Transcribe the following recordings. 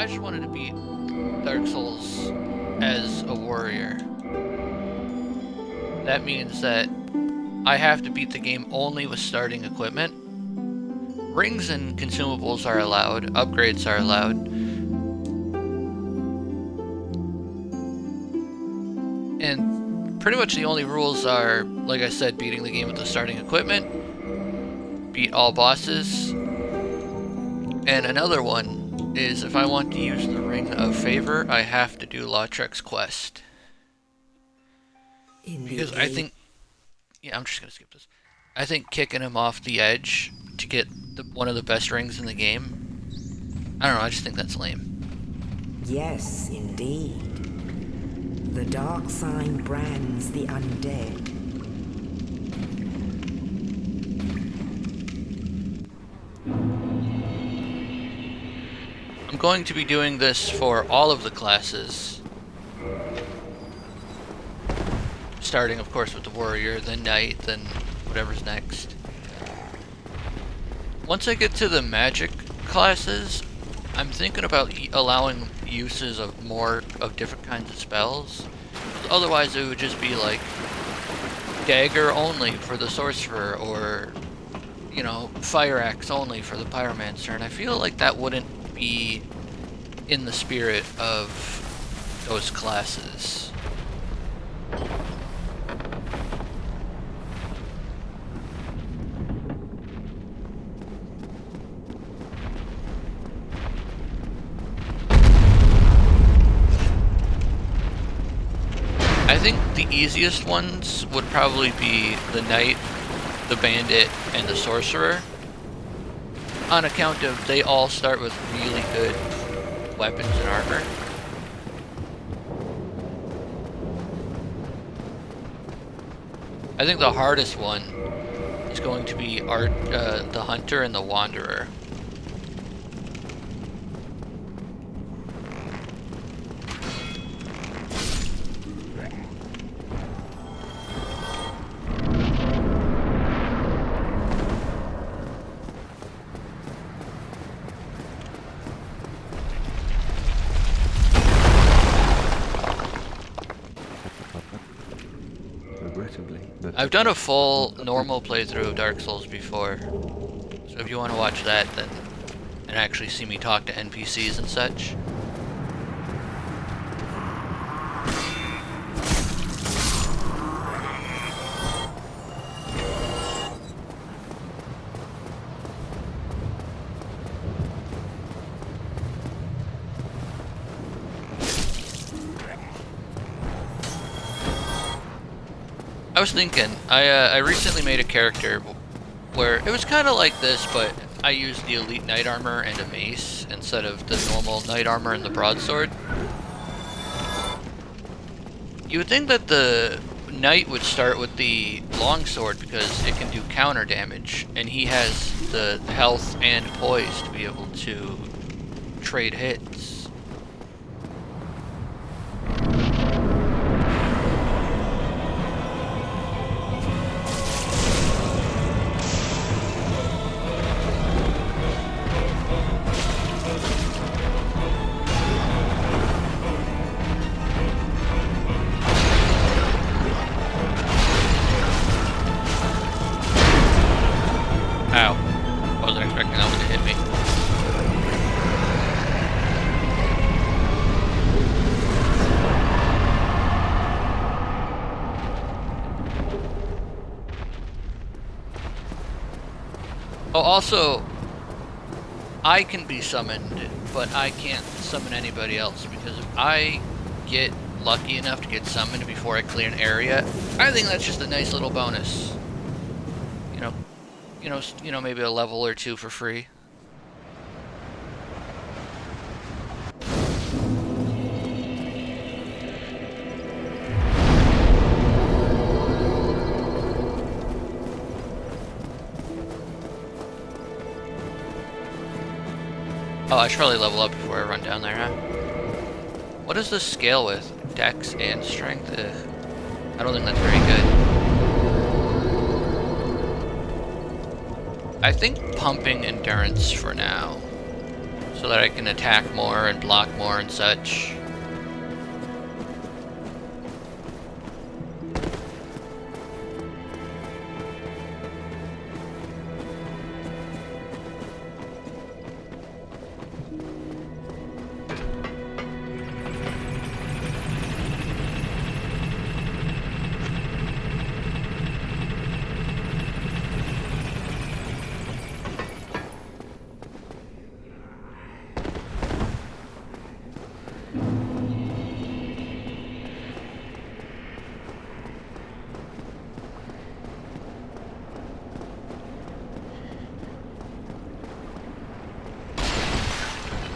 I just wanted to beat Dark Souls as a warrior. That means that I have to beat the game only with starting equipment. Rings and consumables are allowed, upgrades are allowed. And pretty much the only rules are, like I said, beating the game with the starting equipment, beat all bosses, and another one is if I want to use the Ring of Favor, I have to do Lautrec's quest. Because I think... Yeah, I'm just gonna skip this. I think kicking him off the edge to get one of the best rings in the game, I don't know, I just think that's lame. Yes, indeed. The dark sign brands the undead. I'm going to be doing this for all of the classes. Starting, of course, with the warrior, then knight, then whatever's next. Once I get to the magic classes, I'm thinking about allowing uses of more of different kinds of spells. Otherwise, it would just be like dagger only for the sorcerer, or, you know, fire axe only for the pyromancer. And I feel like that wouldn't be in the spirit of those classes. I think the easiest ones would probably be the knight, the bandit, and the sorcerer, on account of they all start with really good weapons and armor. I think the hardest one is going to be the hunter and the wanderer. I've done a full normal playthrough of Dark Souls before, so if you want to watch that, then and actually see me talk to NPCs and such. I was thinking, I recently made a character where it was kind of like this, but I used the elite knight armor and a mace instead of the normal knight armor and the broadsword. You would think that the knight would start with the longsword because it can do counter damage, and he has the health and poise to be able to trade hits. Ow. I wasn't expecting that one to hit me. Oh, also, I can be summoned, but I can't summon anybody else, because if I get lucky enough to get summoned before I clear an area, I think that's just a nice little bonus. You know, maybe a level or two for free. Oh, I should probably level up before I run down there, huh? What is this scale with? Dex and strength? Ugh. I don't think that's very good. I think pumping endurance for now. so that I can attack more and block more and such.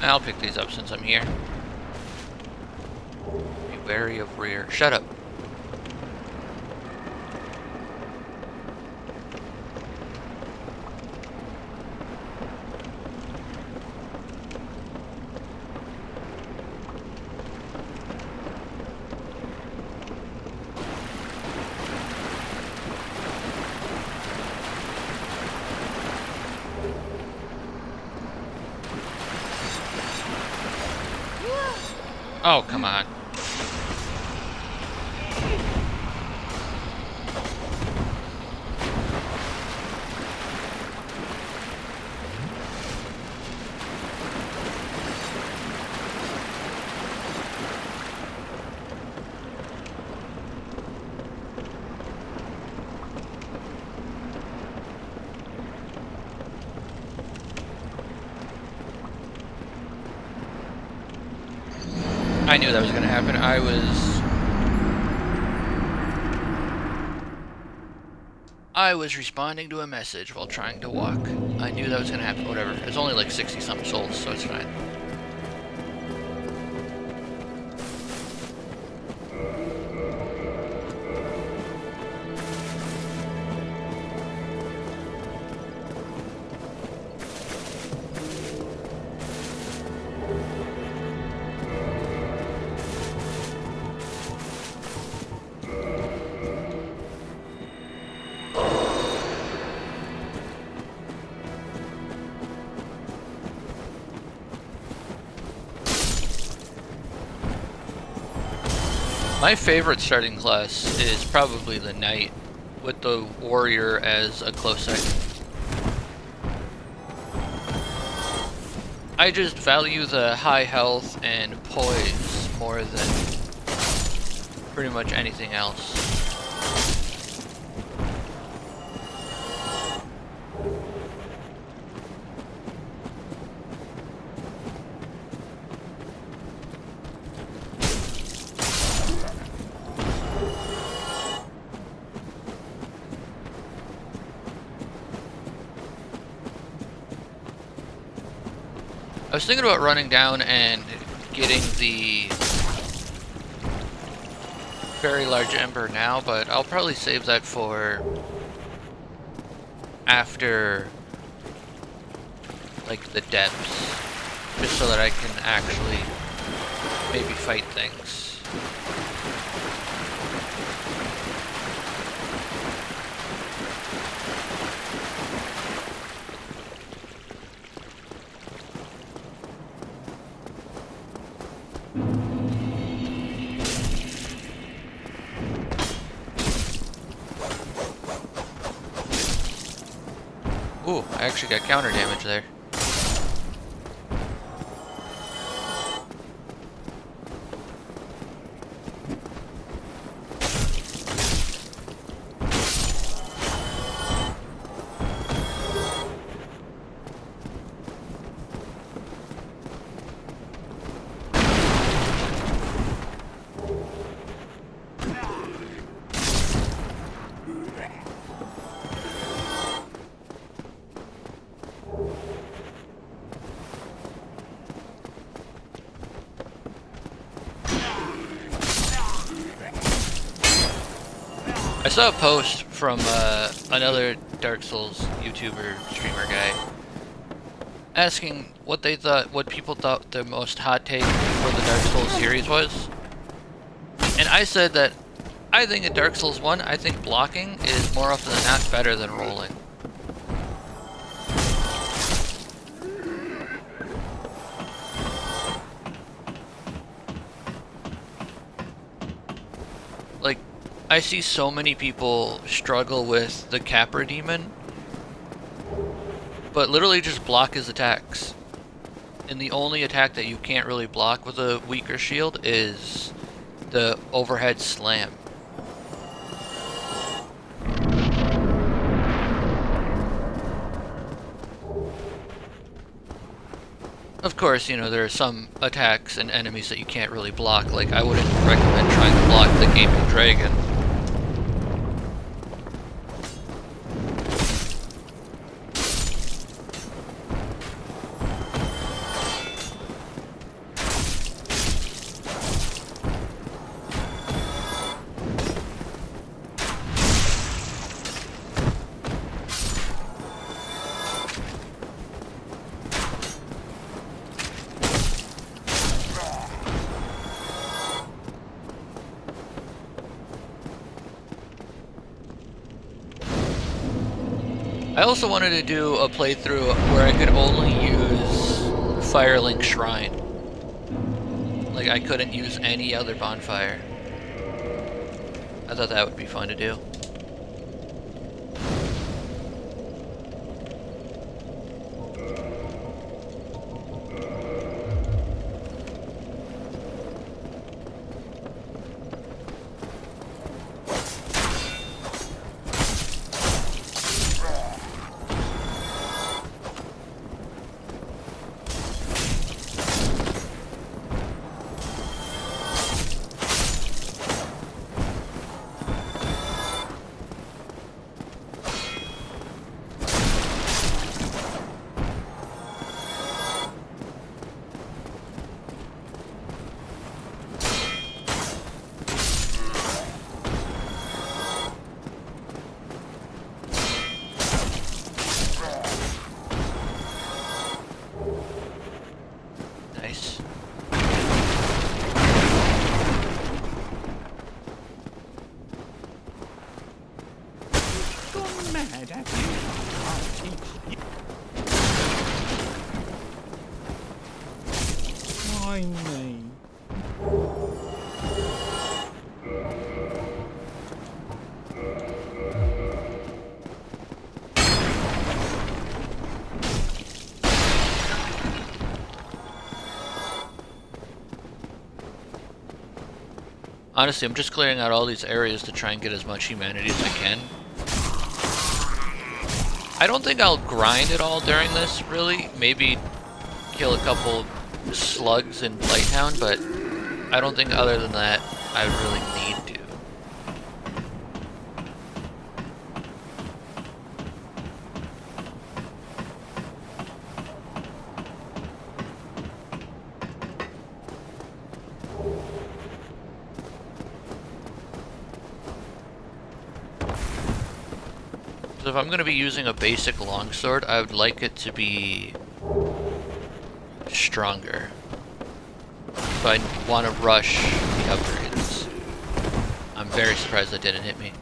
I'll pick these up since I'm here. Be wary of rear. Shut up. Oh, come on. I knew that was going to happen. I was responding to a message while trying to walk. I knew that was going to happen. Whatever. It's only like 60-something souls, so it's fine. My favorite starting class is probably the Knight, with the Warrior as a close second. I just value the high health and poise more than pretty much anything else. I was thinking about running down and getting the very large ember now, but I'll probably save that for after, like, the depths, just so that I can actually maybe fight things. Ooh, I actually got counter damage there. I saw a post from another Dark Souls YouTuber streamer guy asking what people thought the most hot take for the Dark Souls series was. And I said that I think in Dark Souls 1, I think blocking is more often than not better than rolling. I see so many people struggle with the Capra Demon, but literally just block his attacks. And the only attack that you can't really block with a weaker shield is the overhead slam. Of course, you know, there are some attacks and enemies that you can't really block. Like, I wouldn't recommend trying to block the Gaping Dragon. I also wanted to do a playthrough where I could only use Firelink Shrine. Like, I couldn't use any other bonfire. I thought that would be fun to do. Nice. Gone mad, have you? I'll teach you. Why me? Honestly, I'm just clearing out all these areas to try and get as much humanity as I can. I don't think I'll grind it all during this, really. Maybe kill a couple slugs in Blighttown, but I don't think other than that I really need to. So if I'm going to be using a basic longsword, I would like it to be stronger. So I want to rush the upgrades. I'm very surprised that didn't hit me.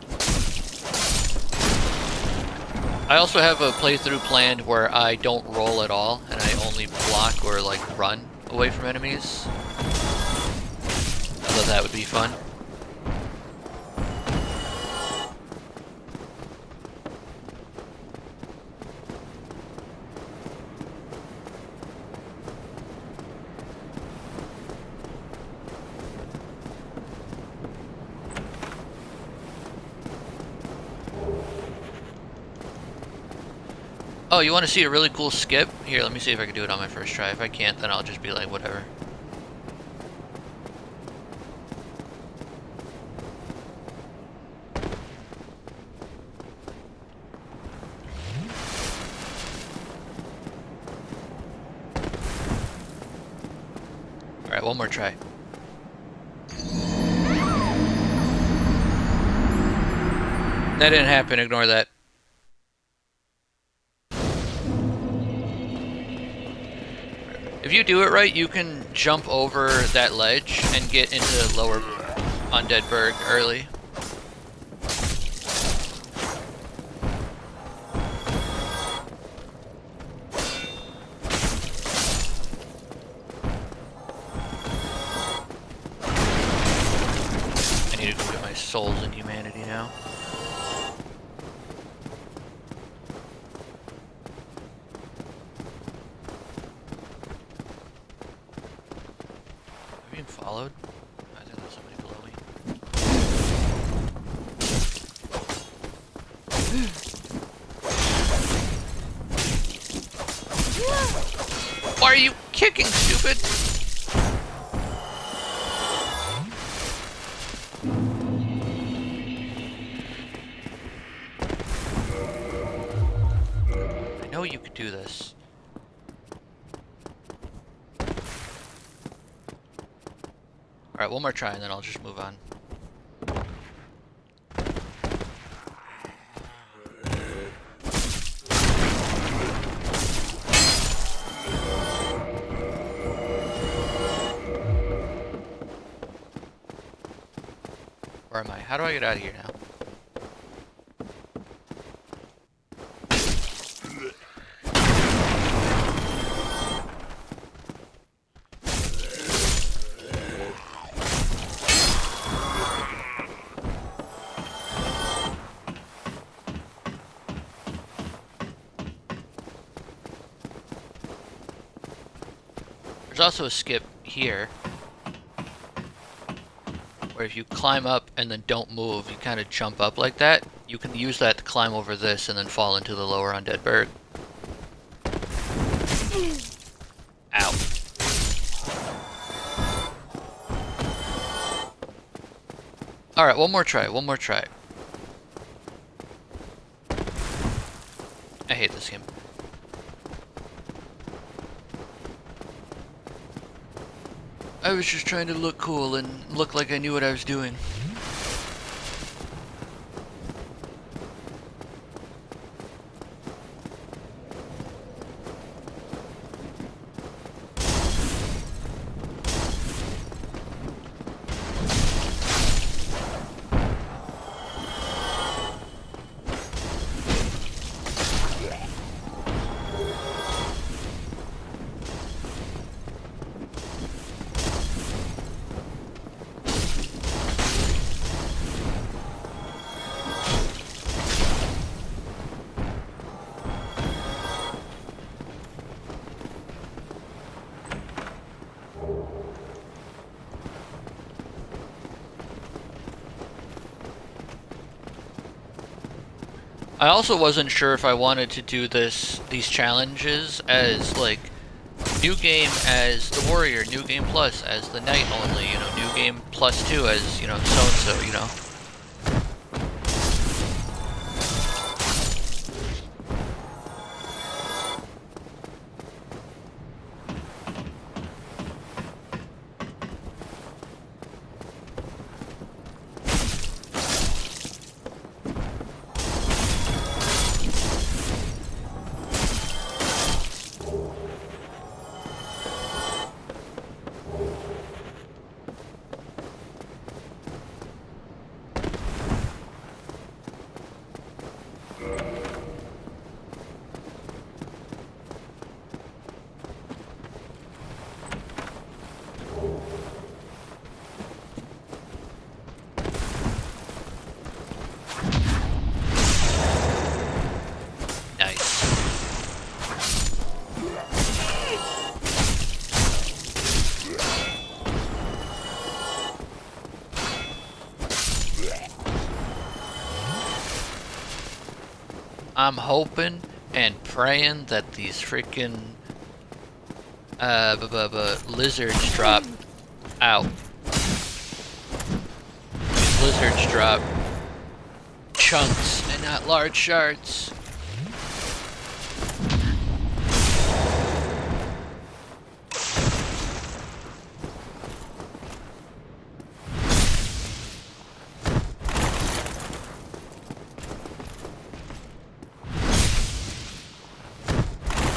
I also have a playthrough planned where I don't roll at all, and I only block or like run away from enemies. I thought that would be fun. Oh, you want to see a really cool skip? Here, let me see if I can do it on my first try. If I can't, then I'll just be like, whatever. Alright, one more try. That didn't happen, ignore that. If you do it right, you can jump over that ledge and get into lower Undead Burg early. I need to go get my souls in humanity now. Am I being followed? I think there's somebody below me. Why are you kicking, stupid? I know you could do this. Alright, one more try and then I'll just move on. Where am I? How do I get out of here now? There's also a skip here, where if you climb up and then don't move, you kind of jump up like that. You can use that to climb over this and then fall into the lower undead bird. Ow. Alright, one more try, one more try. I hate this game. I was just trying to look cool and look like I knew what I was doing. I also wasn't sure if I wanted to do these challenges as like new game as the warrior, new game plus as the knight only, you know, new game plus 2 as, you know, so and so, you know. I'm hoping and praying that these freaking lizards drop out. These lizards drop chunks and not large shards.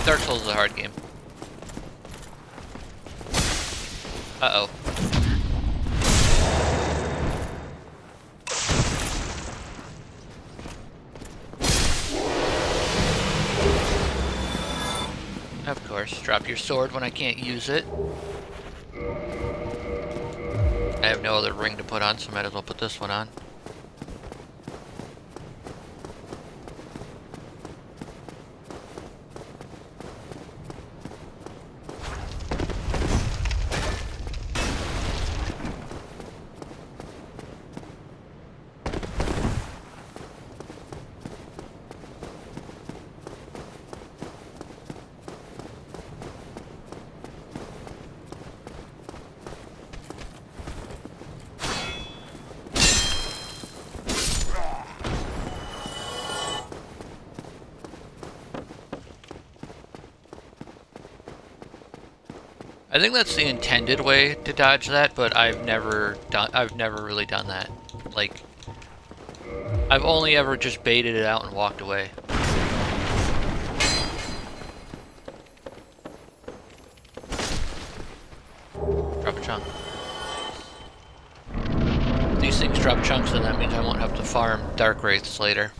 Dark Souls is a hard game. Uh-oh. Of course, drop your sword when I can't use it. I have no other ring to put on, so might as well put this one on. I think that's the intended way to dodge that, but I've never really done that. Like, I've only ever just baited it out and walked away. Drop a chunk. If these things drop chunks, then that means I won't have to farm Dark Wraiths later.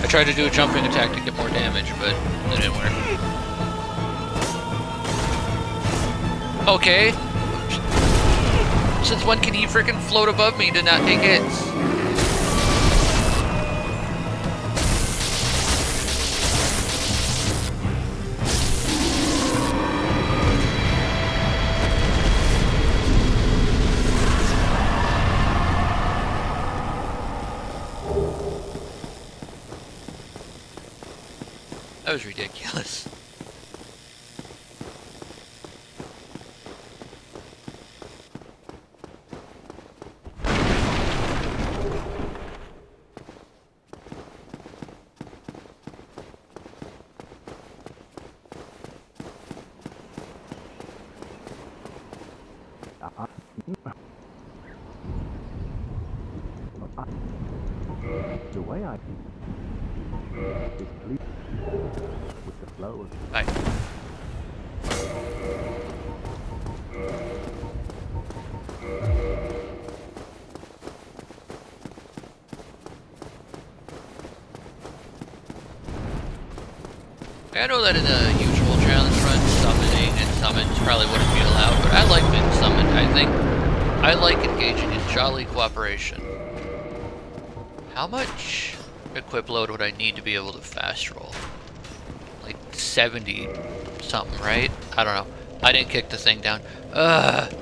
I tried to do a jumping attack to get more damage, but it didn't work. Okay. Since when can he freaking float above me to not take hits? That was ridiculous. The way I is pleased with the flow of Bye. I know that in a usual challenge run, summoning and summons probably wouldn't be allowed, but I like being summoned. I think I like engaging in jolly cooperation. How much equip load would I need to be able to fast roll? Like 70 something, right? I don't know. I didn't kick the thing down. Ugh.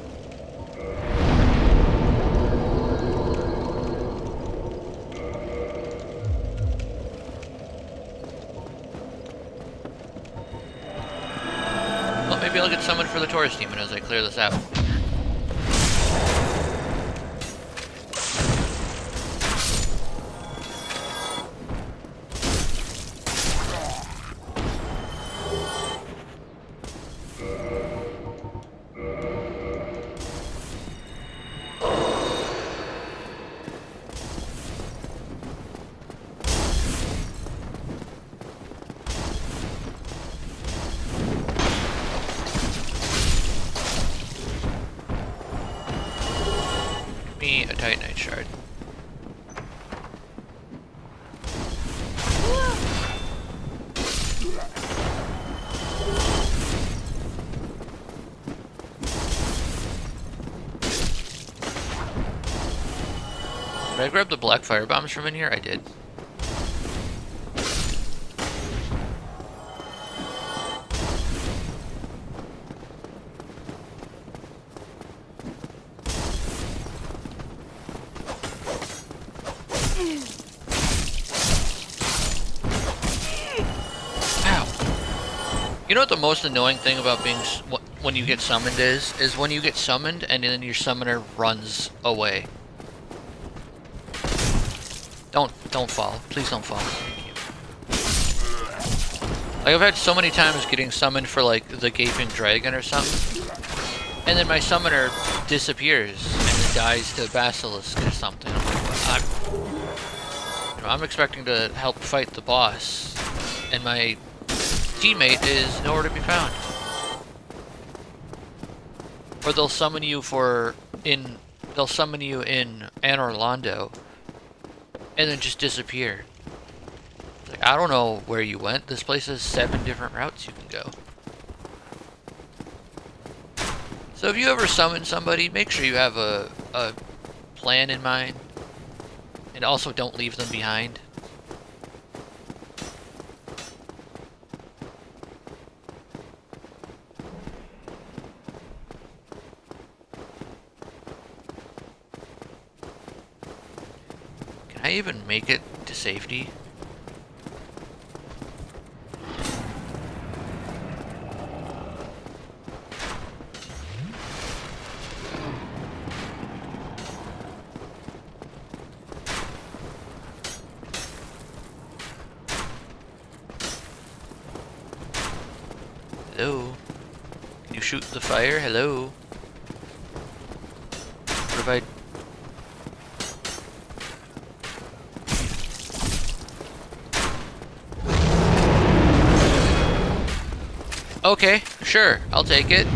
Well, maybe I'll get summoned for the Taurus Demon as I clear this out. Me a Titanite shard. Did I grab the black fire bombs from in here? I did. You know what the most annoying thing about being when you get summoned is when you get summoned and then your summoner runs away. Don't fall. Please don't fall. Thank you. Like I've had so many times getting summoned for like the Gaping Dragon or something, and then my summoner disappears and then dies to Basilisk or something. I'm like, I'm expecting to help fight the boss, and my teammate is nowhere to be found. Or they'll summon you in Anor Londo, and then just disappear. It's like, I don't know where you went. This place has 7 different routes you can go. So if you ever summon somebody, make sure you have a plan in mind. And also don't leave them behind. Can I even make it to safety? Hello? Can you shoot the fire? Hello? What if I... Okay, sure, I'll take it.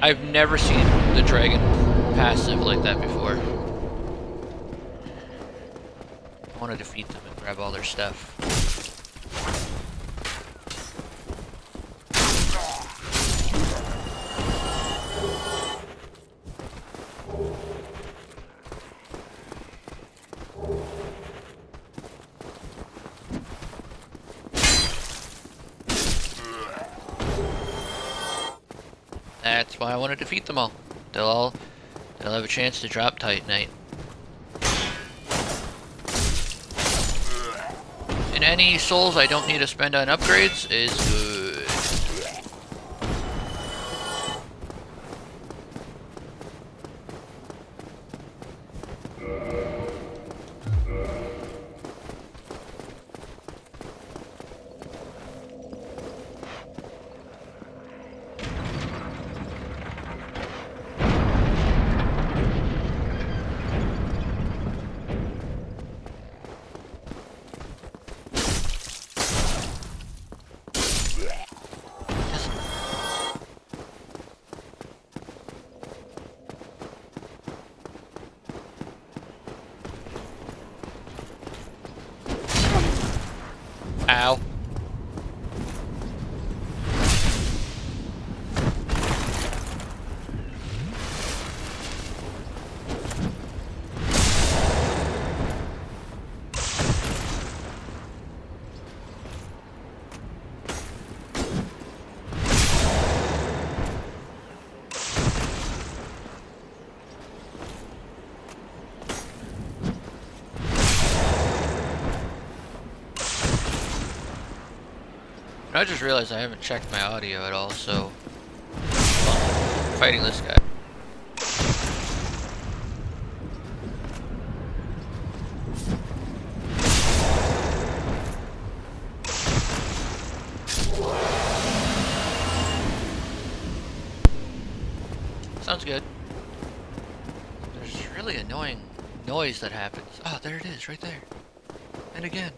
I've never seen the dragon passive like that before. I want to defeat them and grab all their stuff. That's why I want to defeat them all. They'll have a chance to drop Titanite. And any souls I don't need to spend on upgrades is good. Ow. I just realized I haven't checked my audio at all, so I'm fighting this guy. Sounds good. There's this really annoying noise that happens. Oh, there it is, right there. And again.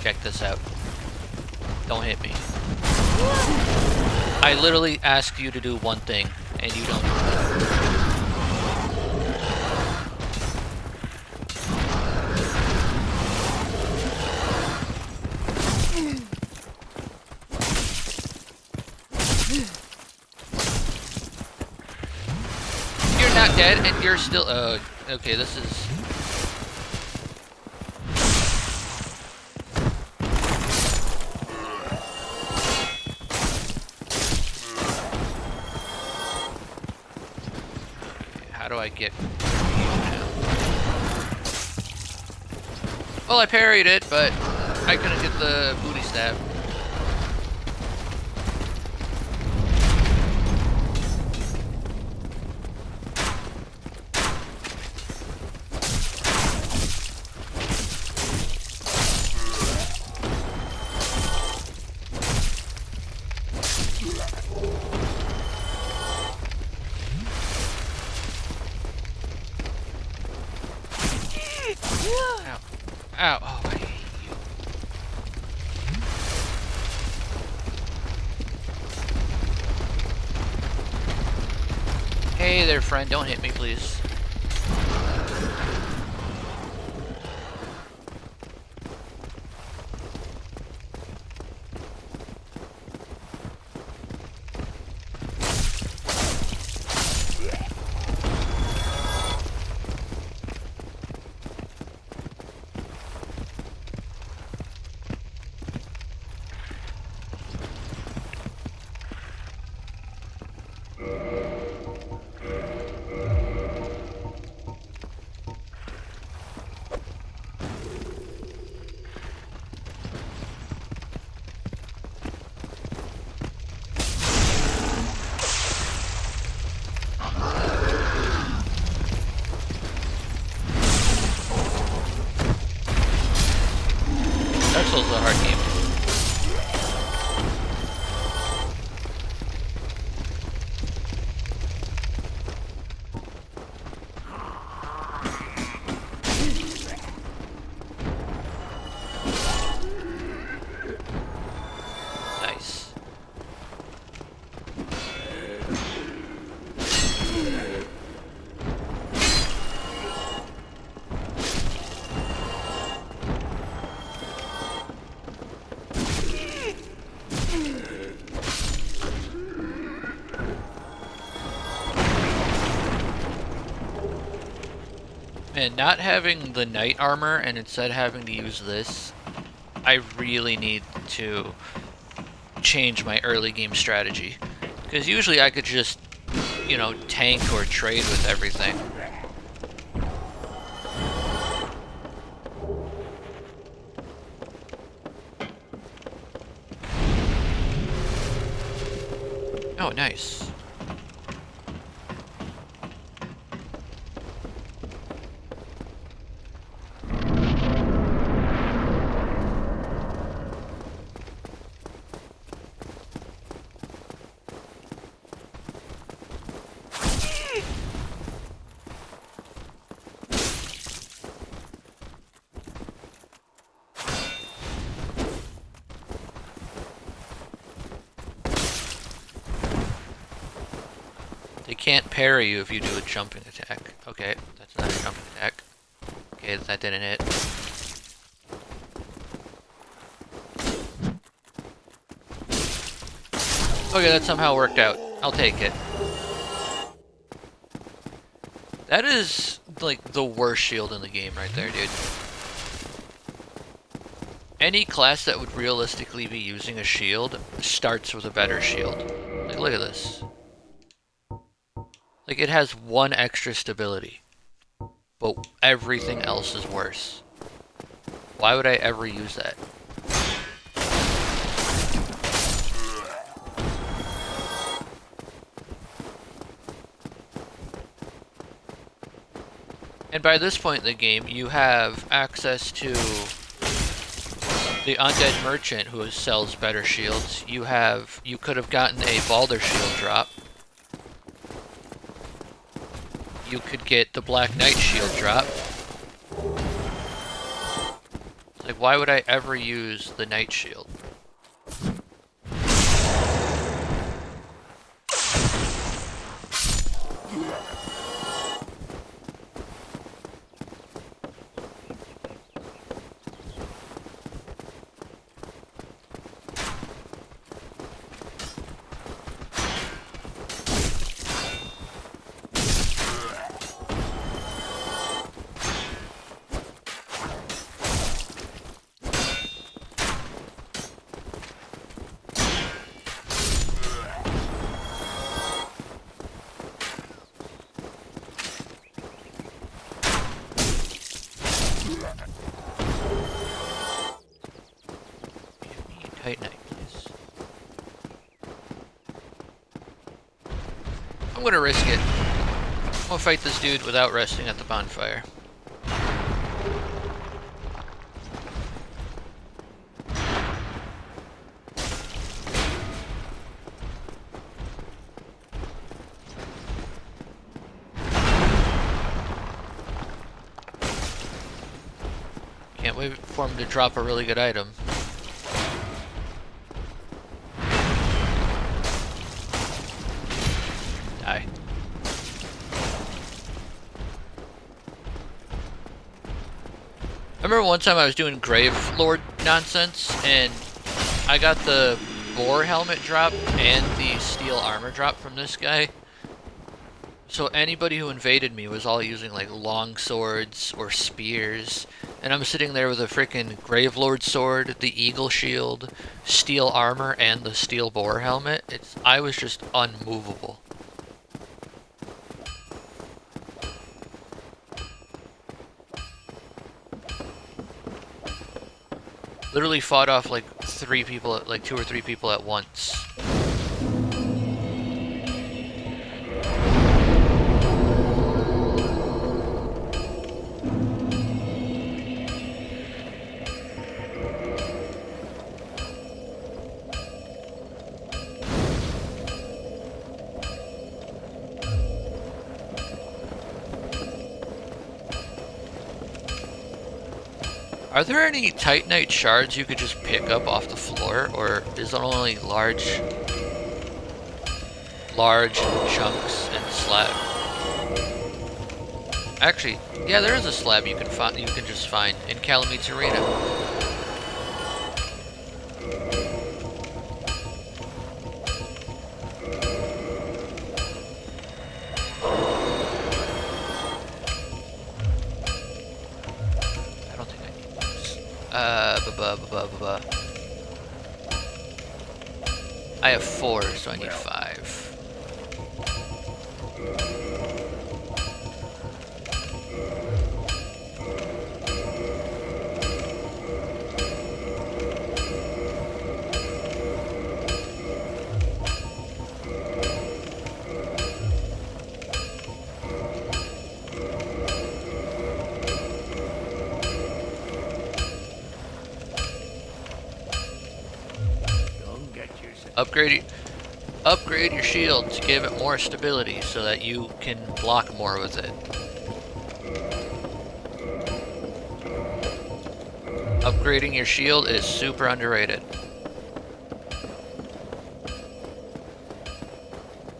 Check this out. Don't hit me. I literally ask you to do one thing, and you don't do it. You're not dead, and you're still... okay, this is... How do I get... Well, I parried it, but I couldn't get the booty stab. Ow. Ow. Oh, I hate you. Hey there, friend. Don't hit me, please. Dark Souls is a hard game. Nice. Man, not having the knight armor and instead having to use this, I really need to change my early game strategy. Because usually I could just, you know, tank or trade with everything. Oh, nice. They can't parry you if you do a jumping attack. Okay, that's not a jumping attack. Okay, that didn't hit. Okay, that somehow worked out. I'll take it. That is, like, the worst shield in the game right there, dude. Any class that would realistically be using a shield starts with a better shield. Like, look at this. Like, it has one extra stability, but everything else is worse. Why would I ever use that? And by this point in the game, you have access to the Undead Merchant who sells better shields. You could have gotten a Balder shield drop. You could get the Black Knight shield drop. Like, why would I ever use the Knight shield? Tight Knight, please. I'm gonna risk it. I'm gonna fight this dude without resting at the bonfire. Can't wait for him to drop a really good item. Die. I remember one time I was doing Grave Lord nonsense, and I got the boar helmet drop and the steel armor drop from this guy. So anybody who invaded me was all using like long swords or spears, and I'm sitting there with a freaking Gravelord sword, the eagle shield, steel armor, and the steel boar helmet. I was just unmovable. Literally fought off like 2 or 3 people at once. Are there any Titanite shards you could just pick up off the floor, or is it only large chunks and slab? Actually, yeah, there is a slab you can just find in Calamit's Arena. I have 4, so I need 5. Upgrade your shield to give it more stability so that you can block more with it. Upgrading your shield is super underrated.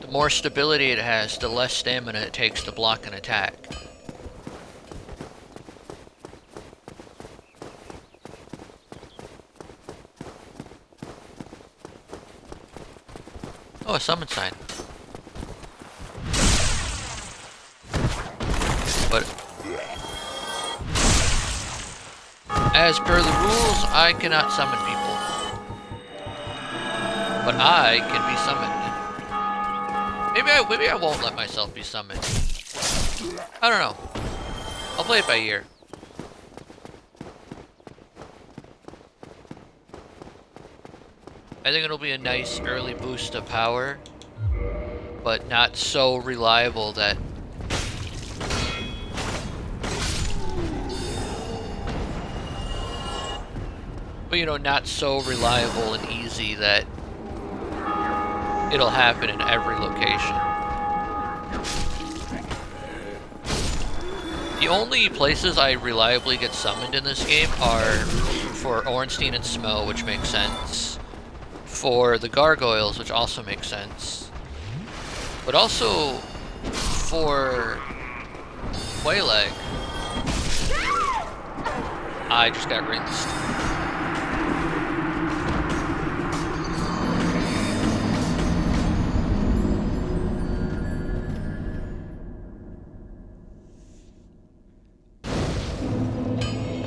The more stability it has, the less stamina it takes to block an attack. Oh, a summon sign. But as per the rules, I cannot summon people. But I can be summoned. Maybe I won't let myself be summoned. I don't know. I'll play it by ear. I think it'll be a nice early boost of power, but not so reliable that... But you know, not so reliable and easy that it'll happen in every location. The only places I reliably get summoned in this game are for Ornstein and Smo, which makes sense. For the gargoyles, which also makes sense, but also for Quelaag, I just got rinsed.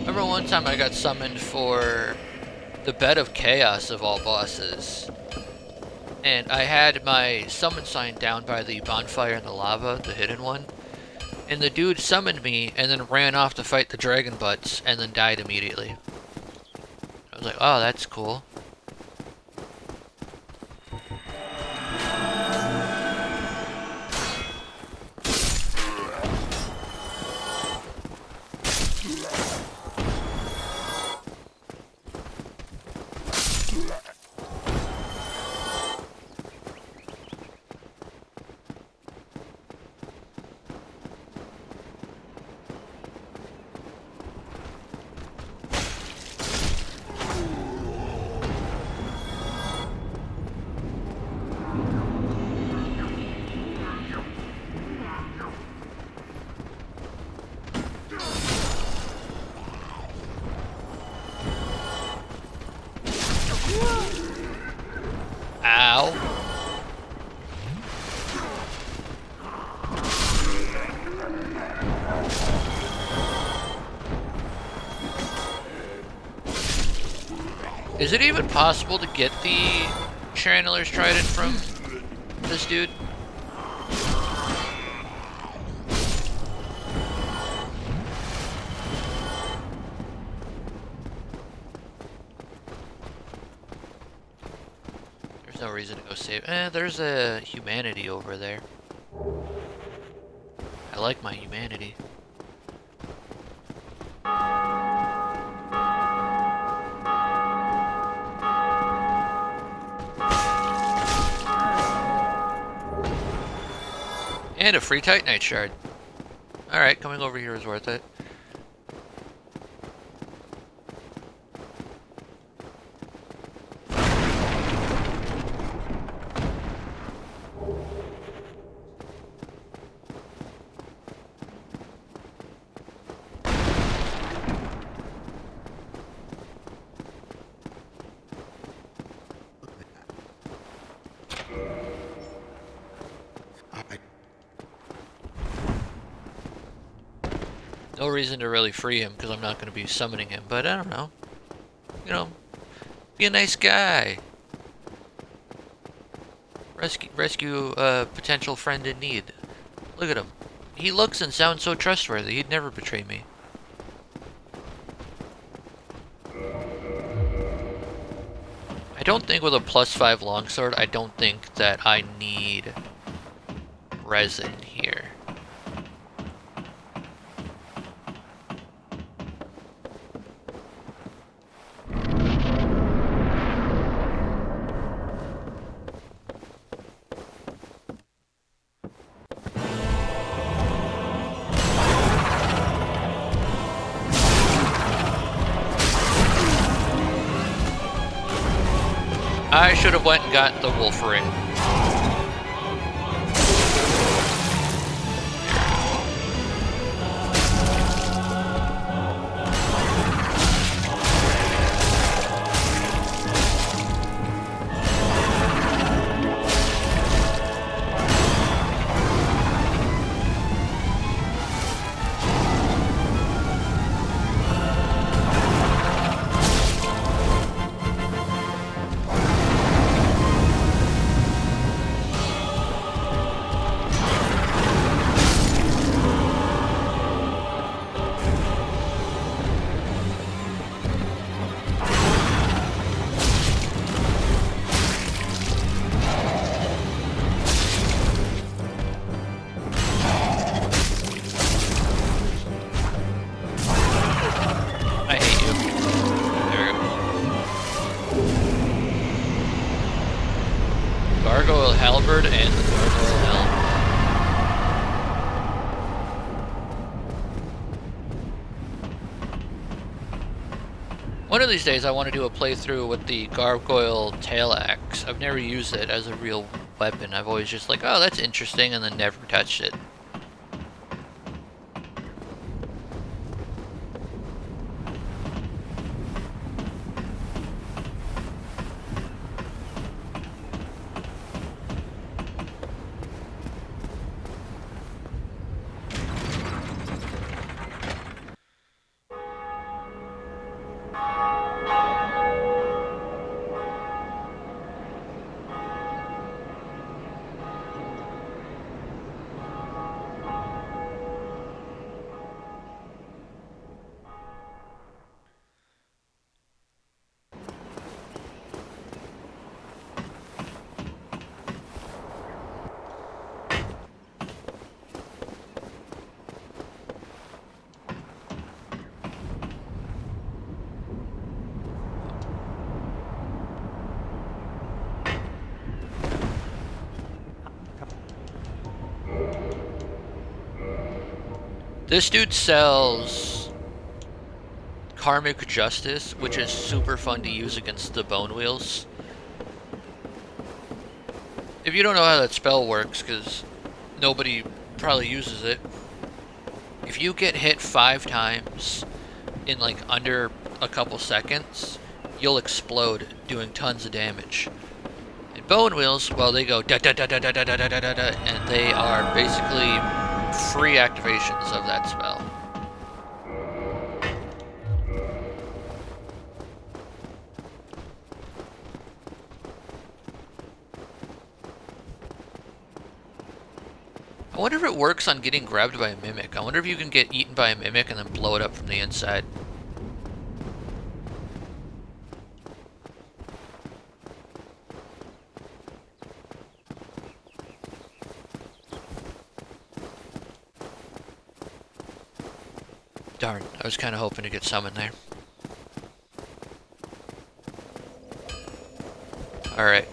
Remember one time I got summoned for the Bed of Chaos of all bosses, and I had my summon sign down by the bonfire in the lava, the hidden one, and the dude summoned me and then ran off to fight the dragon butts and then died immediately. I was like, oh, that's cool. Is it even possible to get the Chandler's Trident from this dude? There's no reason to go save. There's a humanity over there. I like my humanity. And a free Titanite shard. Alright, coming over here is worth it. No reason to really free him because I'm not going to be summoning him, but I don't know. You know, be a nice guy. Rescue a potential friend in need. Look at him. He looks and sounds so trustworthy. He'd never betray me. I don't think with a +5 longsword, I don't think that I need resin here. I should have went and got the wolf ring. Gargoyle Halberd and the Gargoyle Helm. One of these days I want to do a playthrough with the Gargoyle Tail Axe. I've never used it as a real weapon. I've always just like, oh, that's interesting, and then never touched it. This dude sells Karmic Justice, which is super fun to use against the Bone Wheels. If you don't know how that spell works, because nobody probably uses it, if you get hit 5 times in like under a couple seconds, you'll explode doing tons of damage. And Bone Wheels, well, they go da da da da da da da da da da, and they are basically free activations of that spell. I wonder if it works on getting grabbed by a mimic. I wonder if you can get eaten by a mimic and then blow it up from the inside. Darn, I was kind of hoping to get some in there. Alright.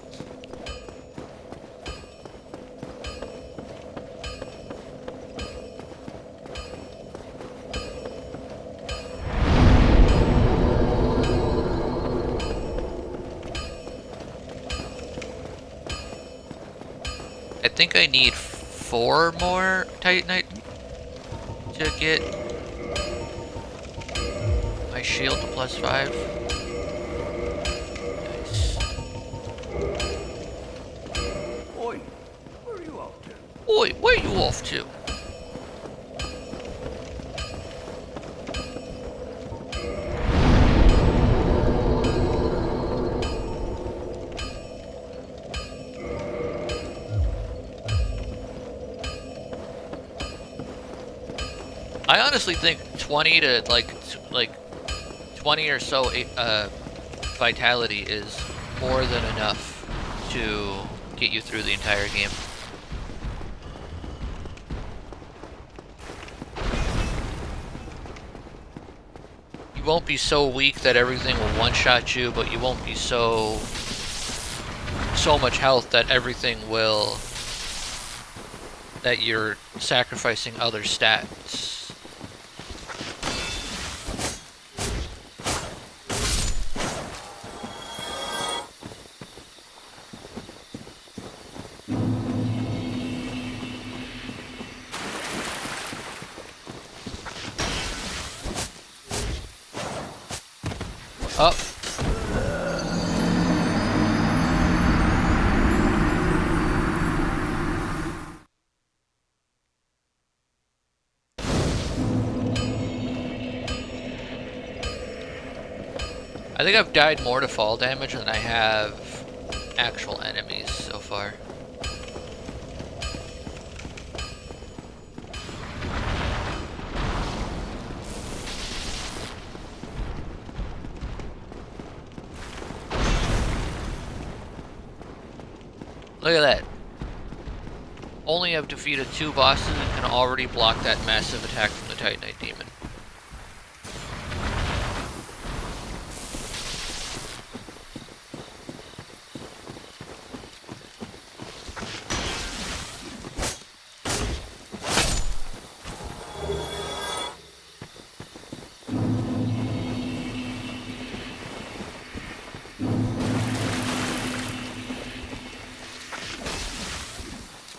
I think I need 4 more Titanite to get my shield to +5. Nice. Oi, where are you off to? Oi, where you off to? I honestly think 20 to like 20 or so vitality is more than enough to get you through the entire game. You won't be so weak that everything will one-shot you, but you won't be so much health that everything will, that you're sacrificing other stats. Up. I think I've died more to fall damage than I have actual enemies so far. Look at that. Only have defeated 2 bosses and can already block that massive attack from the Titanite Demon.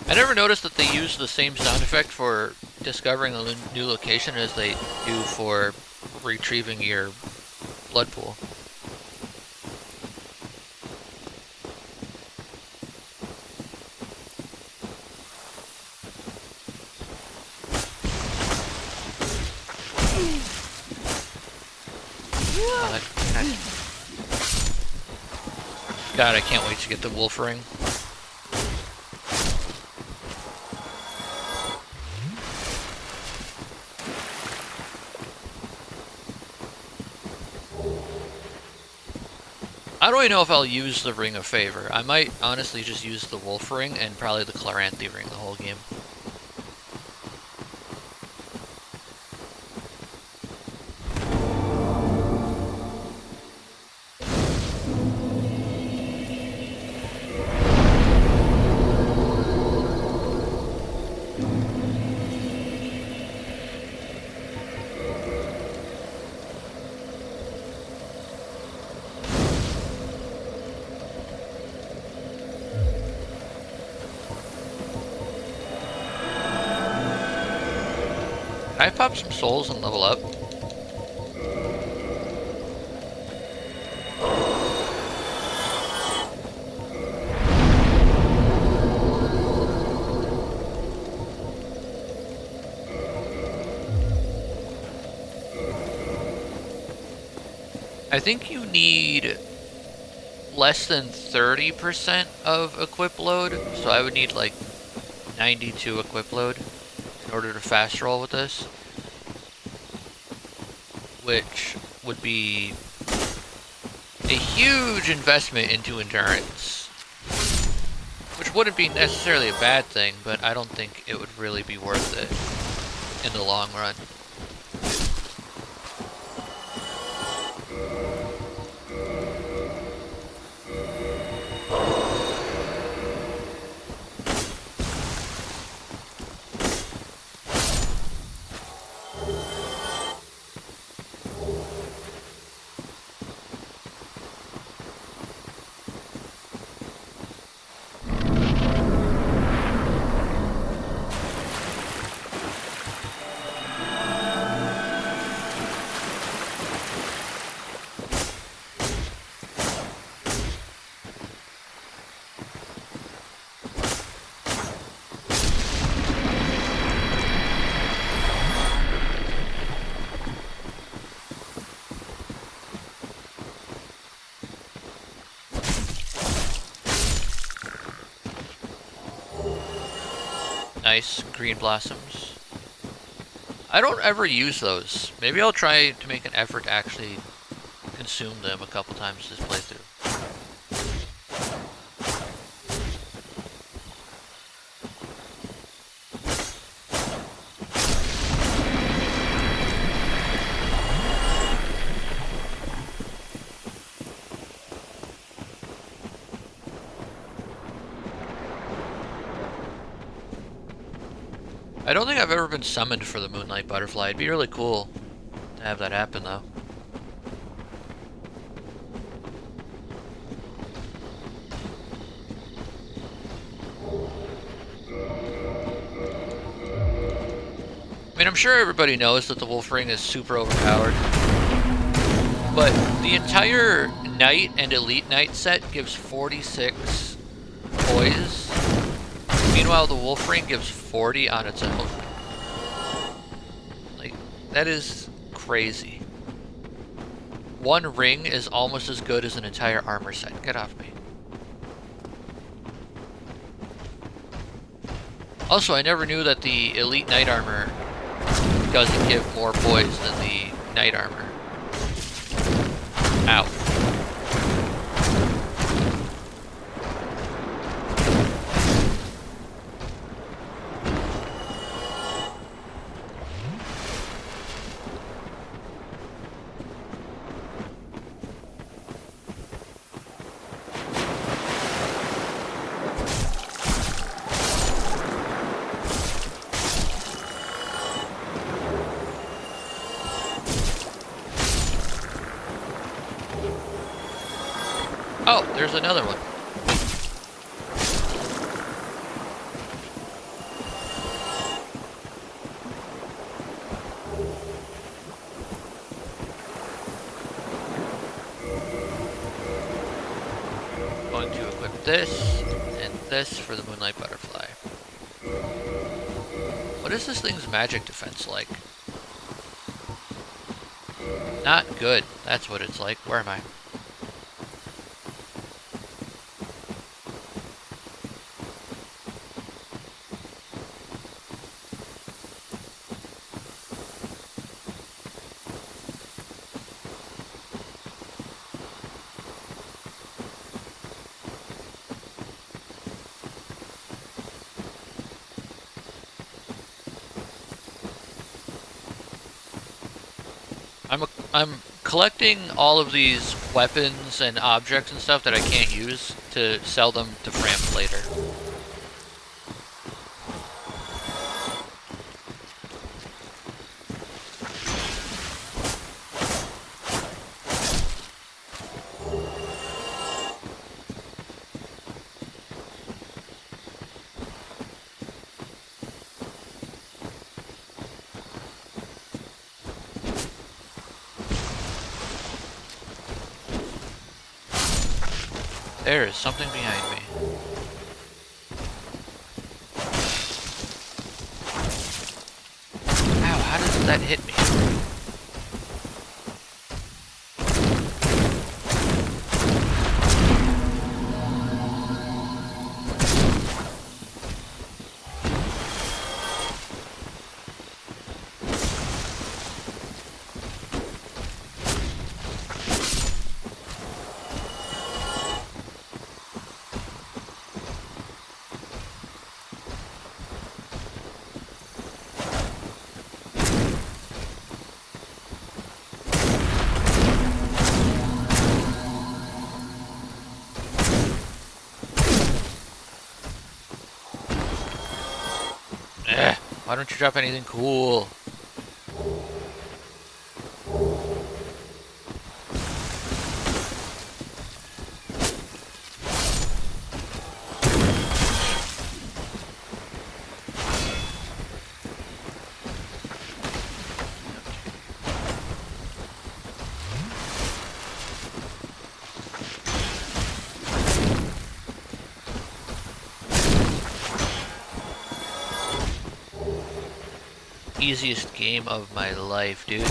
I never noticed that they use the same sound effect for discovering a new location as they do for retrieving your blood pool. God, I can't wait to get the wolf ring. I don't really know if I'll use the Ring of Favor. I might honestly just use the Wolf Ring and probably the Chloranthy Ring the whole game. Can I pop some souls and level up? I think you need less than 30% of equip load, so I would need like 92 equip load in order to fast roll with this, which would be a huge investment into endurance, which wouldn't be necessarily a bad thing, but I don't think it would really be worth it in the long run. Nice green blossoms. I don't ever use those. Maybe I'll try to make an effort to actually consume them a couple times this playthrough. I don't think I've ever been summoned for the Moonlight Butterfly. It'd be really cool to have that happen, though. I mean, I'm sure everybody knows that the Wolf Ring is super overpowered, but the entire Knight and Elite Knight set gives 46 poise. Meanwhile, the Wolf Ring gives 40 on its own. Like, that is crazy. One ring is almost as good as an entire armor set. Get off me. Also, I never knew that the Elite Knight armor doesn't give more poise than the Knight armor. Ow. Oh, there's another one. Going to equip this and this for the Moonlight Butterfly. What is this thing's magic defense like? Not good. That's what it's like. Where am I? I'm collecting all of these weapons and objects and stuff that I can't use to sell them to Fram later. There is something behind me. Ow, how does that hit me? Why don't you drop anything cool? Easiest game of my life, dude.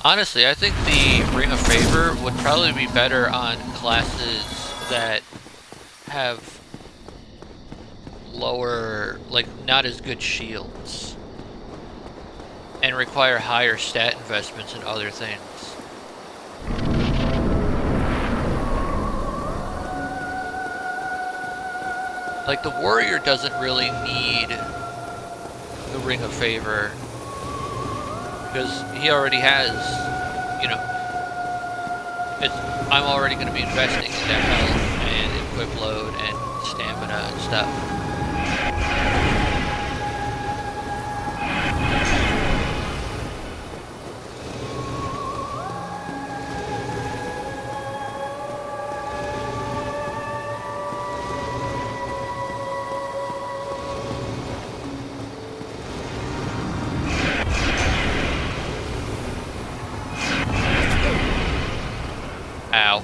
Honestly, I think the Ring of Favor would probably be better on classes that have lower, like, not as good shields and require higher stat investments and other things. Like, the Warrior doesn't really need the Ring of Favor because he already has, you know, I'm already going to be investing in that health and equip load and stamina and stuff. Ow.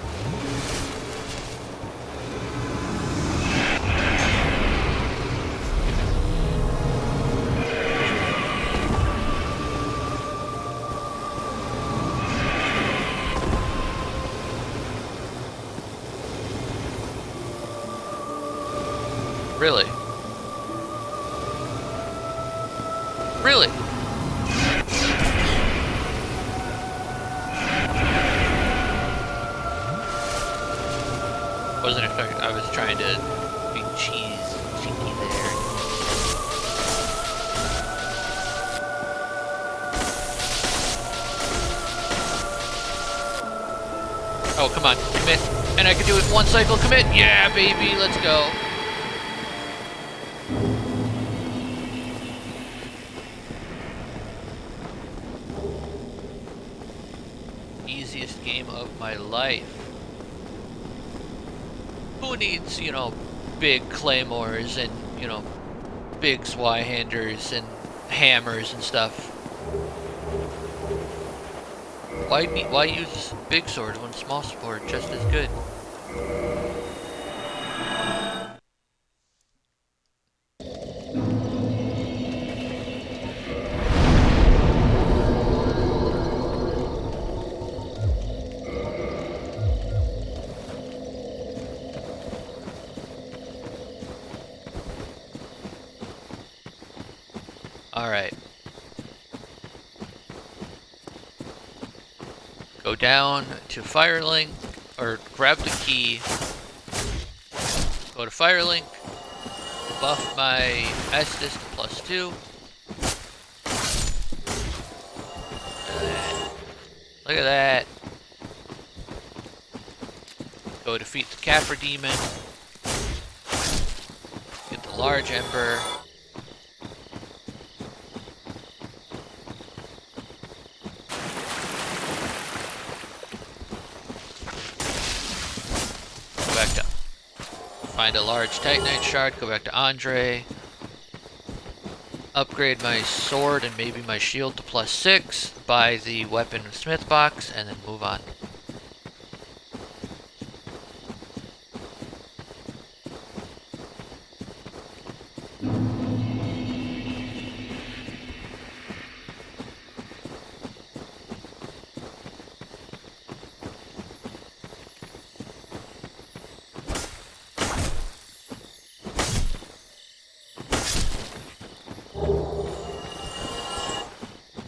Really? Really? Wasn't expecting. I was trying to be cheeky there. Oh, come on, commit. And I can do it in one cycle, commit. Yeah, baby, let's go. Easiest game of my life. Who needs, you know, big claymores and, you know, big Zweihanders and hammers and stuff? Why use big sword when small sword just as good? Alright. Go down to Firelink, or grab the key. Go to Firelink. Buff my Estus to +2. Look at that. Go defeat the Capra Demon. Get the Large Ember. Find a large Titanite shard, go back to Andre. Upgrade my sword and maybe my shield to +6. Buy the weapon smith box and then move on.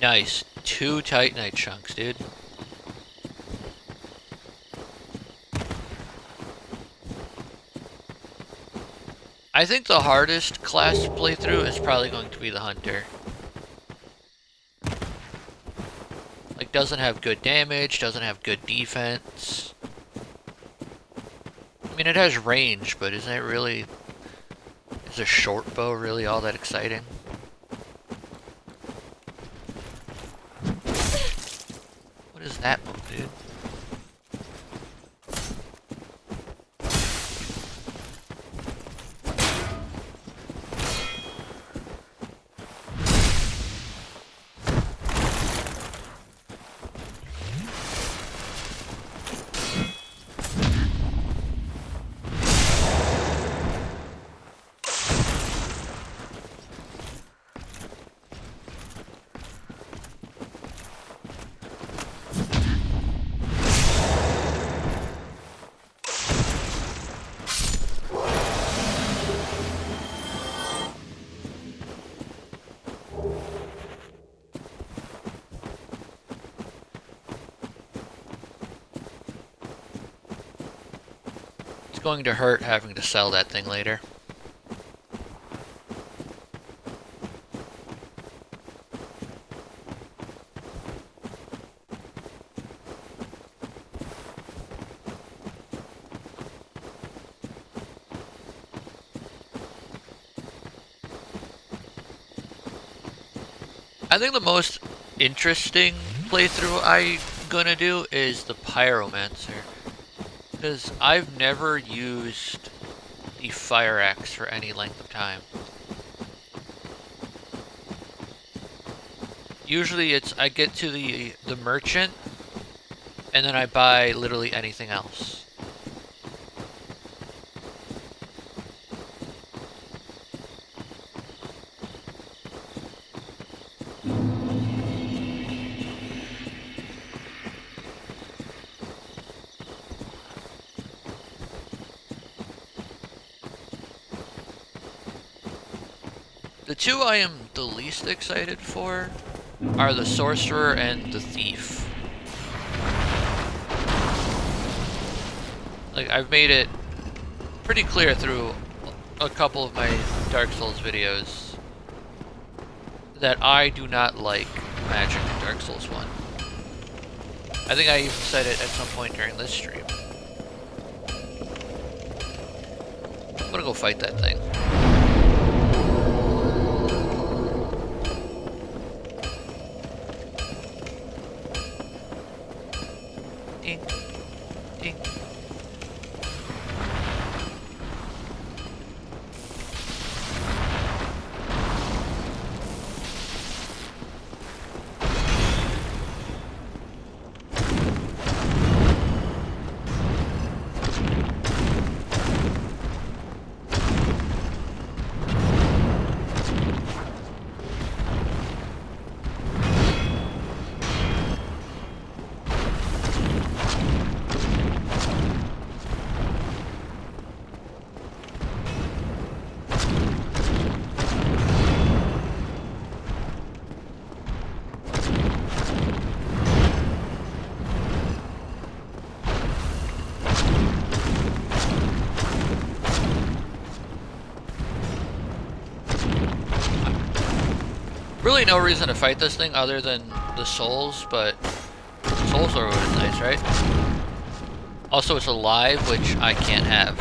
Nice. 2 Titanite chunks, dude. I think the hardest class to play through is probably going to be the Hunter. Like, doesn't have good damage, doesn't have good defense. I mean, it has range, but isn't it really... Is a short bow really all that exciting? What is that move, dude? Going to hurt having to sell that thing later. I think the most interesting playthrough I'm gonna do is the Pyromancer. Because I've never used the fire axe for any length of time. Usually it's, I get to the merchant, and then I buy literally anything else. The two I am the least excited for are the Sorcerer and the Thief. Like, I've made it pretty clear through a couple of my Dark Souls videos that I do not like magic in Dark Souls 1. I think I even said it at some point during this stream. I'm gonna go fight that thing. Ding. Ding. Really no reason to fight this thing other than the souls, but souls are always nice, right? Also, it's alive, which I can't have.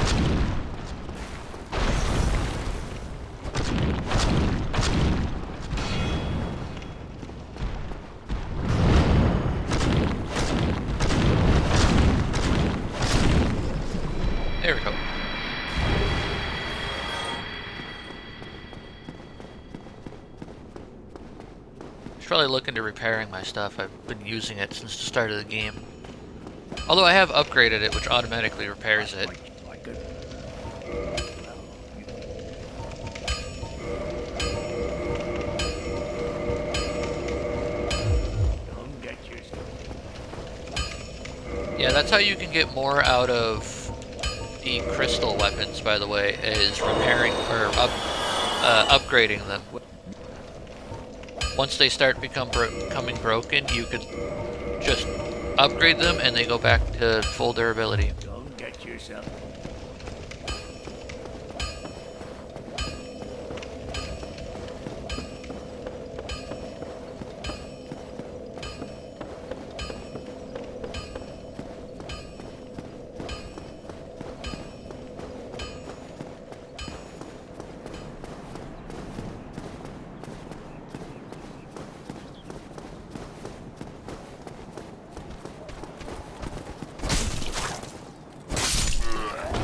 There we go. Probably look into repairing my stuff. I've been using it since the start of the game. Although I have upgraded it, which automatically repairs it. Yeah, that's how you can get more out of the crystal weapons, by the way, is repairing or upgrading them. once they start becoming broken, you could just upgrade them and they go back to full durability. Don't get yourself.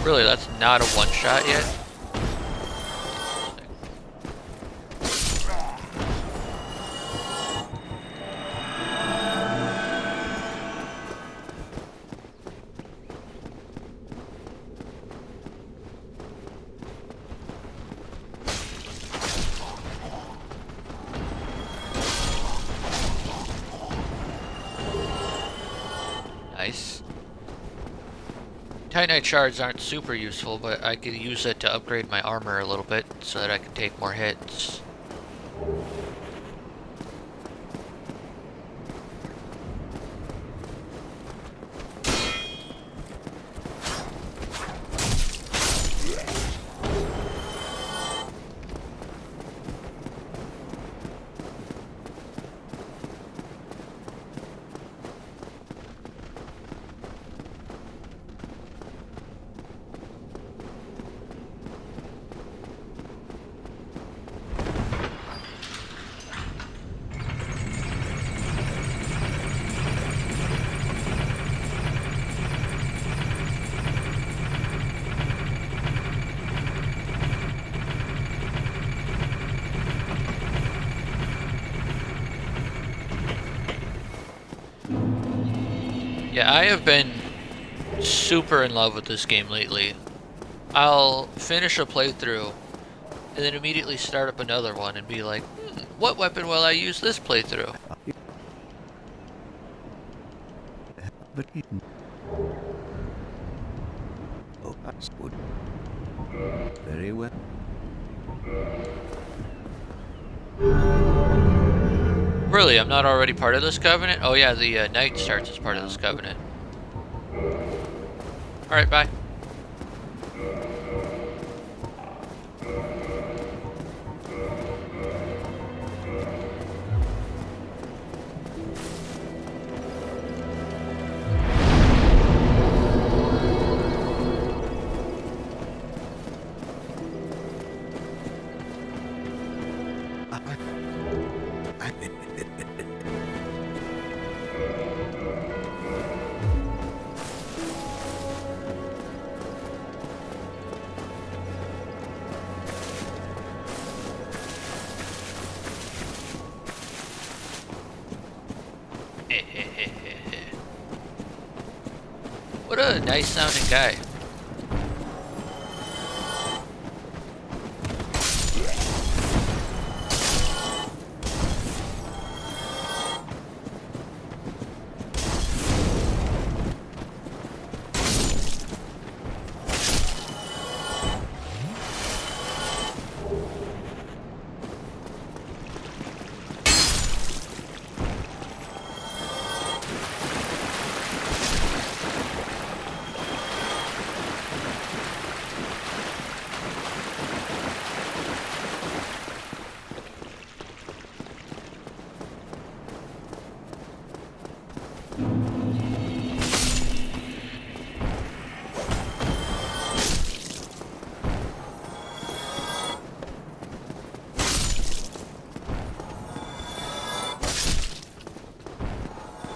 Really, that's not a one-shot yet? Nice. Titanite shards aren't super useful, but I could use it to upgrade my armor a little bit so that I can take more hits. Yeah, I have been super in love with this game lately. I'll finish a playthrough and then immediately start up another one and be like, what weapon will I use this playthrough? But oh, that's good. Very well. Really, I'm not already part of this covenant? Oh yeah, the knight starts as part of this covenant. Alright, bye. What a nice sounding guy.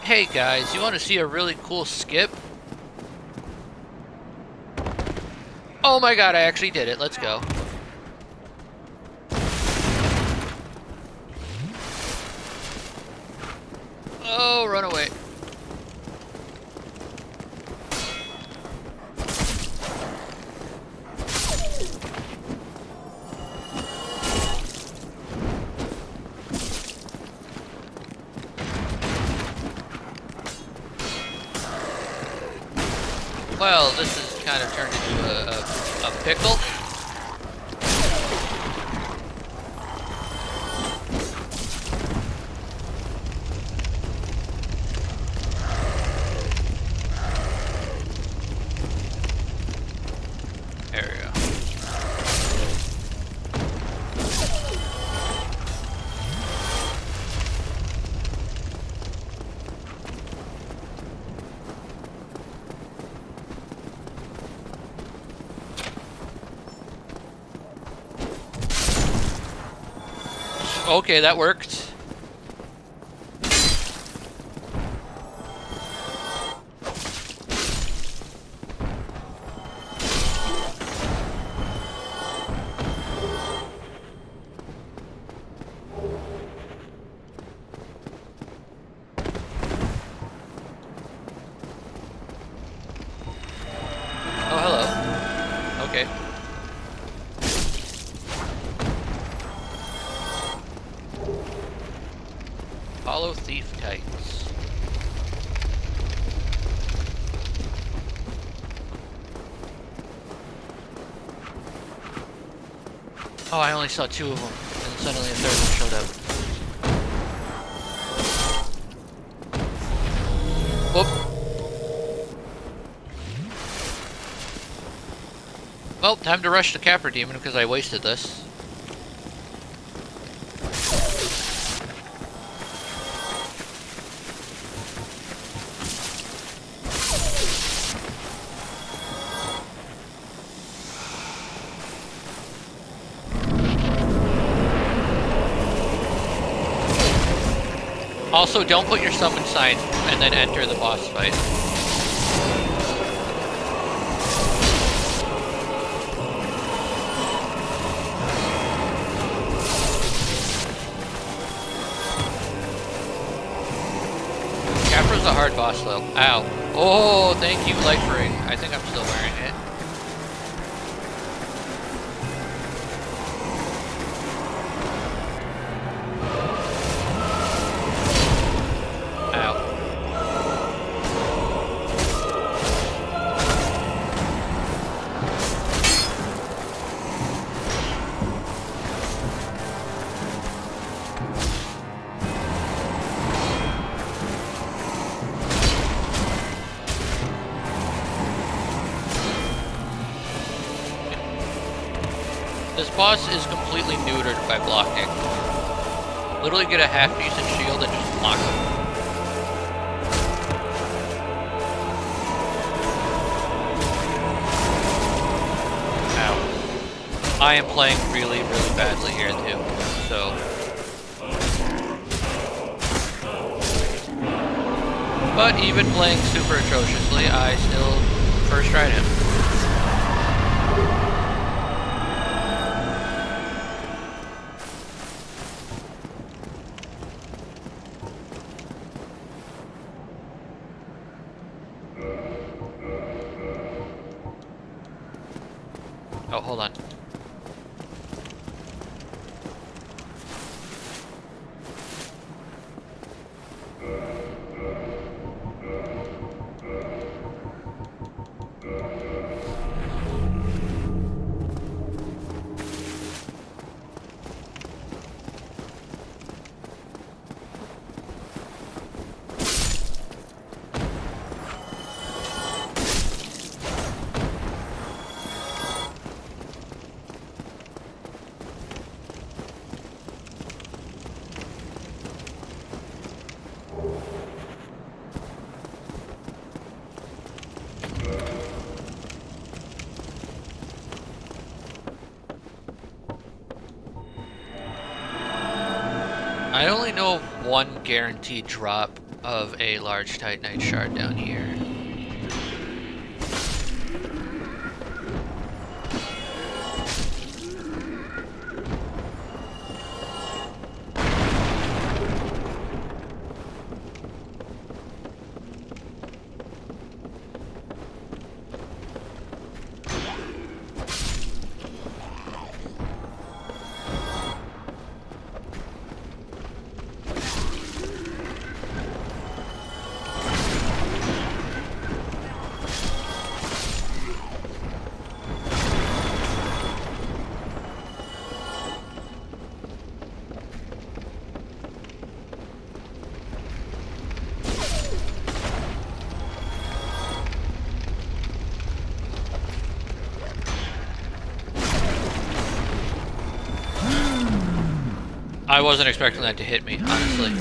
Hey guys, you want to see a really cool skip? Oh my god, I actually did it. Let's go. Oh, run away. Well, this has kind of turned into a pickle. Okay, that worked. Oh, hello. Okay. Follow thief tights. Oh, I only saw 2 of them, and suddenly a third one showed up. Whoop. Well, time to rush the Capra Demon because I wasted this. Also, don't put your summon sign and then enter the boss fight. Capra's a hard boss though. Ow. Oh, thank you, Life Ring. I think I'm still wearing it. This boss is completely neutered by blocking. Literally get a half-decent shield and just block him. Ow. I am playing really, really badly here too, so... But even playing super atrociously, I still first tried him. Oh, hold on. I only know of one guaranteed drop of a large Titanite shard down here. I wasn't expecting that to hit me, honestly.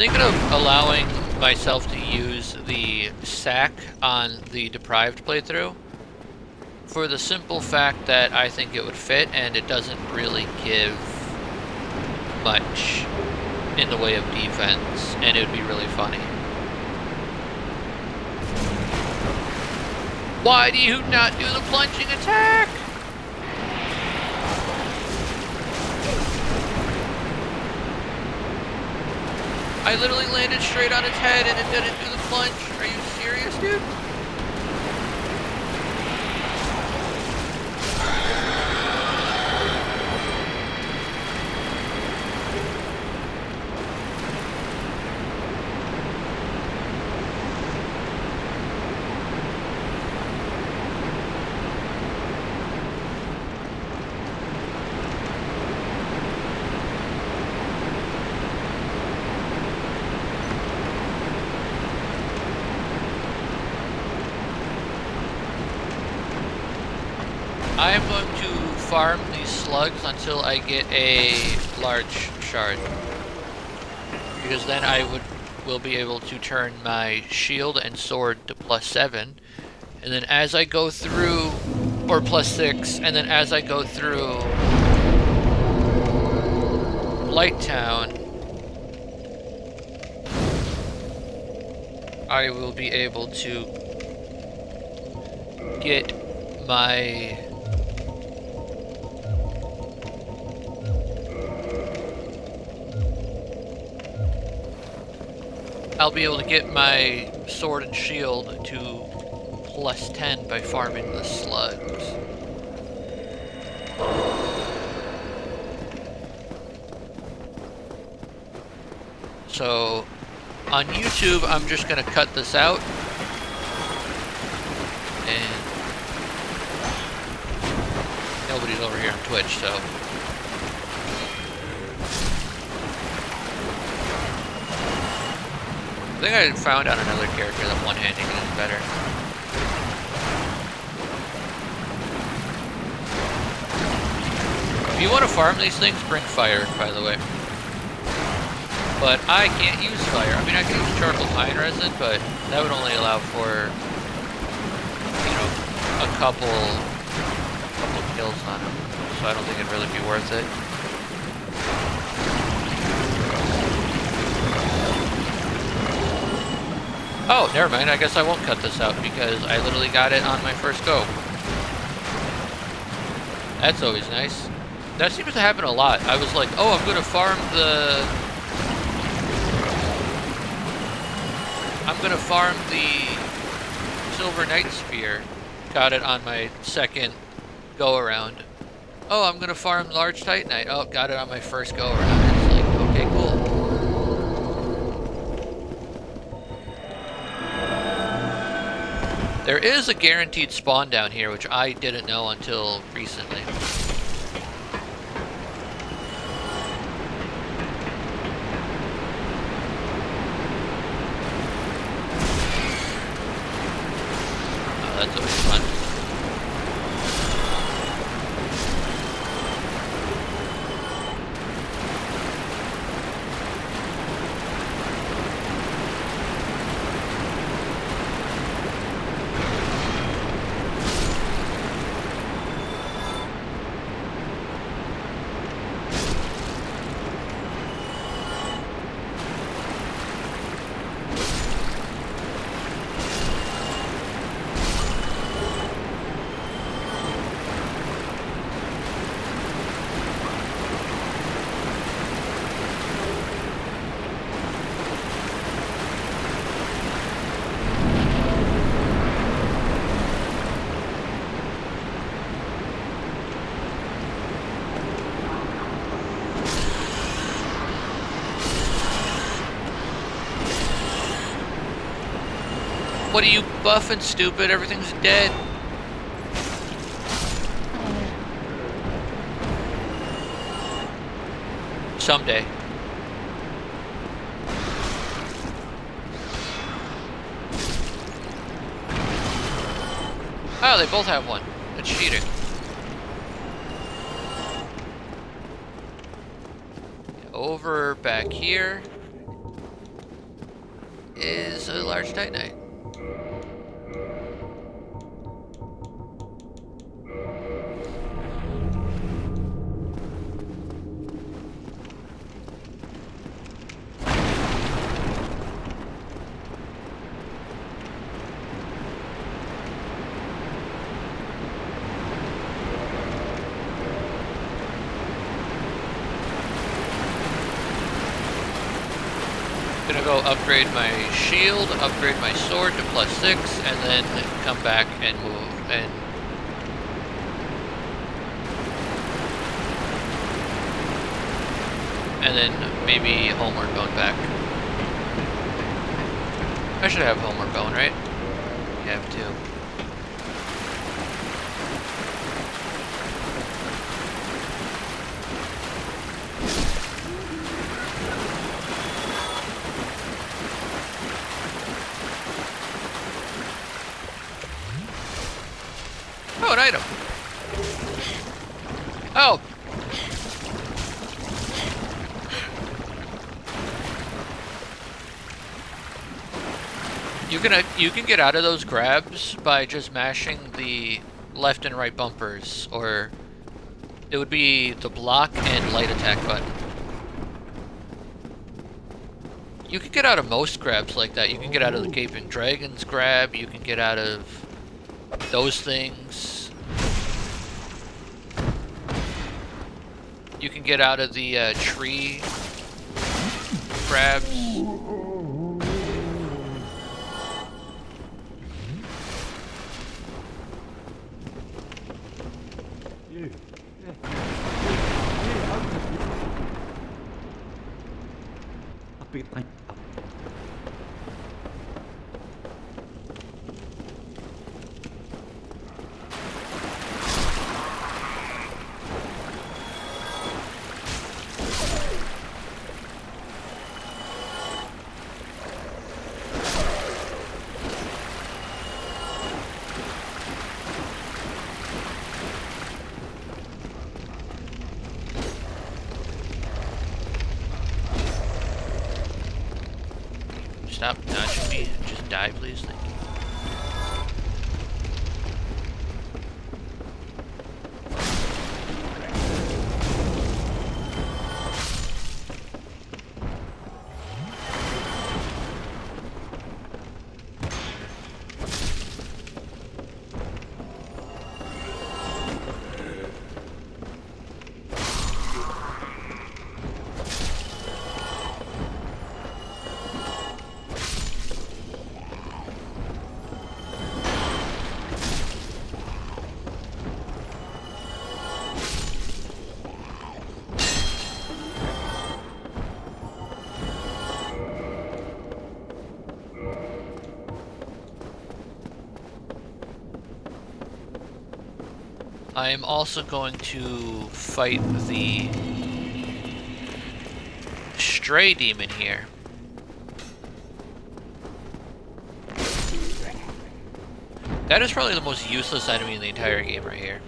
thinking of allowing myself to use the sack on the Deprived playthrough for the simple fact that I think it would fit and it doesn't really give much in the way of defense, and it would be really funny. Why do you not do the plunging attack? I literally landed straight on its head and it didn't do the plunge. Are you serious, dude? I am going to farm these slugs until I get a large shard, because then I will be able to turn my shield and sword to +7, and then as I go through, or +6, and then as I go through Blighttown, I will be able to get my I'll be able to get my sword and shield to +10 by farming the slugs. So, on YouTube, I'm just gonna cut this out. And nobody's over here on Twitch, so. I think I found out another character that one-handing it is better. If you want to farm these things, bring fire, by the way. But I can't use fire. I mean, I can use charcoal pine resin, but that would only allow for, you know, a couple kills on them. So I don't think it'd really be worth it. Oh, never mind. I guess I won't cut this out because I literally got it on my first go. That's always nice. That seems to happen a lot. I was like, oh, I'm gonna farm the Silver Knight Spear. Got it on my second go around. Oh, I'm gonna farm Large Titanite. Oh, got it on my first go around. It's like, okay, cool. There is a guaranteed spawn down here, which I didn't know until recently. Oh, that's always fun. What are you buffing, stupid? Everything's dead. Someday. Oh, they both have one. That's cheating. Over back here. is a large Titanite. Gonna go upgrade my shield, upgrade my sword to +6, and then come back and move and then maybe homeward going back. I should have homeward going, right? You have to. Oh, an item. Oh. You can get out of those grabs by just mashing the left and right bumpers, or it would be the block and light attack button. You can get out of most grabs like that. You can get out of the Gaping Dragon's grab, you can get out of those things. You can get out of the tree grabs. Stop dodging me and just die, please. Thank you. I am also going to fight the stray demon here. That is probably the most useless enemy in the entire game right here.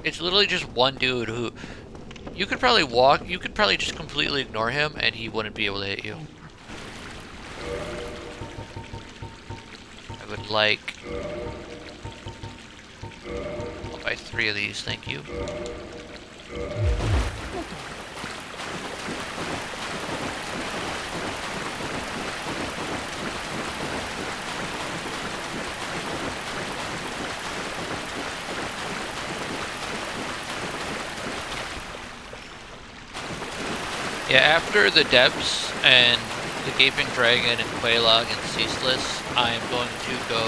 It's literally just one dude who you could probably just completely ignore him and he wouldn't be able to hit you. I would like... I'll buy 3 of these, thank you. Yeah, after the Depths and the Gaping Dragon and Quelaag and Ceaseless, I am going to go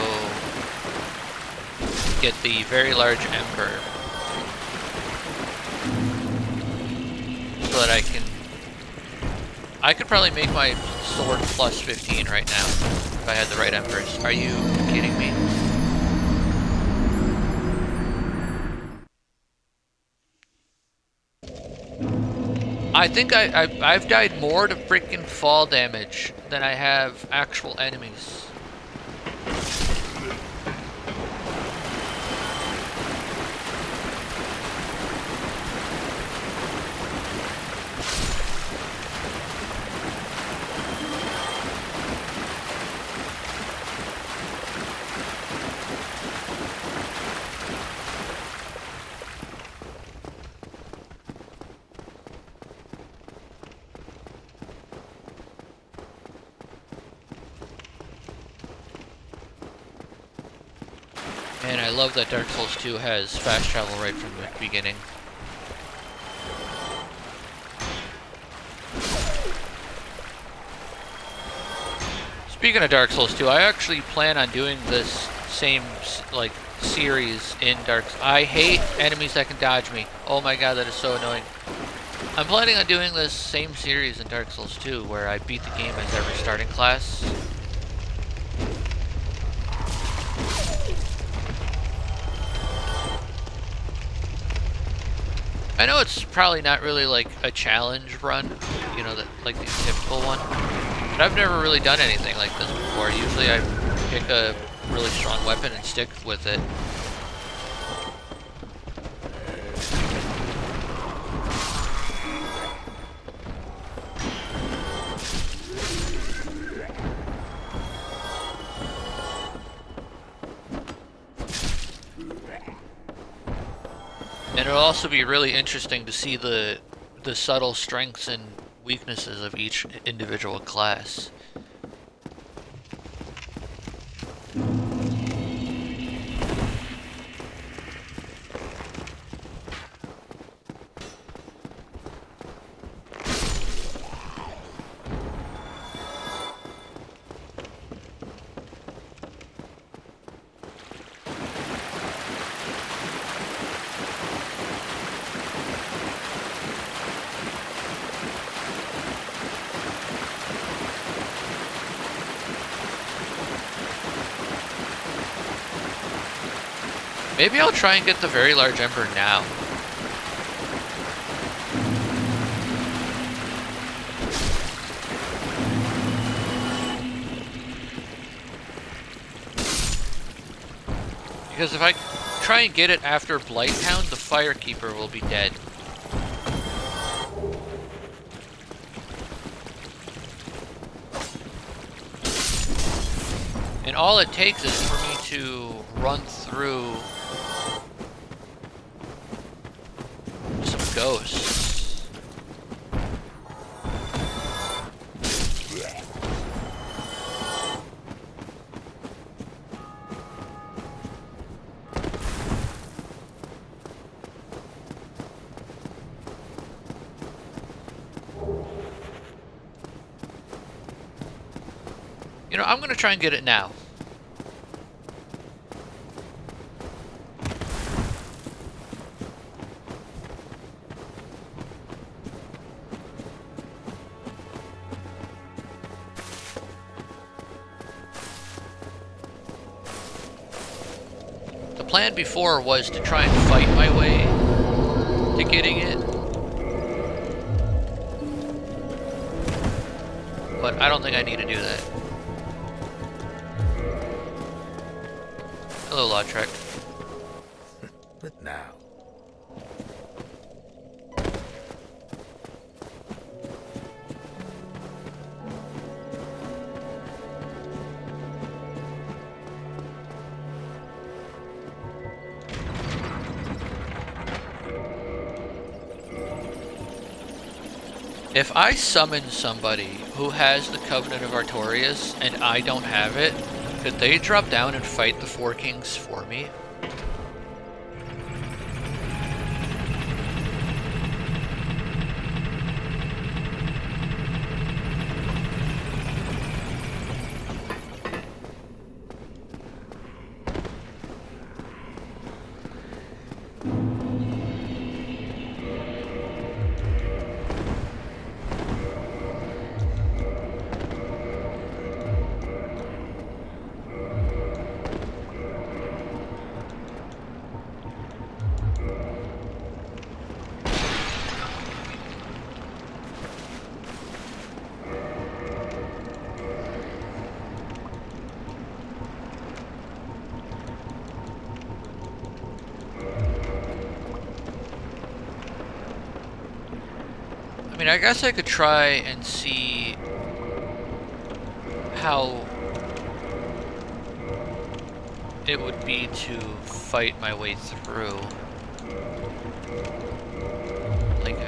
get the very large Emperor so that I could probably make my sword plus 15 right now if I had the right Emperors. Are you kidding me? I think I've died more to freaking fall damage than I have actual enemies. And I love that Dark Souls 2 has fast travel right from the beginning. Speaking of Dark Souls 2, I actually plan on doing this same, like, series in I hate enemies that can dodge me. Oh my god, that is so annoying. I'm planning on doing this same series in Dark Souls 2, where I beat the game as every starting class. I know it's probably not really like a challenge run, you know, that like the typical one. But I've never really done anything like this before. Usually I pick a really strong weapon and stick with it. And it'll also be really interesting to see the subtle strengths and weaknesses of each individual class. Maybe I'll try and get the very large ember now. Because if I try and get it after Blighttown, the Firekeeper will be dead. And all it takes is for me to run through some ghosts. You know, I'm gonna try and get it now. The plan before was to try and fight my way to getting it. But I don't think I need to do that. Hello, Lautrec. But now. If I summon somebody who has the Covenant of Artorias and I don't have it, could they drop down and fight the Four Kings for me? I mean, I guess I could try and see how it would be to fight my way through. Like,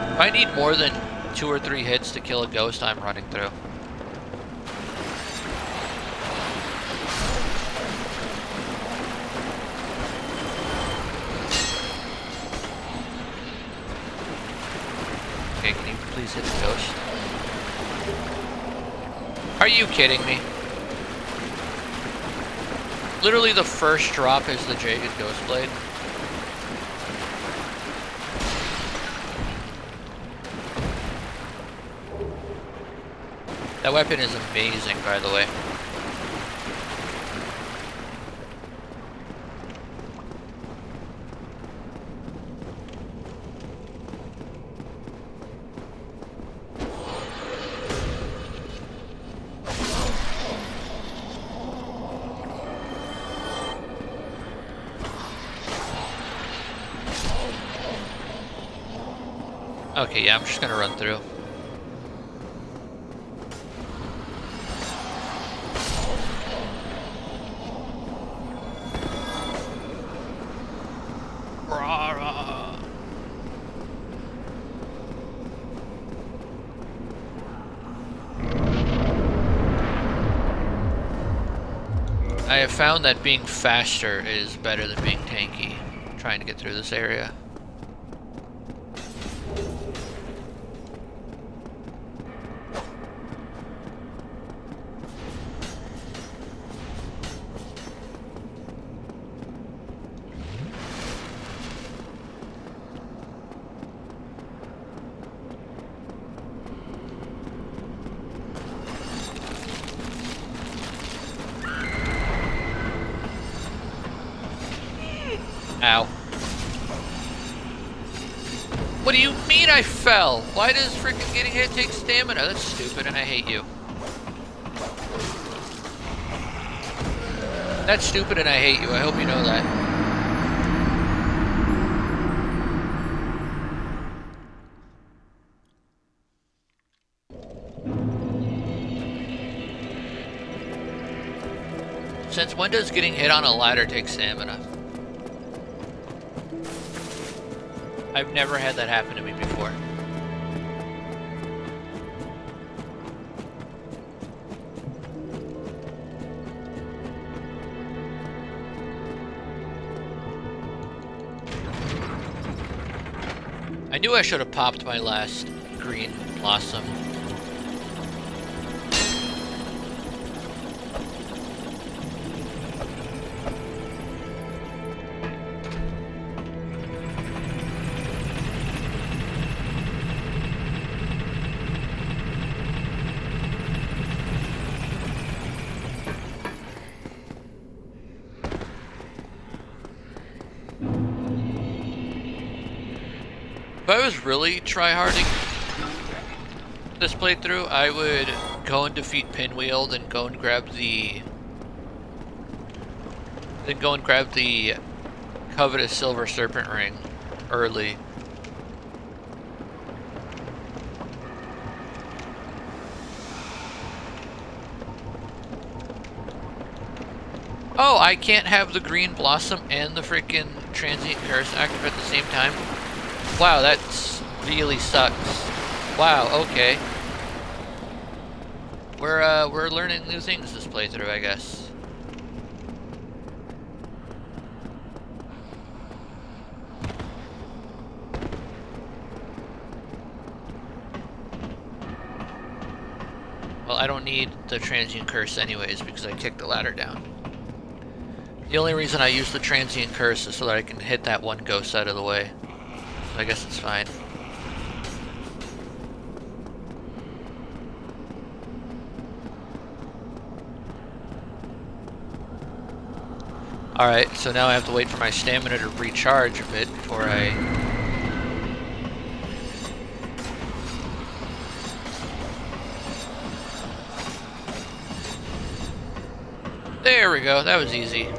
if I need more than 2 or 3 hits to kill a ghost, I'm running through. Okay, can you please hit the ghost? Are you kidding me? Literally the first drop is the Jagged Ghost Blade. That weapon is amazing, by the way. Okay, yeah, I'm just gonna run through. Rah, rah. I have found that being faster is better than being tanky, trying to get through this area. Ow. What do you mean I fell? Why does freaking getting hit take stamina? That's stupid and I hate you. That's stupid and I hate you. I hope you know that. Since when does getting hit on a ladder take stamina? I've never had that happen to me before. I knew I should have popped my last green blossom. If I was really tryharding this playthrough, I would go and defeat Pinwheel, then go and grab the covetous Silver Serpent Ring early. Oh, I can't have the green blossom and the freaking transient curse active at the same time? Wow, that really sucks. Wow, okay. We're learning new things this playthrough, I guess. Well, I don't need the transient curse anyways because I kicked the ladder down. The only reason I use the transient curse is so that I can hit that one ghost out of the way. I guess it's fine. Alright, so now I have to wait for my stamina to recharge a bit before I... There we go, that was easy.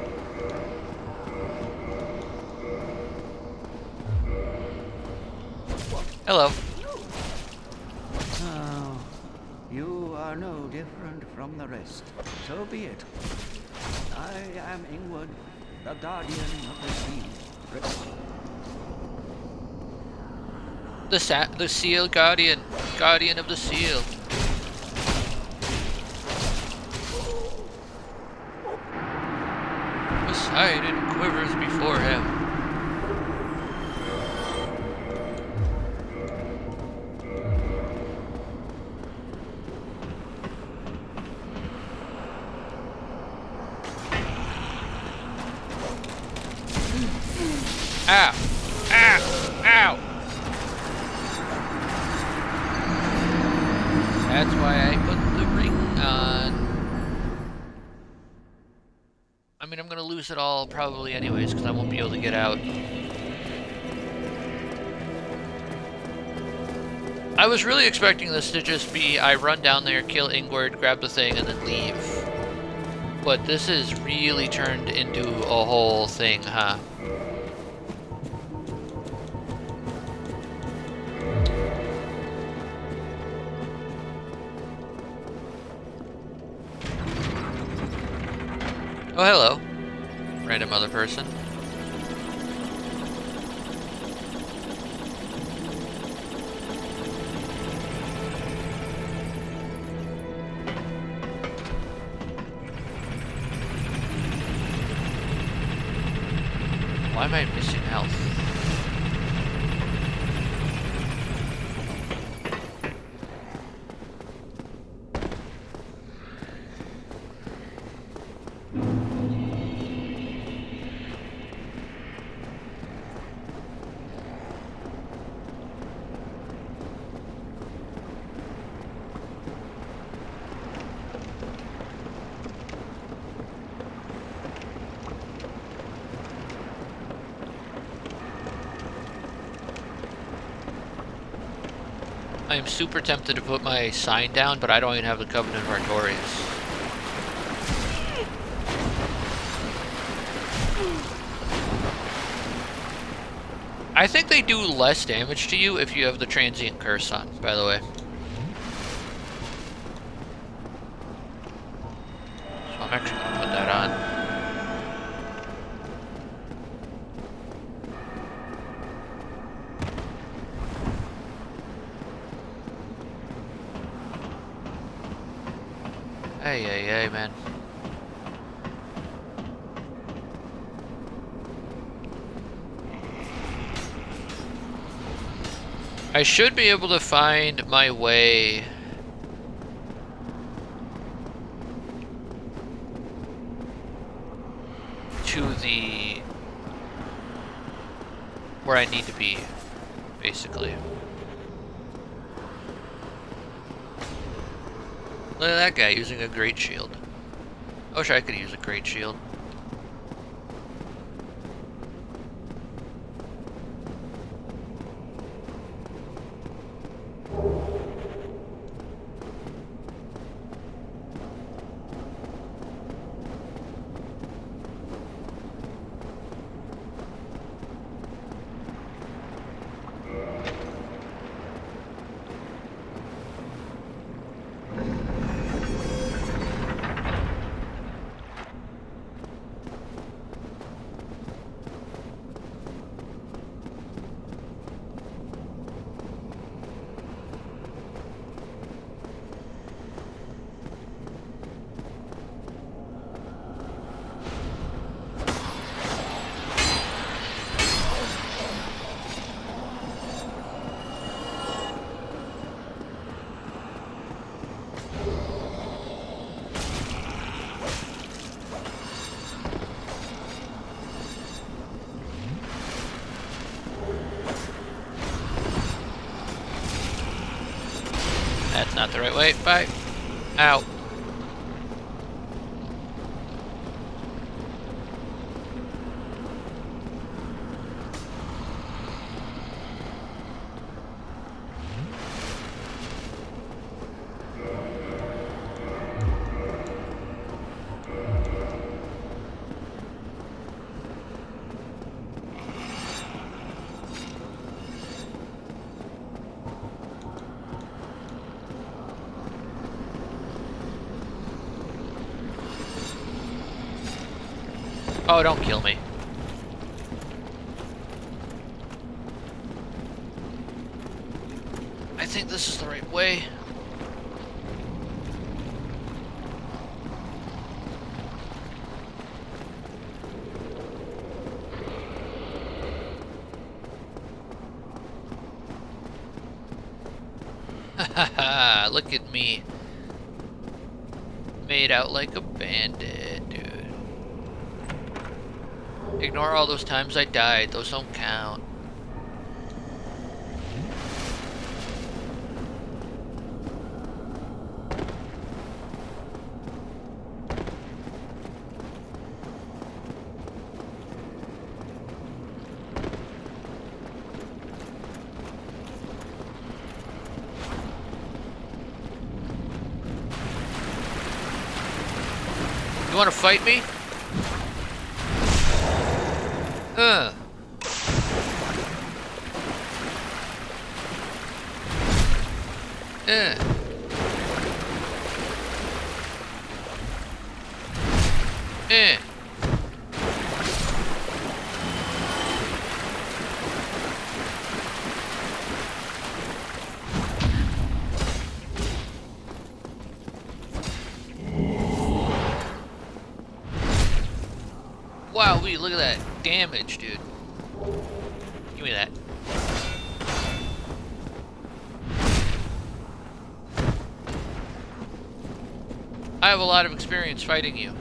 Hello. Oh, you are no different from the rest. So be it. I am Ingward, the guardian of the seal. The seal guardian of the seal. Poseidon quivers before him. Ow! Ow! Ow! That's why I put the ring on. I mean, I'm gonna lose it all probably anyways, because I won't be able to get out. I was really expecting this to just be, I run down there, kill Ingward, grab the thing, and then leave. But this is really turned into a whole thing, huh? Oh, hello. Random other person. Why am I missing health? I am super tempted to put my sign down, but I don't even have the Covenant of Artorias. I think they do less damage to you if you have the Transient Curse on, by the way. So I'm actually going to put that on. Hey, man. I should be able to find my way to the where I need to be, basically. Look at that guy using a great shield. I wish I could use a great shield. That's not the right way. Bye. Ow. Oh, don't kill me. I think this is the right way. Haha, look at me. Made out like a bandit, dude. Ignore all those times I died. Those don't count. You want to fight me? Huh. Eh. Eh. Wow, look at that damage, dude. Give me that. I have a lot of experience fighting you.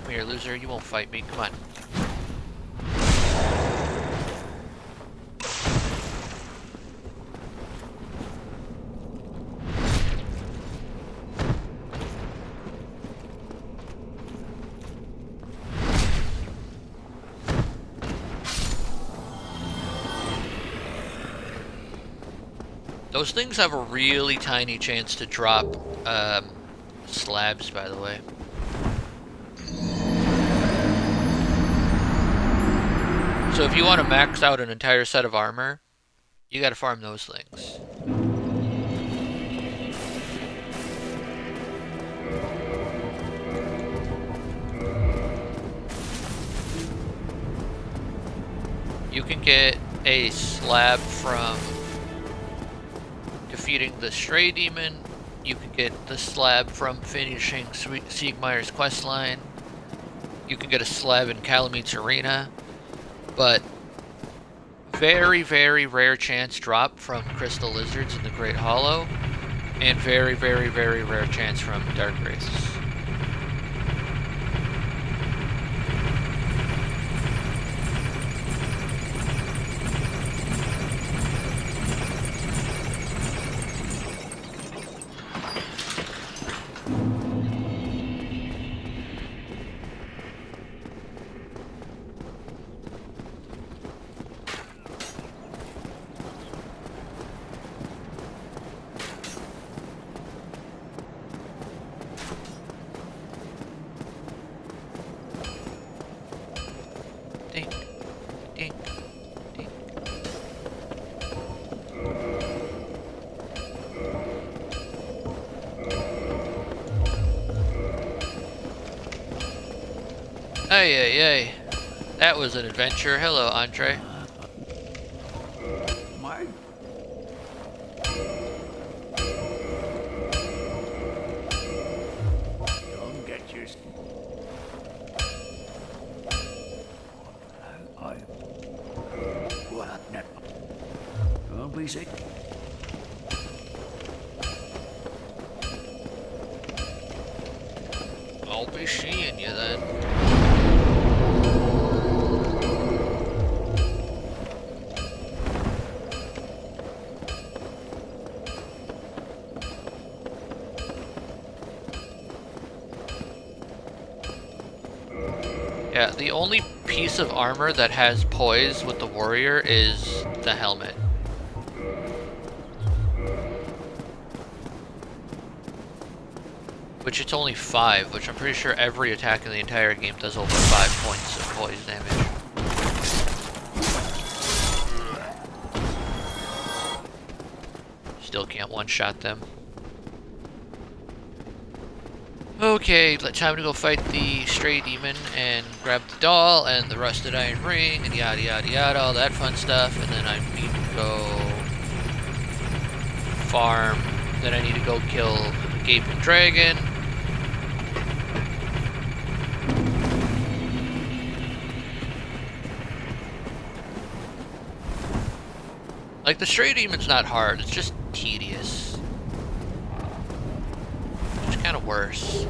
Come here, loser. You won't fight me. Come on. Those things have a really tiny chance to drop slabs, by the way. So if you want to max out an entire set of armor, you gotta farm those things. You can get a slab from defeating the Stray Demon. You can get the slab from finishing Siegmeyer's questline. You can get a slab in Calamete's Arena. But very, very rare chance drop from Crystal Lizards in the Great Hollow. And very, very, very rare chance from Dark Wraiths. Dink, dink, dink. Ay, ay, ay. That was an adventure. Hello, Andre. My don't get your. What? Don't be sick. I'll be seeing you then. Yeah, the only piece of armor that has poise with the warrior is the helmet. Which it's only 5, which I'm pretty sure every attack in the entire game does over 5 points of poise damage. Still can't one-shot them. Okay, time to go fight the Stray Demon and grab the doll and the Rusted Iron Ring and yada yada yada, all that fun stuff, and then I need to go farm, then I need to go kill the Gaping Dragon. Like, the Stray Demon's not hard, it's just tedious. It's kind of worse.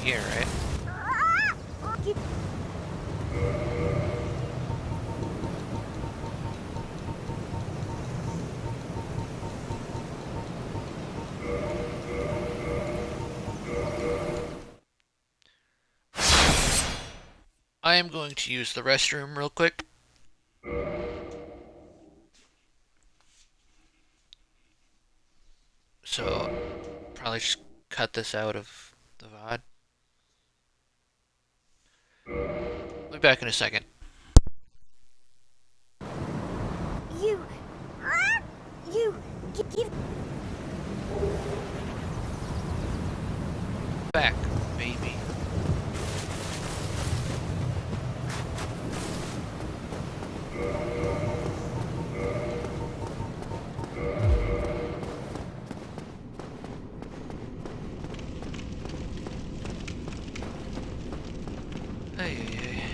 Here, right? I am going to use the restroom real quick. So, probably just cut this out of the VOD. I'll be back in a second. Give Back, baby. Hey, hey, hey.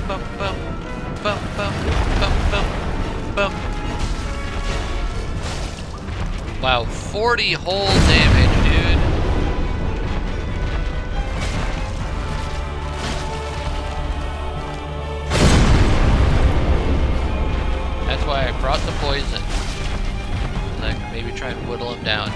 Bum, bum, bum, bum, bum, bum, bum. Wow, 40 whole damage, dude. That's why I brought the poison. Like, maybe try and whittle him down.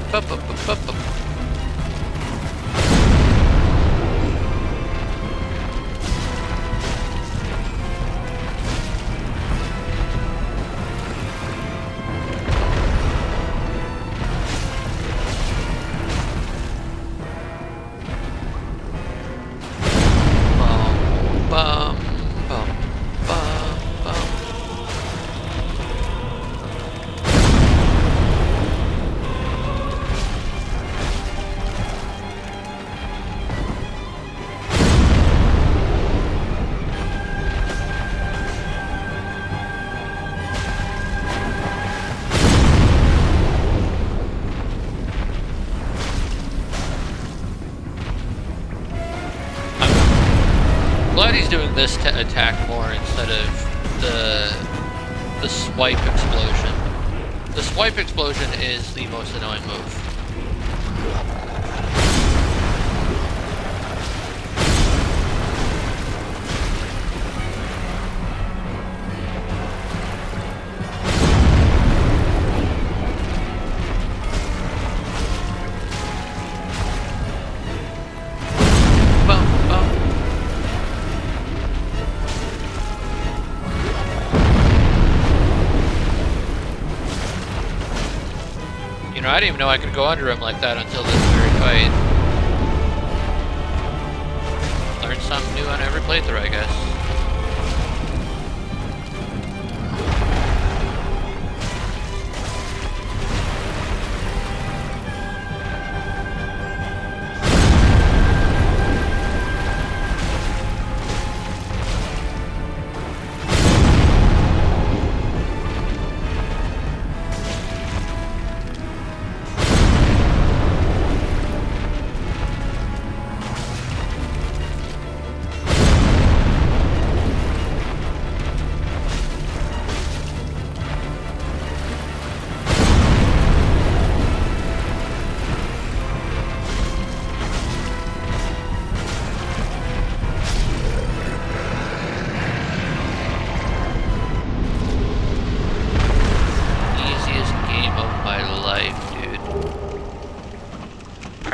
Bup, bup, bup, bup, bup. Bum, bum, bum, bum, bum. Glad he's doing this attack more instead of the swipe explosion. The swipe explosion is the most annoying move. Bum, know, I didn't even know I could go under him like that until this very fight. Learn something new on every playthrough, I guess.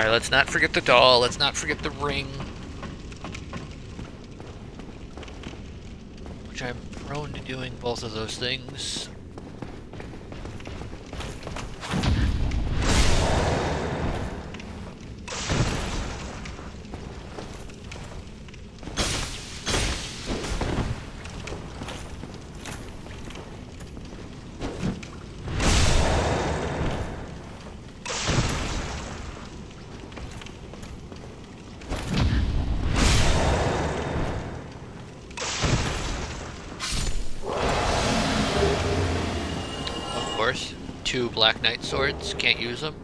Let's not forget the doll. Let's not forget the ring. Which I'm prone to doing both of those things. Two Black Knight swords, can't use them.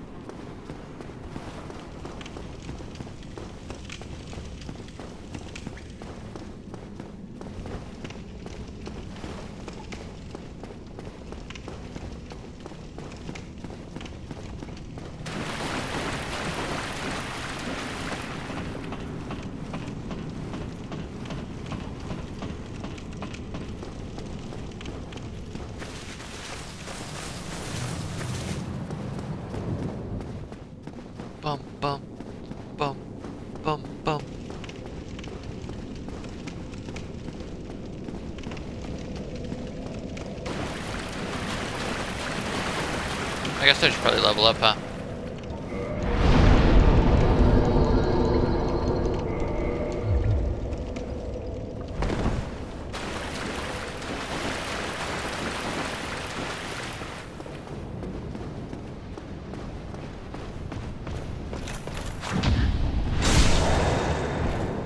Bum, bum, bum, bum, bum. I guess I should probably level up, huh?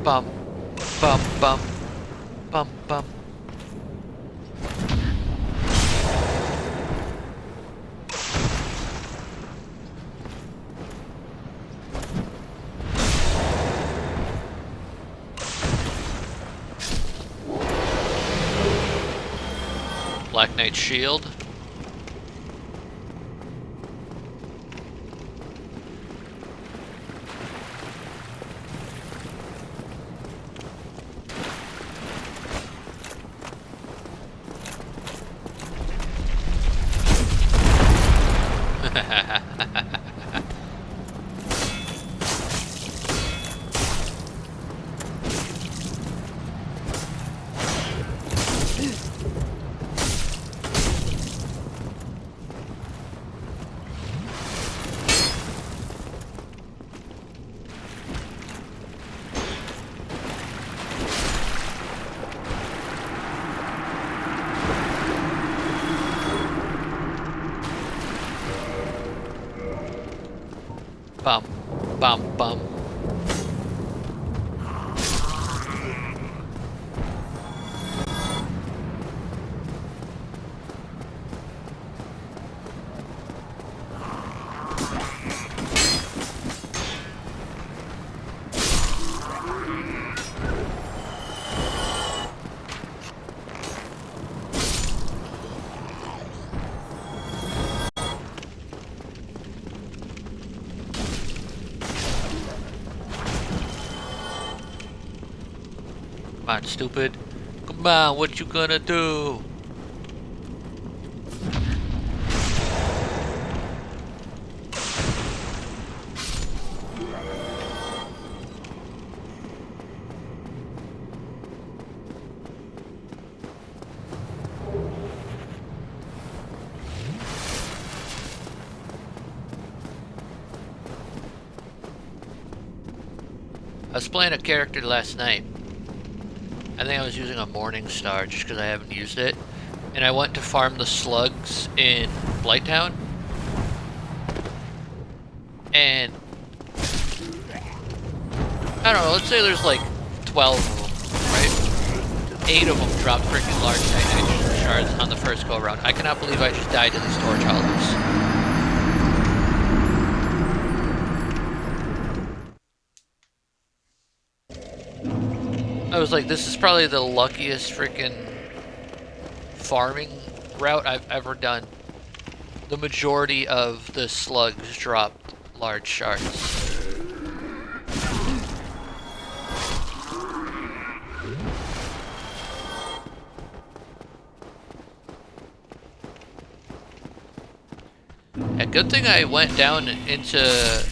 Bum, bum, bum, bum, bum. Black Knight shield. Bum, bum, bum. Come on, stupid. Come on, what you gonna do? I was playing a character last night. I think I was using a Morning Star just because I haven't used it. And I went to farm the slugs in Blighttown. And I don't know, let's say there's like 12 of them, right? 8 of them dropped freaking large nitrogen shards on the first go around. I cannot believe I just died to these torch hollows. I was like, this is probably the luckiest freaking farming route I've ever done. The majority of the slugs dropped large shards. Yeah, good thing I went down into...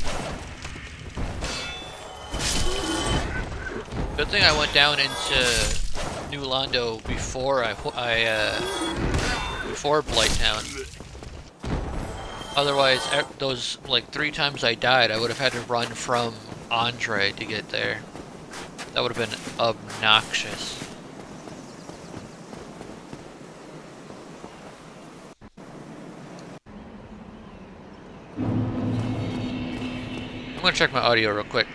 Good thing I went down into New Londo before before Blighttown. Otherwise, those like 3 times I died, I would have had to run from Andre to get there. That would have been obnoxious. I'm gonna check my audio real quick.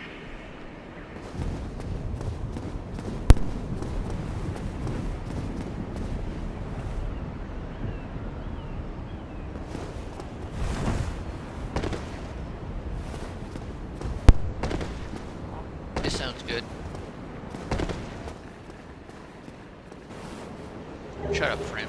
This sounds good. Shut up, friend.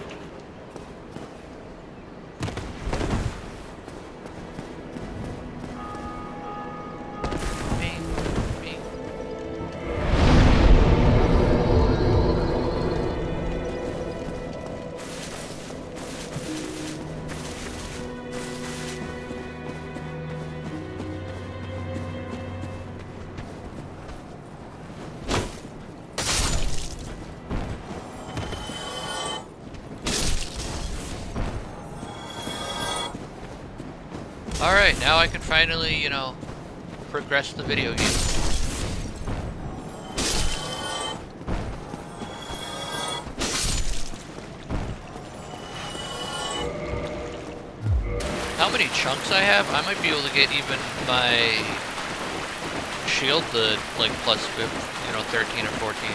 Alright, now I can finally, you know, progress the video game. How many chunks I have? I might be able to get even my shield to, like, plus, you know, 13 or 14.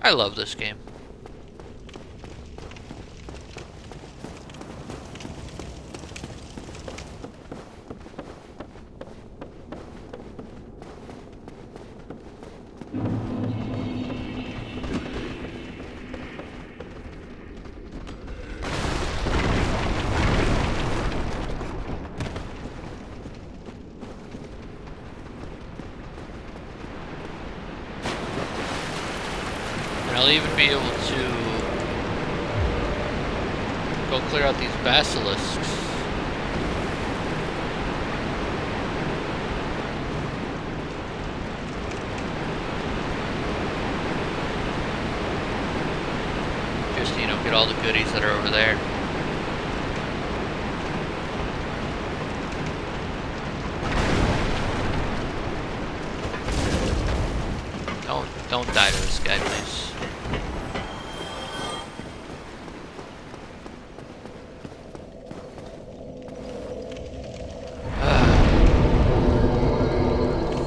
I love this game. I'll even be able to go clear out these basilisks. Just, you know, get all the goodies that are over there. Don't die to this guy, please.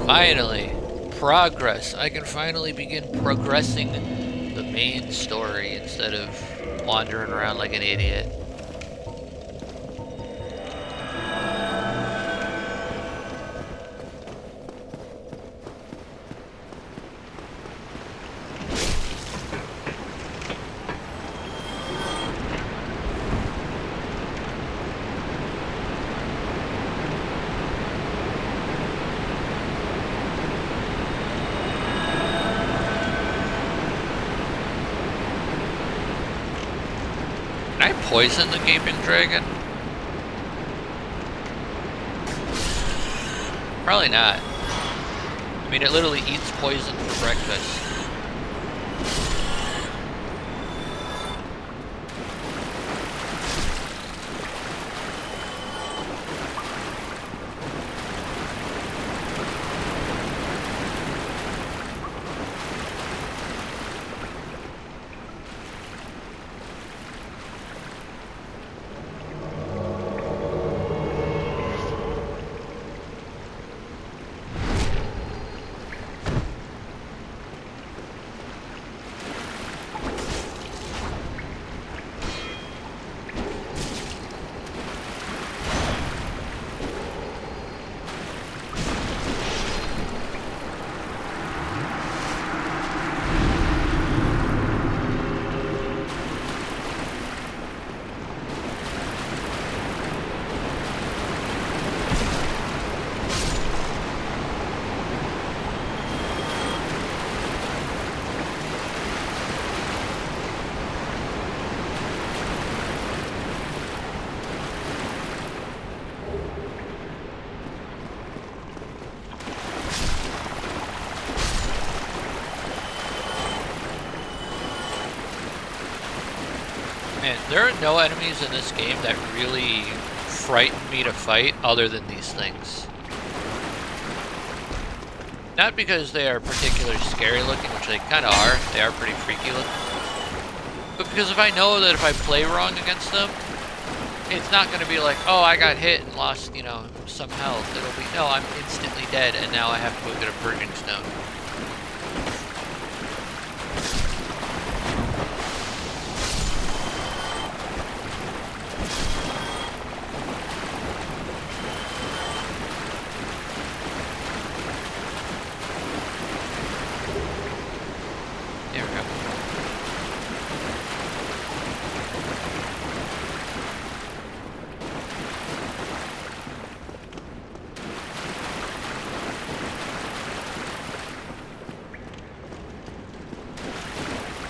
Finally, progress. I can finally begin progressing the main story instead of wandering around like an idiot. poison the Gaping Dragon? Probably not. I mean, it literally eats poison for breakfast. Man, there are no enemies in this game that really frighten me to fight other than these things. Not because they are particularly scary looking, which they kind of are. They are pretty freaky looking. But because if I know that if I play wrong against them, it's not going to be like, oh, I got hit and lost, you know, some health. It'll be, no, I'm instantly dead and now I have to go get a Purging Stone.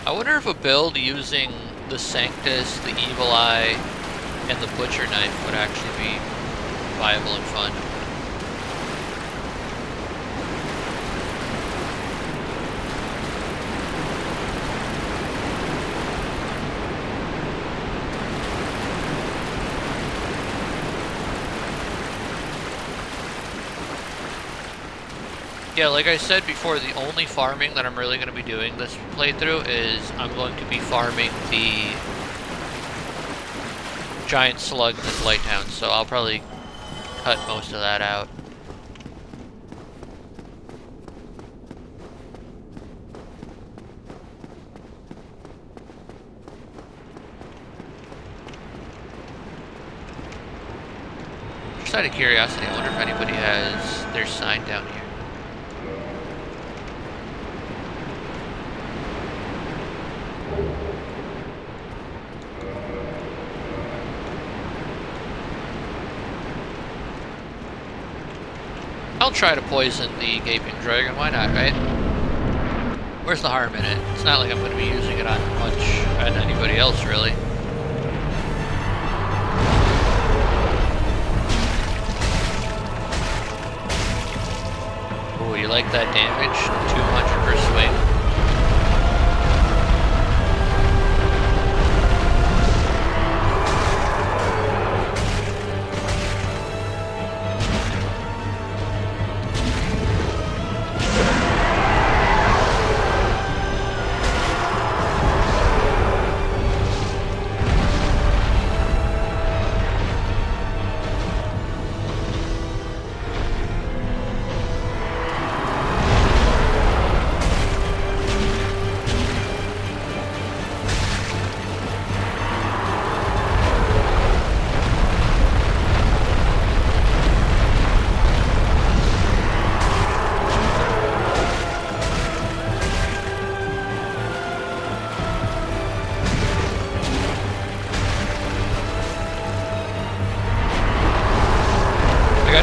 I wonder if a build using the Sanctus, the Evil Eye, and the Butcher Knife would actually be viable and fun. Yeah, like I said before, the only farming that I'm really going to be doing this playthrough is I'm going to be farming the giant slugs in Blighttown, so I'll probably cut most of that out. Just out of curiosity, I wonder if anybody has their sign down here. I'll try to poison the Gaping Dragon, why not, right? Where's the harm in it? It's not like I'm going to be using it on anybody else, really. Ooh, you like that damage? 200 per swing.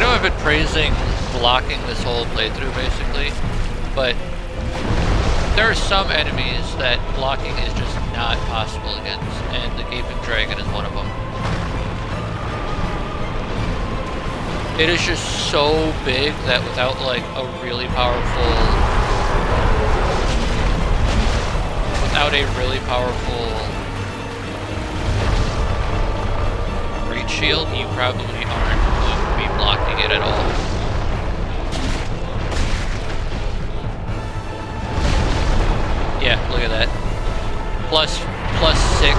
I've been praising blocking this whole playthrough basically, but there are some enemies that blocking is just not possible against, and the Gaping Dragon is one of them. It is just so big that without like a really powerful, reach shield, you probably aren't going to be blocking it at all. Yeah, look at that. Plus 6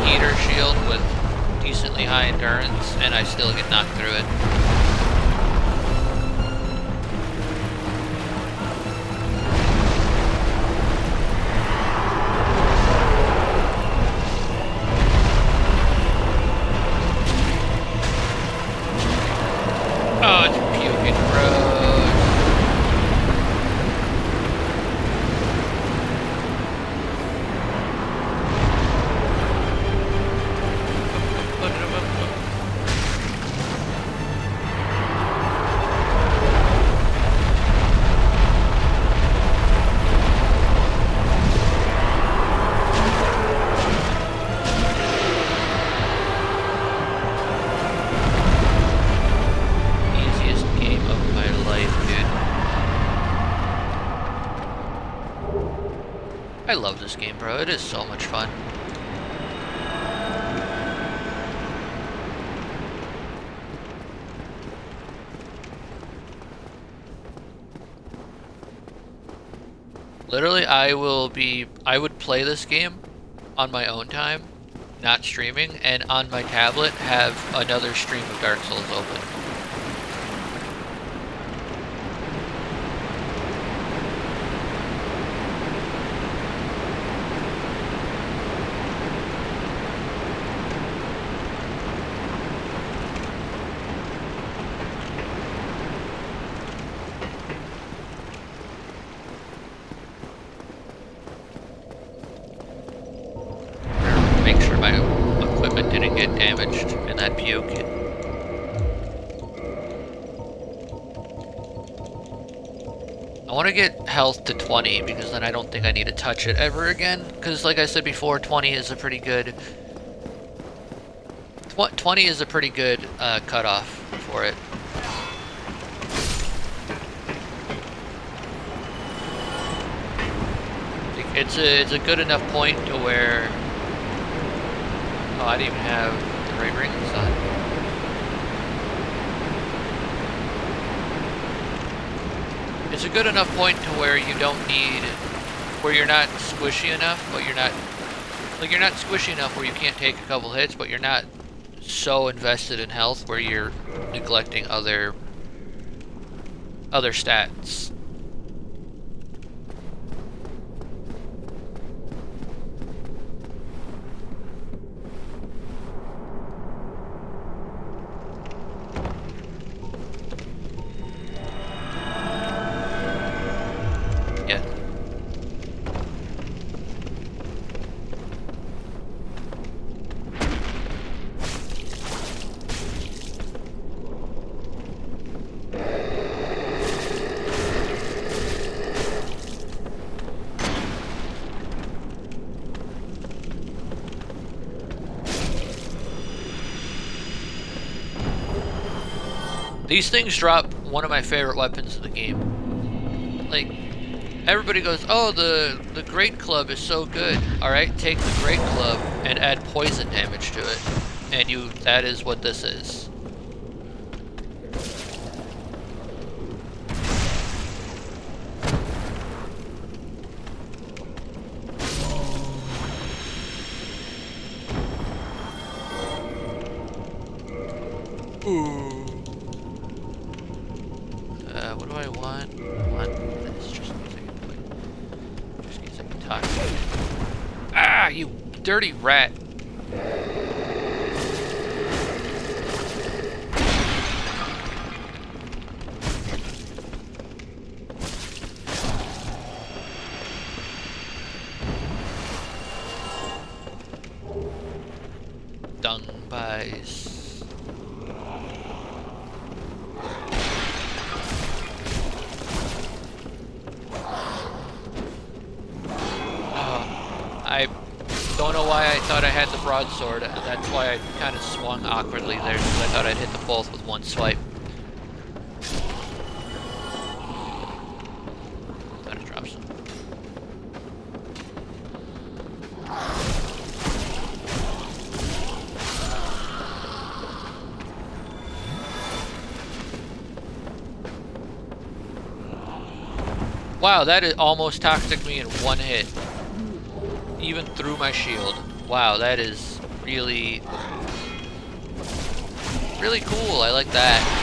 heater shield with decently high endurance, and I still get knocked through it. Oh, it's puking gross. Easiest game of my life, dude. I love this game, bro. It is so much fun. Literally, I would play this game on my own time, not streaming, and on my tablet have another stream of Dark Souls open. Make sure my equipment didn't get damaged in that puke. I want to get health to 20 because then I don't think I need to touch it ever again. Because like I said before, 20 is a pretty good... 20 is a pretty good cutoff for it. It's a good enough point to where... Oh, I didn't even have the right rings on. It's a good enough point to where you don't need... Where you're not squishy enough, but you're not... Like, you're not squishy enough where you can't take a couple hits, but you're not so invested in health where you're neglecting other stats. Yeah. These things drop one of my favorite weapons in the game. Like, everybody goes, oh, the Great Club is so good. Alright, take the Great Club and add poison damage to it. And that is what this is. Ooh. What do I want? I want this, just in case I can do it. Just in case I can talk. Ah, you dirty rat. Dung buys. why I thought I had the broadsword. That's why I kind of swung awkwardly there, because I thought I'd hit them both with one swipe. Gotta drop some. Wow, that is almost toxic me in one hit. Even through my shield. Wow, that is really, really cool. I like that.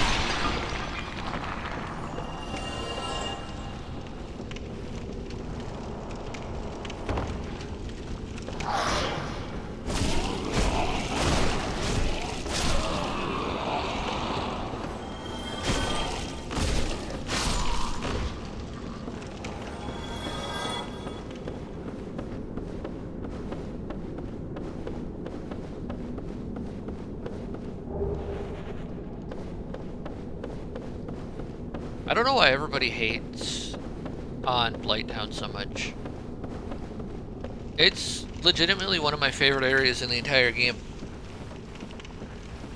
I don't know why everybody hates on Blighttown so much. It's legitimately one of my favorite areas in the entire game.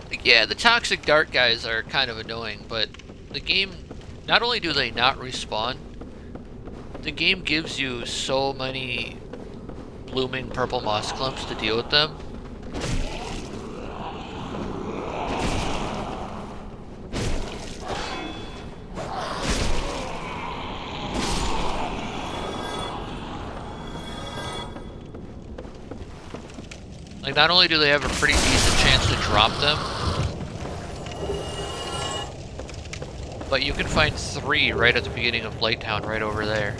Like, yeah, the toxic dart guys are kind of annoying, but the game, not only do they not respawn, the game gives you so many blooming purple moss clumps to deal with them. Like, not only do they have a pretty decent chance to drop them, but you can find 3 right at the beginning of Blighttown, right over there.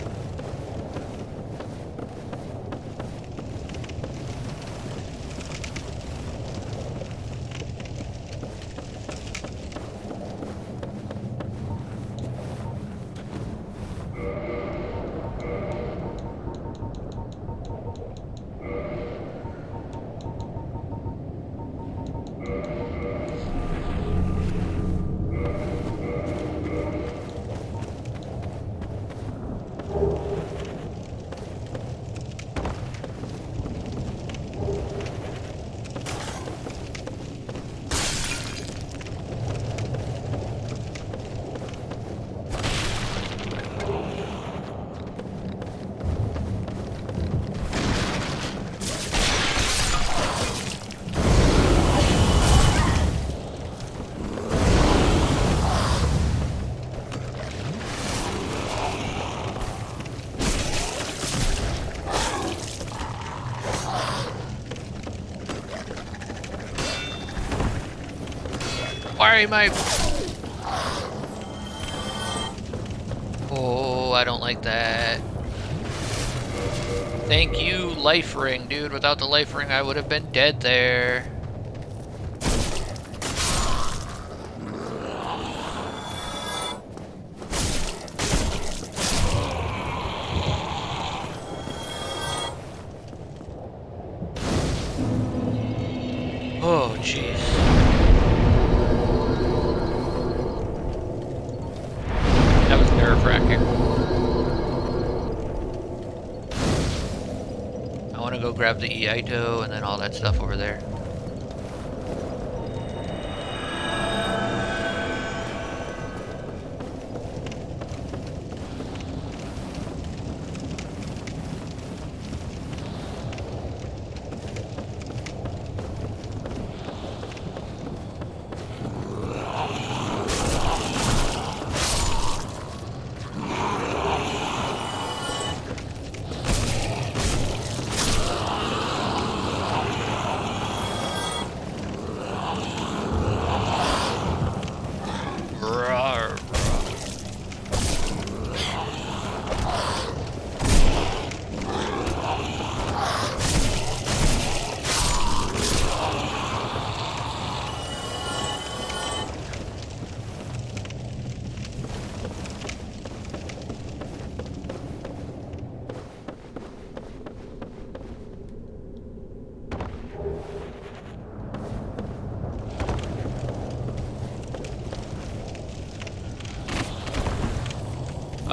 Why am I... Oh, I don't like that. Thank you, life ring, dude. Without the life ring, I would have been dead there. Oh, jeez. That was nerve-wracking. I want to go grab the Iaito and then all that stuff over there.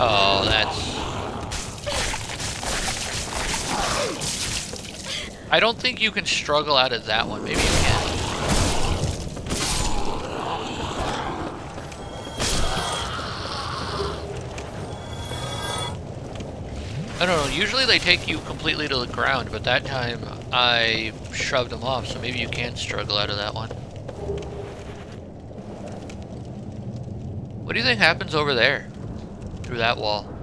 Oh, that's... I don't think you can struggle out of that one. Maybe you can. I don't know, usually they take you completely to the ground, but that time I shoved them off, so maybe you can struggle out of that one. What do you think happens over there? Through that wall?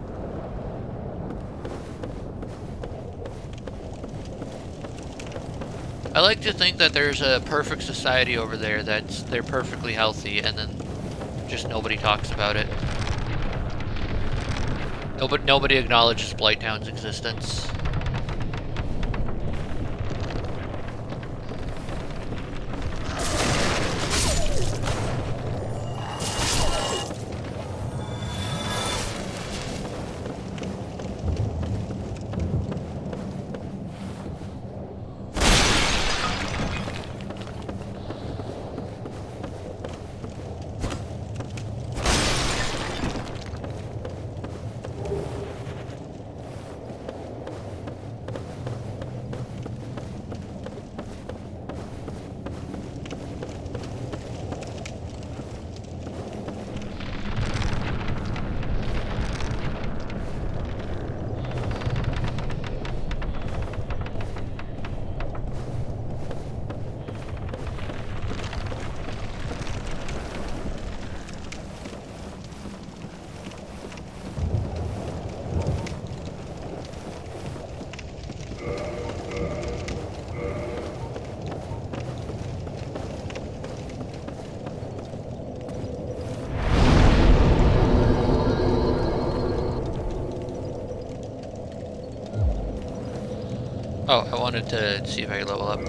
I like to think that there's a perfect society over there they're perfectly healthy, and then just nobody talks about it. Nobody acknowledges Blighttown's existence. Oh, I wanted to see if I could level up.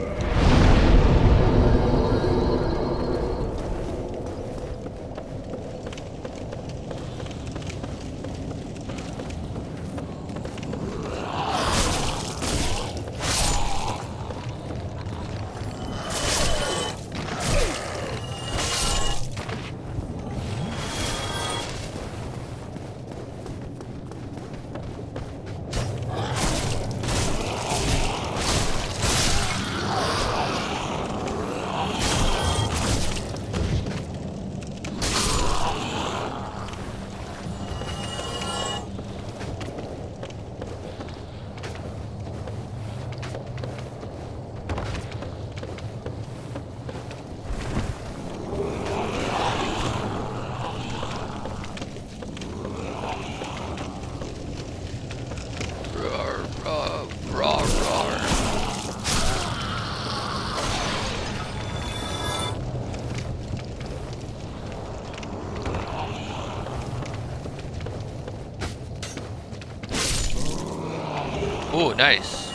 Ooh, nice.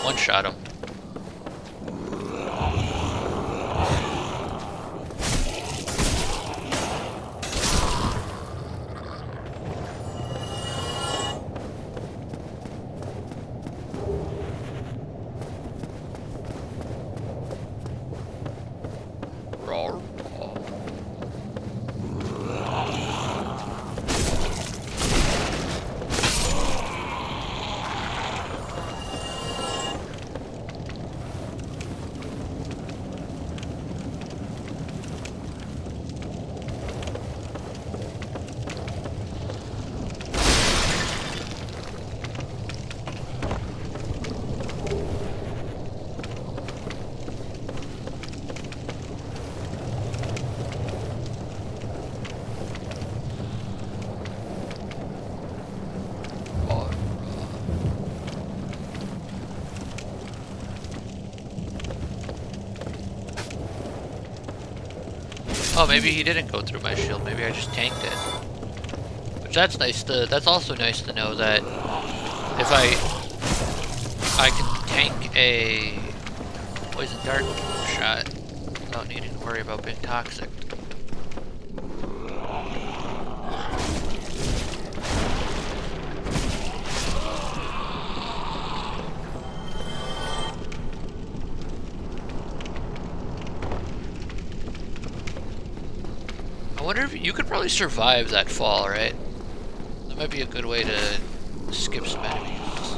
One shot him. Oh, maybe he didn't go through my shield. Maybe I just tanked it. Which that's nice to. That's also nice to know that if I can tank a poison dart shot without needing to worry about being toxic. I wonder if you could probably survive that fall, right? That might be a good way to skip some enemies.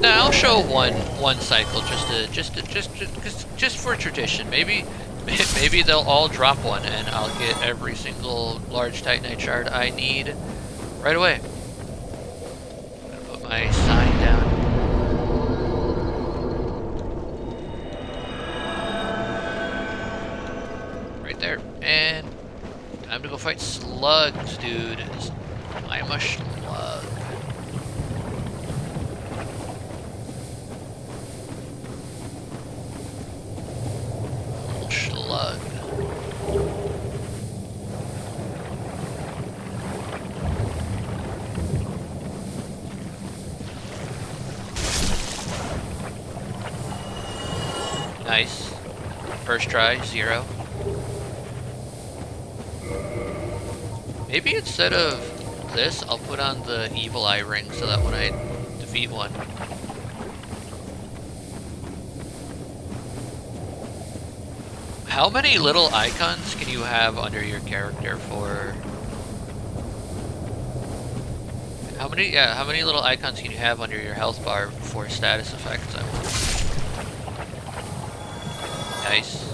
Nah, I'll show one cycle just for tradition. Maybe maybe they'll all drop one, and I'll get every single large Titanite shard I need right away. I'm gonna put my sign down. Right there, and time to go fight slugs, dude. I'm a slug. Slug. Nice. First try, 0. Maybe instead of this, I'll put on the evil eye ring so that when I defeat one. How many little icons can you have under your character for... How many little icons can you have under your health bar for status effects? Nice.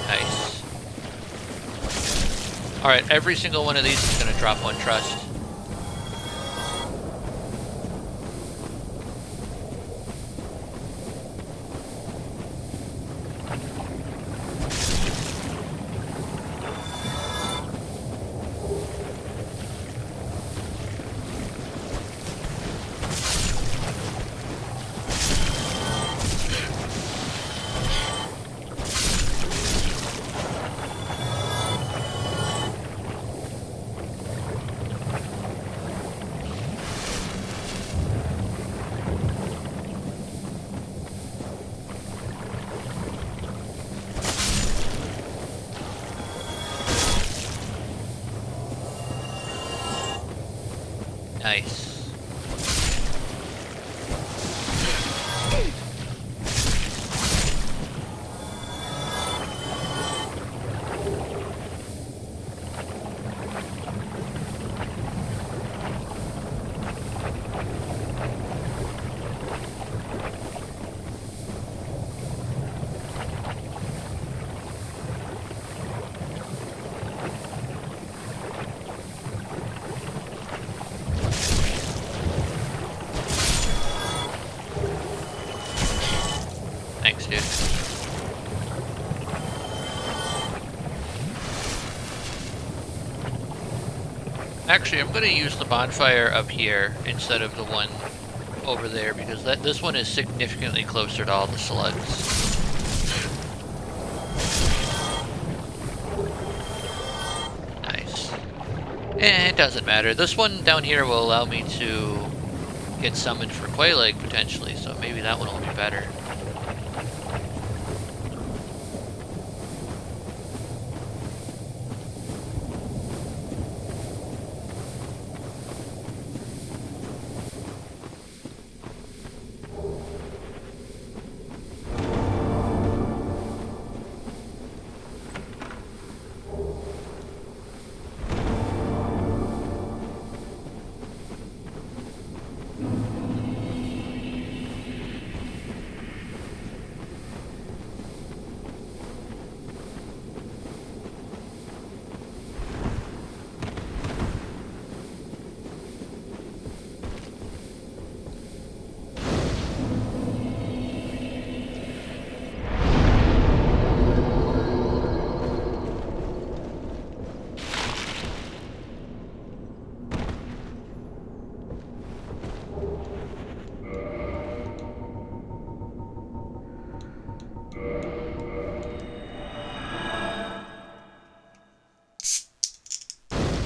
Nice. Alright, every single one of these is going to drop 1 trust. Nice. Thanks, dude. Actually, I'm going to use the bonfire up here instead of the one over there because this one is significantly closer to all the slugs. Nice. It doesn't matter. This one down here will allow me to get summoned for Quelaag potentially, so maybe that one will be better.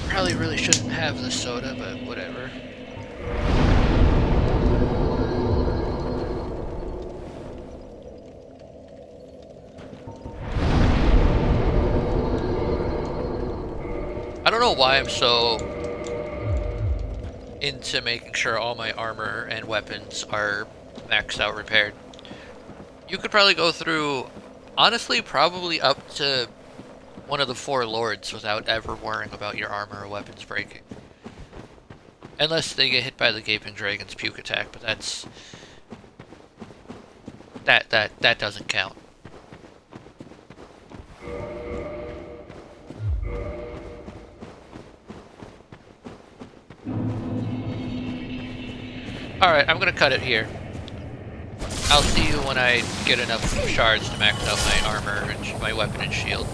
Probably really shouldn't have the soda, but whatever. I don't know why I'm so into making sure all my armor and weapons are maxed out repaired. You could probably go through, honestly, probably up to one of the 4 lords without ever worrying about your armor or weapons breaking. Unless they get hit by the Gaping Dragon's puke attack, but that's... That doesn't count. Alright, I'm gonna cut it here. I'll see you when I get enough shards to max out my armor and my weapon and shield.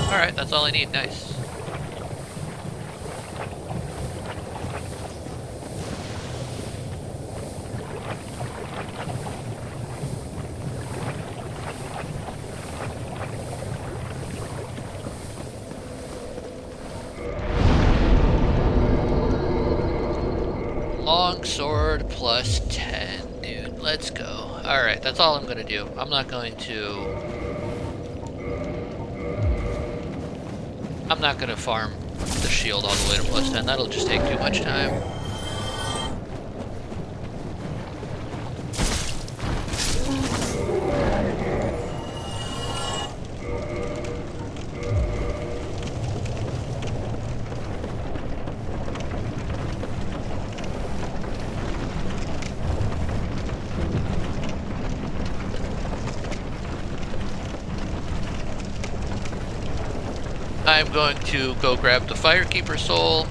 Alright, that's all I need. Nice. Longsword plus 10, dude. Let's go. Alright, that's all I'm gonna do. I'm not gonna farm the shield all the way to plus 10. That'll just take too much time. I'm going to go grab the Firekeeper soul,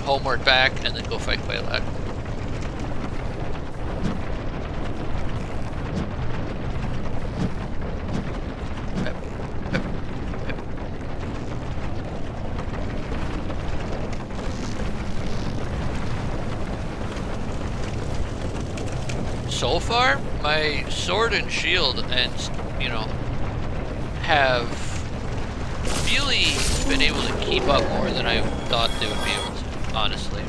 homeward back, and then go fight Quelaag. So far, my sword and shield and, have really been able to keep up more than I thought they would be able to, honestly.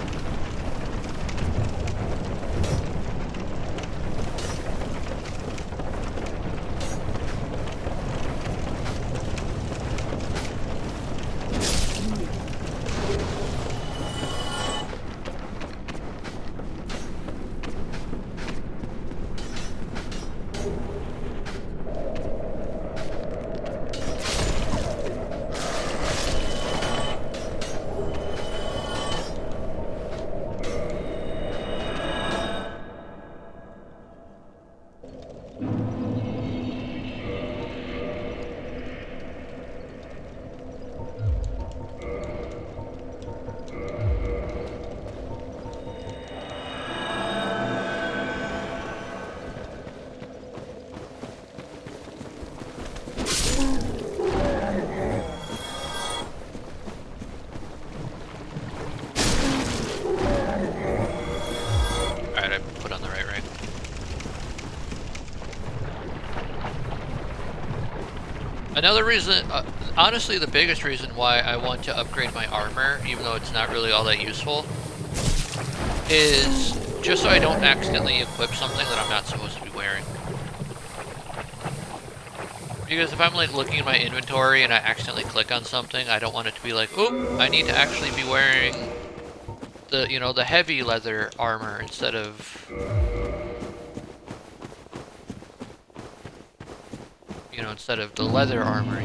Another reason, honestly the biggest reason why I want to upgrade my armor, even though it's not really all that useful, is just so I don't accidentally equip something that I'm not supposed to be wearing. Because if I'm like looking at my inventory and I accidentally click on something, I don't want it to be like, oop, I need to actually be wearing the, the heavy leather armor instead of... instead of the leather armor,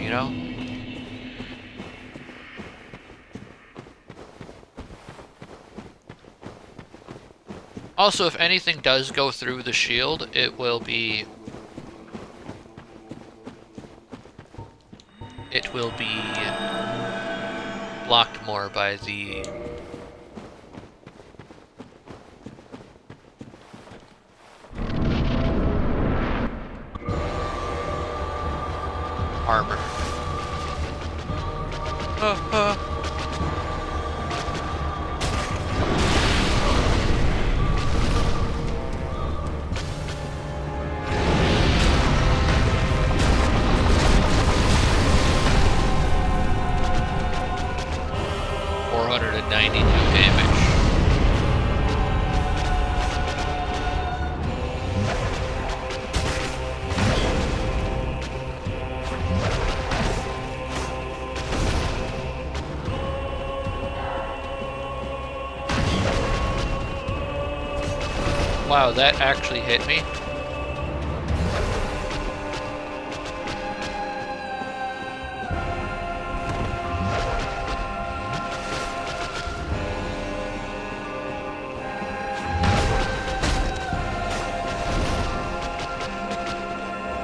Also, if anything does go through the shield, it will be blocked more by the armor. 492 damage. Wow, that actually hit me.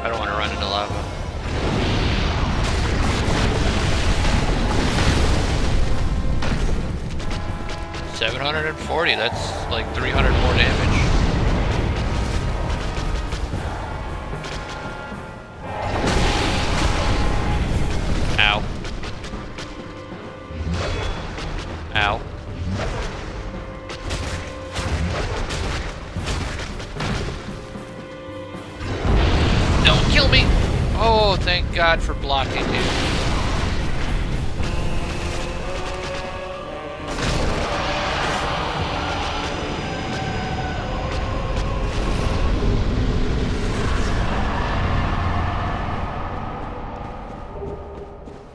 I don't want to run into lava. $740, that's like 300 more damage. Ow. Ow. Don't kill me! Oh, thank God for blocking, dude.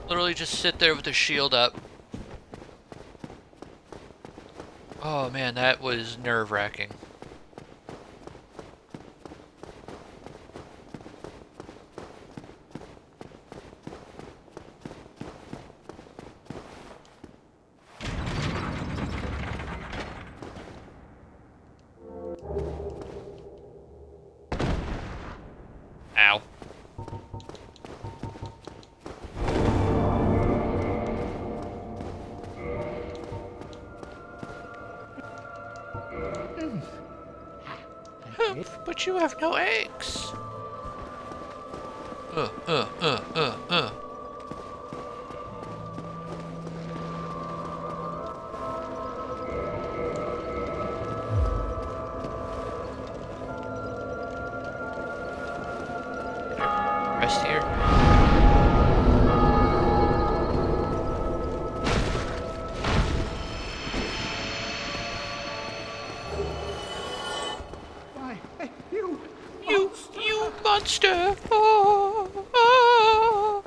Literally just sit there with the shield up. Oh man, that was nerve-wracking. Ow. But you have no eggs. Uh. Rest here. Why, you You monster! Oh, oh.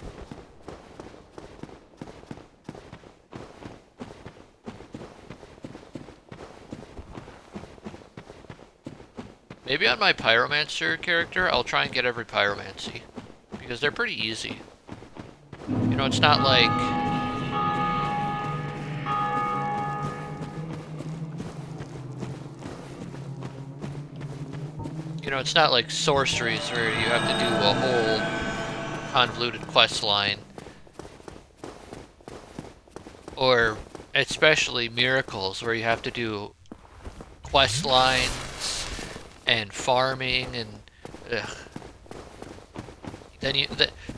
Maybe on my Pyromancer character, I'll try and get every Pyromancy. Because they're pretty easy. You know, it's not like... You know, it's not like sorceries where you have to do a whole convoluted quest line. Or especially miracles where you have to do quest lines and farming and ugh. Then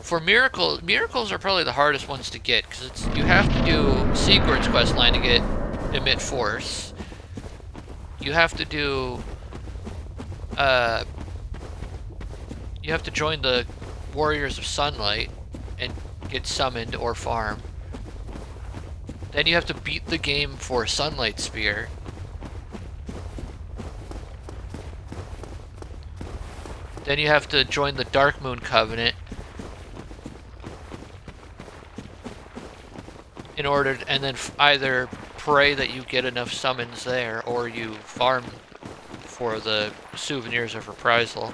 for miracles are probably the hardest ones to get because you have to do Sigurd's quest line to get emit force. You have to do you have to join the Warriors of Sunlight and get summoned or farm. Then you have to beat the game for Sunlight Spear. Then you have to join the Dark Moon Covenant in order, and then either pray that you get enough summons there, or you farm for the Souvenirs of Reprisal.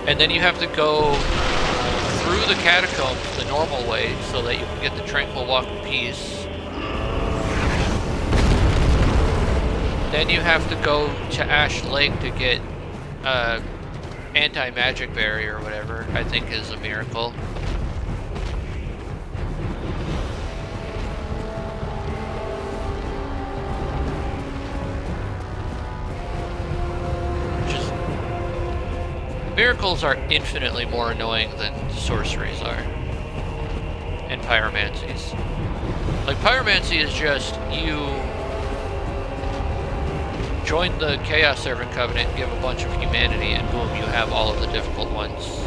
And then you have to go through the catacombs the normal way so that you can get the Tranquil Walk of Peace. Then you have to go to Ash Lake to get anti-magic barrier or whatever, I think is a miracle. Miracles are infinitely more annoying than sorceries are. And pyromancies. Like, pyromancy is just you join the Chaos Servant Covenant, give a bunch of humanity, and boom, you have all of the difficult ones.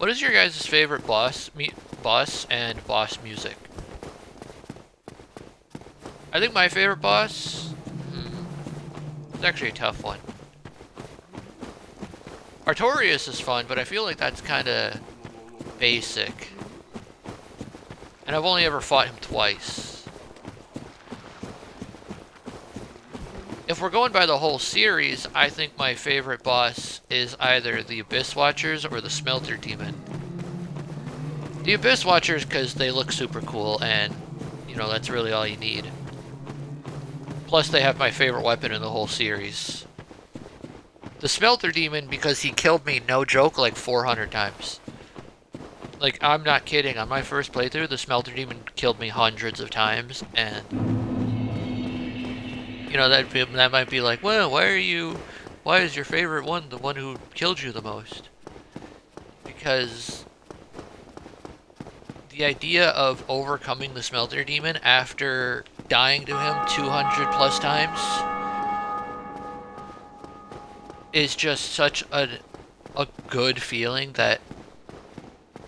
What is your guys' favorite boss and boss music? I think my favorite boss... it's actually a tough one. Artorias is fun, but I feel like that's kind of basic. And I've only ever fought him twice. If we're going by the whole series, I think my favorite boss is either the Abyss Watchers or the Smelter Demon. The Abyss Watchers because they look super cool and, you know, that's really all you need. Plus they have my favorite weapon in the whole series. The Smelter Demon because he killed me, no joke, like 400 times. Like, I'm not kidding. On my first playthrough, the Smelter Demon killed me hundreds of times, and... you know, that might be like, well, why is your favorite one the one who killed you the most? Because... the idea of overcoming the Smelter Demon after dying to him 200 plus times... is just such a good feeling that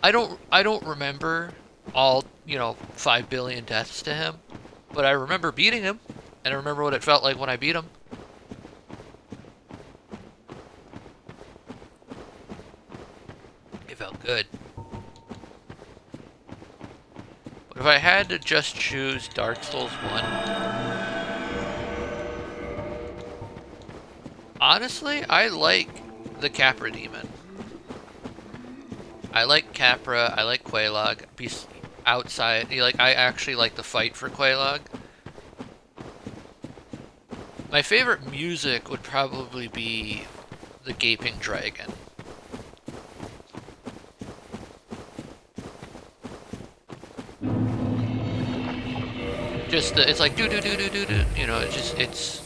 I don't remember all, you know, 5 billion deaths to him, but I remember beating him, and I remember what it felt like when I beat him. It felt good. But if I had to just choose Dark Souls 1, honestly, I like the Capra Demon. I like Capra, I like Quelaag. Outside, I actually like the fight for Quelaag. My favorite music would probably be the Gaping Dragon. Just it's like do do do do do do. You know, it's.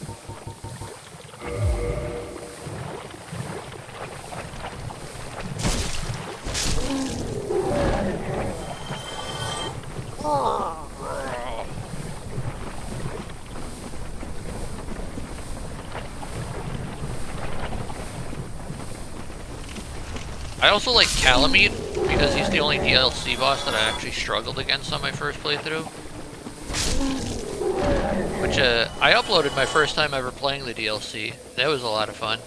I also like Calamite, because he's the only DLC boss that I actually struggled against on my first playthrough. Which, I uploaded my first time ever playing the DLC. That was a lot of fun.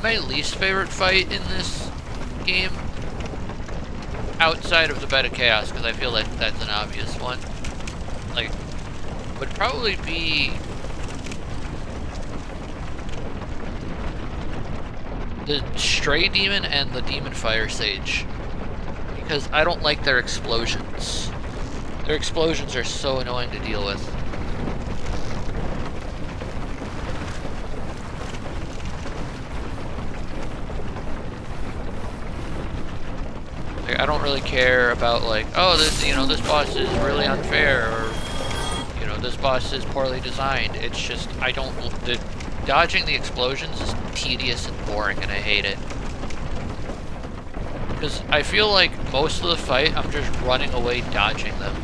My least favorite fight in this game, outside of the Bed of Chaos, because I feel like that's an obvious one, like, would probably be the Stray Demon and the Demon Fire Sage, because I don't like their explosions. Their explosions are so annoying to deal with. I don't really care about like, oh, this, you know, this boss is really unfair, or, you know, this boss is poorly designed. It's just, dodging the explosions is tedious and boring, and I hate it. Because I feel like most of the fight, I'm just running away, dodging them.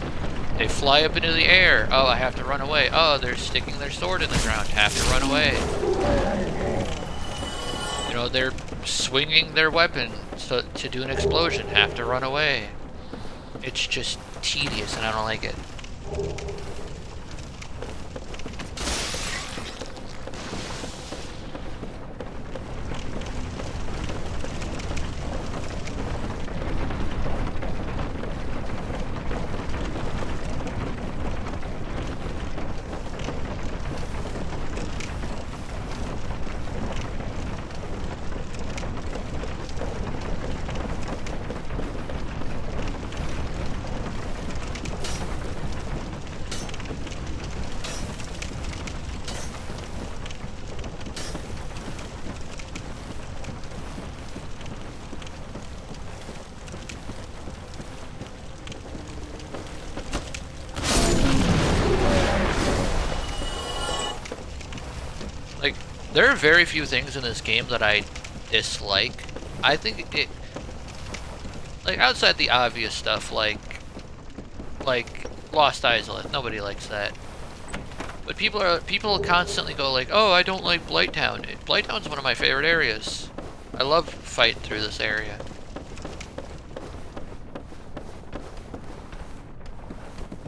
They fly up into the air. Oh, I have to run away. Oh, they're sticking their sword in the ground. Have to run away. You know, they're swinging their weapon to do an explosion. Have to run away. It's just tedious and I don't like it. There are very few things in this game that I dislike. I think it, like outside the obvious stuff, like Lost Island, nobody likes that. But people constantly go like, oh, I don't like Blighttown. Blighttown's one of my favorite areas. I love fighting through this area.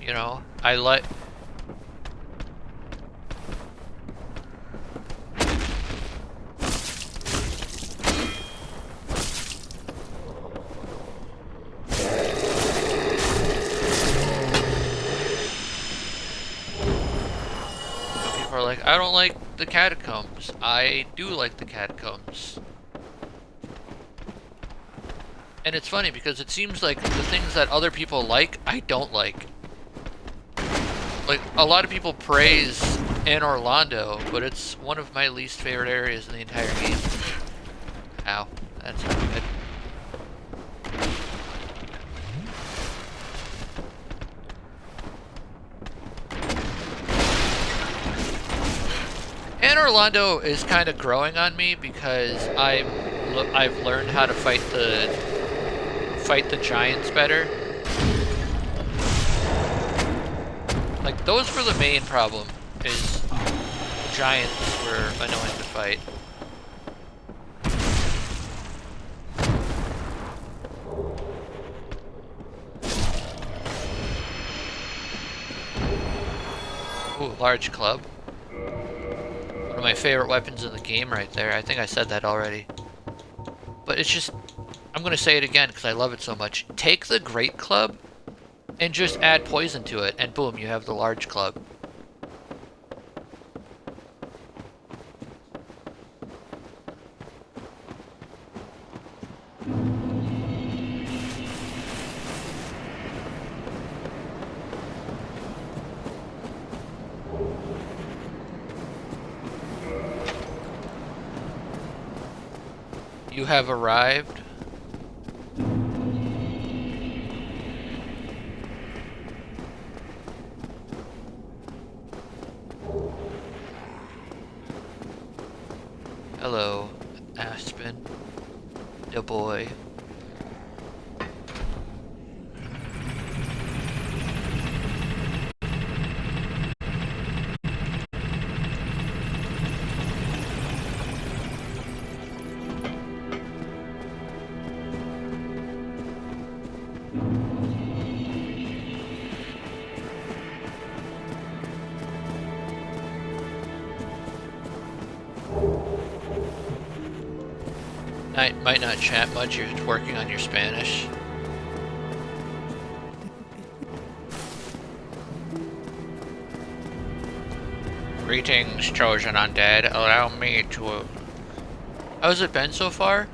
You know, I like. People are like, I don't like the catacombs. I do like the catacombs. And it's funny because it seems like the things that other people like, I don't like. Like, a lot of people praise Anor Londo, but it's one of my least favorite areas in the entire game. Ow, that's not good. Anor Londo is kind of growing on me because I've learned how to fight the giants better. Like, those were the main problem, is giants were annoying to fight. Ooh, large club. One of my favorite weapons in the game right there. I think I said that already. But it's just, I'm gonna say it again because I love it so much. Take the great club and just add poison to it, and boom, you have the large club. You have arrived. Hello, Aspen, the boy. Might not chat much, you're working on your Spanish. Greetings, chosen undead. Allow me to... How's it been so far?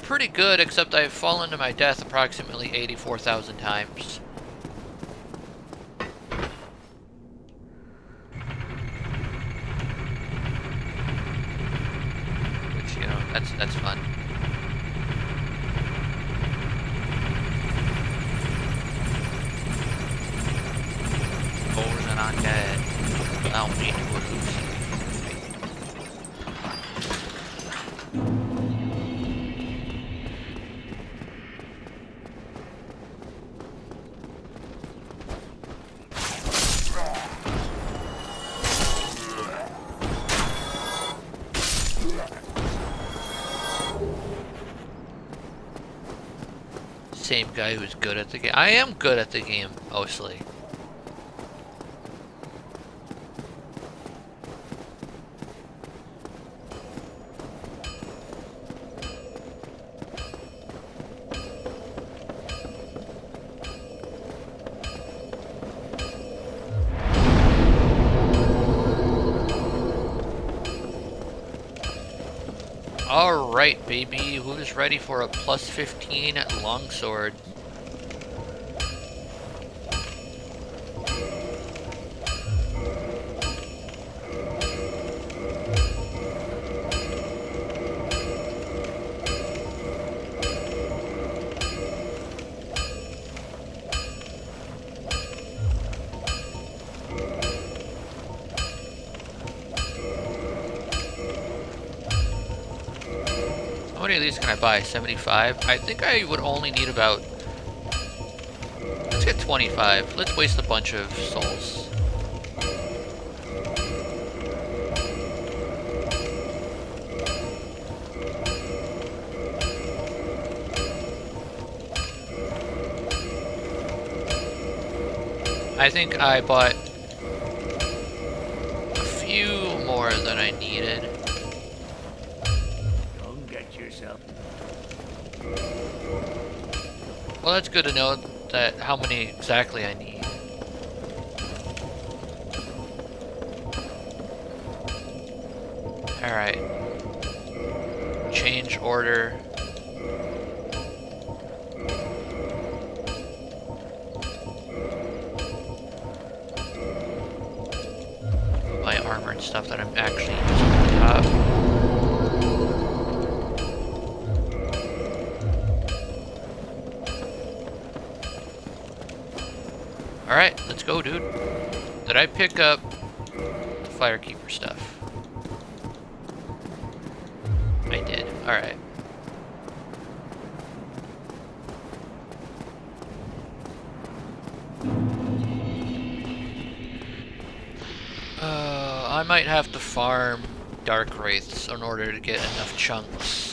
Pretty good, except I've fallen to my death approximately 84,000 times. Which, you know, that's fun. Chosen undead. Allow me to hallucinate. Same guy who's good at the game. I am good at the game, mostly. Alright, baby, who's ready for a plus 15 longsword? many of these can I buy? 75? I think I would only need about... Let's get 25. Let's waste a bunch of souls. I think I bought a few more than I needed. Don't get yourself. Well, that's good to know that how many exactly I need. Alright. Change order. My armor and stuff that I'm actually using at the top. Alright, let's go, dude. Did I pick up the Firekeeper stuff? I did. Alright. I might have to farm Dark Wraiths in order to get enough chunks.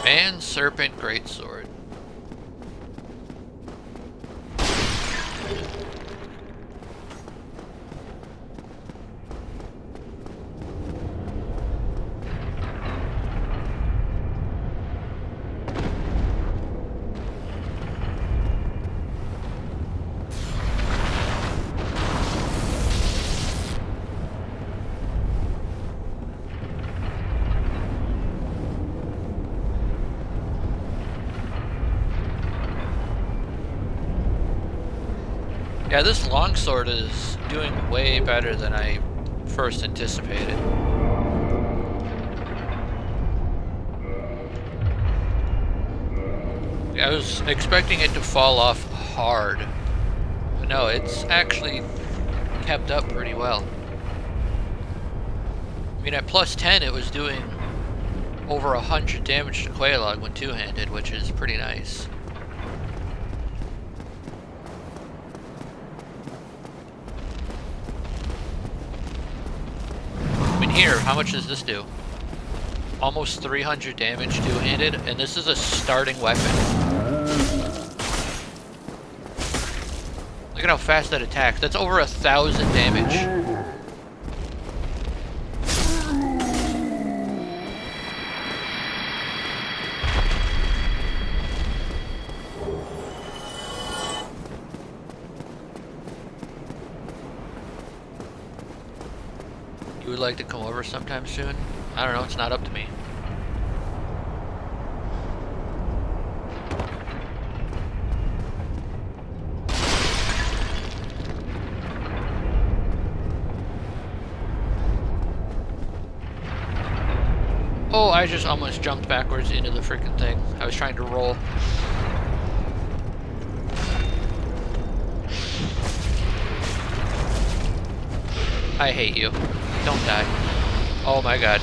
And Serpent Greatsword. Yeah, this longsword is doing way better than I first anticipated. I was expecting it to fall off hard. But no, it's actually kept up pretty well. I mean, at plus 10 it was doing over 100 damage to Quelaag when two-handed, which is pretty nice. Here, how much does this do? Almost 300 damage two-handed, and this is a starting weapon. Look at how fast that attacks. That's over 1,000 damage. You would like to come over sometime soon? I don't know, it's not up to me. Oh, I just almost jumped backwards into the freaking thing. I was trying to roll. I hate you. Don't die. Oh my god.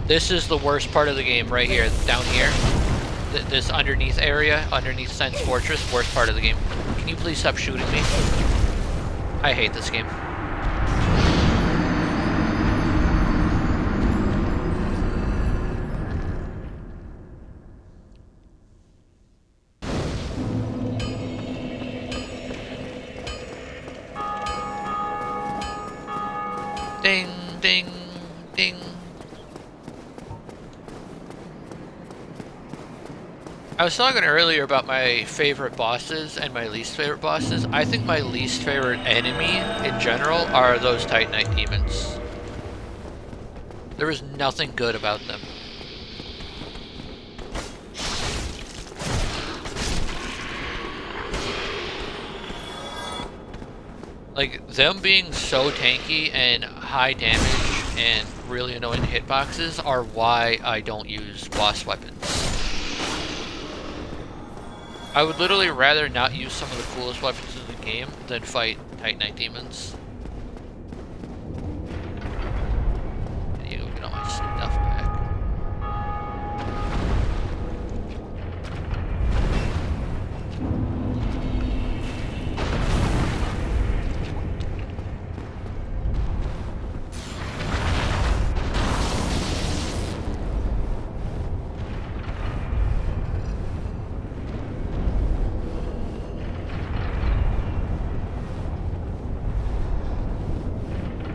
This is the worst part of the game right here, down here. This underneath area, underneath Sen's Fortress, worst part of the game. Can you please stop shooting me? I hate this game. Ding, ding, ding. I was talking earlier about my favorite bosses and my least favorite bosses. I think my least favorite enemy in general are those Titanite demons. There is nothing good about them. Like, them being so tanky and high damage and really annoying hitboxes are why I don't use boss weapons. I would literally rather not use some of the coolest weapons in the game than fight Titanite demons. You get all my stuff back.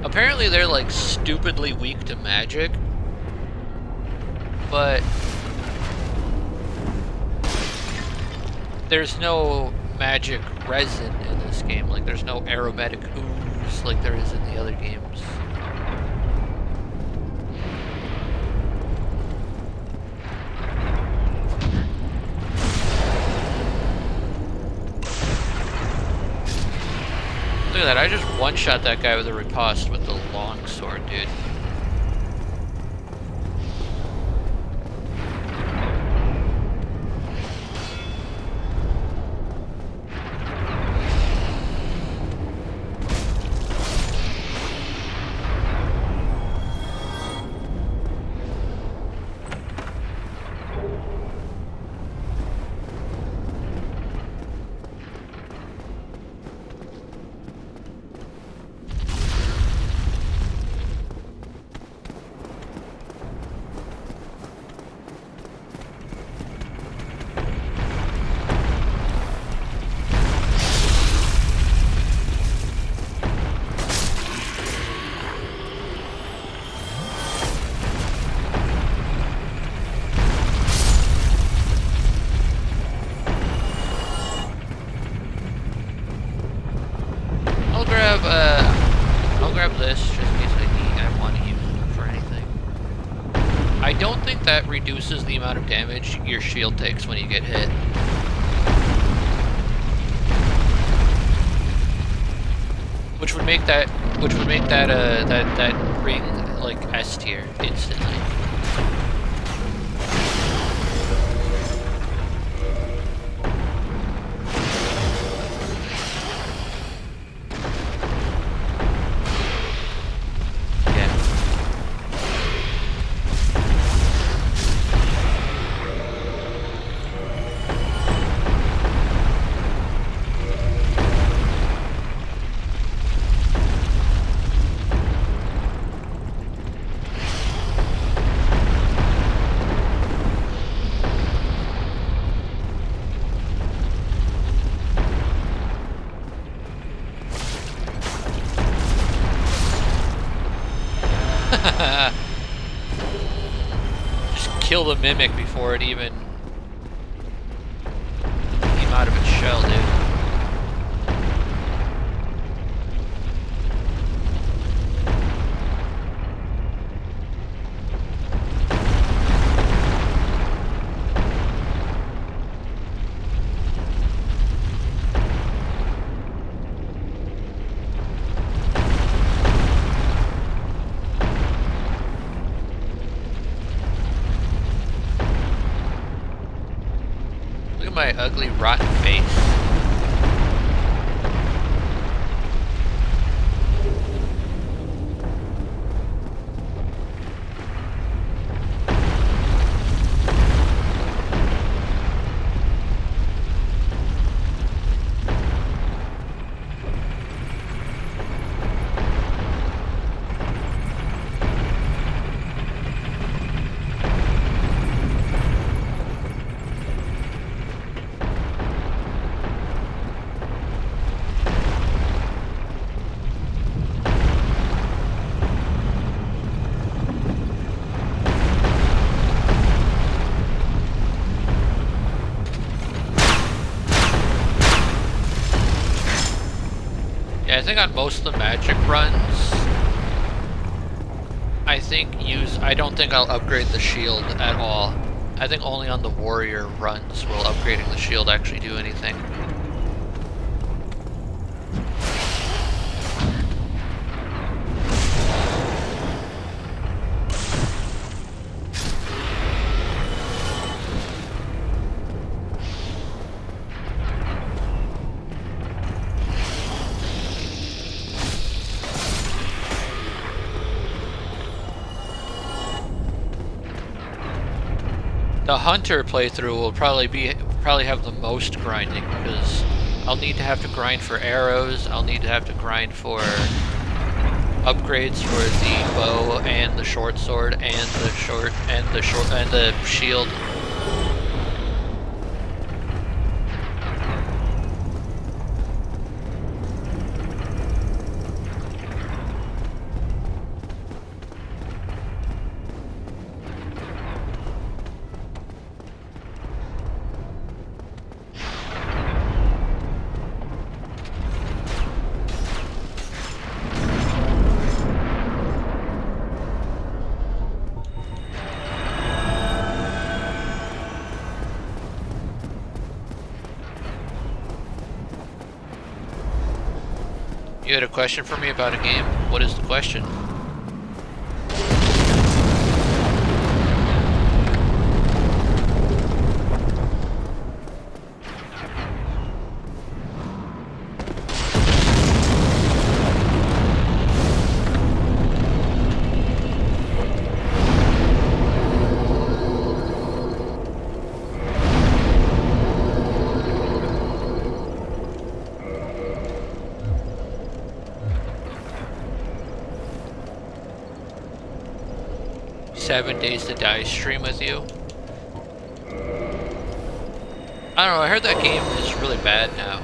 Apparently they're like stupidly weak to magic, but there's no magic resin in this game. Like there's no aromatic ooze like there is in the other games. Look at that, I just one-shot that guy with a riposte with the long sword, dude. I'll grab this just in case I want to use it for anything. I don't think that reduces the amount of damage your shield takes when you get hit. Which would make that that ring like S tier instantly. Just kill the mimic before it even came out of its shell, dude. My ugly, rotten face. I think on most of the magic runs, I don't think I'll upgrade the shield at all. I think only on the warrior runs will upgrading the shield actually do anything. The Hunter playthrough will probably have the most grinding, because I'll need to have to grind for arrows, I'll need to have to grind for upgrades for the bow and the short sword and the shield. You had a question for me about a game? What is the question? "7 Days to Die" stream with you. I don't know, I heard that game is really bad now.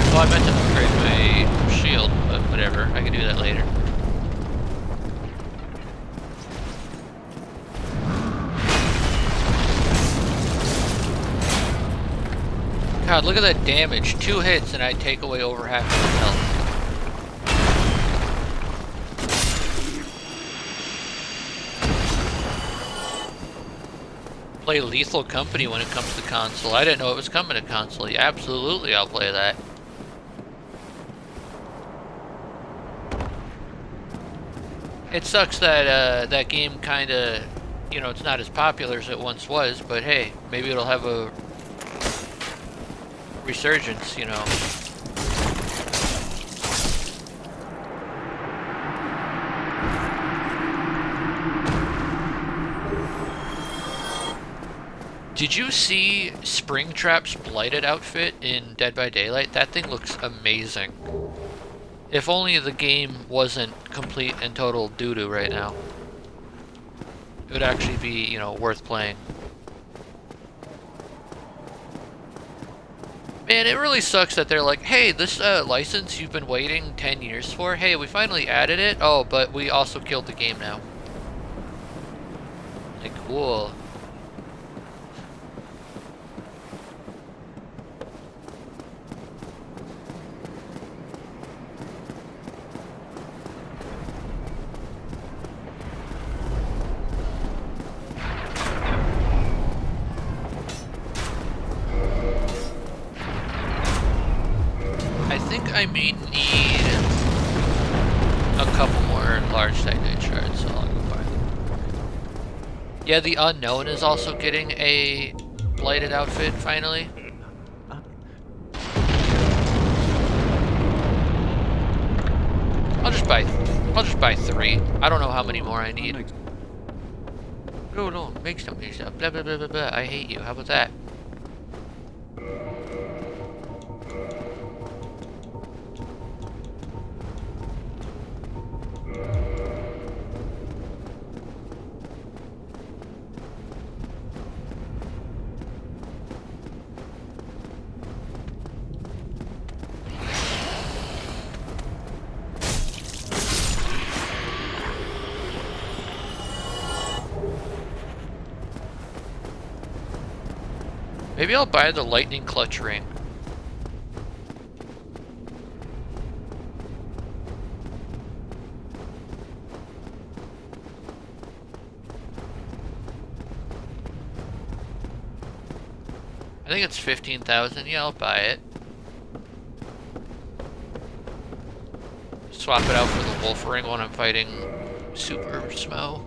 Oh, I meant to upgrade my shield, but whatever, I can do that later. God, look at that damage. 2 hits and I take away over half of his health. Play Lethal Company when it comes to console. I didn't know it was coming to console. Yeah, absolutely, I'll play that. It sucks that that game kinda, you know, it's not as popular as it once was, but hey, maybe it'll have a resurgence, you know. Did you see Springtrap's Blighted outfit in Dead by Daylight? That thing looks amazing. If only the game wasn't complete and total doo-doo right now. It would actually be, you know, worth playing. Man, it really sucks that they're like, hey, this license you've been waiting 10 years for, hey, we finally added it. Oh, but we also killed the game now. Like, cool. I may need a couple more large Titanite shards, so I'll go buy them. Yeah, the Unknown is also getting a Blighted outfit finally. I'll just buy 3. I don't know how many more I need. No, make stuff. Blah blah blah blah blah. I hate you. How about that? Maybe I'll buy the lightning clutch ring. I think it's 15,000. Yeah, I'll buy it. Swap it out for the wolf ring when I'm fighting Super Smo.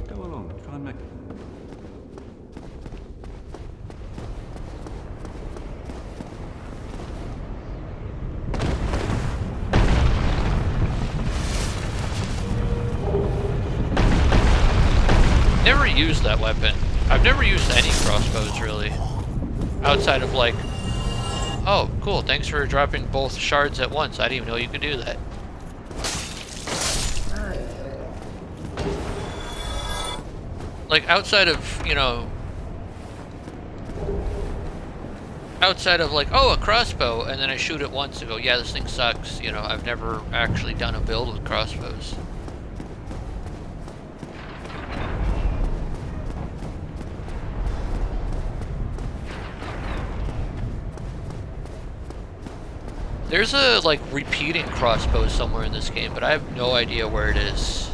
Go along, try and make. Never used that weapon. I've never used any crossbows, really. Outside of like... Oh, cool, thanks for dropping both shards at once. I didn't even know you could do that. Like, outside of, you know... Outside of like, oh, a crossbow, and then I shoot it once and go, yeah, this thing sucks. You know, I've never actually done a build with crossbows. There's a, like, repeating crossbow somewhere in this game, but I have no idea where it is.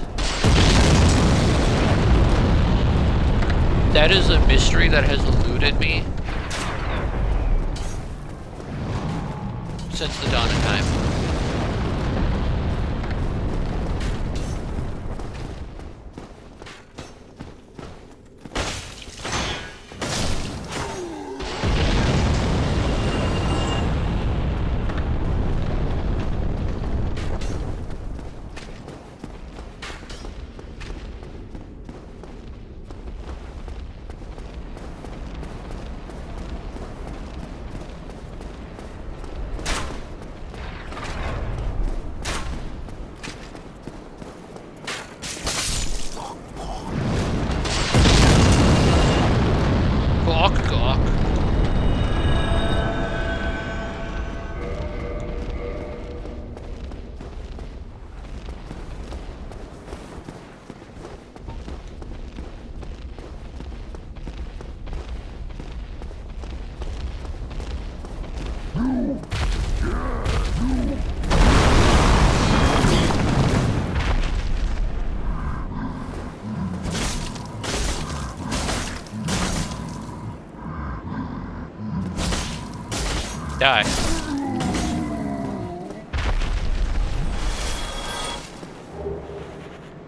That is a mystery that has eluded me since the dawn of time. Die.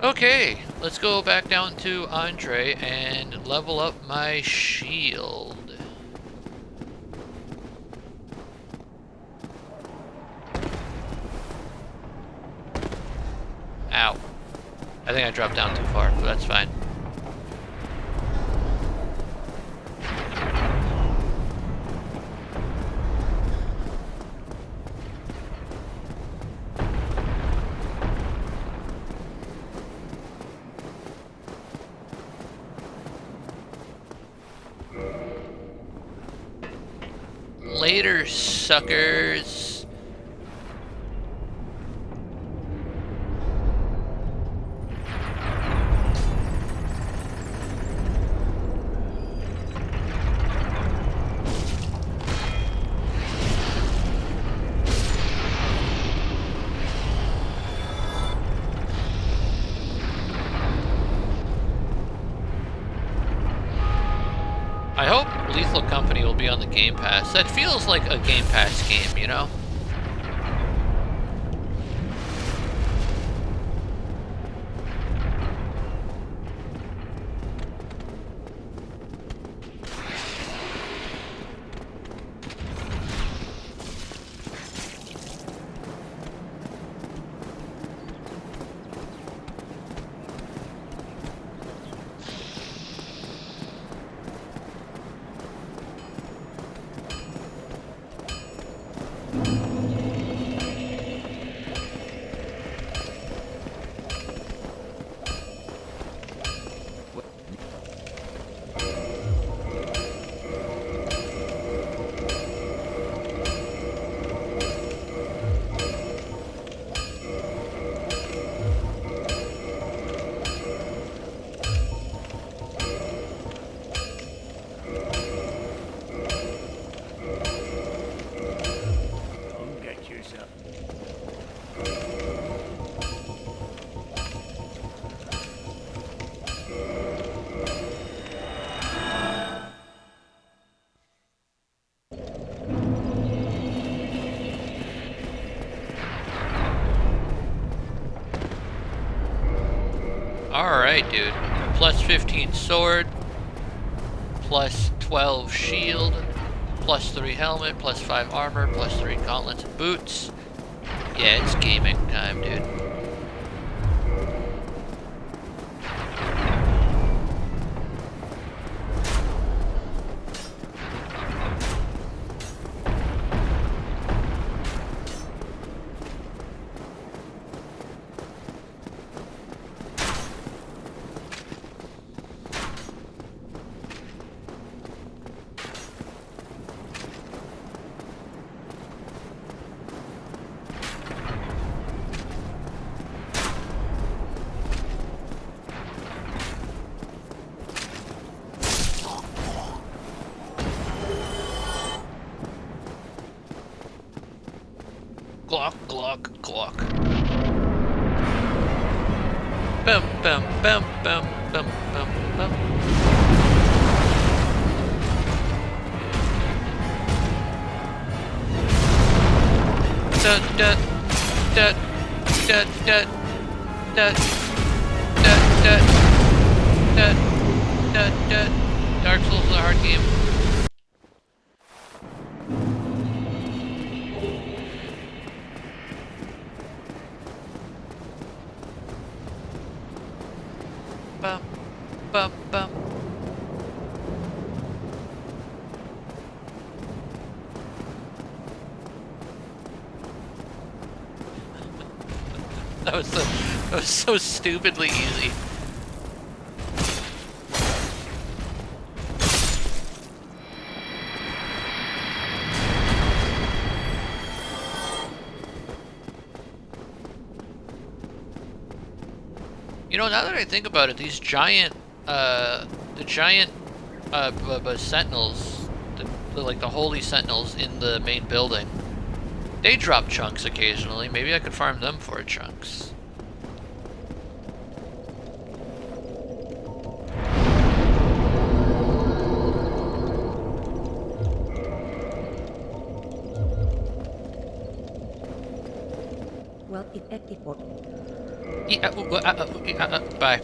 Okay, let's go back down to Andre and level up my shield. Ow. I think I dropped down too far, but that's fine. Later, suckers. I hope Lethal Company will be on the Game Pass. That feels like a Game Pass game, you know? Alright, dude. Plus 15 sword, plus 12 shield, plus 3 helmet, plus 5 armor, plus 3 gauntlets and boots. Yeah, it's gaming time, dude. Glock, glock, glock. Bum, bum, bum, bum, bum, bum, bum. Dut, dut, dut, dut, dut, dut, dut, dut, dut, dut, dut. Dark Souls is a hard game. Bum, bum, bum. That was so stupidly easy. You know, now that I think about it, these giant, sentinels, like the holy sentinels in the main building, they drop chunks occasionally. Maybe I could farm them for chunks. Well, effective for Bye.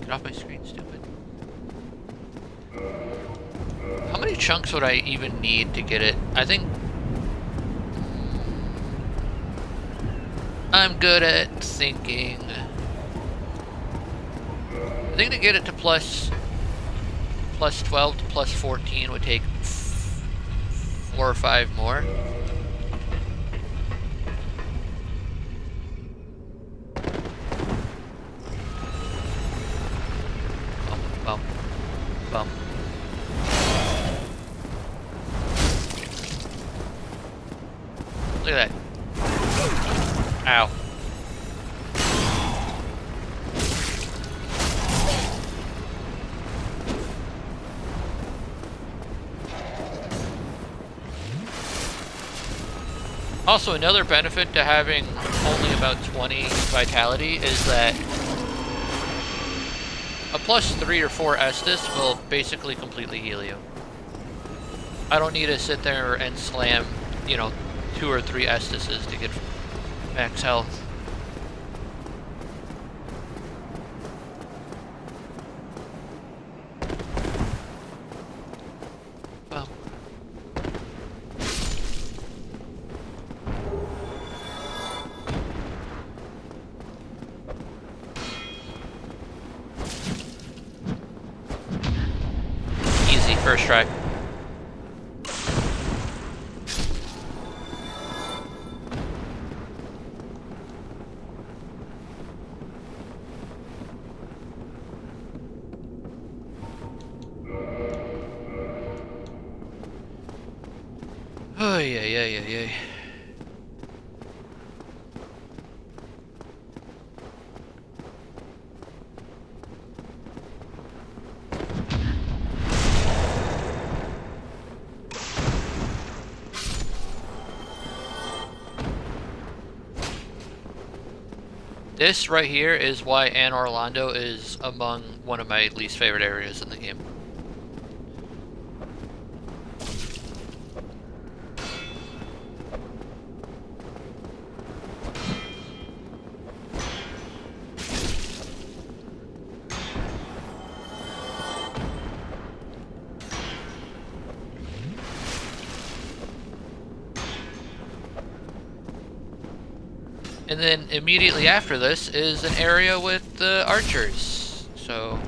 Get off my screen, stupid. How many chunks would I even need to get it? I think... I'm good at thinking. I think to get it to plus 12 to plus 14 would take 4 or 5 more. Bum, bum. Look at that. Ow. Also, another benefit to having only about 20 vitality is that a plus 3 or 4 Estus will basically completely heal you. I don't need to sit there and slam, you know, 2 or 3 Estuses to get max health. Well. Easy, first try. Oh, yeah. This right here is why Anne Orlando is among one of my least favorite areas in the game. And then immediately after this is an area with the archers. So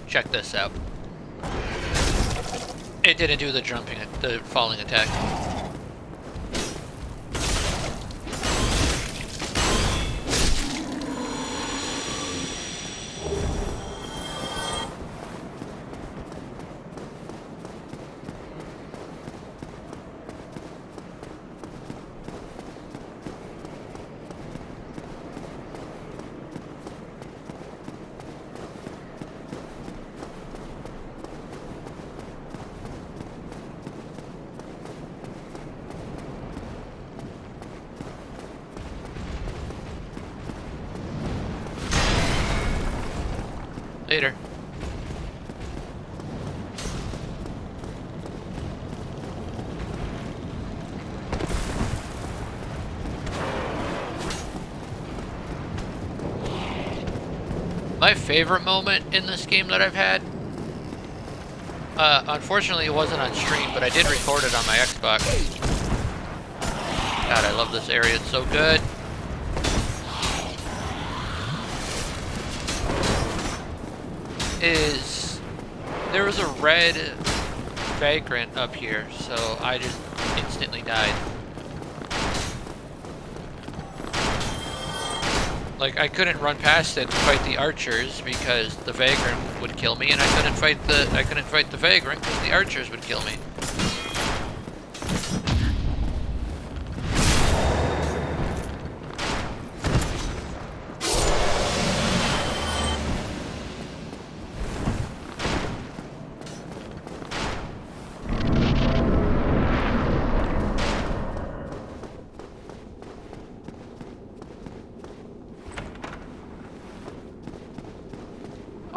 check this out. It didn't do the jumping, the falling attack. Later. My favorite moment in this game that I've had, unfortunately it wasn't on stream, but I did record it on my Xbox. God, I love this area, it's so good. Is there was a red vagrant up here, so I just instantly died. Like, I couldn't run past it to fight the archers because the vagrant would kill me, and I couldn't fight the vagrant because the archers would kill me.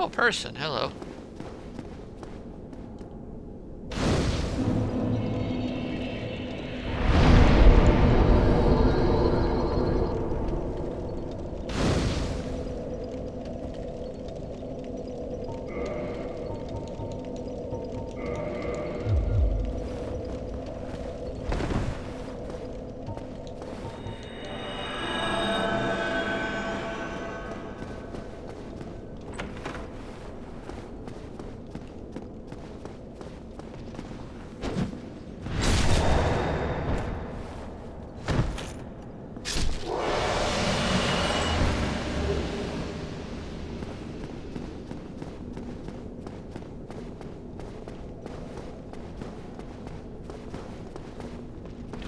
Oh, person, hello.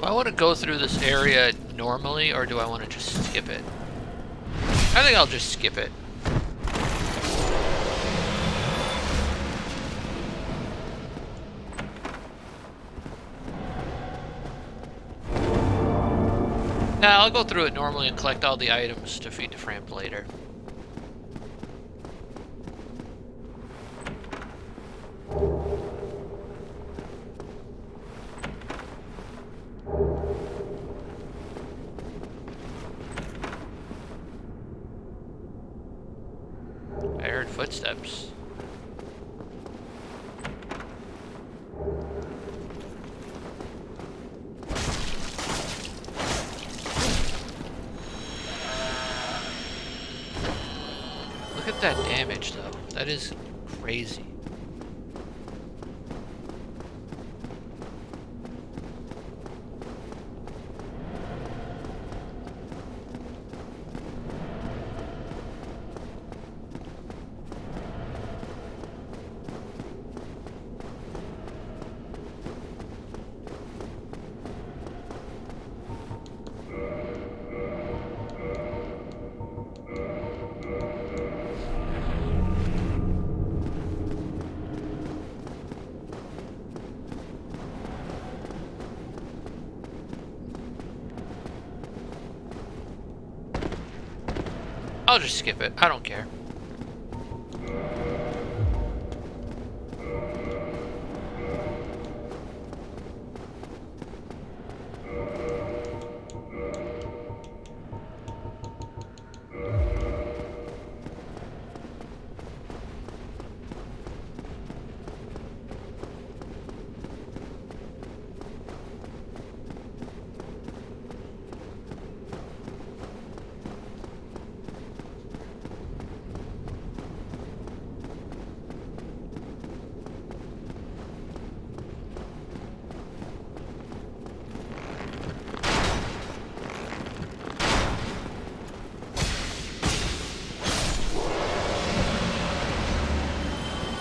Do I want to go through this area normally, or do I want to just skip it? I think I'll just skip it. Nah, I'll go through it normally and collect all the items to feed to Framp later. I heard footsteps. Look at that damage, though. That is crazy. I'll just skip it. I don't care.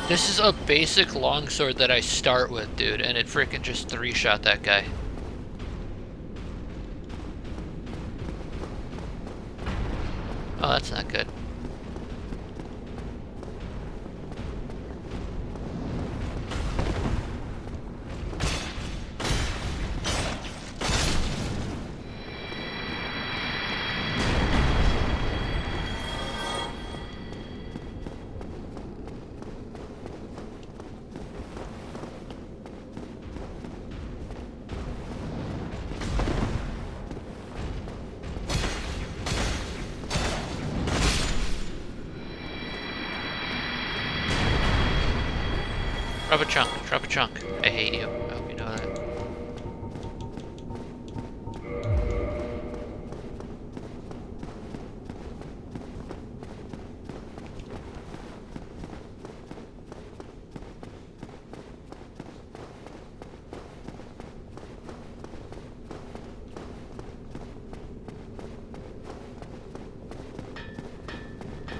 This is a basic longsword that I start with, dude, and it freaking just 3-shot that guy. Oh, that's not good. Drop a chunk, drop a chunk. I hate you. I hope you know that.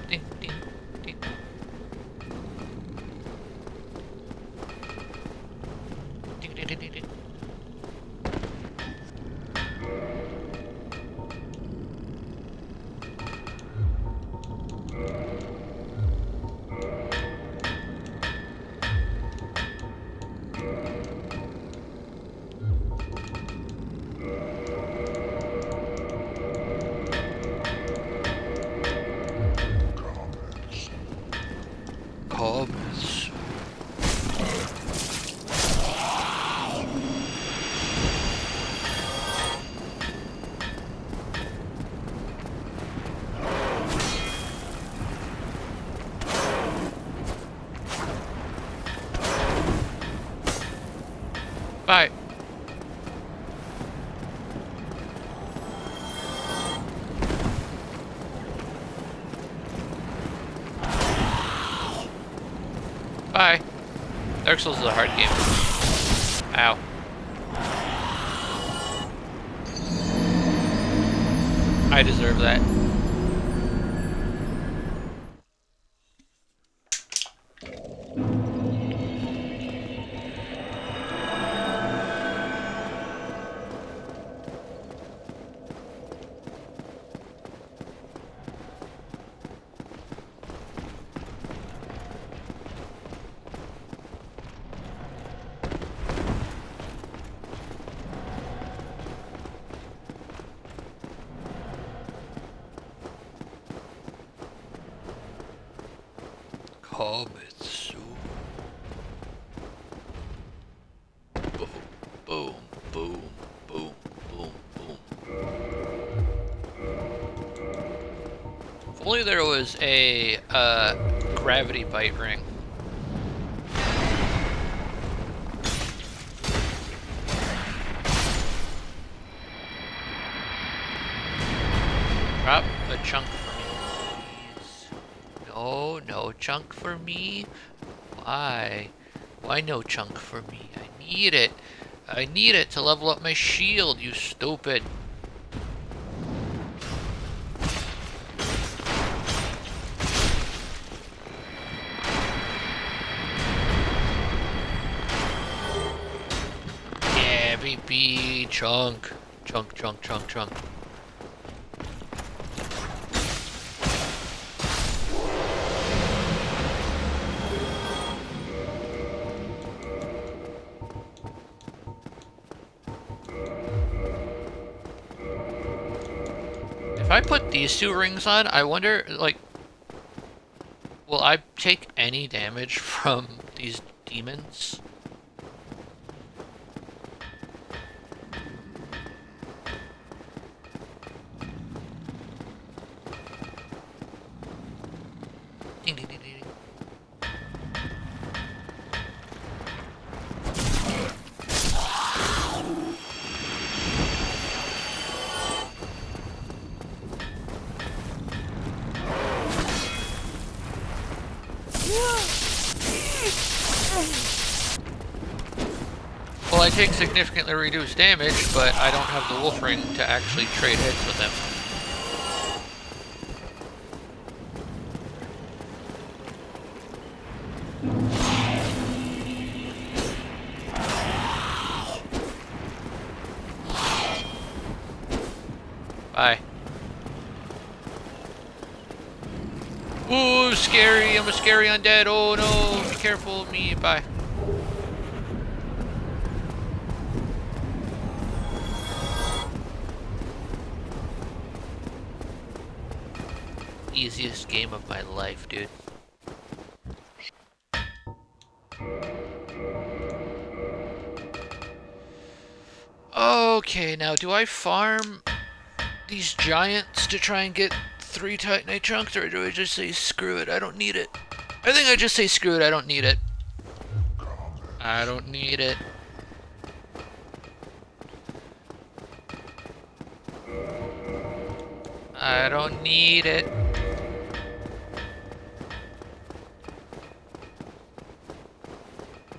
Ding, ding, ding. Ding, ding, ding, ding, ding. Comments. Bye. Bye. Dark Souls is a hard game. Ow. I deserve that. Comments. Boom, boom, boom, boom, boom, boom. If only there was a gravity bite ring. Drop a chunk for me, please. No, no chunk for me. Why? Why no chunk for me? I need it. I need it to level up my shield, you stupid. Yeah, baby. Chunk. Chunk, chunk, chunk, chunk. If If I put these two rings on, I wonder, like, will I take any damage from these demons? Ding, ding, ding, ding, ding. Well, I take significantly reduced damage, but I don't have the wolf ring to actually trade hits with him. Bye. Ooh, scary. I'm a scary undead. Oh no, be careful of me. Bye. Easiest game of my life, dude. Okay, now do I farm these giants to try and get 3 Titanite chunks, or do I just say screw it, I don't need it? I think I just say screw it, I don't need it. I don't need it. I don't need it.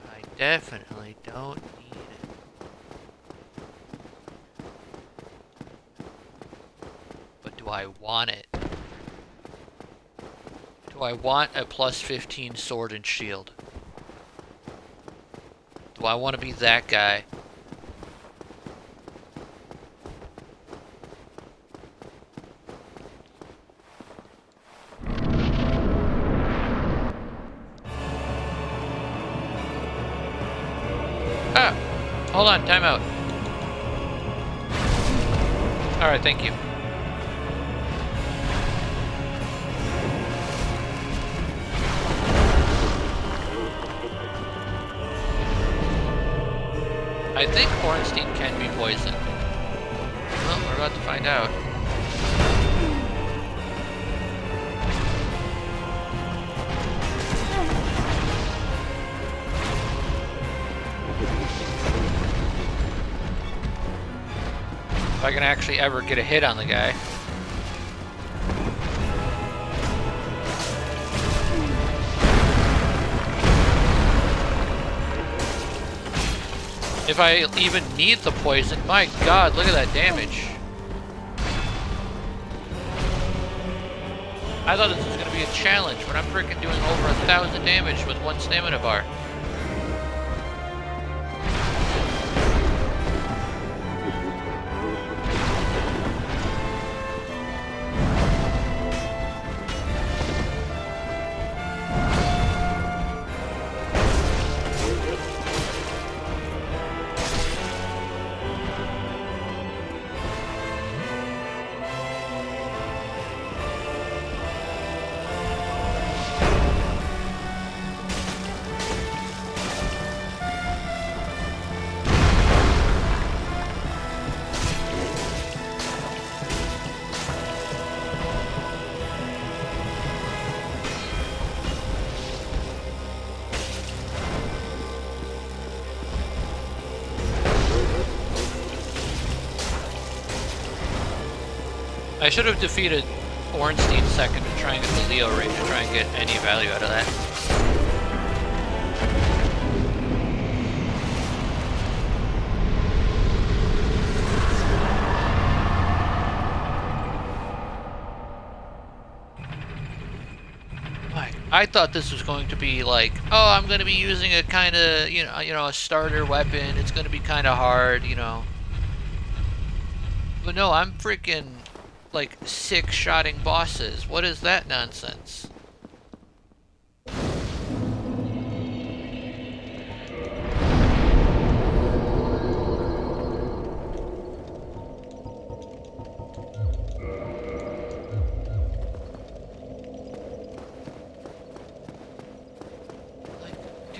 I definitely don't need it. But do I want it? Do I want a plus 15 sword and shield? Do I want to be that guy? Ah! Hold on, time out. Alright, thank you. I think Ornstein can be poisoned. Well, we're about to find out. If I can actually ever get a hit on the guy. If I even need the poison, my god, look at that damage. I thought this was going to be a challenge, but I'm freaking doing over 1,000 damage with 1 stamina bar. I should have defeated Ornstein second to try and get the Leo ring to try and get any value out of that. I thought this was going to be like, oh, I'm going to be using a kind of, you know, a starter weapon. It's going to be kind of hard, you know. But no, I'm freaking like 6-shotting bosses. What is that nonsense?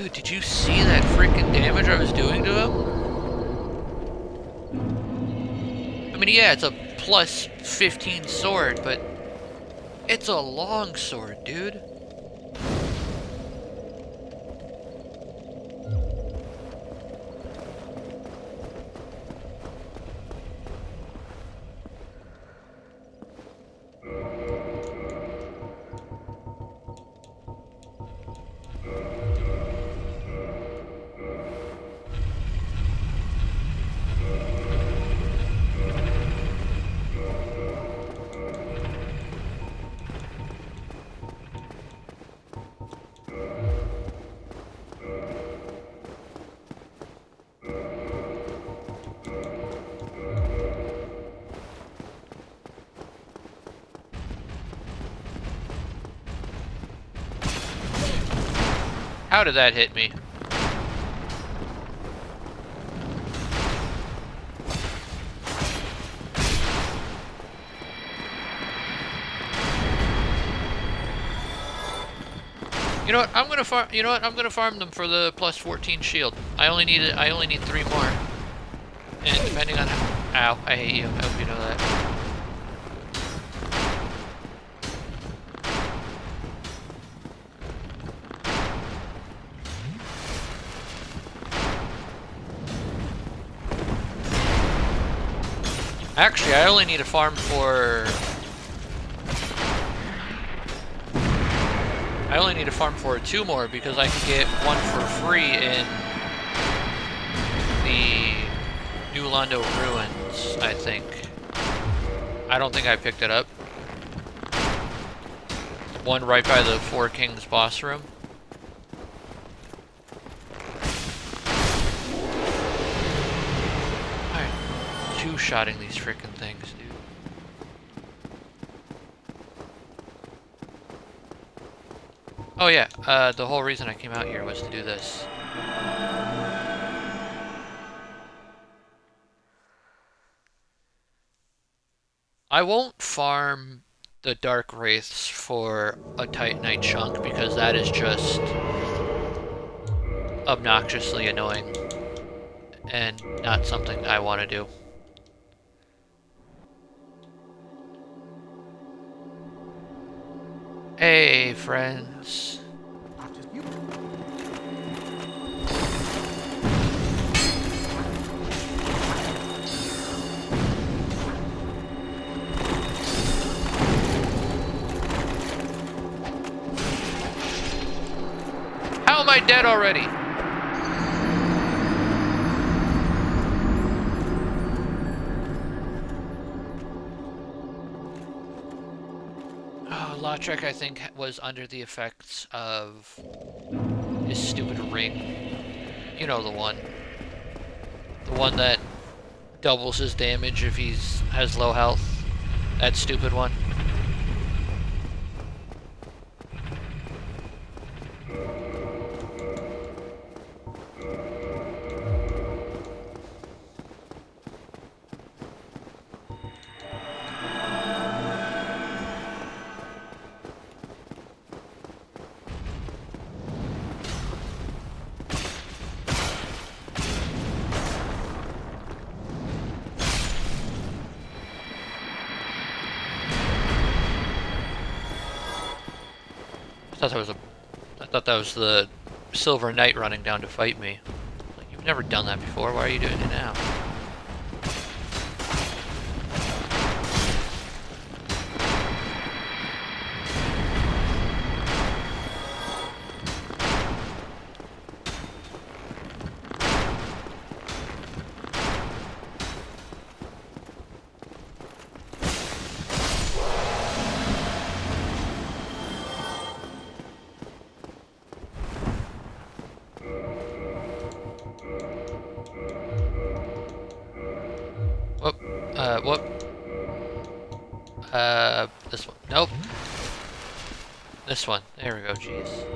Dude, did you see that freaking damage I was doing to him? I mean, yeah, it's a plus 15 sword, but it's a long sword, dude. How did that hit me? You know what? I'm gonna farm. You know what? I'm gonna farm them for the plus 14 shield. I only need 3 more. And depending on how, ow, I hate you. I hope you know that. Actually, I only need to farm for... I only need to farm for 2 more because I can get 1 for free in the New Londo Ruins, I think. I don't think I picked it up. One right by the Four Kings boss room. Two-shotting these frickin' things, dude. Oh yeah, the whole reason I came out here was to do this. I won't farm the Dark Wraiths for a Titanite chunk because that is just obnoxiously annoying and not something I want to do. Hey, friends. How am I dead already? Lautrec, I think, was under the effects of his stupid ring. You know the one. The one that doubles his damage if he has low health. That stupid one. I thought that was the Silver Knight running down to fight me. Like, you've never done that before, why are you doing it now? This one. Nope. This one. There we go, jeez.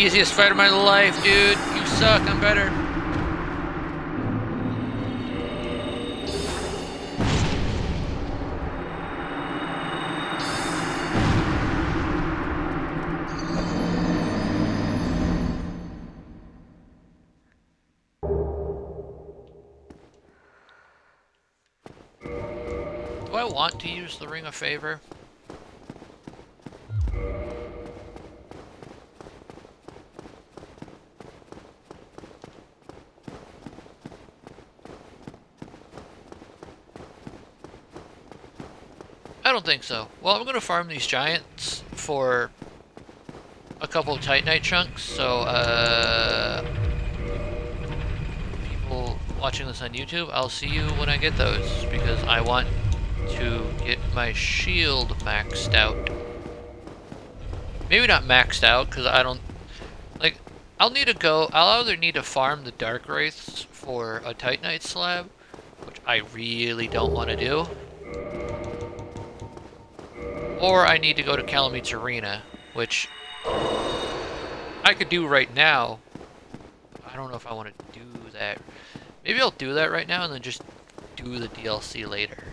Easiest fight of my life, dude. You suck, I'm better. Do I want to use the Ring of Favor? I don't think so. Well, I'm gonna farm these giants for a couple of Titanite chunks, so people watching this on YouTube, I'll see you when I get those, because I want to get my shield maxed out. Maybe not maxed out, because I don't... Like, I'll either need to farm the Dark Wraiths for a Titanite slab, which I really don't want to do. Or I need to go to Calamete's Arena, which I could do right now. I don't know if I want to do that. Maybe I'll do that right now and then just do the DLC later.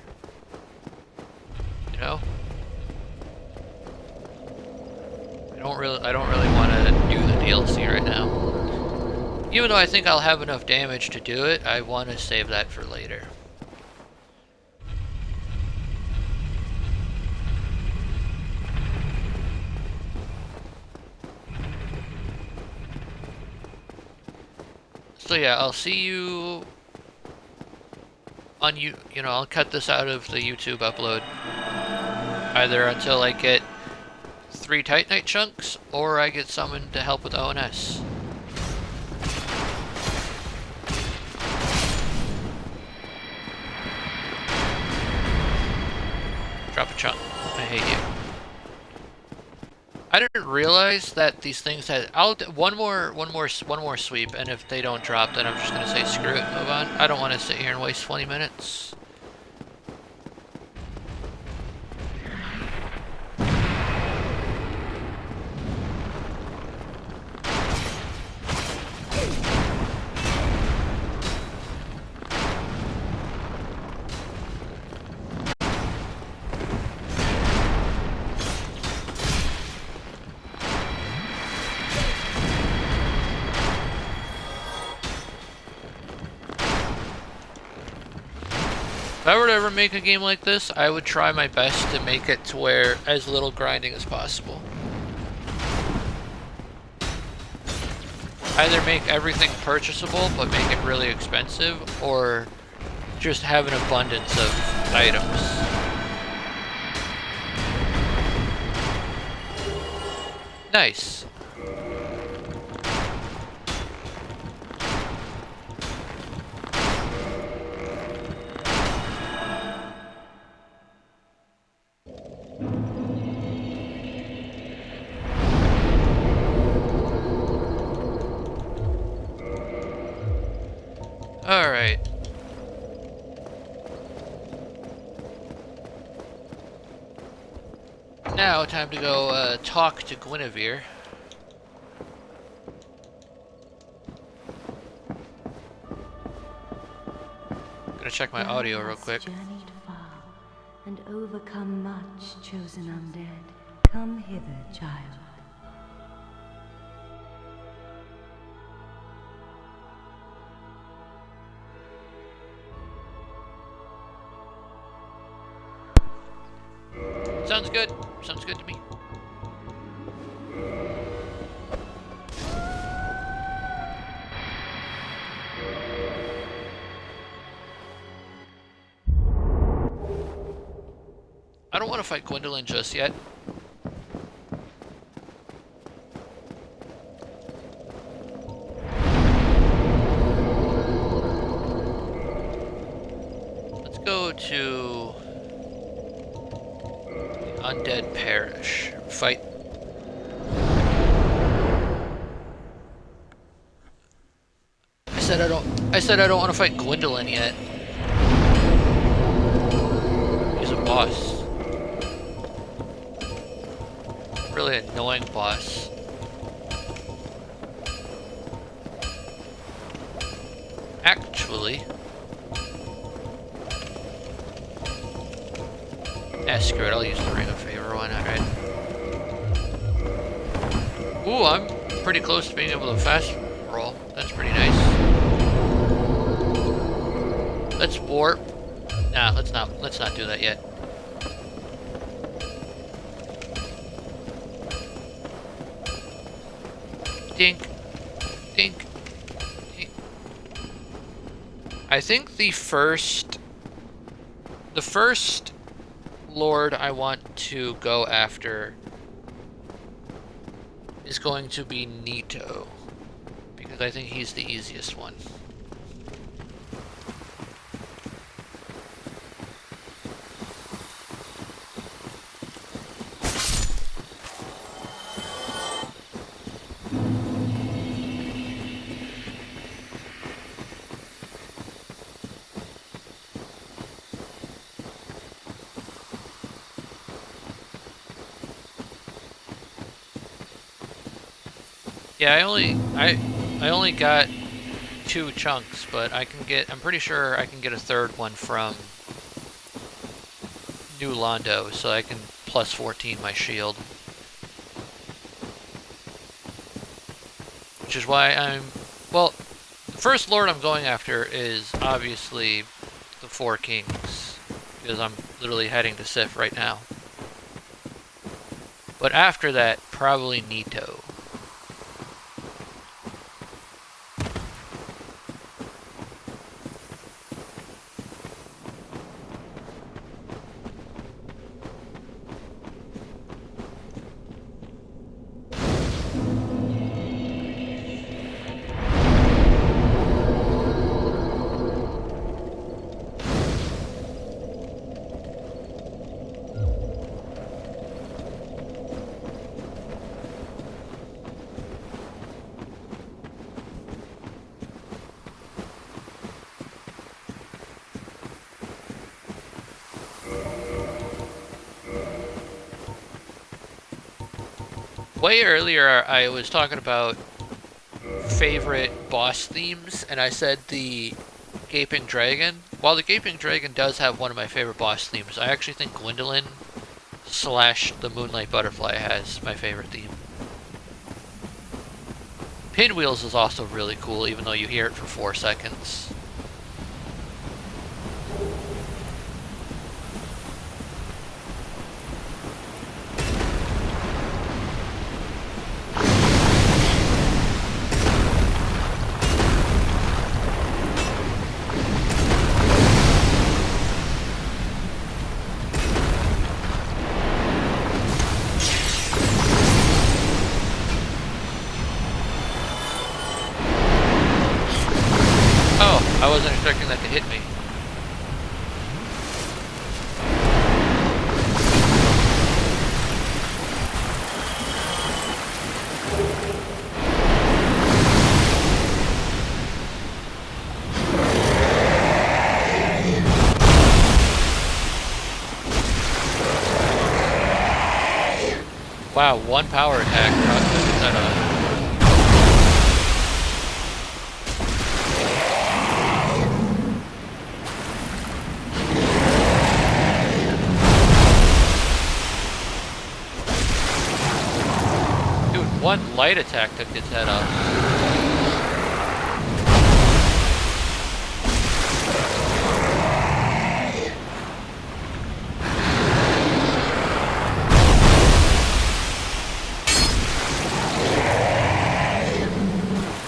You know? I don't really want to do the DLC right now. Even though I think I'll have enough damage to do it, I want to save that for later. So yeah, I'll see you on I'll cut this out of the YouTube upload. Either until I get 3 Titanite chunks, or I get summoned to help with ONS. Drop a chunk. I hate you. I didn't realize that these things had. I'll one more sweep, and if they don't drop, then I'm just gonna say screw it, and move on. I don't want to sit here and waste 20 minutes. If I were to ever make a game like this, I would try my best to make it to where as little grinding as possible. Either make everything purchasable, but make it really expensive, or just have an abundance of items. Nice. Alright. Now, time to go talk to Guinevere. Gonna check my audio real quick. Journeyed far and overcome much, chosen undead. Come hither, child. Sounds good. Sounds good to me. I don't want to fight Gwendolyn just yet. Let's go to the Undead Parish. Fight. I said I don't want to fight Gwendolyn yet. He's a boss. Really annoying boss. Actually... screw it, I'll use the Ring of Favor, why not, right? Ooh, I'm pretty close to being able to fast roll. That's pretty nice. Let's warp. Nah, let's not do that yet. Dink. Dink. Dink. I think the first Lord I want to go after is going to be Nito, because I think he's the easiest one. Yeah, I only got 2 chunks, but I'm pretty sure I can get a third one from New Londo, so I can plus 14 my shield. Which is why well, the first Lord I'm going after is obviously the Four Kings, because I'm literally heading to Sif right now. But after that, probably Nito. Way earlier, I was talking about favorite boss themes, and I said the Gaping Dragon. While the Gaping Dragon does have one of my favorite boss themes, I actually think Gwendolyn / the Moonlight Butterfly has my favorite theme. Pinwheels is also really cool, even though you hear it for 4 seconds. I wasn't expecting that to hit me. Wow, one power attack. One light attack took its head off.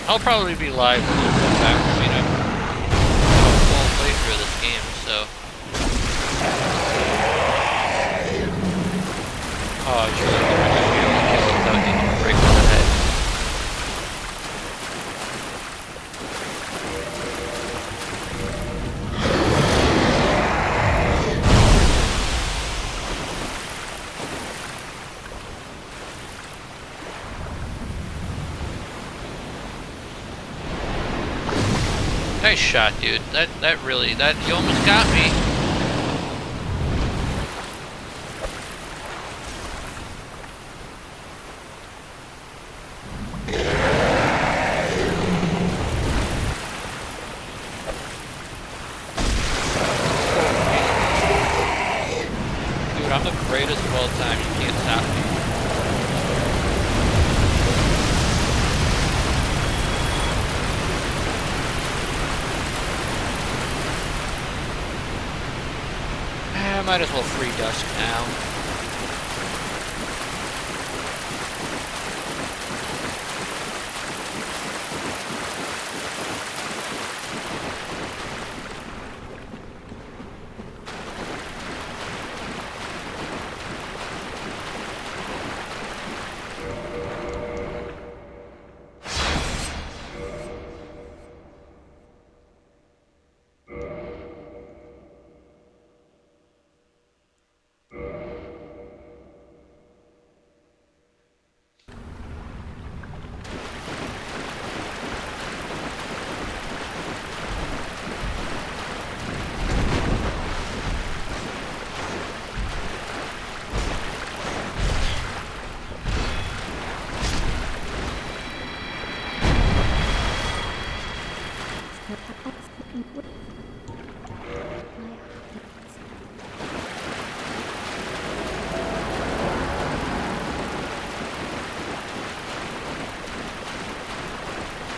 I'll probably be live when it comes back. I mean, I'm a full playthrough of this game, so. Oh, I was really hoping I'd be able to kill it without needing to break the head. Nice shot, dude. You almost got me. greatest of all time. You can't stop me. I might as well free Dusk now.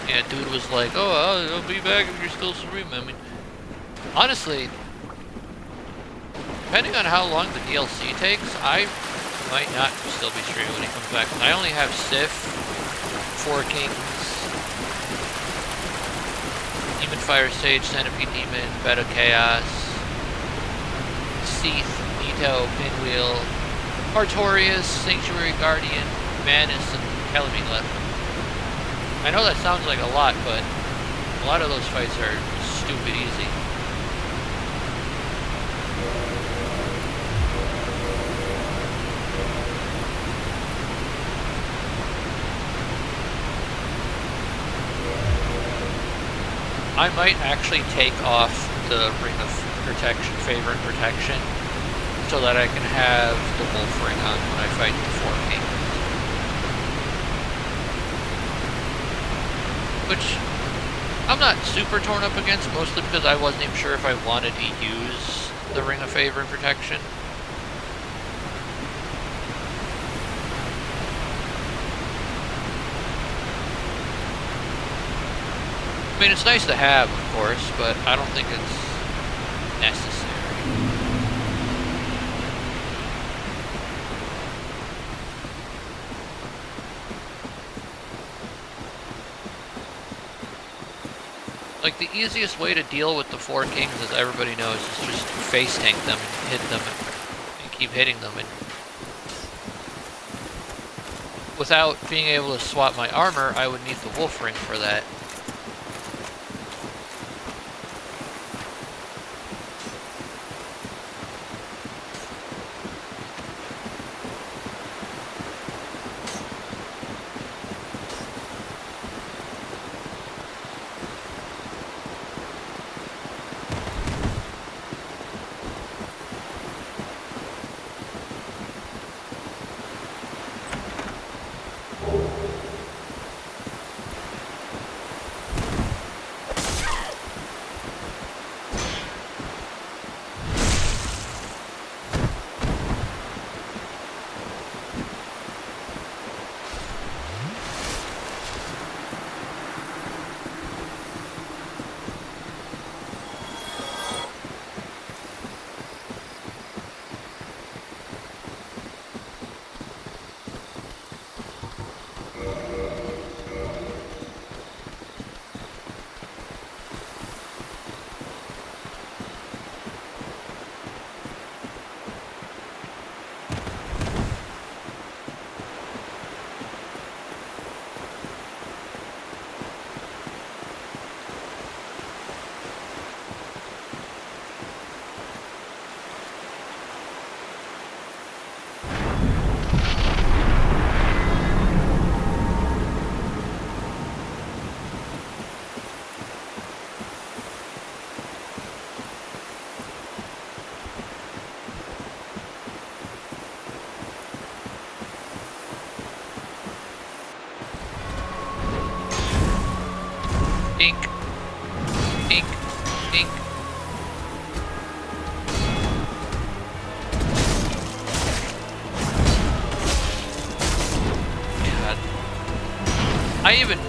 Yeah, dude was like, oh, I'll be back if you're still streaming. I mean, honestly, depending on how long the DLC takes, I might not still be streaming when he comes back. I only have Sif, Four Kings, Demon Fire Sage, Centipede Demon, Beta Chaos, Seath, Nito, Pinwheel, Artorias, Sanctuary Guardian, Manus, and Calamine left. I know that sounds like a lot, but a lot of those fights are stupid easy. I might actually take off the Ring of Protection, Favorite Protection, so that I can have the Wolf Ring on when I fight the Four Kings. Which I'm not super torn up against, mostly because I wasn't even sure if I wanted to use the Ring of Favor and Protection. I mean, it's nice to have, of course, but I don't think it's necessary. Like, the easiest way to deal with the Four Kings, as everybody knows, is just face tank them and hit them and keep hitting them. And without being able to swap my armor, I would need the Wolf Ring for that. Ink. Ink. Ink.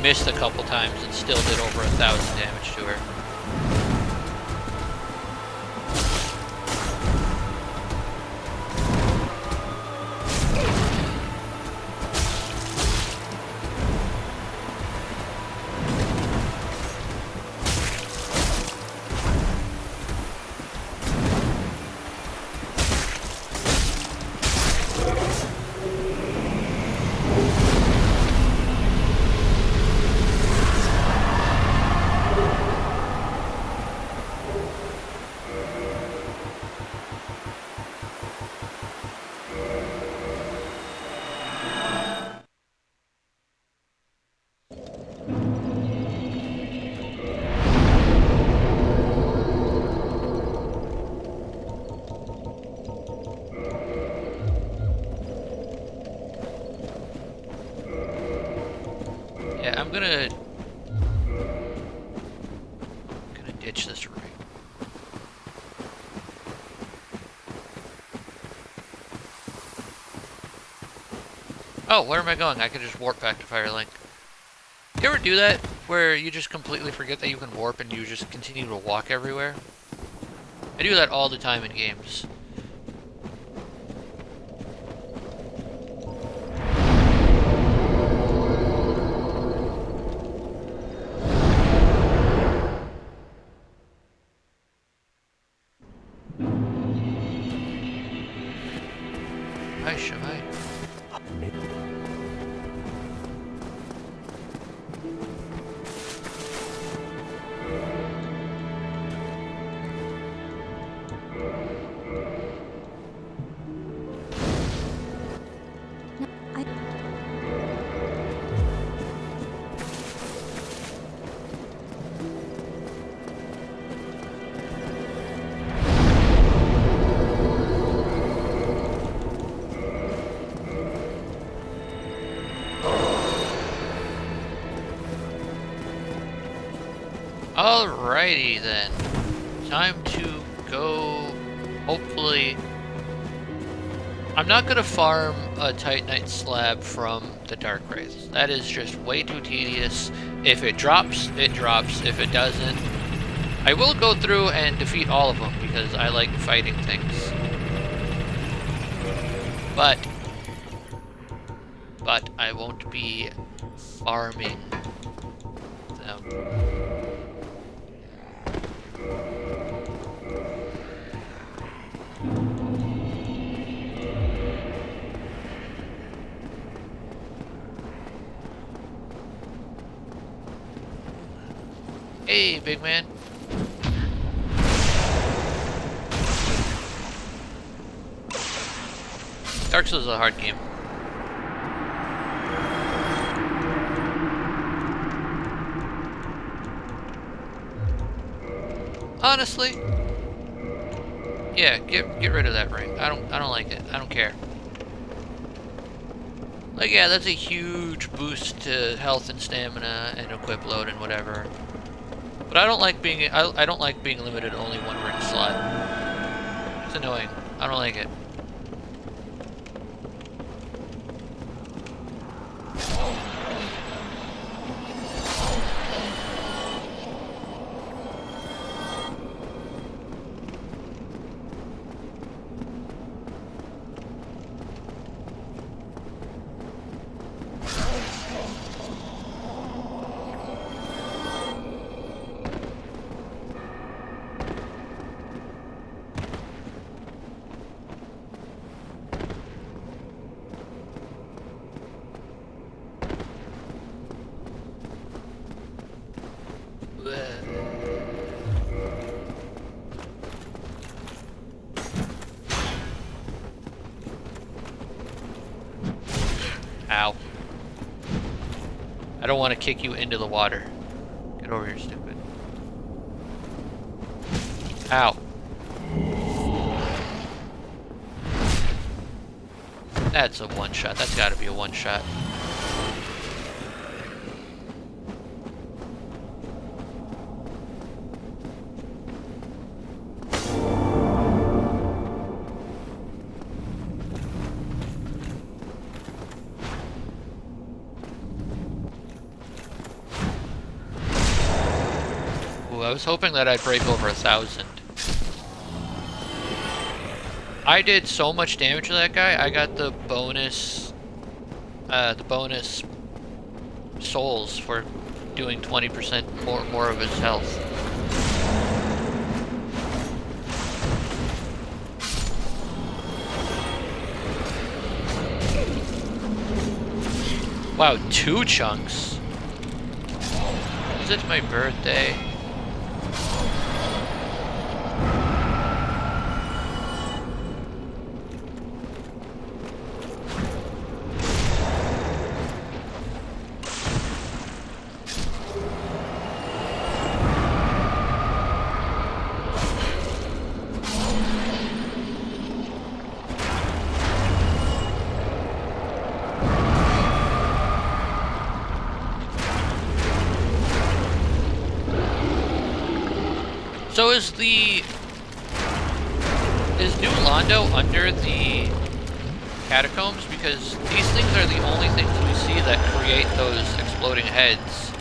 missed a couple times and still did over 1,000 damage to her. Yeah, I'm gonna ditch this ring. Oh, where am I going? I could just warp back to Firelink. You ever do that? Where you just completely forget that you can warp and you just continue to walk everywhere? I do that all the time in games. Hi, Shamai. Alrighty then. Time to go, hopefully. I'm not gonna farm a Titanite slab from the Dark Wraiths. That is just way too tedious. If it drops, it drops. If it doesn't, I will go through and defeat all of them because I like fighting things. But I won't be farming them. Hey, big man. Dark Souls is a hard game. Honestly, yeah, get rid of that ring. I don't like it. I don't care. Like, yeah, that's a huge boost to health and stamina and equip load and whatever. But I don't like being limited to only one ring slot. It's annoying. I don't like it. Ow. I don't want to kick you into the water. Get over here, stupid. Ow. That's a one-shot. That's got to be a one-shot. I was hoping that I'd break over 1,000. I did so much damage to that guy, I got the bonus souls for doing 20% more of his health. Wow, 2 chunks. Is it my birthday? So is New Londo under the catacombs? Because these things are the only things we see that create those exploding heads.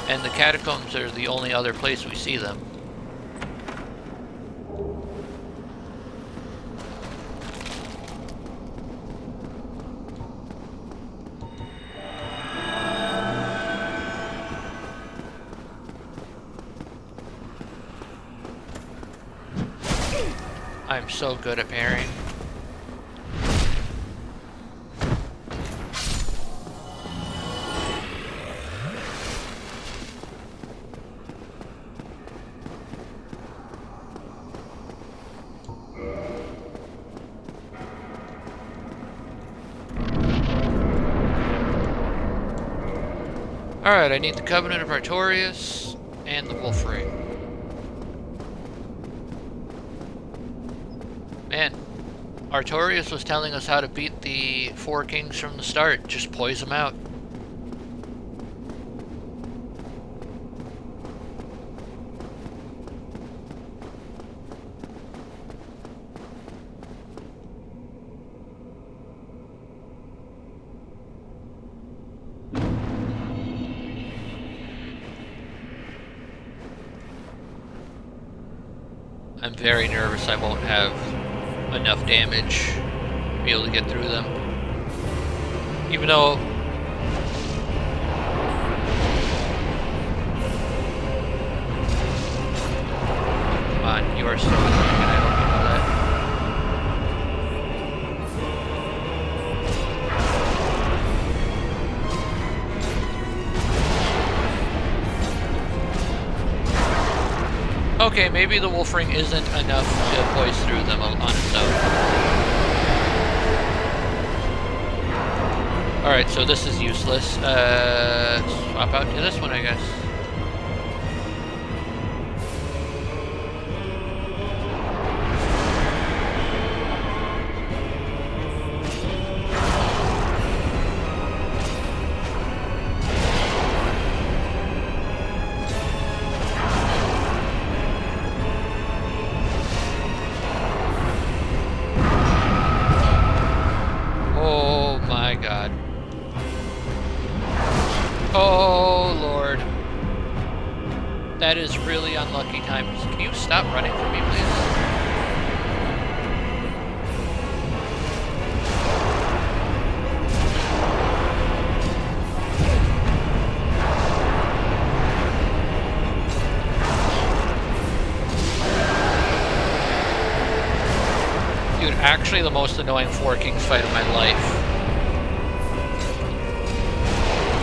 And the catacombs are the only other place we see them. I'm so good at parrying. Alright, I need the Covenant of Artorias and the Wolf Ring. Man, Artorias was telling us how to beat the 4 kings from the start. Just poise them out. I'm very nervous I won't have enough damage to be able to get through them. Even though come on, you are so annoying and I hope you know that. Okay, maybe the Wolf Ring isn't enough to poise through them on its own. Alright, so this is useless. Swap out to this one, I guess. Oh, Lord. That is really unlucky times. Can you stop running from me, please? Dude, actually the most annoying 4 Kings fight of my life.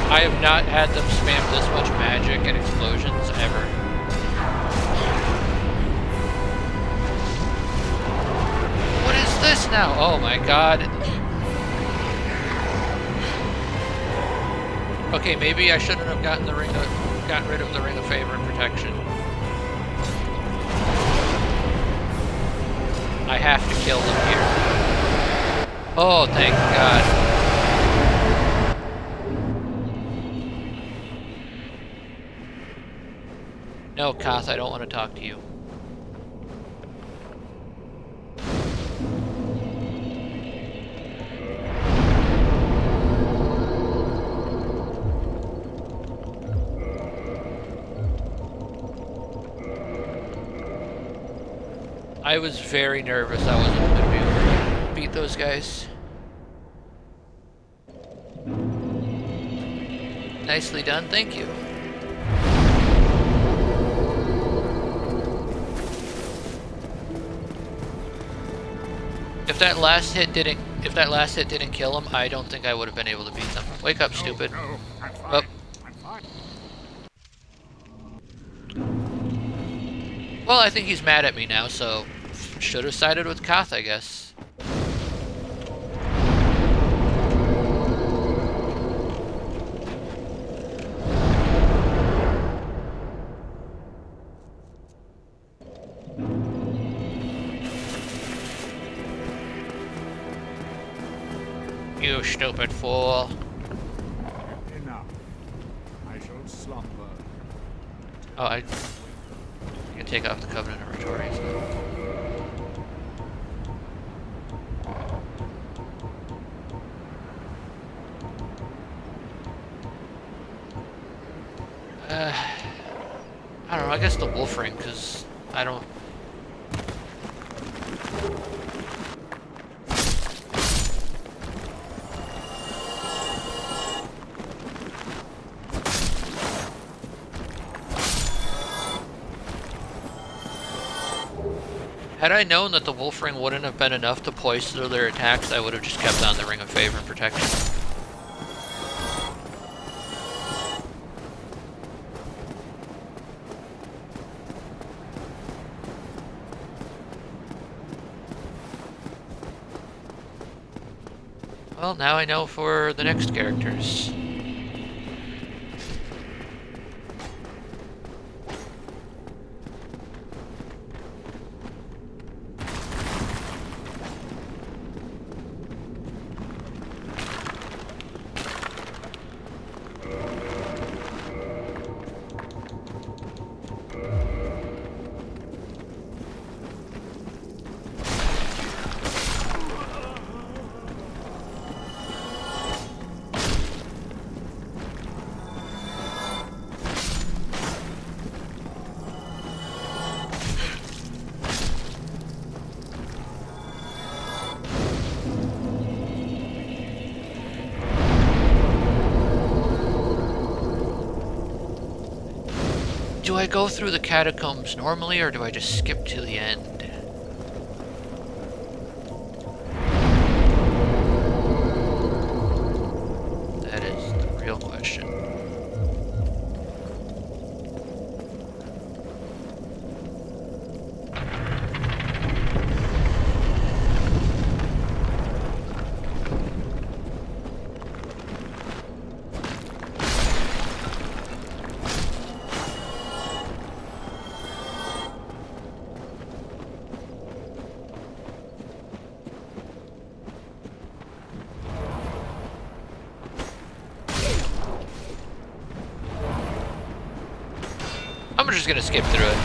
I have not had them spam this much magic and explosions ever. What is this now? Oh my god. Okay, maybe I shouldn't have gotten rid of the Ring of Favor and Protection. I have to kill them here. Oh, thank God. No, Koth, I don't want to talk to you. I was very nervous I wasn't going to be able to beat those guys. Nicely done, thank you. If that last hit didn't kill him, I don't think I would have been able to beat them. Wake up, stupid. No, I'm fine. Oh. I'm fine. Well, I think he's mad at me now, so should have sided with Koth, I guess. You stupid fool. Enough. I shall slumber. Oh, I can take off the Covenant of Rhetorics. I don't know, I guess the Wolf Ring, because I don't... Had I known that the Wolf Ring wouldn't have been enough to poison their attacks, I would have just kept on the Ring of Favor and Protection. Well, now I know for the next characters. Do I go through the catacombs normally, or do I just skip to the end? That is the real question. I'm just gonna skip through it.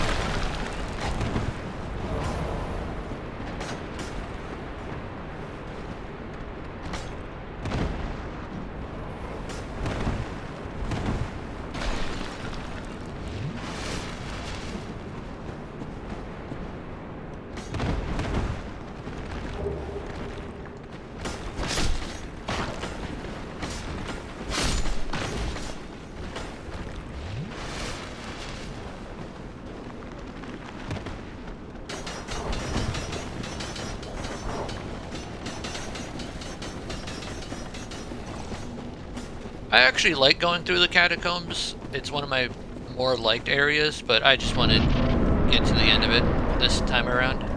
I actually like going through the catacombs. It's one of my more liked areas, but I just want to get to the end of it this time around.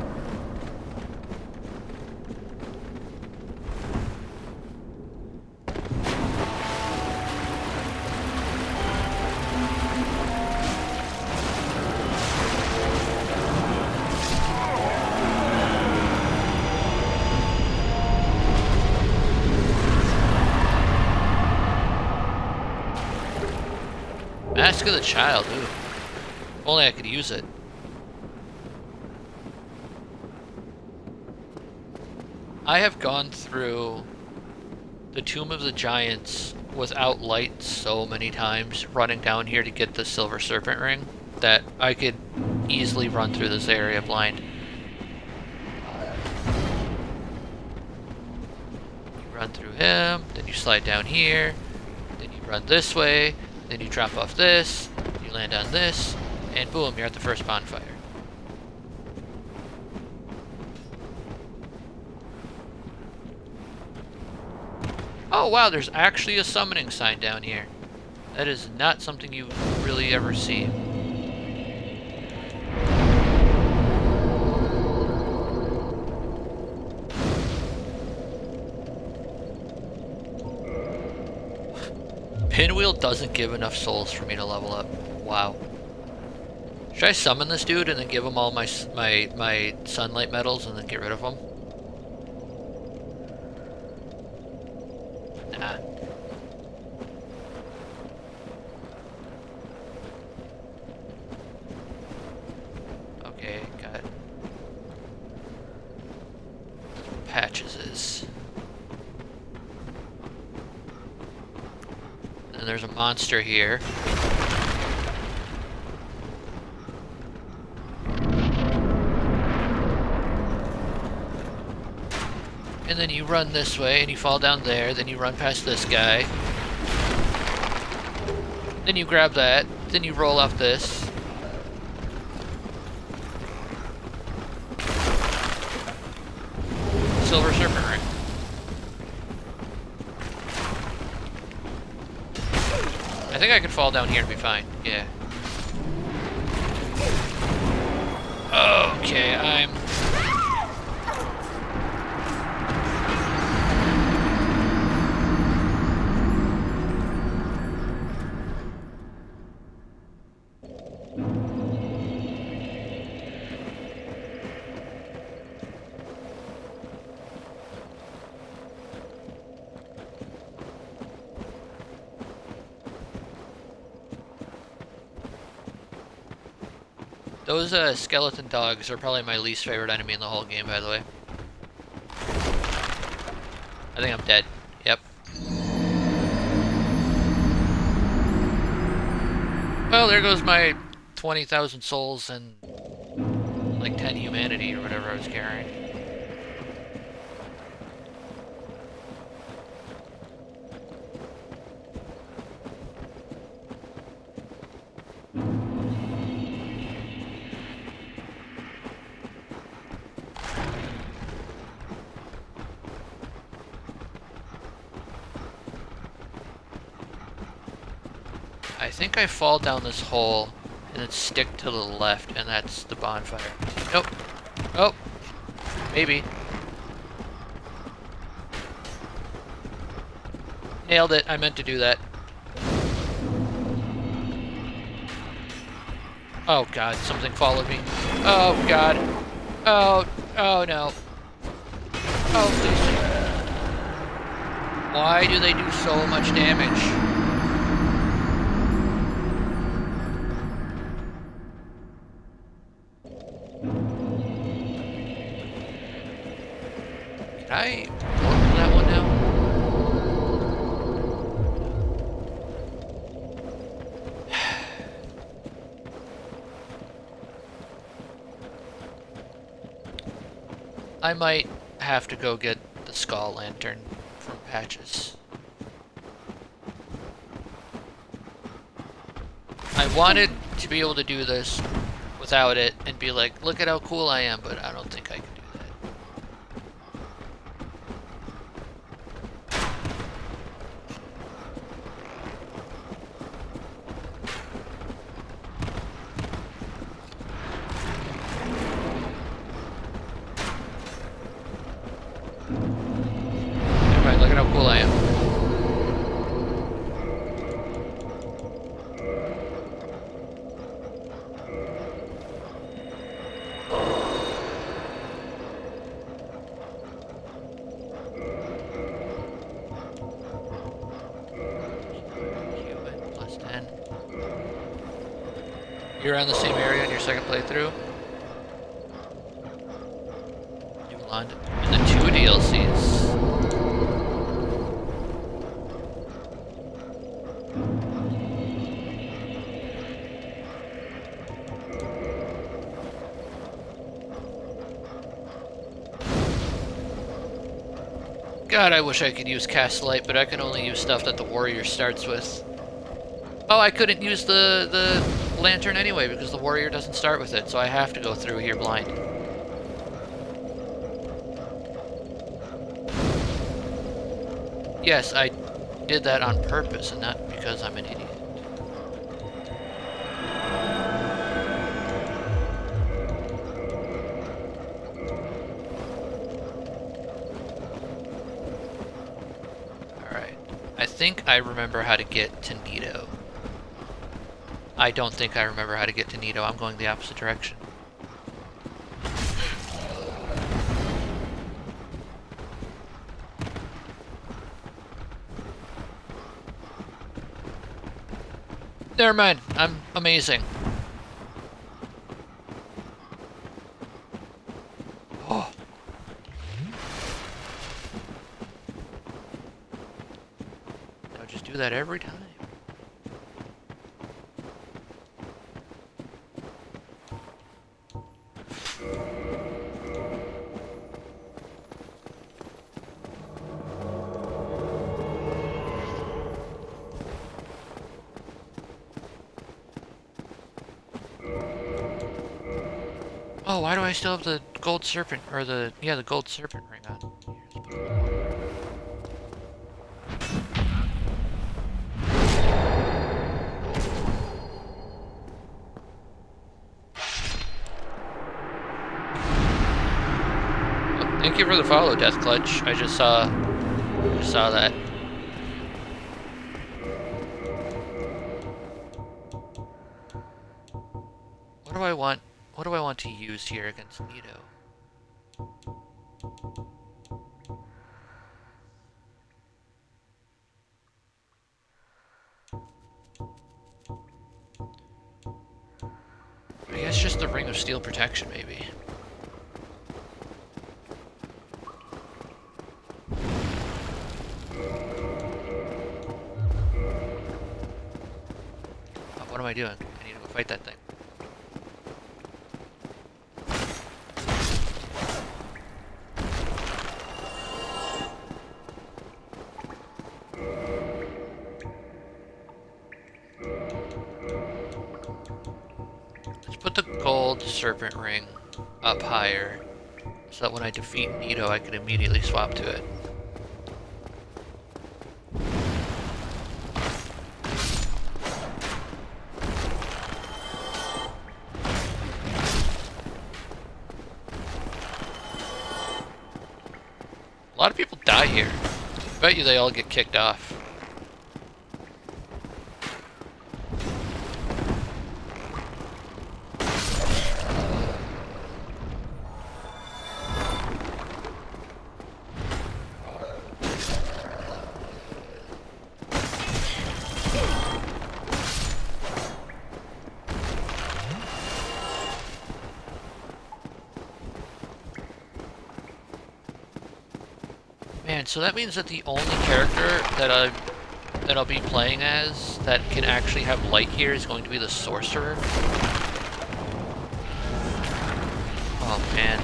Mask of the Child, ooh. If only I could use it. I have gone through the Tomb of the Giants without light so many times, running down here to get the Silver Serpent Ring, that I could easily run through this area blind. run through him, then you slide down here, then you run this way, then you drop off this, you land on this, and boom, you're at the first bonfire. Oh wow, there's actually a summoning sign down here. That is not something you really ever see. Pinwheel doesn't give enough souls for me to level up. Wow. Should I summon this dude and then give him all my sunlight medals and then get rid of him? Nah. Okay, got Patches is. And there's a monster here. And then you run this way and you fall down there, then you run past this guy. Then you grab that, then you roll off this. Silver Serpent Ring. I think I could fall down here and be fine. Yeah. Okay, I'm... Those skeleton dogs are probably my least favorite enemy in the whole game, by the way. I think I'm dead. Yep. Well, there goes my 20,000 souls and like 10 humanity or whatever I was carrying. I think I fall down this hole and then stick to the left, and that's the bonfire. Nope. Oh. Maybe. Nailed it. I meant to do that. Oh god, something followed me. Oh god. Oh no. Oh please. Why do they do so much damage? Can I work that one now? I might have to go get the Skull Lantern from Patches. I wanted to be able to do this without it and be like, look at how cool I am, but I don't think I can do that. Alright, look at how cool I am. Human plus 10. You're on the same area in your second playthrough? New London. And the 2 DLCs. God, I wish I could use Cast Light, but I can only use stuff that the warrior starts with. Oh, I couldn't use the lantern anyway because the warrior doesn't start with it, so I have to go through here blind. Yes, I did that on purpose and not because I'm an idiot. Alright. I think I remember how to get to Nito. I don't think I remember how to get to Nito. I'm going the opposite direction. Never mind. I'm amazing. Oh. I'll just do that every time. Oh, why do I still have the gold serpent, or the gold serpent ring on? Oh, thank you for the follow, Death Clutch. I just saw that. What do I want? What do I want to use here against Nito? I guess just the Ring of Steel Protection, maybe. Oh, what am I doing? I need to go fight that thing. Put the gold serpent ring up higher so that when I defeat Nito I can immediately swap to it. A lot of people die here. I bet you they all get kicked off. Man, so that means that the only character that I'll be playing as that can actually have light here is going to be the sorcerer. Oh man.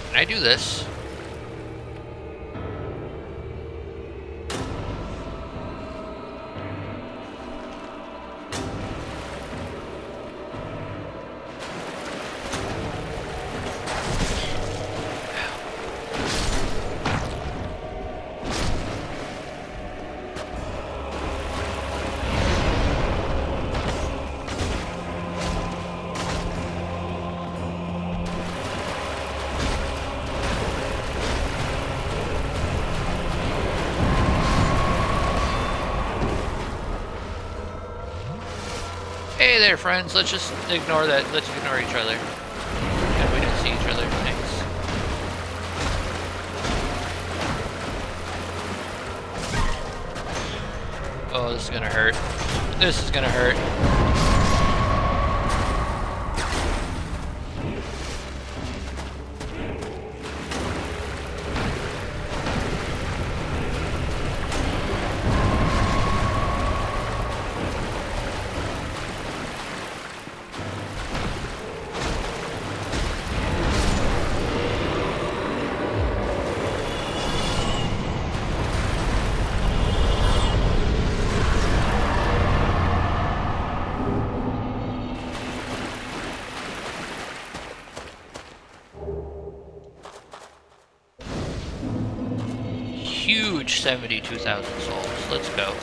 Can I do this? Hey there, friends. Let's just ignore that. Let's ignore each other. Yeah, we didn't see each other. Thanks. Oh, this is gonna hurt. This is gonna hurt. reach 72,000 souls. Let's go.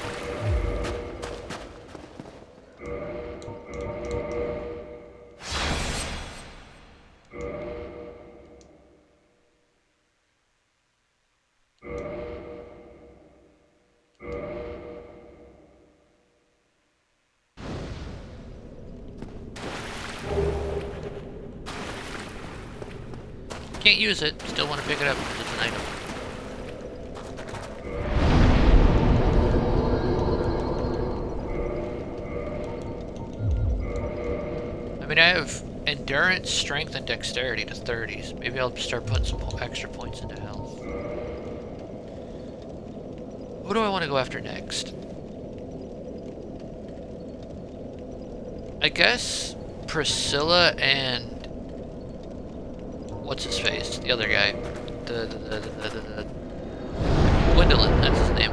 Can't use it. Still want to pick it up because it's an item. I mean, I have endurance, strength, and dexterity to 30s. Maybe I'll start putting some extra points into health. Who do I want to go after next? I guess Priscilla and what's his face? The other guy. The Gwendolyn, that's his name.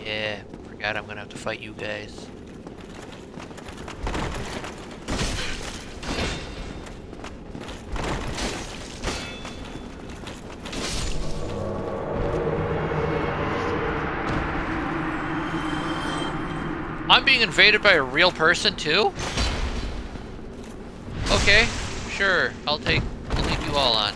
Yeah, forgot I'm gonna have to fight you guys. I'm being invaded by a real person too? Okay, sure. I'll take you all on.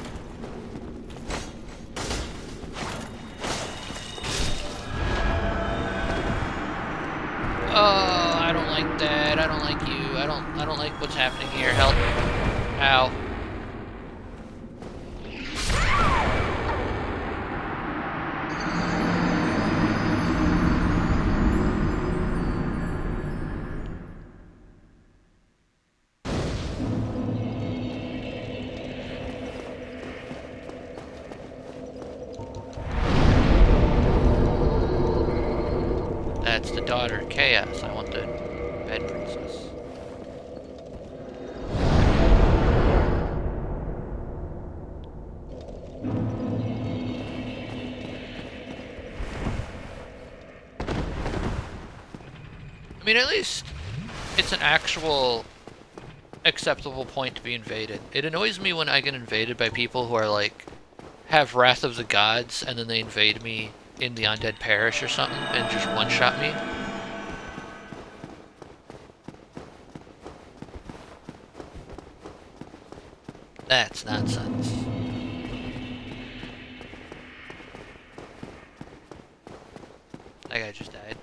Oh, I don't like that. I don't like you. I don't like what's happening here. Help. Ow. That's the daughter, Chaos. I want the bed princess. I mean, at least it's an actual acceptable point to be invaded. It annoys me when I get invaded by people who are like, have Wrath of the Gods, and then they invade me in the Undead Parish or something and just one-shot me. That's nonsense. That guy just died.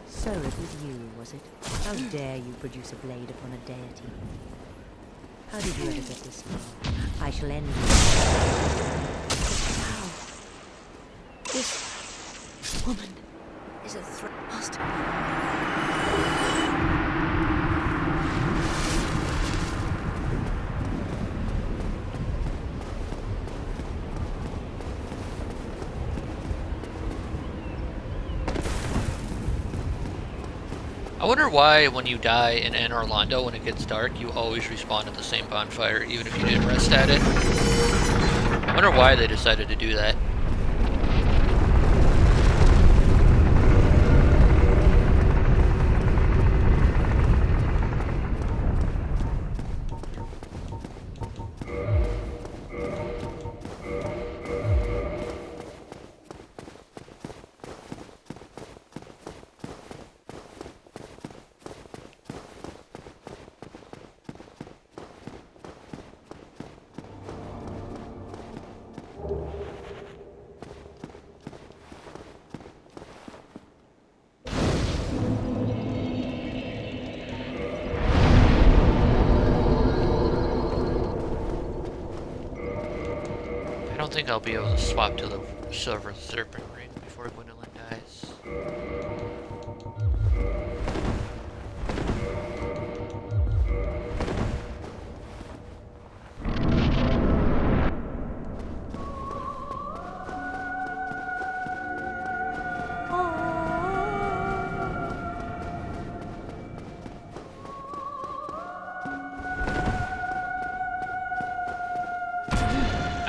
So it was you, was it? How dare you produce a blade upon a deity? How did you ever get this far? I shall end you. How? This woman is a threat. Master. I wonder why when you die in Anor Londo, when it gets dark, you always respawn at the same bonfire, even if you didn't rest at it. I wonder why they decided to do that. I don't think I'll be able to swap to the Silver Serpent Ring before Gwendolyn dies.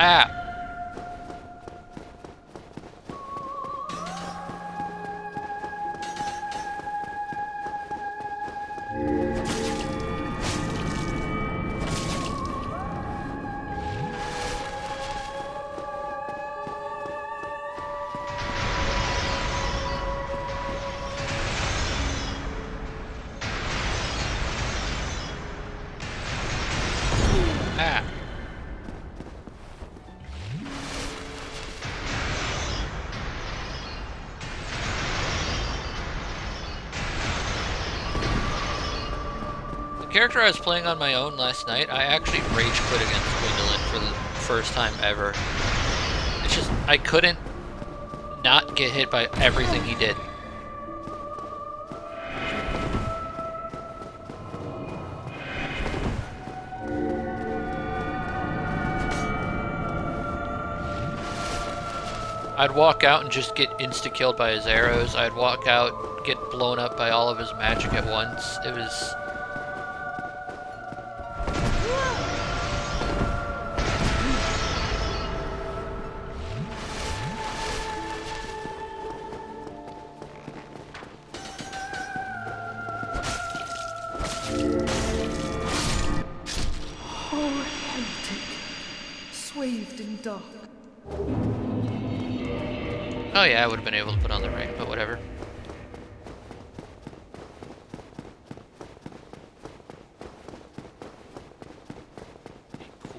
Ah! Ah! The character I was playing on my own last night, I actually rage quit against Gwendolyn for the first time ever. It's just, I couldn't not get hit by everything he did. I'd walk out and just get insta-killed by his arrows. I'd walk out, get blown up by all of his magic at once. It was... Oh, heretic, swathed in dark. Oh yeah, I would have been able to put on the ring, but whatever.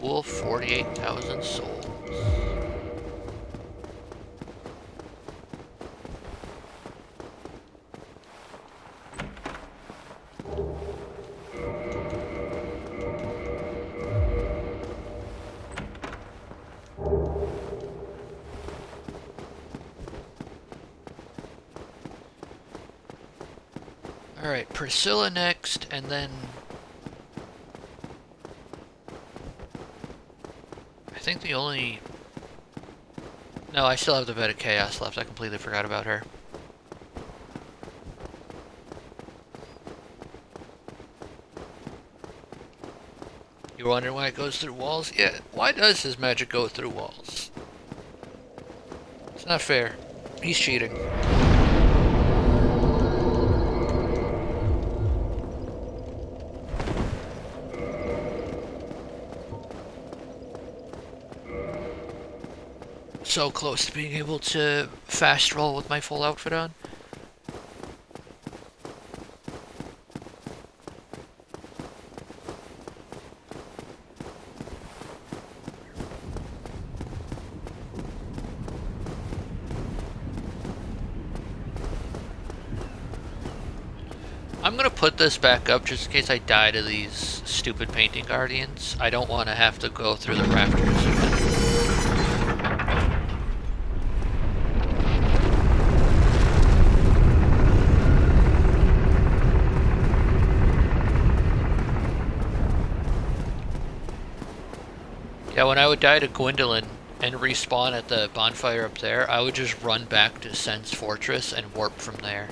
Cool 48,000 souls. Alright, Priscilla next, and then... I think the only... No, I still have the Vet of Chaos left. I completely forgot about her. You're wondering why it goes through walls? Yeah, why does his magic go through walls? It's not fair. He's cheating. So close to being able to fast roll with my full outfit on. I'm gonna put this back up just in case I die to these stupid painting guardians. I don't want to have to go through the rafters again. Yeah, when I would die to Gwendolyn and respawn at the bonfire up there, I would just run back to Sen's Fortress and warp from there.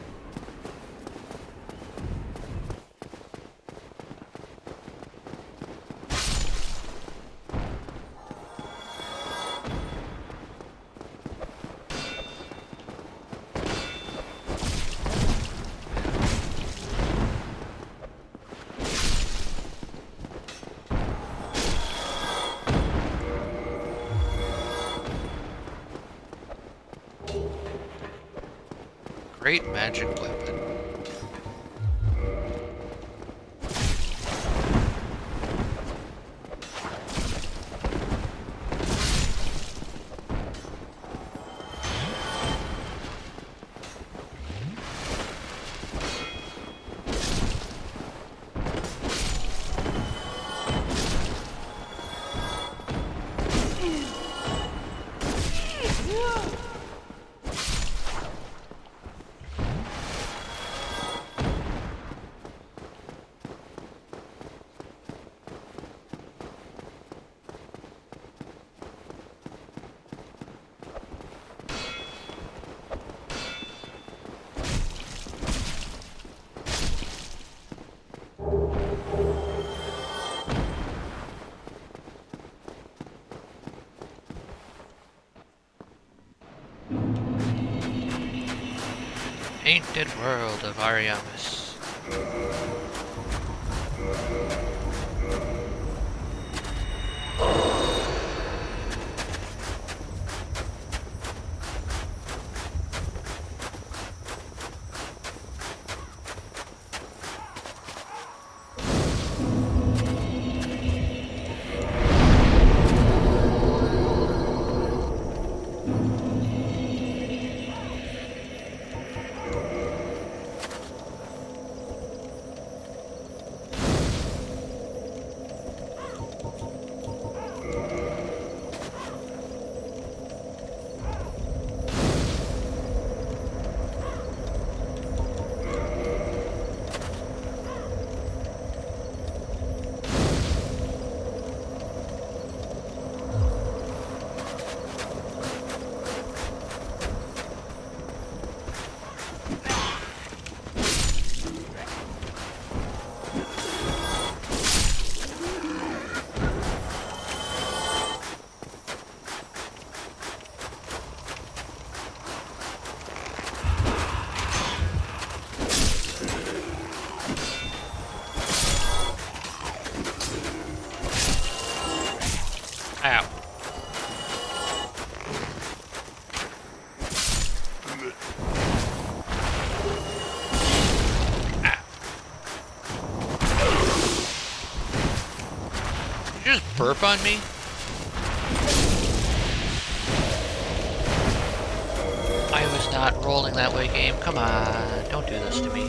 Great magic weapon. Painted world of Ariamis. Ow. Did you just burp on me? I was not rolling that way, game. Come on, don't do this to me.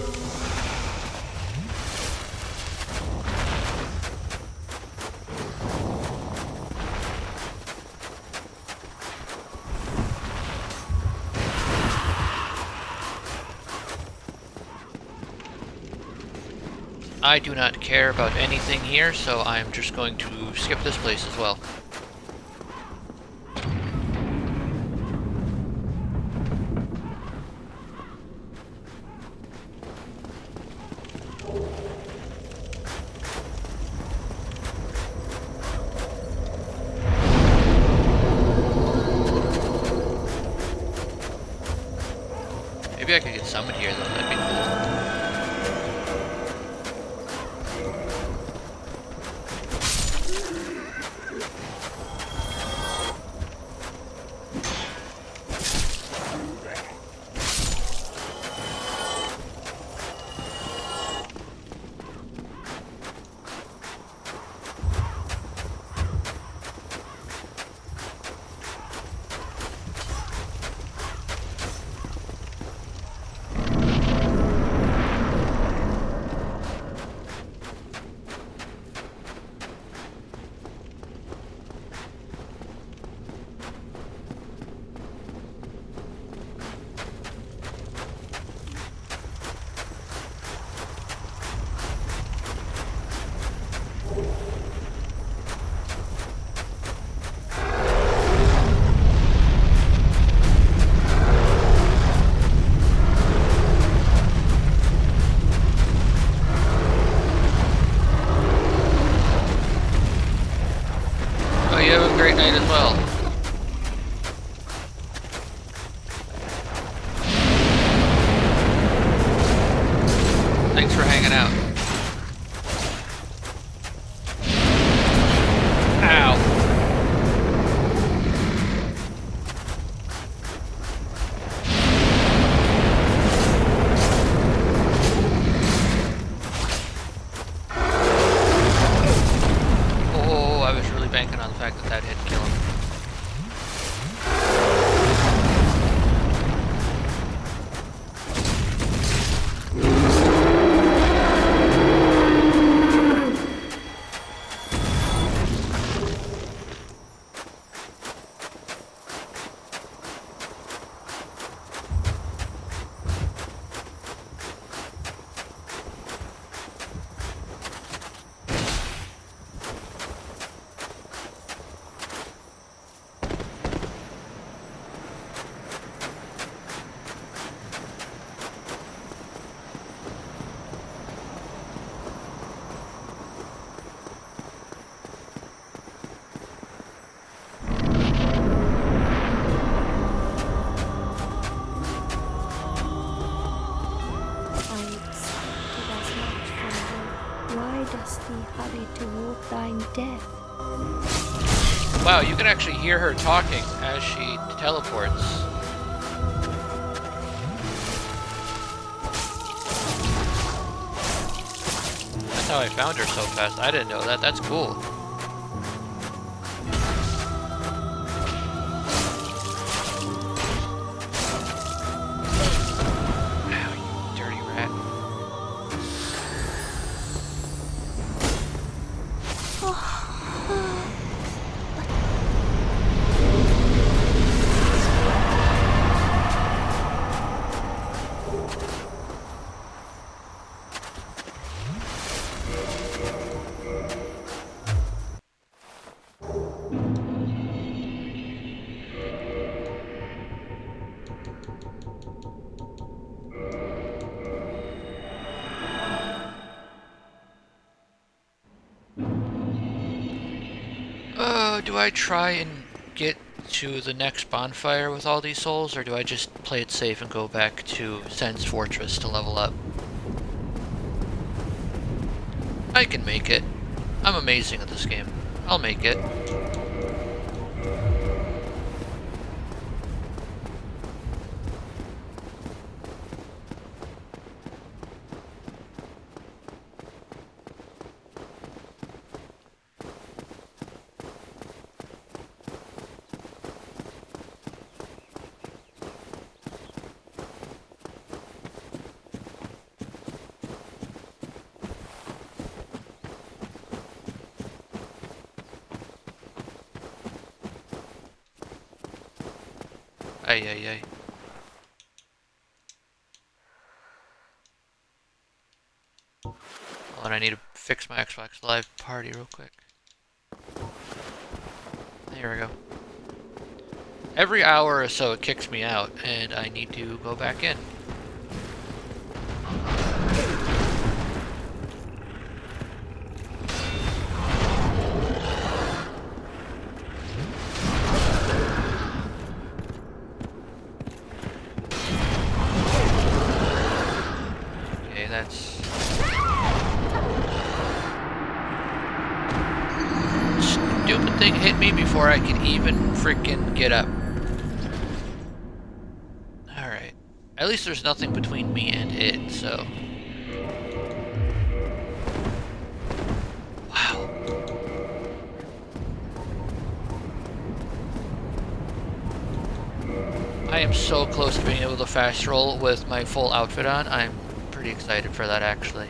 I do not care about anything here, so I'm just going to skip this place as well. Maybe I could get summoned here though, that'd be cool. Wow, you can actually hear her talking as she teleports. That's how I found her so fast. I didn't know that. That's cool. Ow, you dirty rat. Do I try and get to the next bonfire with all these souls, or do I just play it safe and go back to Sen's Fortress to level up? I can make it. I'm amazing at this game. I'll make it. Ay, ay, ay. Hold on, I need to fix my Xbox Live party real quick. There we go. Every hour or so it kicks me out, and I need to go back in. Stupid thing hit me before I could even freaking get up. Alright. At least there's nothing between me and it, so... Wow. I am so close to being able to fast roll with my full outfit on. I'm pretty excited for that, actually.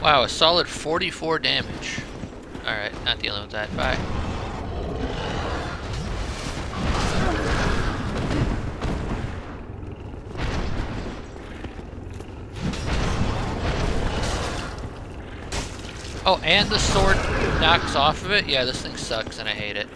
Wow, a solid 44 damage. Alright, not dealing with that. Bye. Oh, and the sword knocks off of it? Yeah, this thing sucks and I hate it.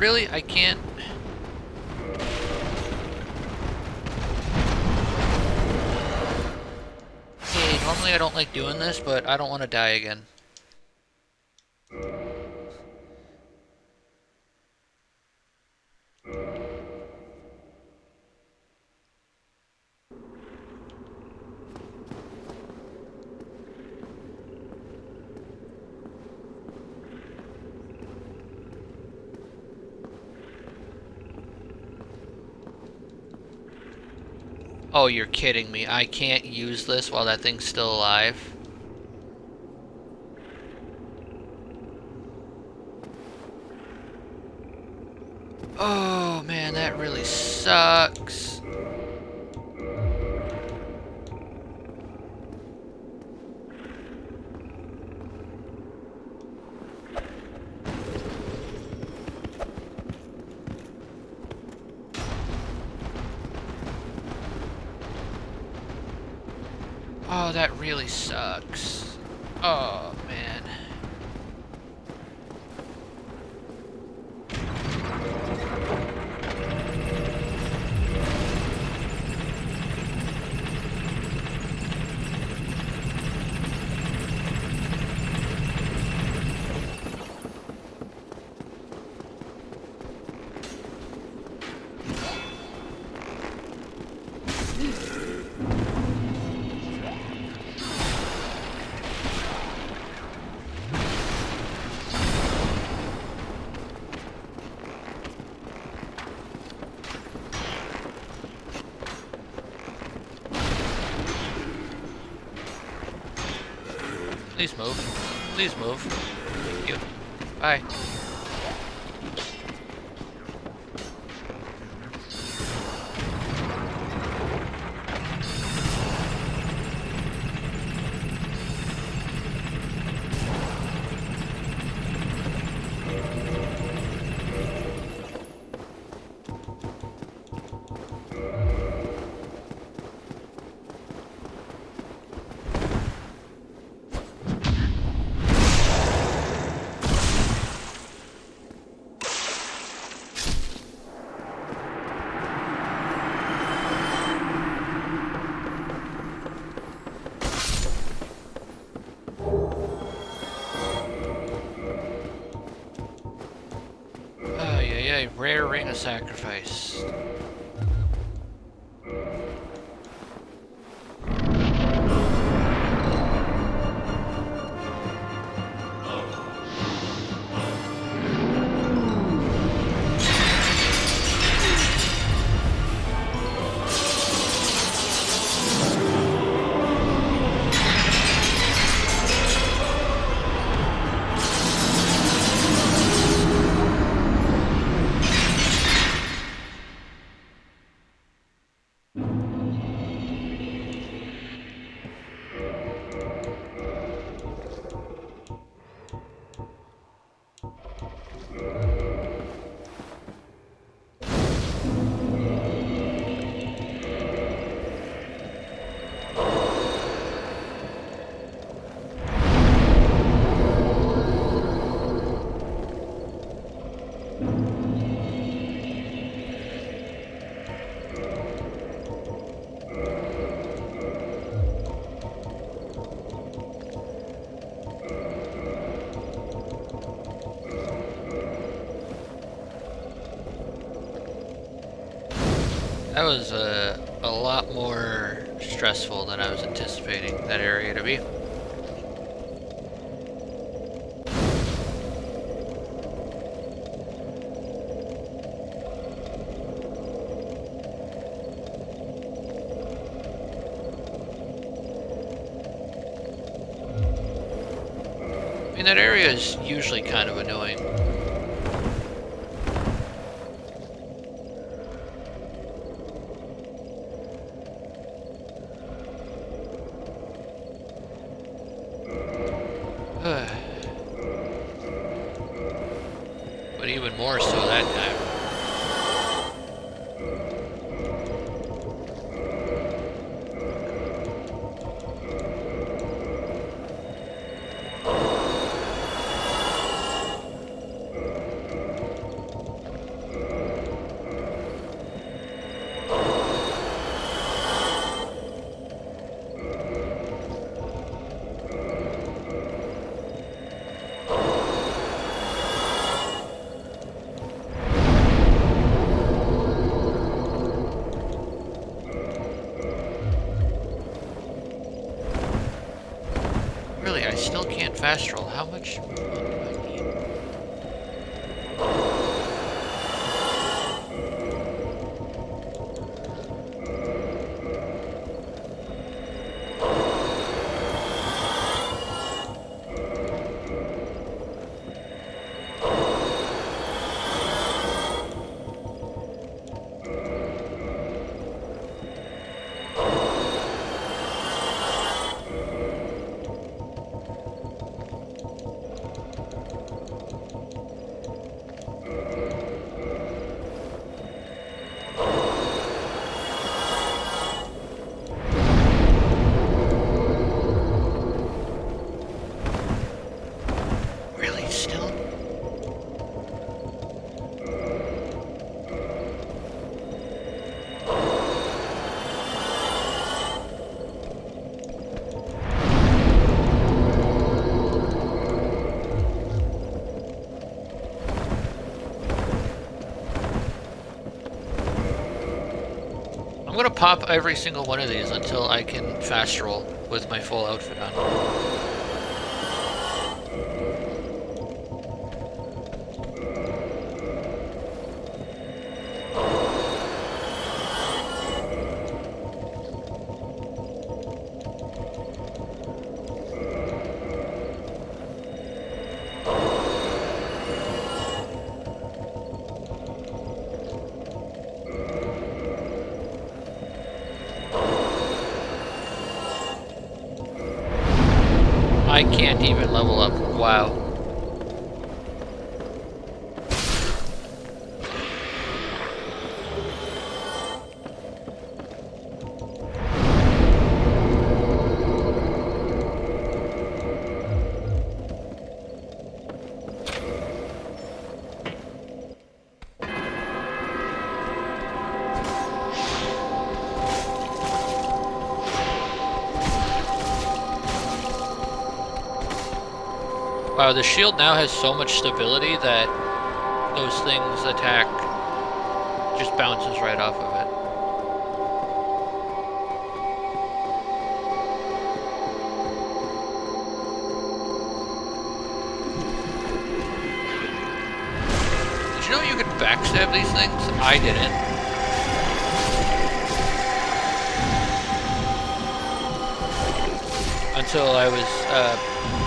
Really? I can't... Hey, normally I don't like doing this, but I don't want to die again. Oh, you're kidding me. I can't use this while that thing's still alive. Oh, man, that really sucks. Oh, that really sucks. Oh, man. Please move. Please move. Thank you. Bye. Rare ring of sacrifice. That was a lot more stressful than I was anticipating that area to be. I mean, that area is usually kind of annoying. But even more so that time. Really, I still can't fast roll. How much do I need? Really, still? I'm gonna pop every single one of these until I can fast roll with my full outfit on. I can't even level up. Wow. Wow, the shield now has so much stability that those things attack just bounces right off of it. Did you know you could backstab these things? I didn't. Until I was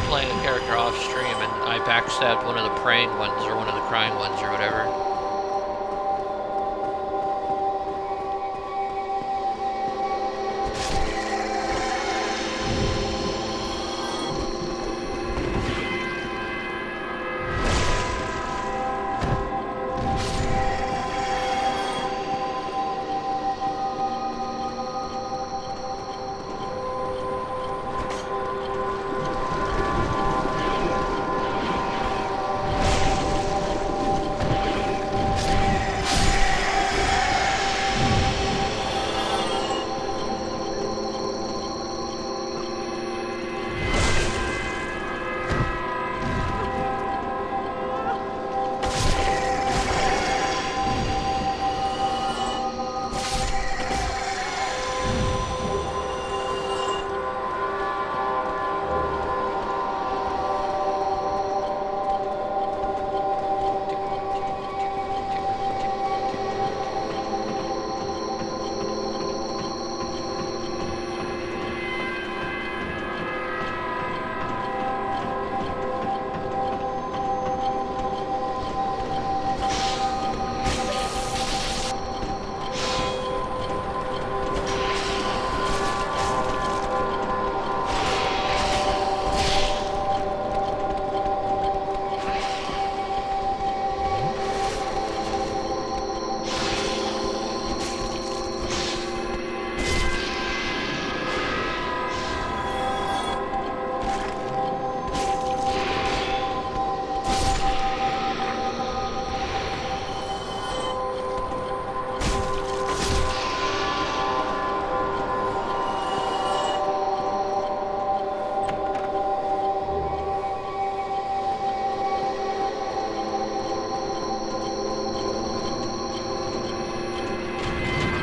playing a character off stream and I backstabbed one of the praying ones or one of the crying ones or whatever.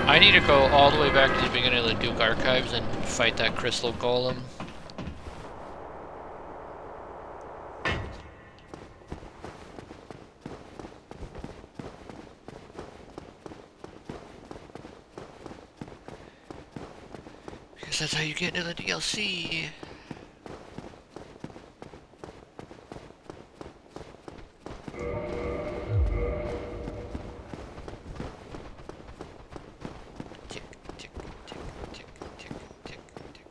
I need to go all the way back to the beginning of the Duke Archives and fight that crystal golem. that's how you get into the DLC. Tick, tick, tick, tick, tick, tick, tick.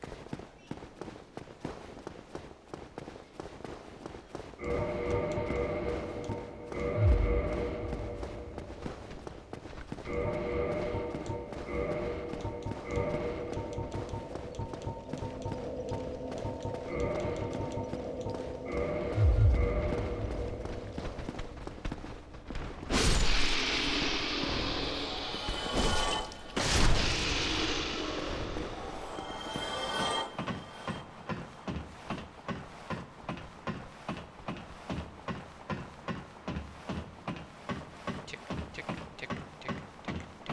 Tick, tick, tick, tick, tick, tick.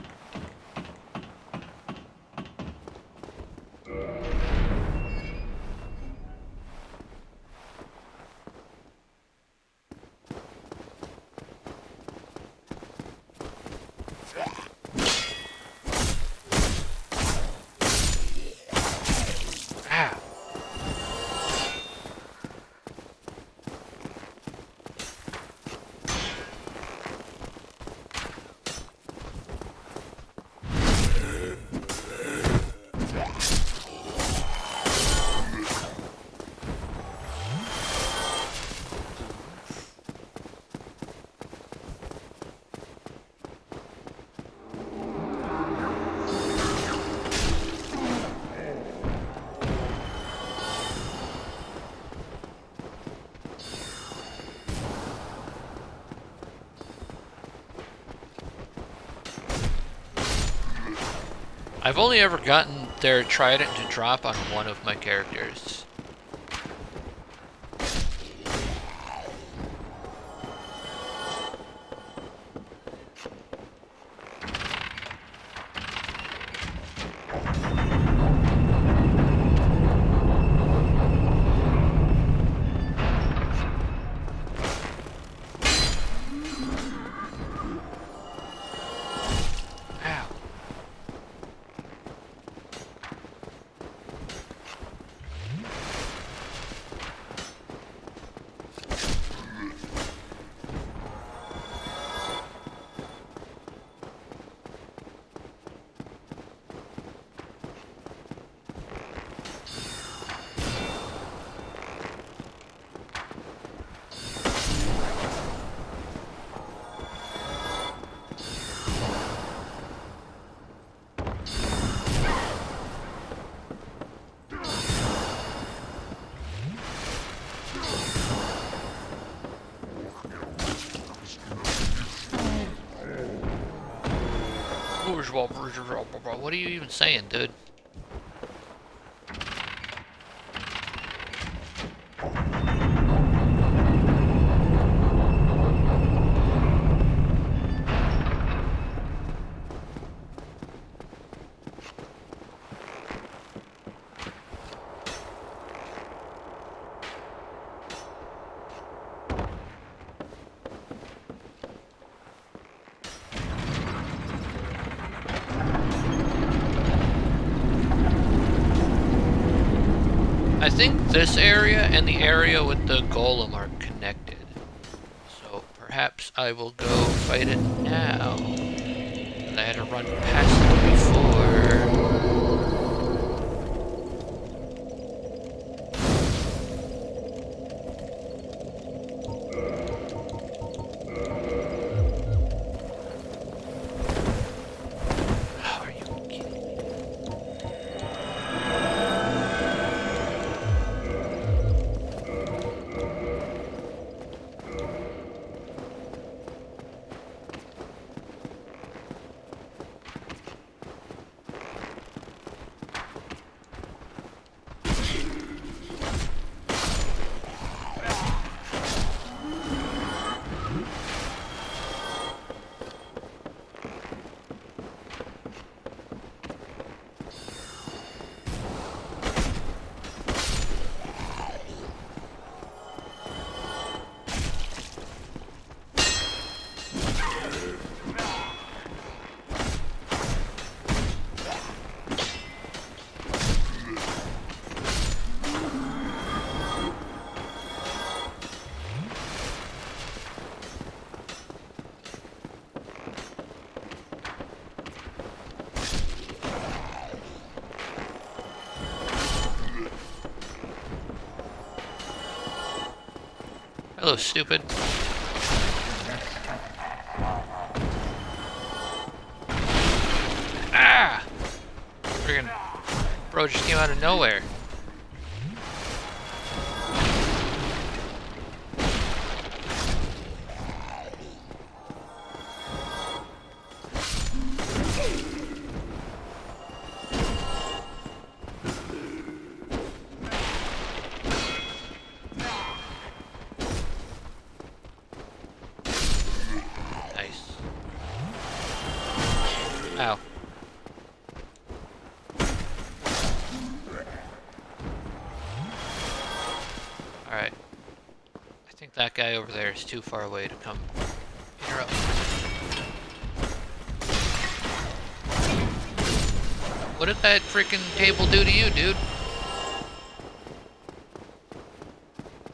Ah. I've only ever gotten their trident to drop on one of my characters. Ow. What are you even saying, dude? I think this area and the area with the golem are connected. So perhaps I will go fight it now. I had to run past it before. Are you kidding me? Hello, stupid. Ah! Friggin' bro just came out of nowhere. Nice. Ow. Alright. I think that guy over there is too far away to come interrupt. What did that freaking table do to you, dude?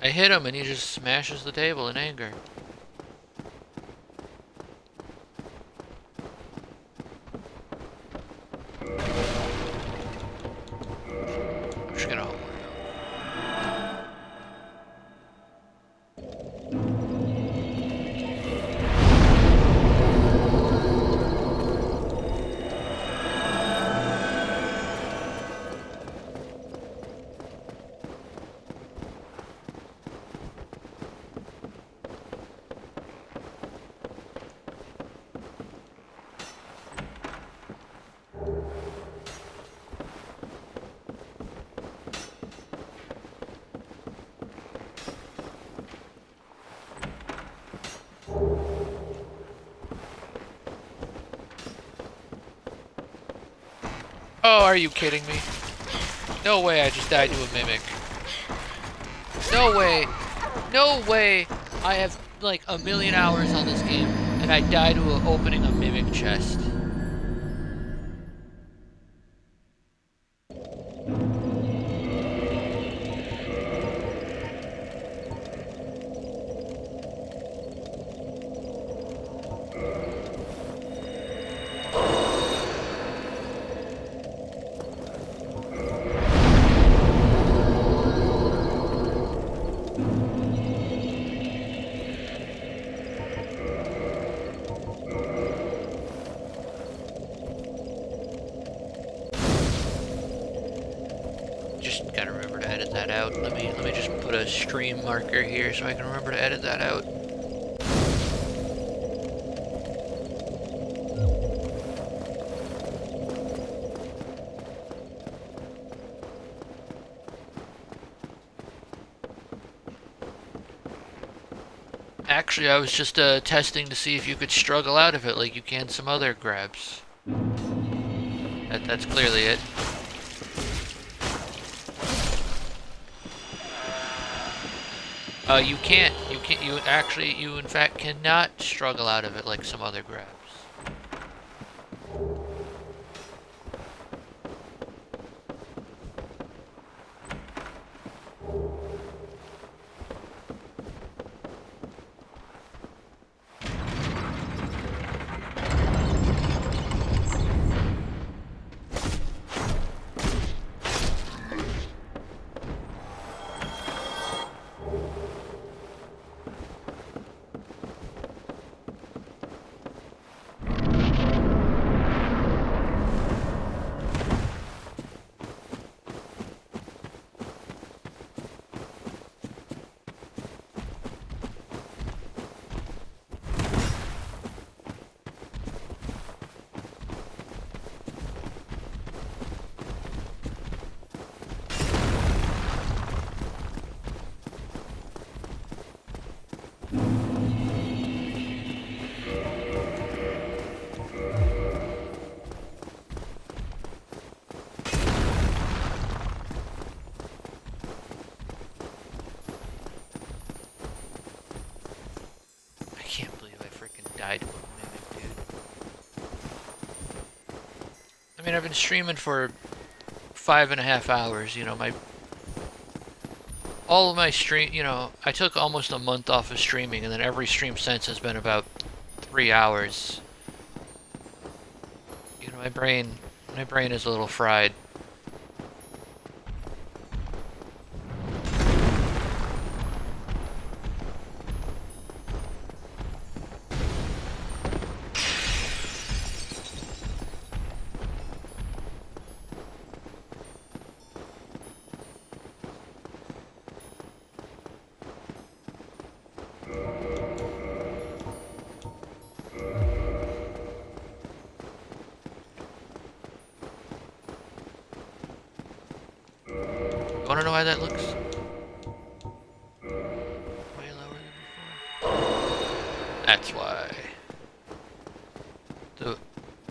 I hit him and he just smashes the table in anger. I'm just gonna hold it. Oh, are you kidding me? No way I just died to a mimic. No way. No way I have like a million hours on this game and I died to opening a mimic chest. Just gotta remember to edit that out. Let me just put a stream marker here so I can remember to edit that out. Actually, I was just testing to see if you could struggle out of it like you can some other grabs. That's clearly it. You in fact cannot struggle out of it like some other grabs. Died to a mimic, dude. I mean, I've been streaming for 5.5 hours, you know, all of my stream, you know, I took almost a month off of streaming, and then every stream since has been about 3 hours. You know, my brain is a little fried. wanna know why that looks way lower than before? That's why. The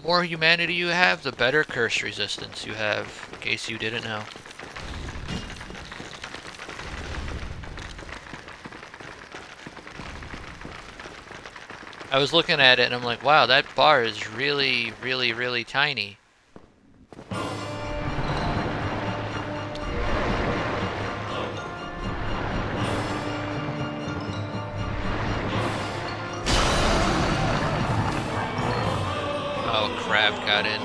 more humanity you have, the better curse resistance you have, in case you didn't know. I was looking at it and I'm like, wow, that bar is really, really, really tiny. Oh crap, got in.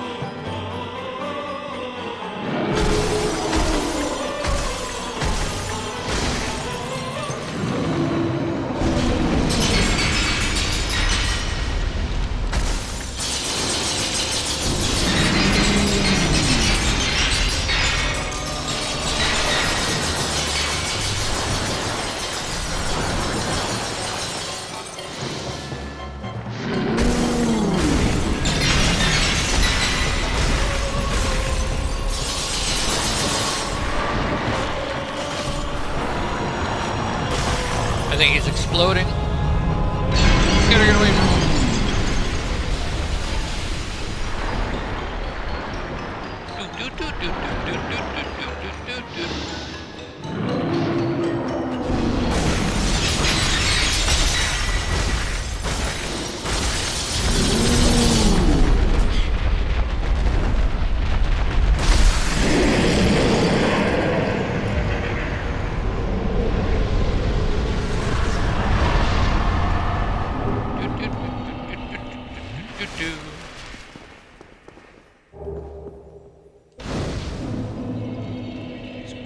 I think he's exploding. Gotta get away from him.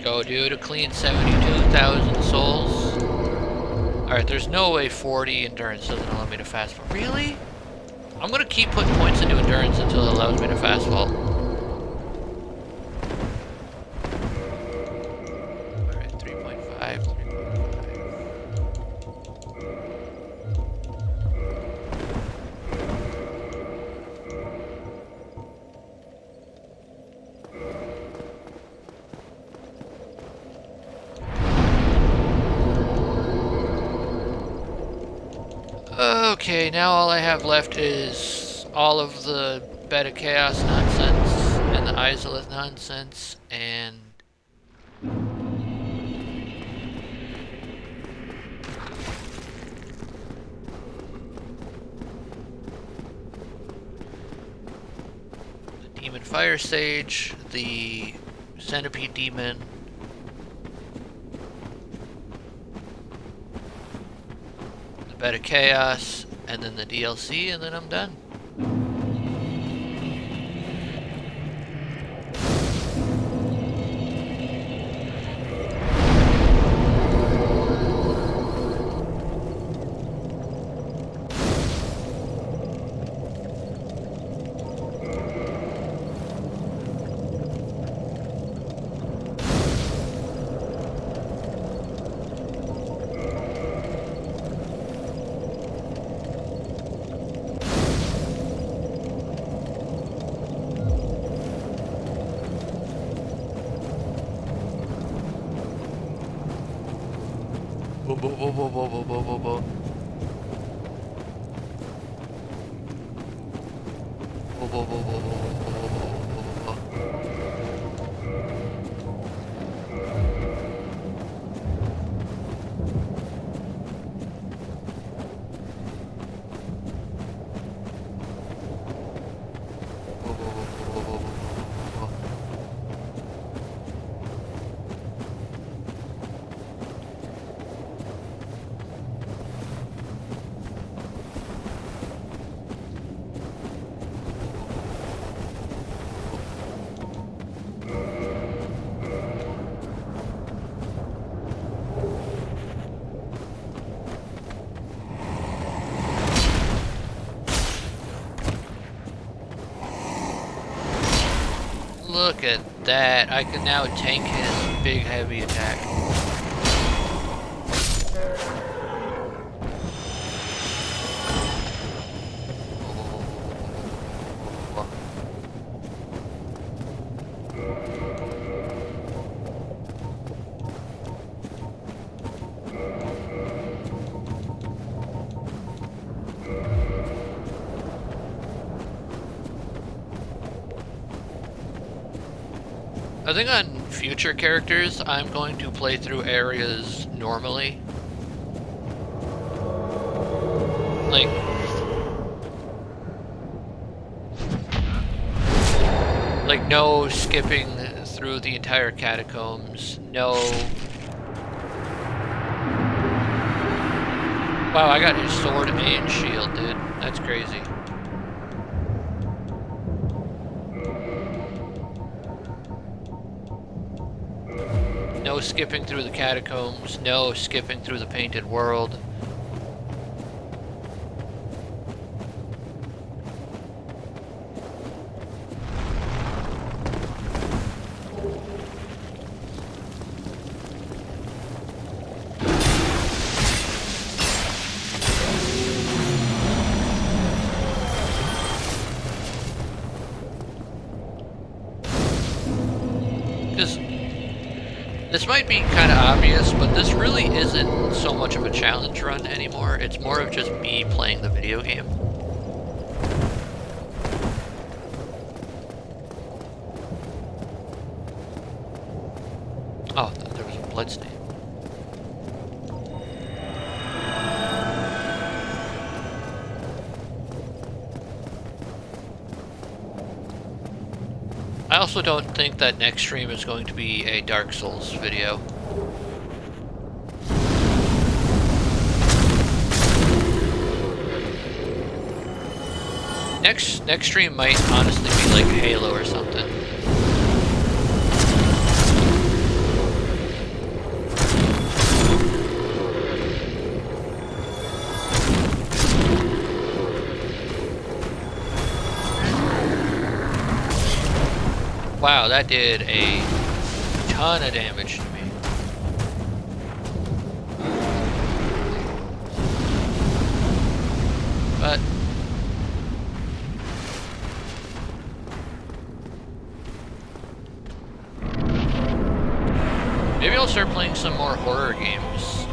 Go, dude, a clean 72,000 souls. Alright, there's no way 40 endurance doesn't allow me to fast fall. Really? I'm gonna keep putting points into endurance until it allows me to fast fall. Alright, 3.5, 3.5. Okay, now all I have left is all of the Beta Chaos nonsense and the Izalith nonsense and the Demon Fire Sage, the Centipede Demon, Beta Chaos, and then the DLC, and then I'm done. Whoa, whoa, whoa, whoa, whoa, whoa, whoa, whoa, whoa. Whoa, whoa, whoa, whoa, whoa, whoa, whoa, whoa, Look at that. I can now tank his big heavy attack. I think on future characters, I'm going to play through areas normally. Like no skipping through the entire catacombs, no... Wow, I got his sword and shield, dude. That's crazy. No skipping through the catacombs, no skipping through the painted world. This might be kind of obvious, but this really isn't so much of a challenge run anymore. It's more of just me playing the video game. Oh, there was a bloodstain. I also don't think that next stream is going to be a Dark Souls video. Next stream might honestly be like Halo or something. Wow, that did a ton of damage to me. But maybe I'll start playing some more horror games.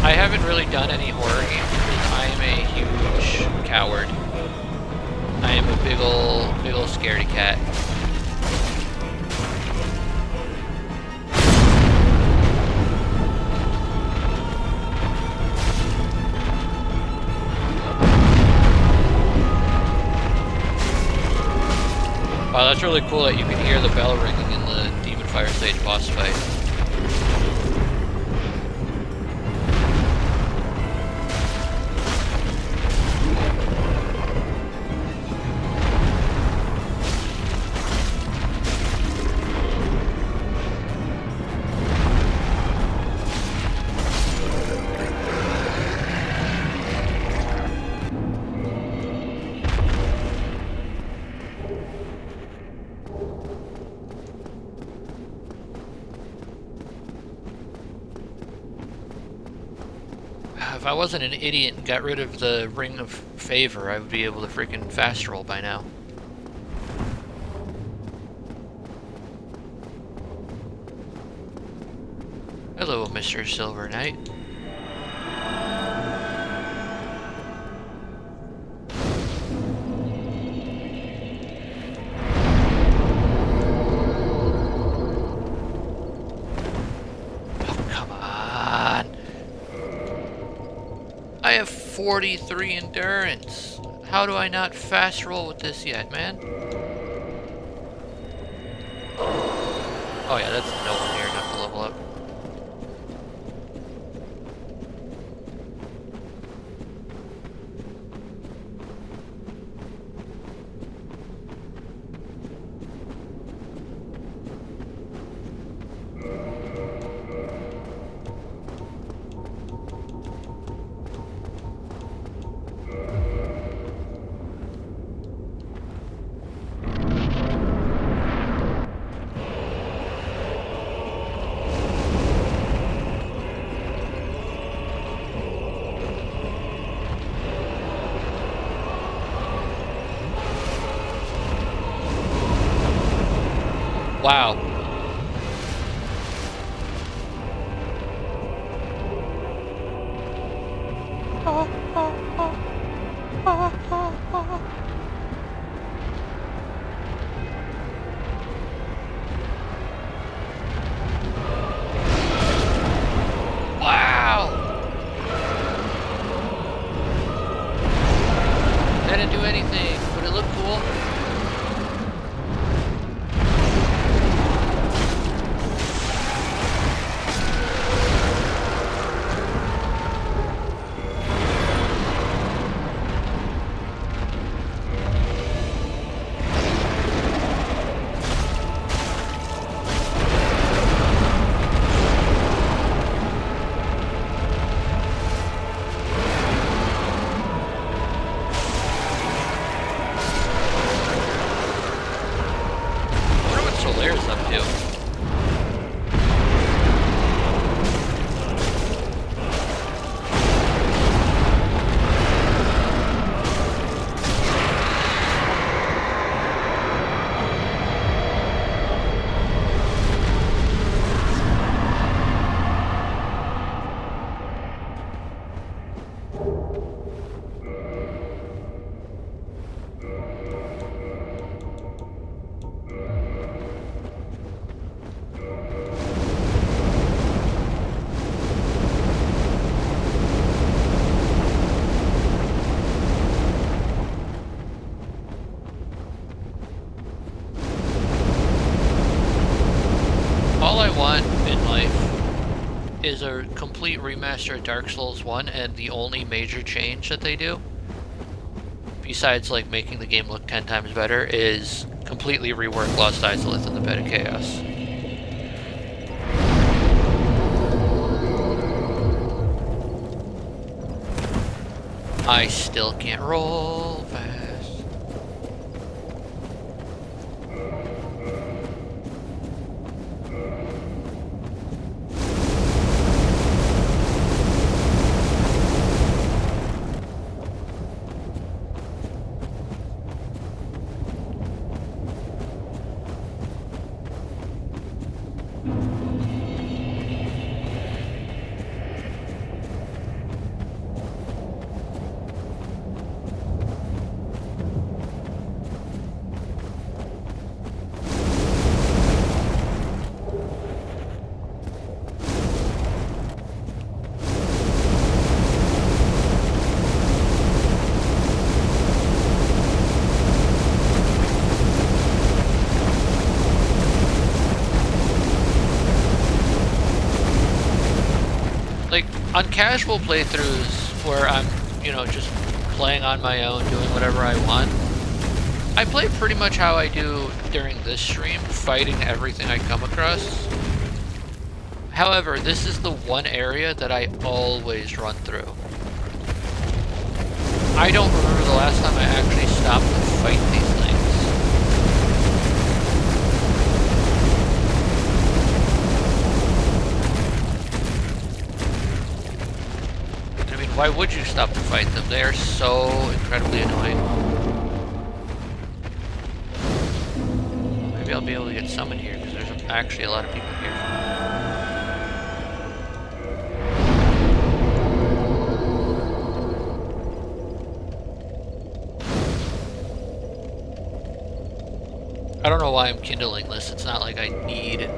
I haven't really done any horror games because I am a huge coward. I am a big ol' scaredy cat. Wow, that's really cool that you can hear the bell ringing in the Demon Fire Stage boss fight. If I wasn't an idiot and got rid of the Ring of Favor, I would be able to freaking fast roll by now. Hello, Mr. Silver Knight. Oh, come on. I have 43 endurance. How do I not fast roll with this yet, man? Oh yeah, that's nowhere near enough to level up. Wow. in life is a complete remaster of Dark Souls 1, and the only major change that they do, besides like making the game look 10 times better, is completely rework Lost Izalith and the Bed of Chaos. I still can't roll fast. Like, on casual playthroughs where I'm, you know, just playing on my own, doing whatever I want, I play pretty much how I do during this stream, fighting everything I come across. However, this is the one area that I always run through. I don't remember the last time I actually stopped to fight these things. Why would you stop to fight them? They are so incredibly annoying. Maybe I'll be able to get summoned here, because there's actually a lot of people here. I don't know why I'm kindling this. It's not like I need...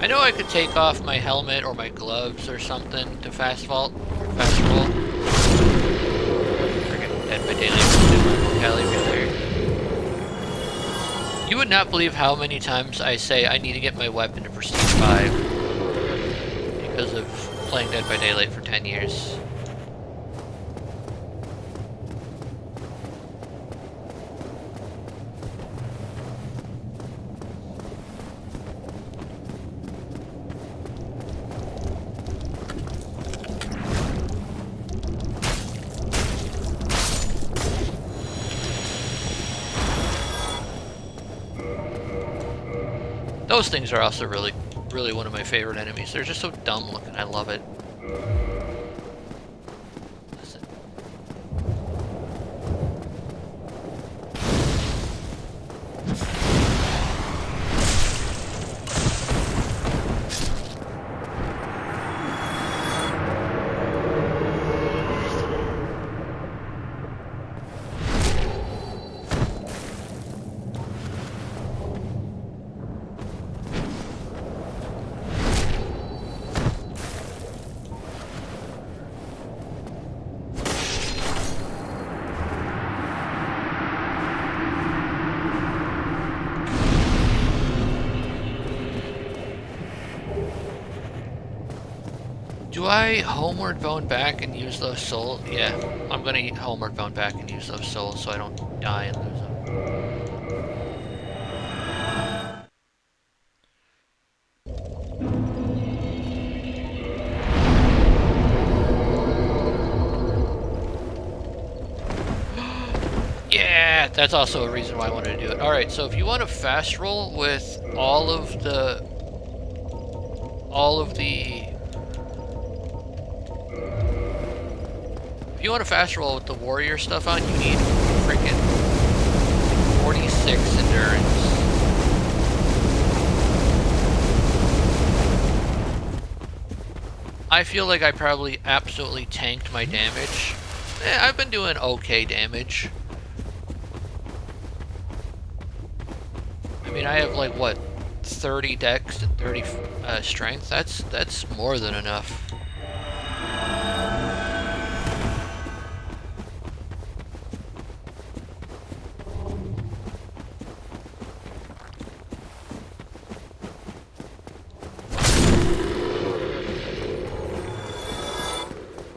I know I could take off my helmet or my gloves or something to fast vault, or fast roll. Friggin' Dead by Daylight did my vocabulary there. You would not believe how many times I say I need to get my weapon to Prestige 5 because of playing Dead by Daylight for 10 years. Those things are also really one of my favorite enemies. They're just so dumb looking. I love it. Listen. Do I homeward bound back and use those souls? Yeah, I'm gonna homeward bound back and use those souls so I don't die and lose them. Yeah, that's also a reason why I wanted to do it. Alright, so if you want to fast roll with all of the if you want to fast roll with the warrior stuff on, you need freaking 46 endurance. I feel like I probably absolutely tanked my damage. I've been doing okay damage. I mean, I have like, what, 30 dex and 30 strength? That's more than enough.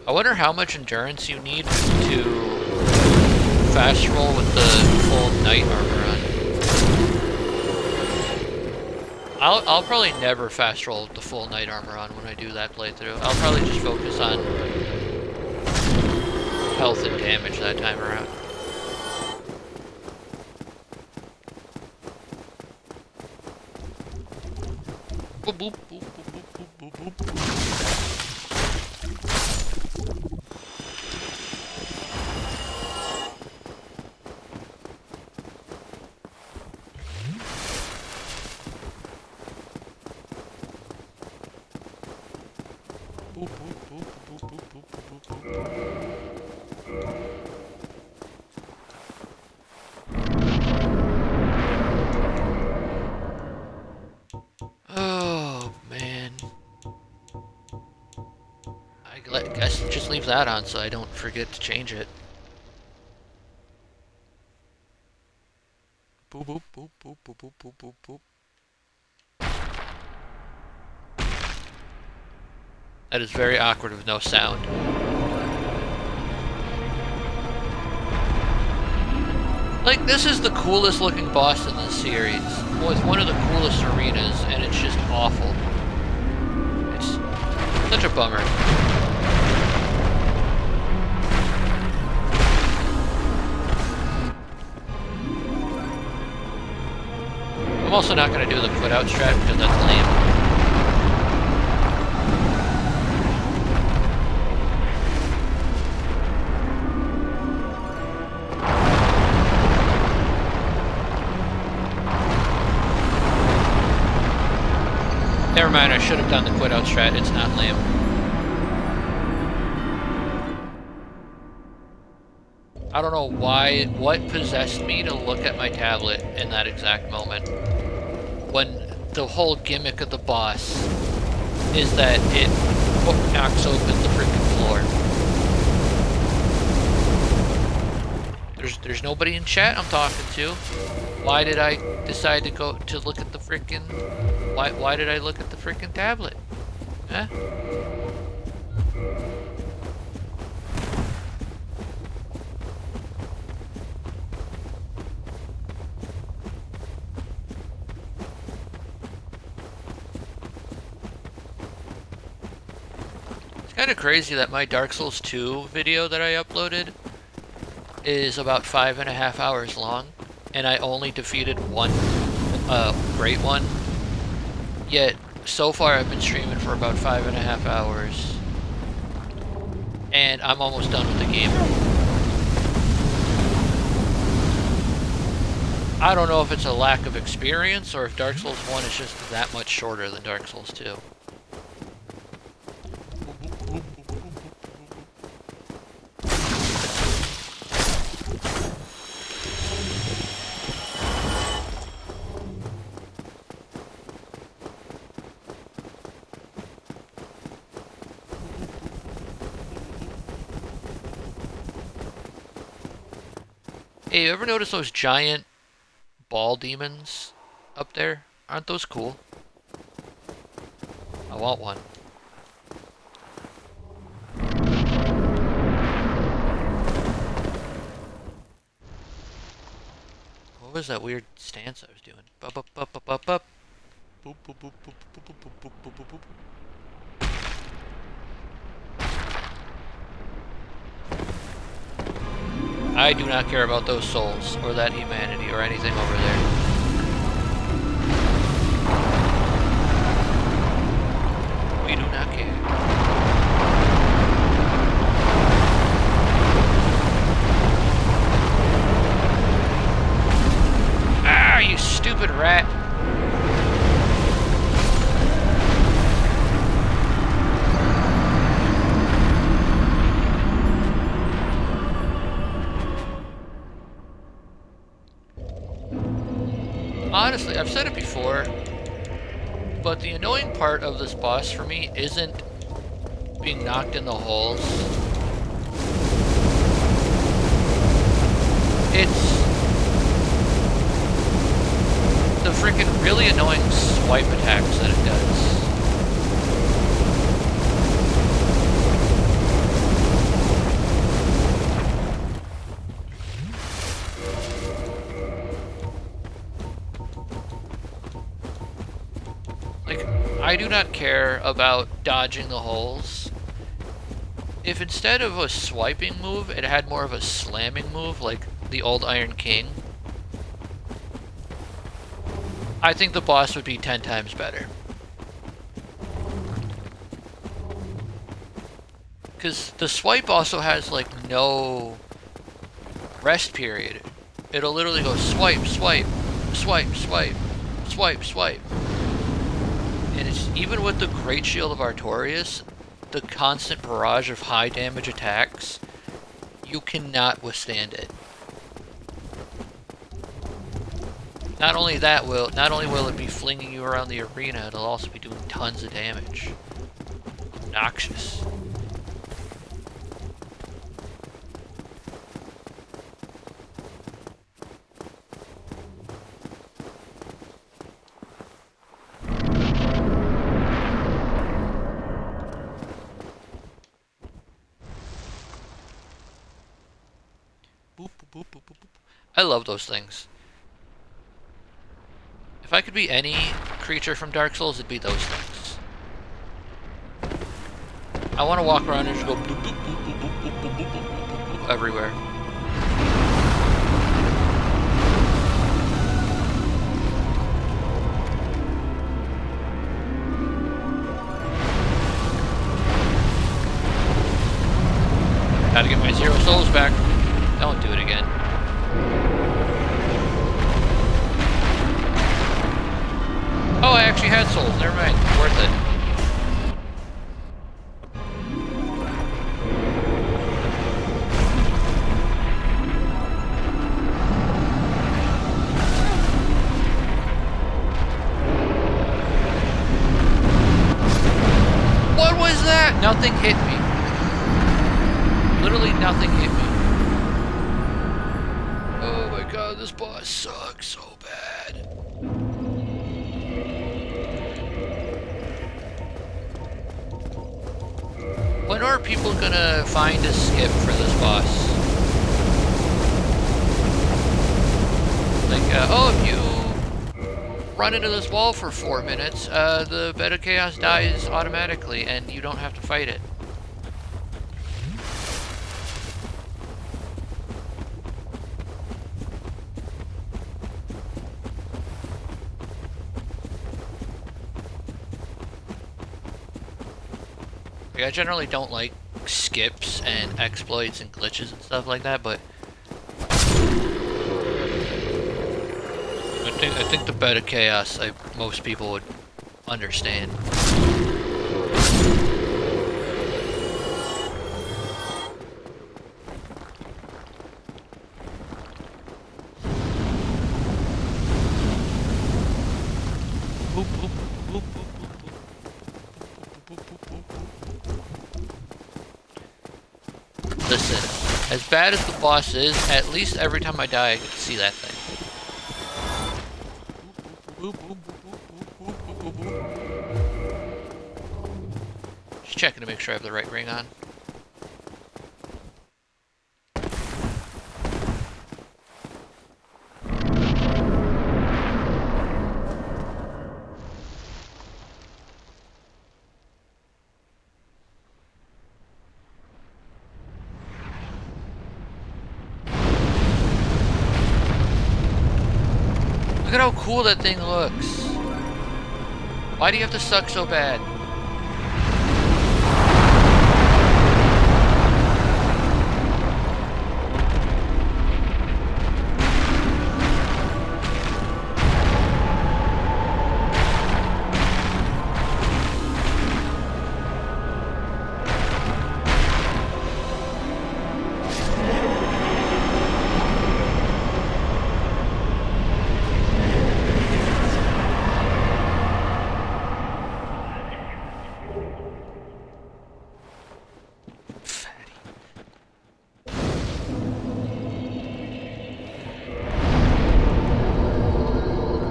I wonder how much endurance you need to fast roll with the full knight armor on. I'll probably never fast roll with the full knight armor on when I do that playthrough. I'll probably just focus on health and damage that time around. Boop, boop, boop, boop, boop, boop, boop, boop. Oh man, I guess just leave that on so I don't forget to change it. Boop boop boop boop boop boop boop boop boop. That is very awkward with no sound. Like, this is the coolest looking boss in the series. Well, it's one of the coolest arenas, and it's just awful. It's such a bummer. I'm also not going to do the put out strat because that's lame. Never mind, I should have done the quit out strat, it's not lame. I don't know what possessed me to look at my tablet in that exact moment. When the whole gimmick of the boss is that it knocks open the freaking floor. There's nobody in chat I'm talking to. Why did I decide to go to look at the freaking... Why did I look at the freaking tablet? Huh? It's kind of crazy that my Dark Souls 2 video that I uploaded is about 5.5 hours long, and I only defeated one great one. Yet, so far I've been streaming for about 5.5 hours, and I'm almost done with the game. I don't know if it's a lack of experience, or if Dark Souls 1 is just that much shorter than Dark Souls 2. Hey, you ever notice those giant ball demons up there? Aren't those cool? I want one. What was that weird stance I was doing? Bup, bup, bup, bup, bup, bup. Boop, boop, boop, boop, boop, boop, boop, boop, boop, boop. I do not care about those souls, or that humanity, or anything over there. We do not care. Ah, you stupid rat! Honestly, I've said it before, but the annoying part of this boss for me isn't being knocked in the holes. It's the freaking really annoying swipe attacks that it does. I do not care about dodging the holes. If instead of a swiping move, it had more of a slamming move, like the old Iron King, I think the boss would be 10 times better. Because the swipe also has, like, no rest period. It'll literally go swipe, swipe, swipe, swipe, swipe, swipe. And it's, even with the Great Shield of Artorias, the constant barrage of high damage attacks, you cannot withstand it. Not only will it be flinging you around the arena, it'll also be doing tons of damage. Obnoxious. I love those things. If I could be any creature from Dark Souls, it'd be those things. I want to walk around and just go boop, boop, boop, boop, boop, boop, boop, boop, boop, boop, everywhere. Gotta get my 0 souls back. Don't do it again. Oh, I actually had souls. Never mind. Worth it. What was that? Nothing hit me. Literally nothing hit me. Oh my god, this boss sucks so bad. When are people gonna find a skip for this boss? Like, oh, if you run into this wall for 4 minutes, the Bed of Chaos dies automatically and you don't have to fight it. I generally don't like skips and exploits and glitches and stuff like that, but I think the Bed of Chaos, most people would understand. Listen, as bad as the boss is, at least every time I die I get to see that thing. Just checking to make sure I have the right ring on. Look at how cool that thing looks. Why do you have to suck so bad?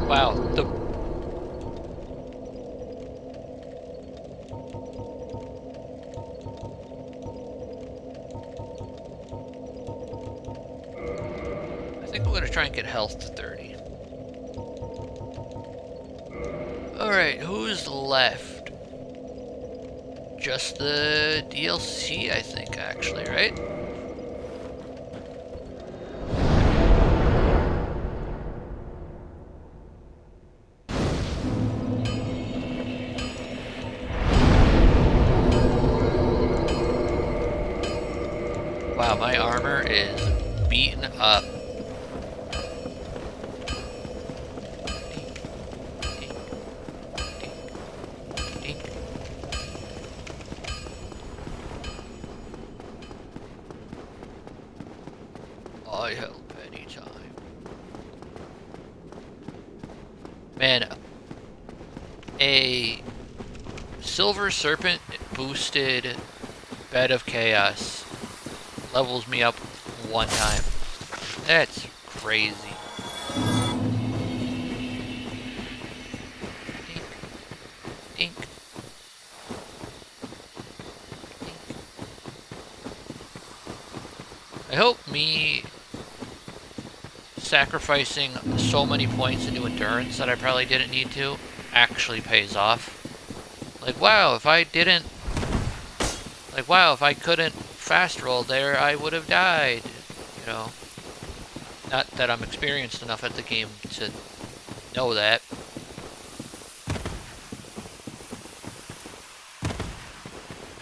Wow, the... I think I'm gonna try and get health to 30. Alright, who's left? Just the DLC, I think, actually, right? Wow, my armor is beaten up. I help anytime. Man, a Silver Serpent boosted Bed of Chaos levels me up 1 time. That's crazy. Dink. Dink. Dink. I hope me sacrificing so many points into endurance that I probably didn't need to actually pays off. Like, wow, if I didn't... Like, wow, if I couldn't fast roll there, I would have died, you know. Not that I'm experienced enough at the game to know that.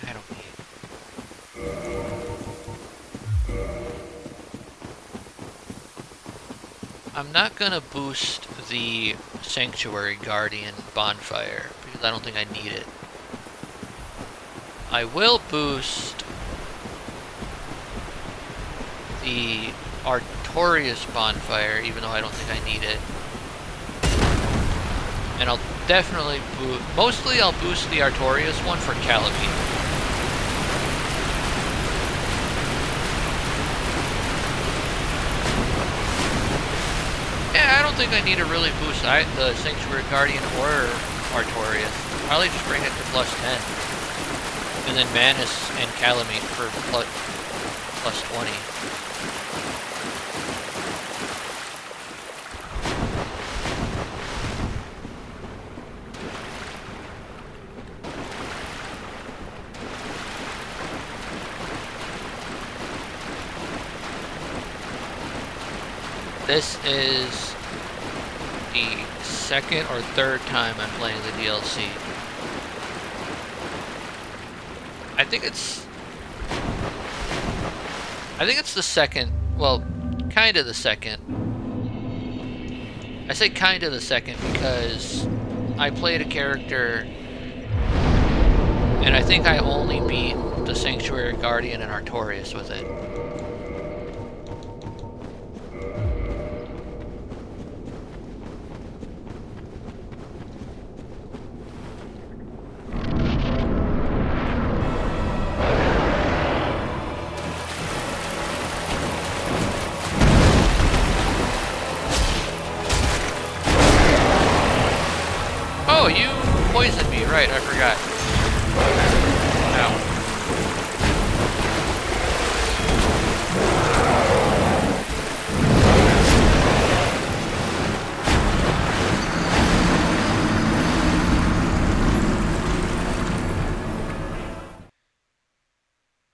I don't need it. I'm not gonna boost the Sanctuary Guardian bonfire, because I don't think I need it. I will boost the Artorias bonfire, even though I don't think I need it. And I'll definitely boost... Mostly I'll boost the Artorias one for Calamine. Yeah, I don't think I need to really boost the Sanctuary Guardian or Artorias. Probably just bring it to +10. And then Manus and Calamine for +20. This is the second or third time I'm playing the DLC. I think it's the second, well, kind of the second. I say kind of the second because I played a character and I think I only beat the Sanctuary Guardian and Artorias with it. Oh, you poisoned me, right, I forgot. Ow.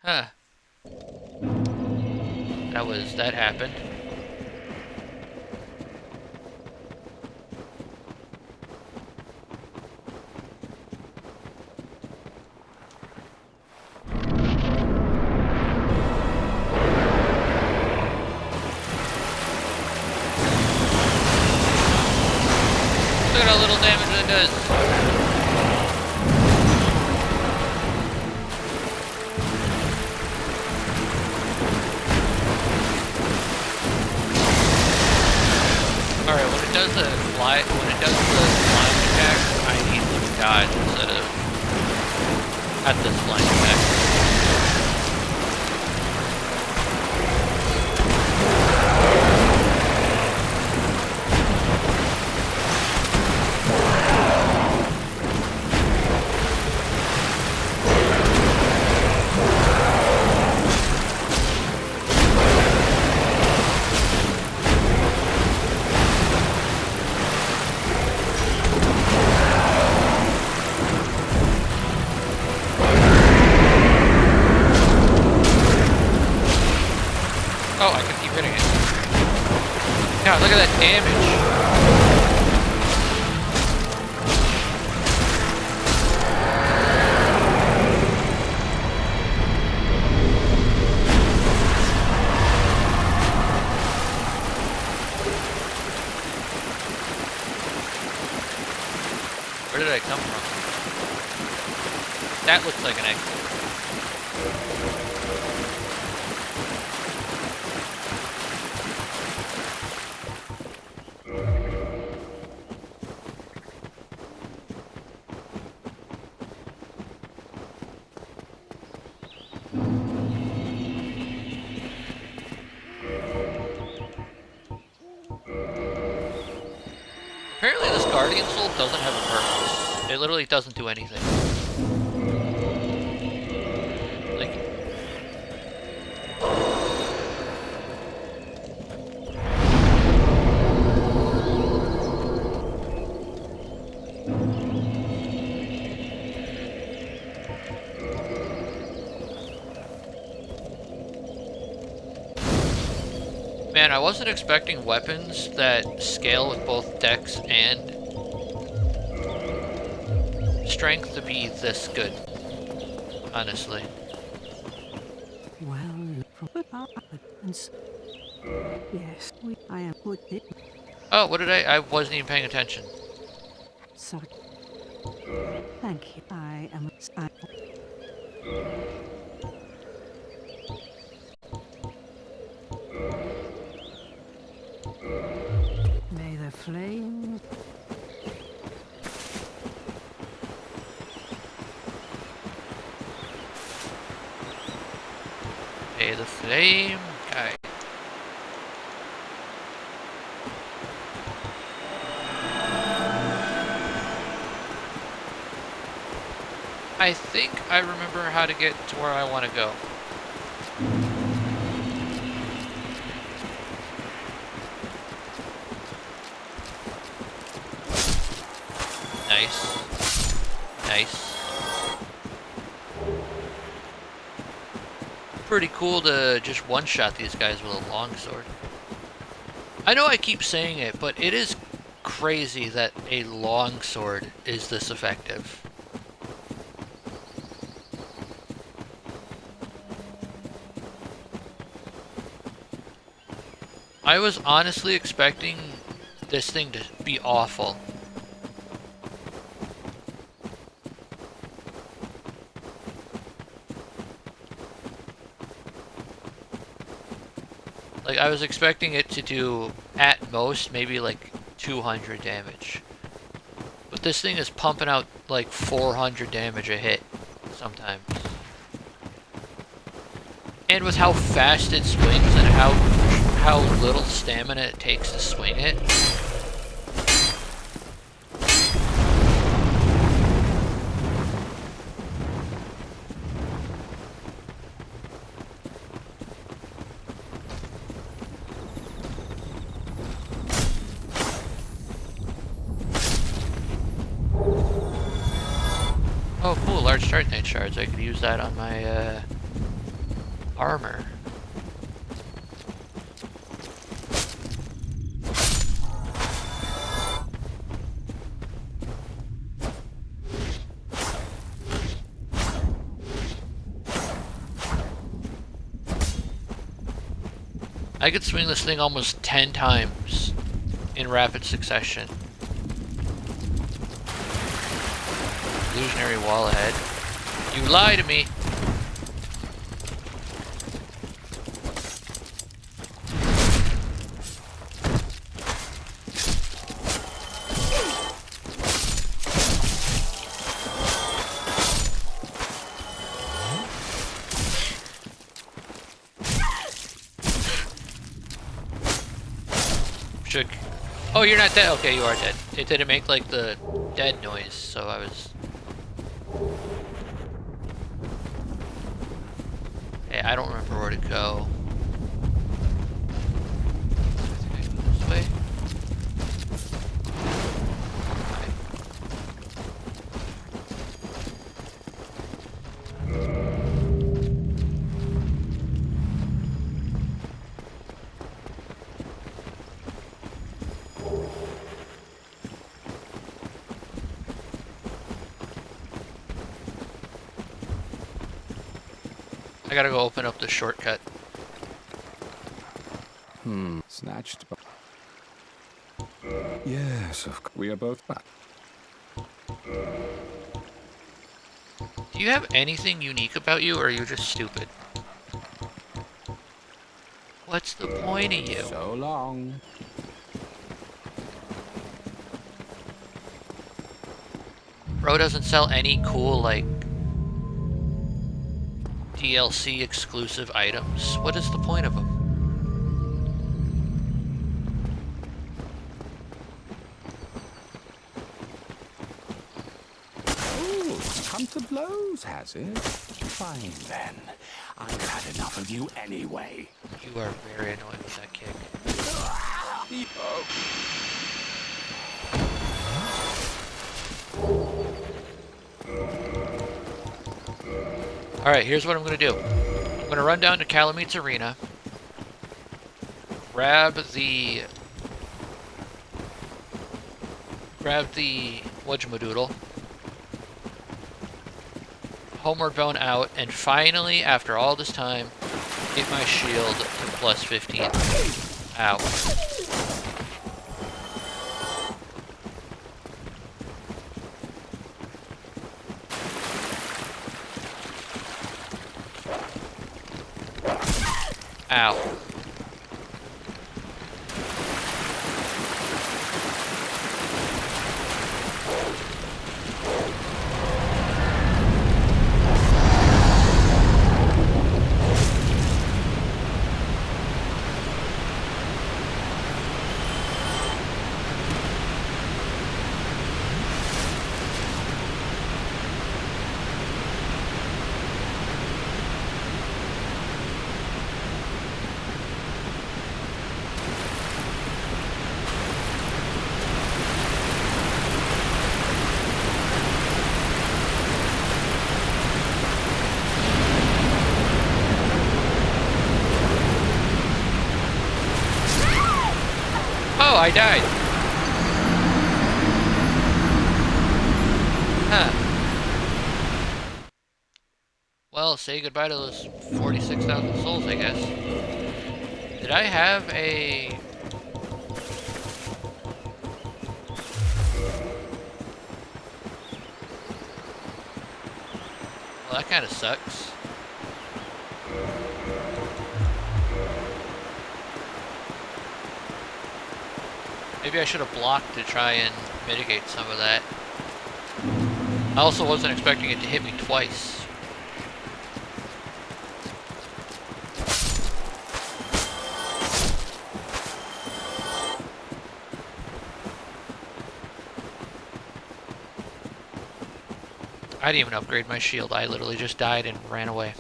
Huh. That happened. at how little damage that does. Alright, when it does the flying attack, I need to dodge instead of at this flying attack. Oh, I can keep hitting it. God, look at that damage. Where did I come from? That looks like an exit. Apparently this Guardian Soul doesn't have a purpose. It literally doesn't do anything. Like... Man, I wasn't expecting weapons that scale with both dex and strength to be this good, honestly. Well, from weapons. Yes, I am good. Oh, what did I wasn't even paying attention. Sorry. Thank you. I am. May the flame. May the flame. Okay. I think I remember how to get to where I want to go. Nice. Nice. Pretty cool to just one-shot these guys with a longsword. I know I keep saying it, but it is crazy that a longsword is this effective. I was honestly expecting this thing to be awful. Like, I was expecting it to do, at most, maybe like 200 damage. But this thing is pumping out like 400 damage a hit sometimes. And with how fast it swings and how little stamina it takes to swing it. Oh cool, large Titanite shards. I could use that on my armor. I could swing this thing almost 10 times in rapid succession. illusionary wall ahead. You lie to me! Should... Oh, you're not dead? Okay, you are dead. It didn't make, like, the dead noise, so I was... Hey, I don't remember where to go. I think I go this way. I gotta go open up the shortcut. Snatched. Yes, of course. We are both back. Do you have anything unique about you, or are you just stupid? What's the point of you? So long. Bro doesn't sell any cool, like, DLC exclusive items. What is the point of them? Oh, it's come to blows, has it? Fine then. I've had enough of you anyway. You are very annoying with that kick. Alright, here's what I'm gonna do. I'm gonna run down to Calamete's Arena, grab the whatchamadoodle, homeward bound out, and finally, after all this time, get my shield to plus 15. Ow. Ow. Oh, I died. Huh. Well, say goodbye to those 46,000 souls, I guess. Did I have a... Well, that kind of sucks. Maybe I should have blocked to try and mitigate some of that. I also wasn't expecting it to hit me twice. I didn't even upgrade my shield. I literally just died and ran away.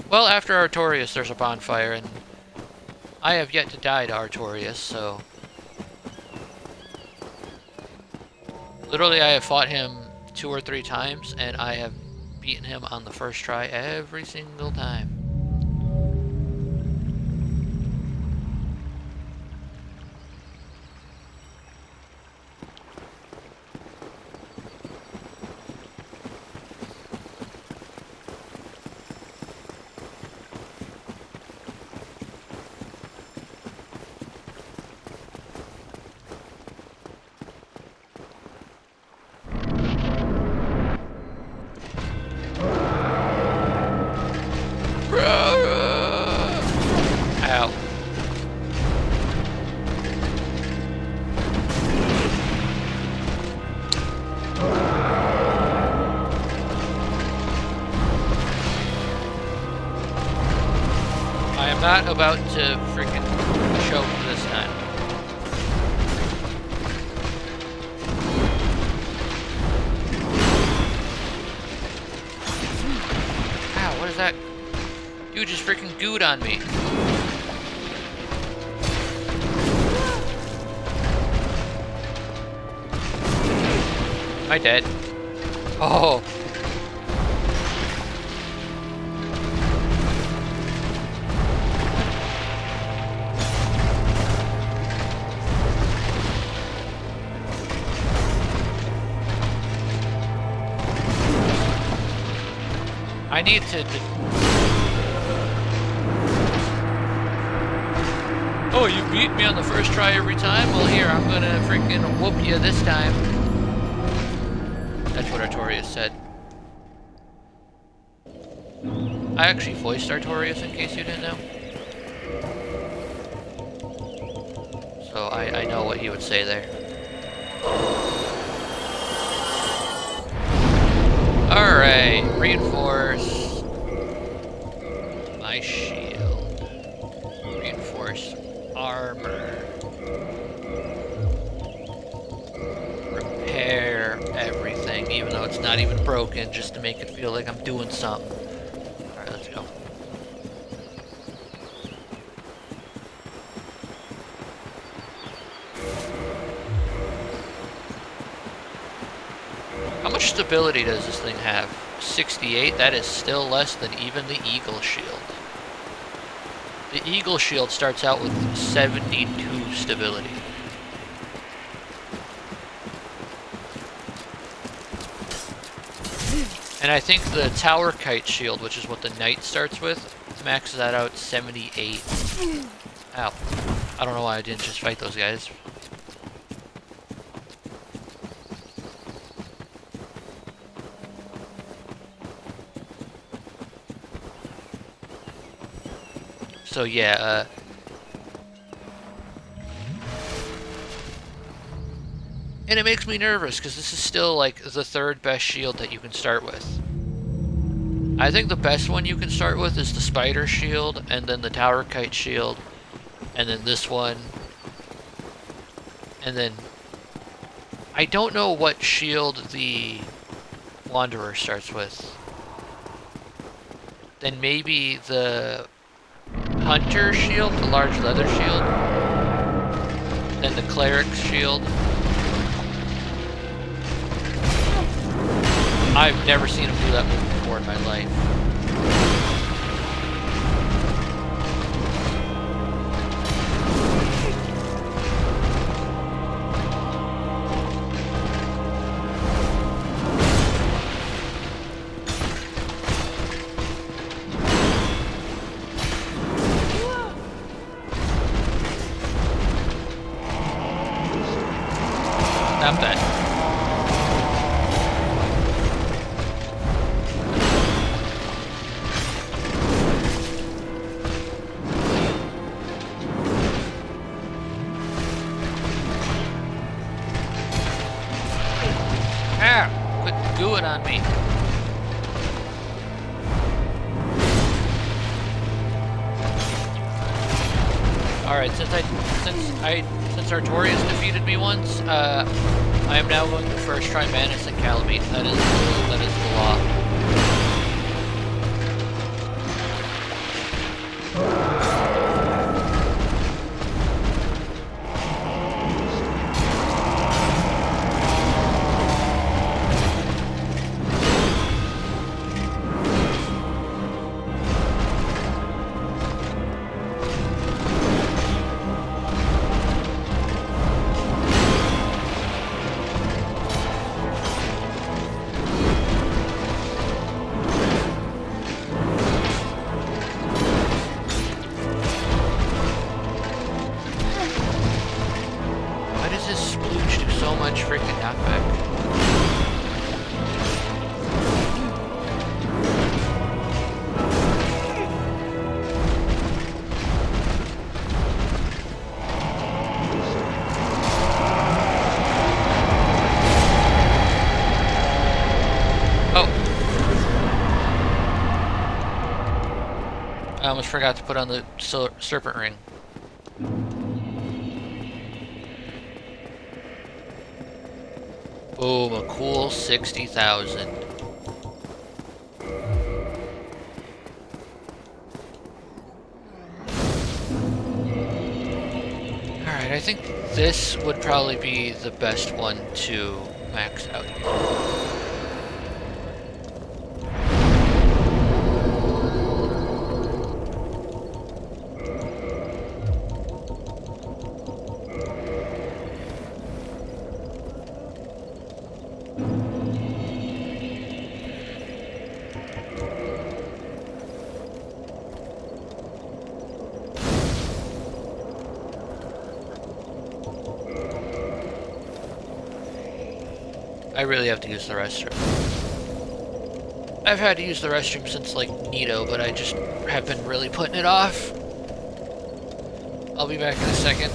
Well, after Artorias, there's a bonfire, and I have yet to die to Artorias, so... Literally, I have fought him 2 or 3 times, and I have beaten him on the first try every single time. I'm not about to freaking choke this time. Ow, what is that? Dude just freaking gooed on me. Am I dead? Oh. I need to... Oh, you beat me on the first try every time? Well, here, I'm gonna freaking whoop you this time. That's what Artorias said. I actually voiced Artorias, in case you didn't know. So I know what he would say there. Alright, reinforce my shield. Reinforce armor. Repair everything, even though it's not even broken, just to make it feel like I'm doing something. Alright, let's go. How much stability does this thing have? 68? That is still less than even the Eagle Shield. The Eagle Shield starts out with 72 stability. And I think the Tower Kite Shield, which is what the Knight starts with, maxes that out 78. Ow. I don't know why I didn't just fight those guys. So yeah, and it makes me nervous because this is still like the third best shield that you can start with. I think the best one you can start with is the Spider Shield, and then the Tower Kite Shield, and then this one, and then I don't know what shield the Wanderer starts with. Then maybe the Hunter Shield, the large leather shield, then the Cleric's Shield. I've never seen him do that move before in my life. Stop that. Ah! Quit gooing on me. Alright, since Artorias defeated me once, I am now going to first try Manus and Calamite. That is the law. I almost forgot to put on the serpent ring. Boom, a cool 60,000. Alright, I think this would probably be the best one to max out. I really have to use the restroom. I've had to use the restroom since like Nito, but I just have been really putting it off. I'll be back in a second.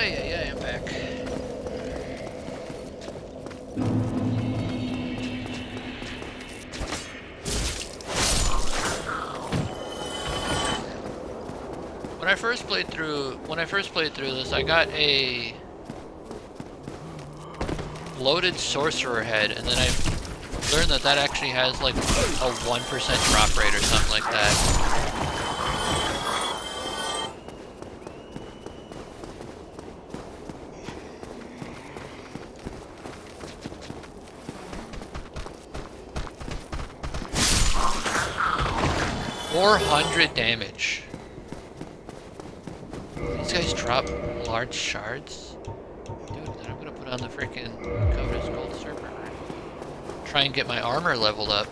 Yeah, I'm back. When I first played through this, I got a loaded sorcerer head, and then I learned that that actually has like a 1% drop rate or something like that. 400 damage. These guys drop large shards? Dude, then I'm gonna put on the freaking Covetous Gold Serpent. Try and get my armor leveled up.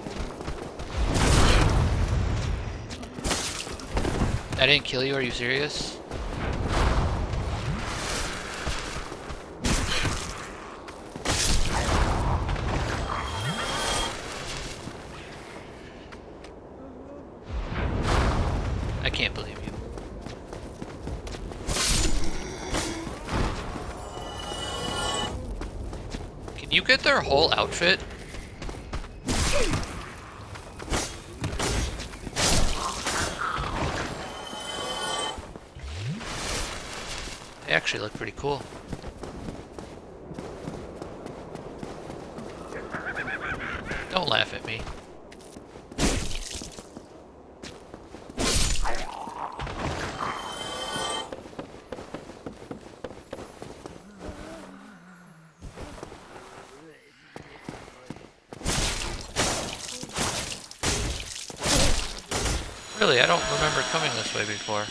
That didn't kill you, are you serious? I can't believe you. Can you get their whole outfit? They actually look pretty cool. Don't laugh at me. Really, I don't remember coming this way before.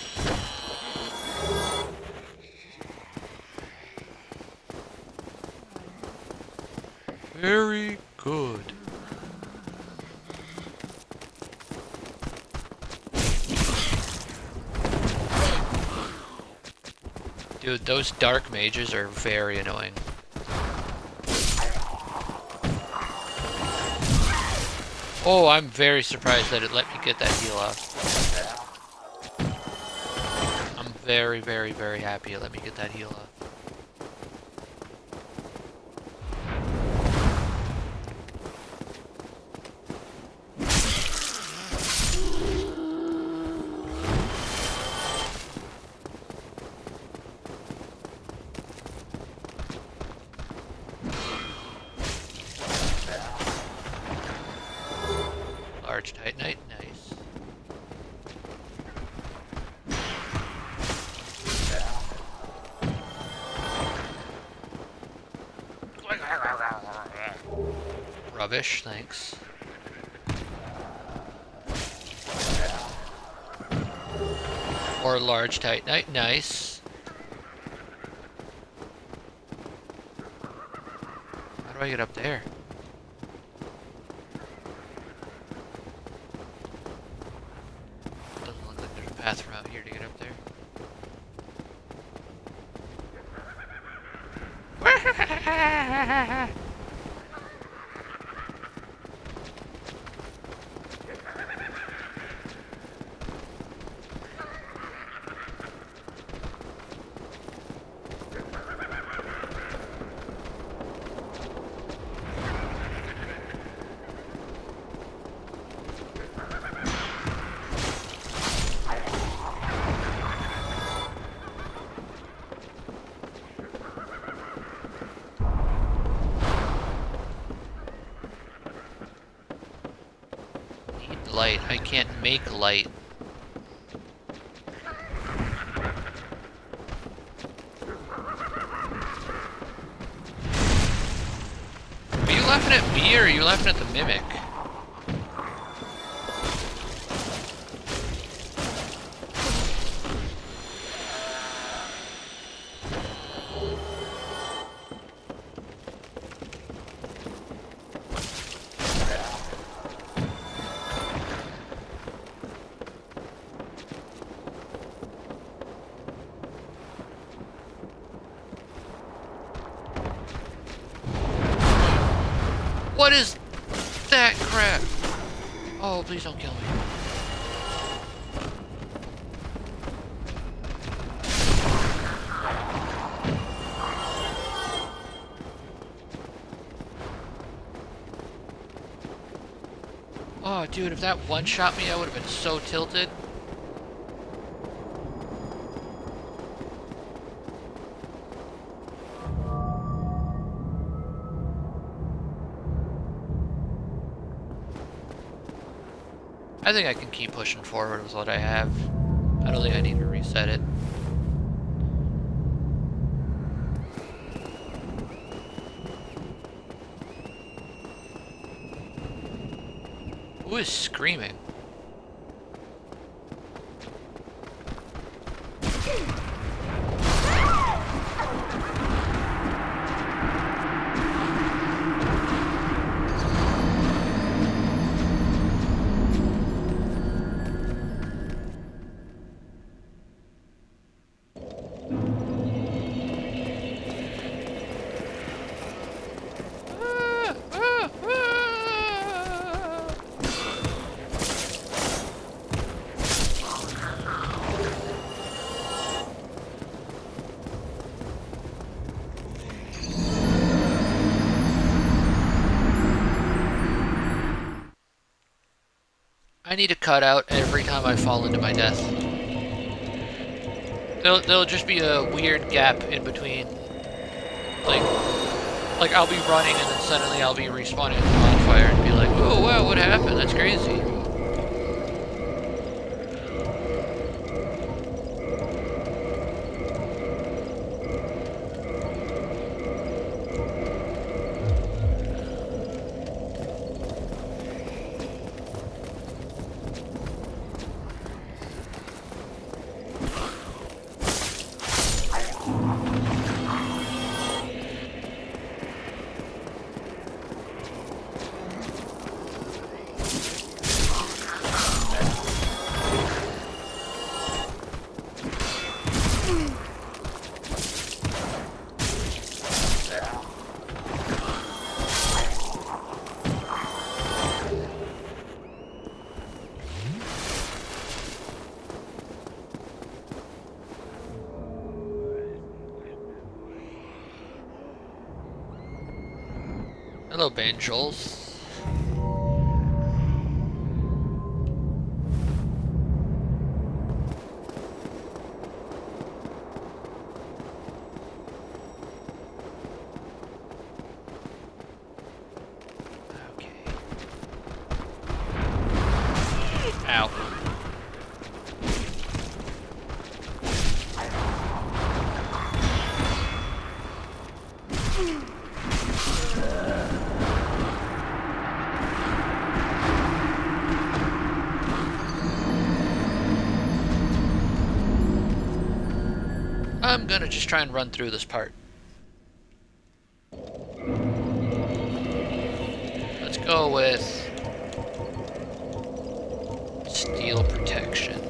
Very good. Dude, those dark mages are very annoying. Oh, I'm very surprised that it let me get that heal off. I'm very, very, very happy it let me get that heal off. Large Titanite, nice. Rubbish, thanks. More large Titanite, nice. How do I get up there? Doesn't look like there's a path from out here to get up there. Light. I can't make light. Are you laughing at me or are you laughing at the mimic? What is that crap? Oh, please don't kill me. Oh, dude, if that one-shot me, I would have been so tilted. I think I can keep pushing forward with what I have. I don't think I need to reset it. Who is screaming? I need to cut out every time I fall into my death. There'll just be a weird gap in between, like, Like, I'll be running and then suddenly I'll be respawning at the bonfire and be like, oh wow, what happened? That's crazy. Hello, Banjols. Okay. Ow. I'm gonna just try and run through this part. Let's go with steel protection.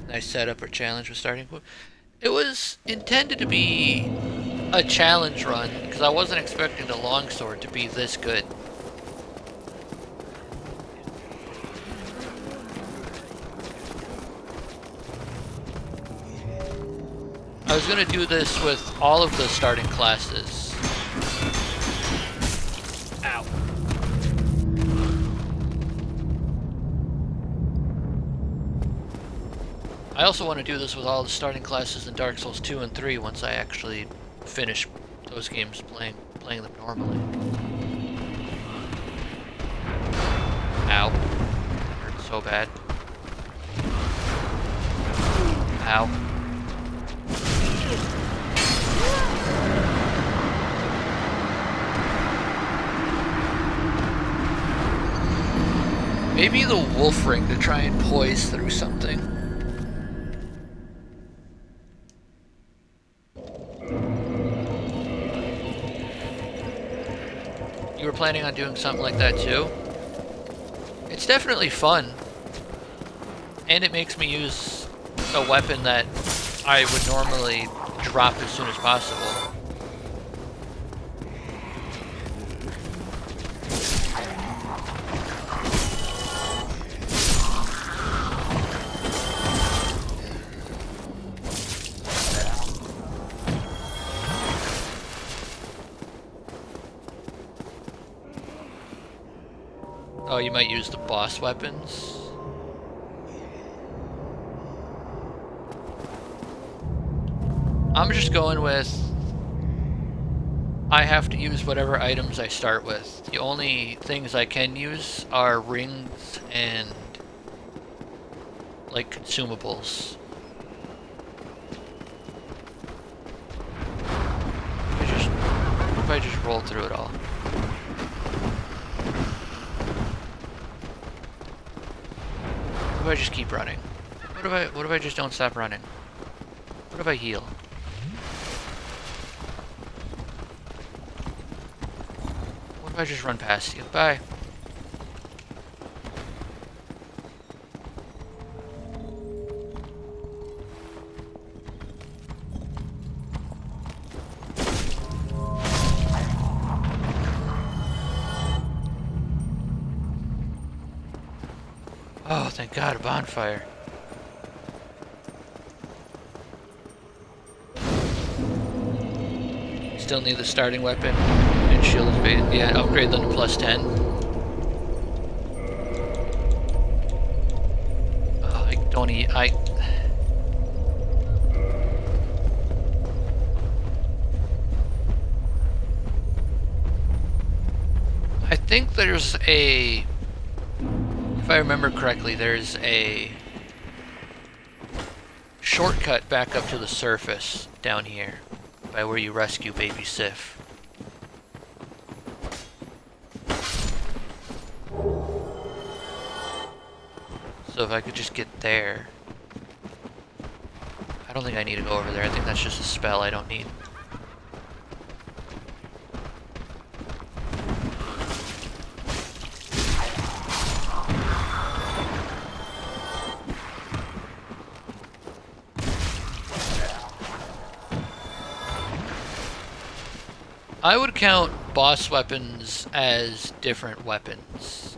Nice setup or challenge with starting point. It was intended to be a challenge run because I wasn't expecting the longsword to be this good. I was gonna do this with all of the starting classes. Ow. I also want to do this with all the starting classes in Dark Souls 2 and 3 once I actually finish those games playing them normally. Ow. Hurt so bad. Ow. Maybe the wolf ring to try and poise through something. You were planning on doing something like that too? It's definitely fun. And it makes me use a weapon that I would normally drop as soon as possible. Oh, you might use the boss weapons? I'm just going with... I have to use whatever items I start with. The only things I can use are rings and... like, consumables. What if I just roll through it all? What if I just keep running? What if I just don't stop running? What if I heal? if I just run past you? Bye. Oh, thank God, a bonfire. Still need the starting weapon and shield evade. Yeah, upgrade them to +10. Oh, I don't eat. I think there's a. If I remember correctly, there's a shortcut back up to the surface down here by where you rescue baby Sif. So if I could just get there. I don't think I need to go over there. I think that's just a spell I don't need. I would count boss weapons as different weapons.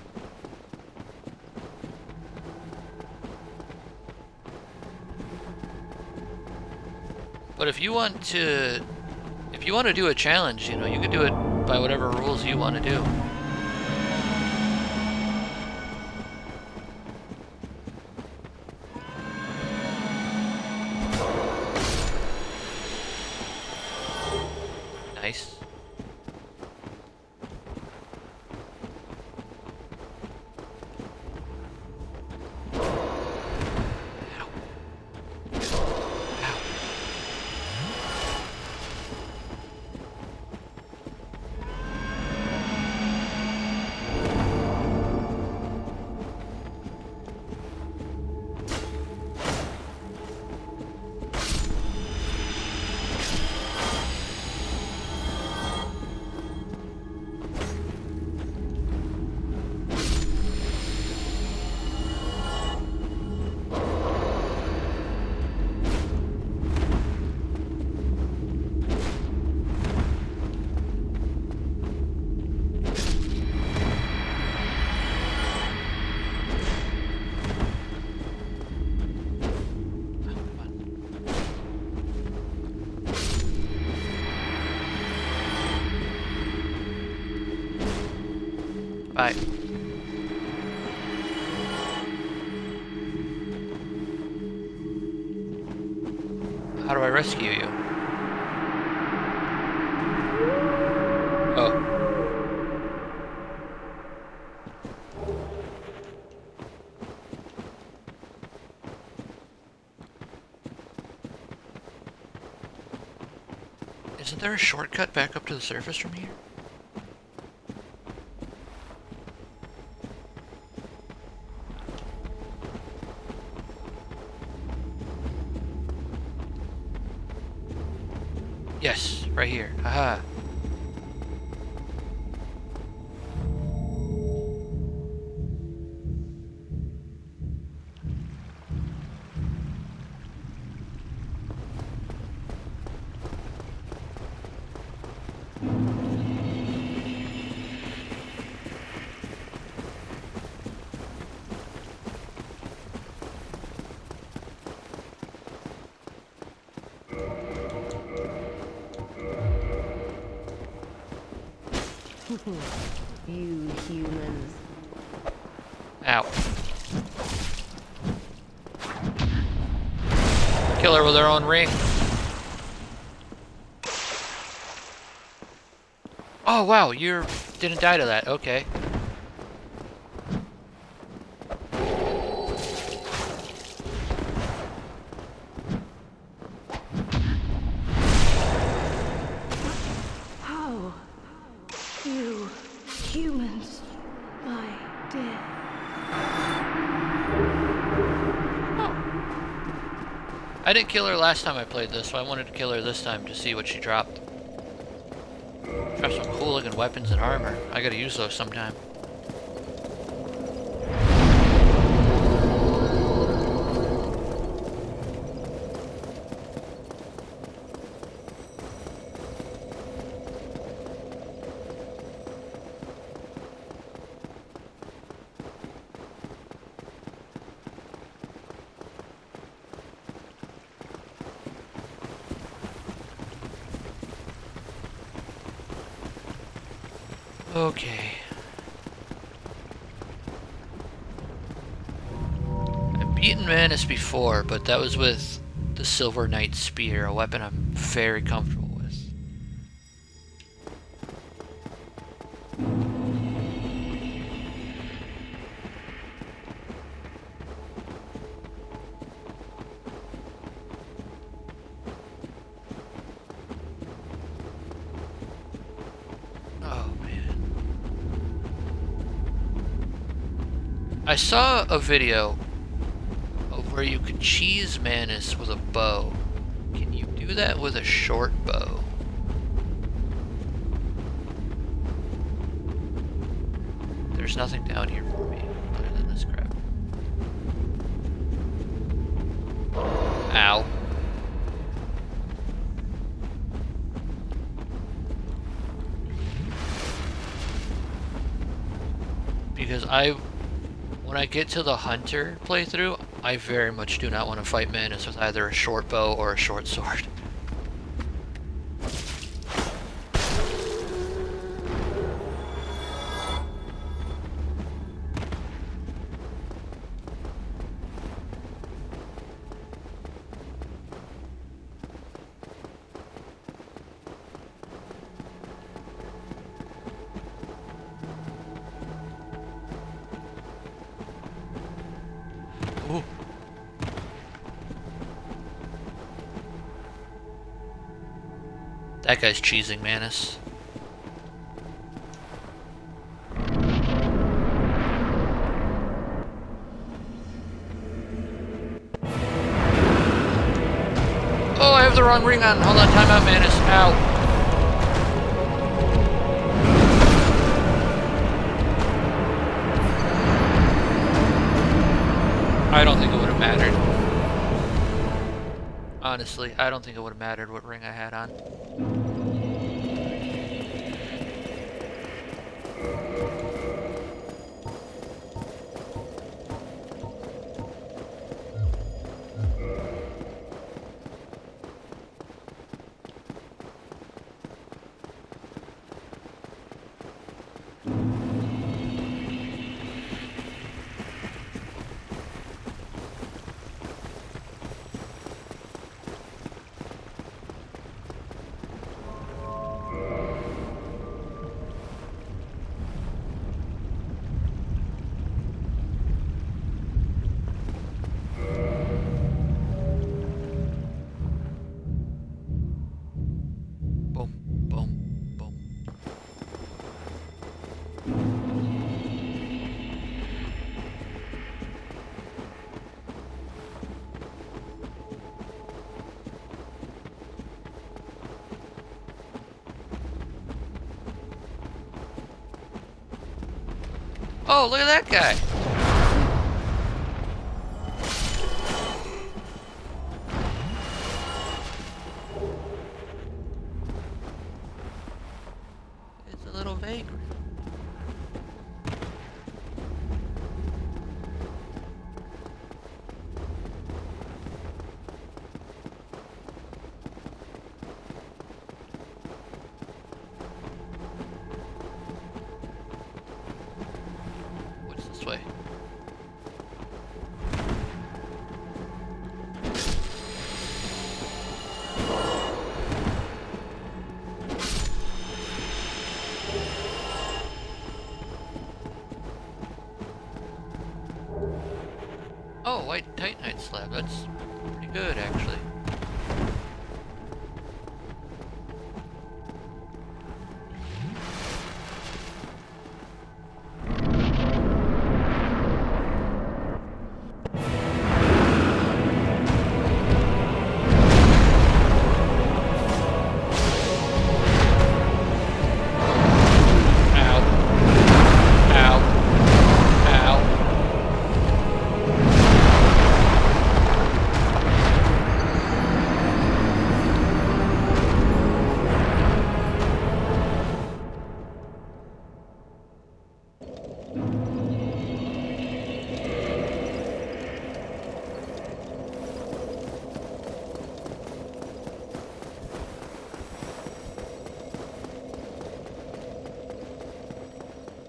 But if you want to do a challenge, you know, you can do it by whatever rules you want to do. Nice. Bye. How do I rescue you? Oh. Isn't there a shortcut back up to the surface from here? Yes, right here. Haha. You humans. Ow. Kill her with her own ring. Oh wow, you didn't die to that. Okay. How? You humans, my dear. I didn't kill her last time I played this, so I wanted to kill her this time to see what she dropped. Got some cool looking weapons and armor. I gotta use those sometime. Okay. I've beaten Manus before, but that was with the Silver Knight Spear, a weapon I'm very comfortable with. I saw a video of where you could cheese Manus with a bow. Can you do that with a short bow? There's nothing down here for me other than this crap. Ow. Because when I get to the Hunter playthrough, I very much do not want to fight Manus with either a short bow or a short sword. Ooh. That guy's cheesing Manus. Oh, I have the wrong ring on. Hold on, time out, Manus. Ow. I don't think it would have mattered. Honestly, I don't think it would have mattered what ring I had on. Boom, boom, boom. Oh, look at that guy. It's a little vagrant. What's this way? Oh, white titanite slab. That's pretty good, actually.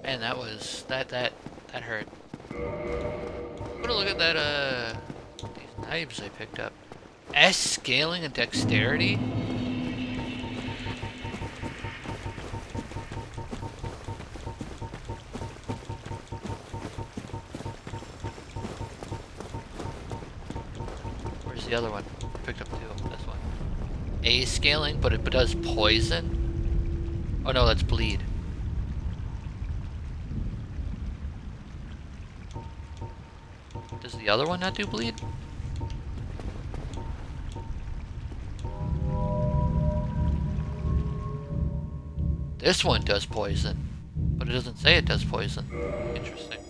Man, that was that hurt. I'm gonna look at that these knives I picked up. S scaling and dexterity? Where's the other one? I picked up two. This one. A scaling, but it does poison. Oh no, that's bleed. Does the other one not do bleed? This one does poison, but it doesn't say it does poison. Interesting.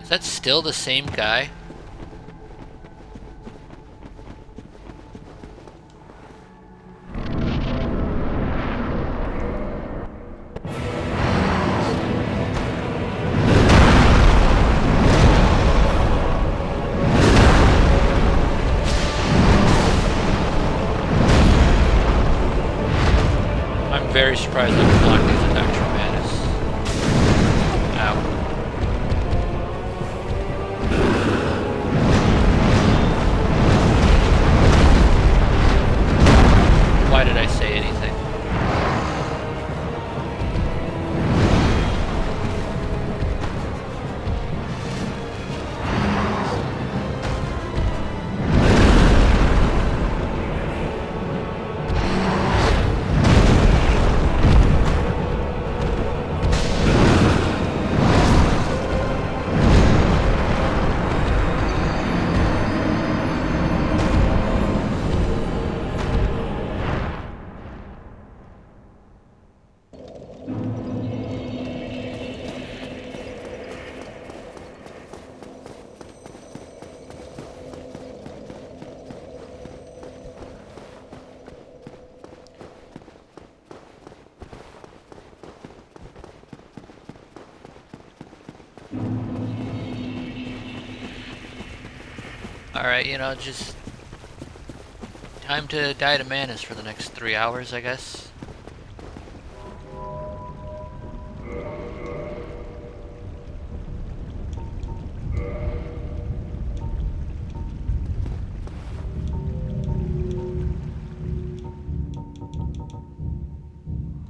Is that still the same guy? I'm very surprised I can block these attacks from Manus. Ow. Why did I say anything? Alright, you know, just time to die to Manus for the next 3 hours, I guess.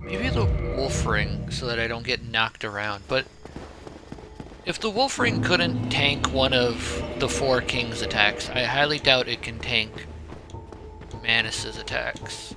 Maybe the wolf ring so that I don't get knocked around, but if the wolf ring couldn't tank one of the 4 kings' attacks, I highly doubt it can tank Manus's attacks.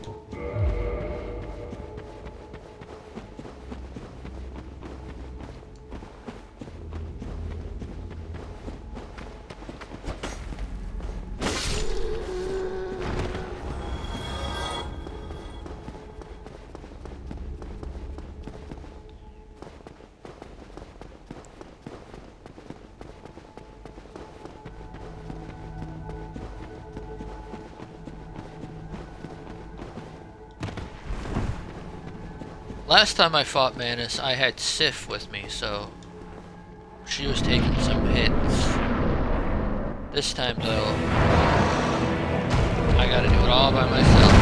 Last time I fought Manus, I had Sif with me, so she was taking some hits. This time, though, I gotta do it all by myself.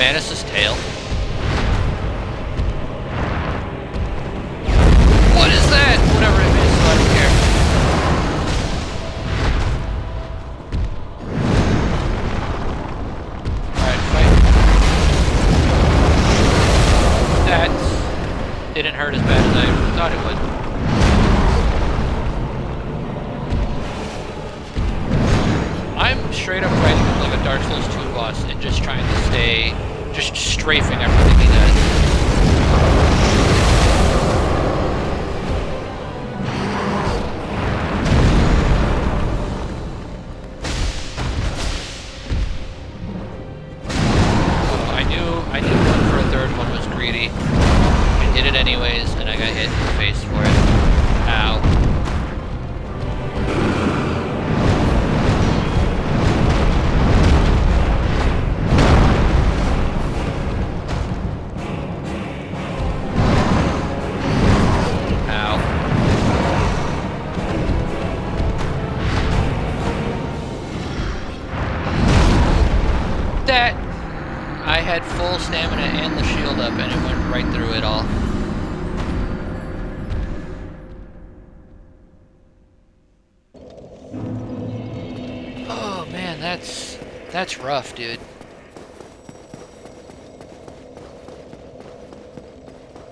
Manus' tail? What is that? Whatever it is, so I don't care. Alright, fight. That didn't hurt as bad as I thought it would. I'm straight up fighting like a Dark Souls 2 boss and just trying to stay, just strafing everything he does. I knew one for a third one was greedy. I did it anyways, and I got hit in the face for it. Ow. That I had full stamina and the shield up and it went right through it all. Oh man, that's rough, dude.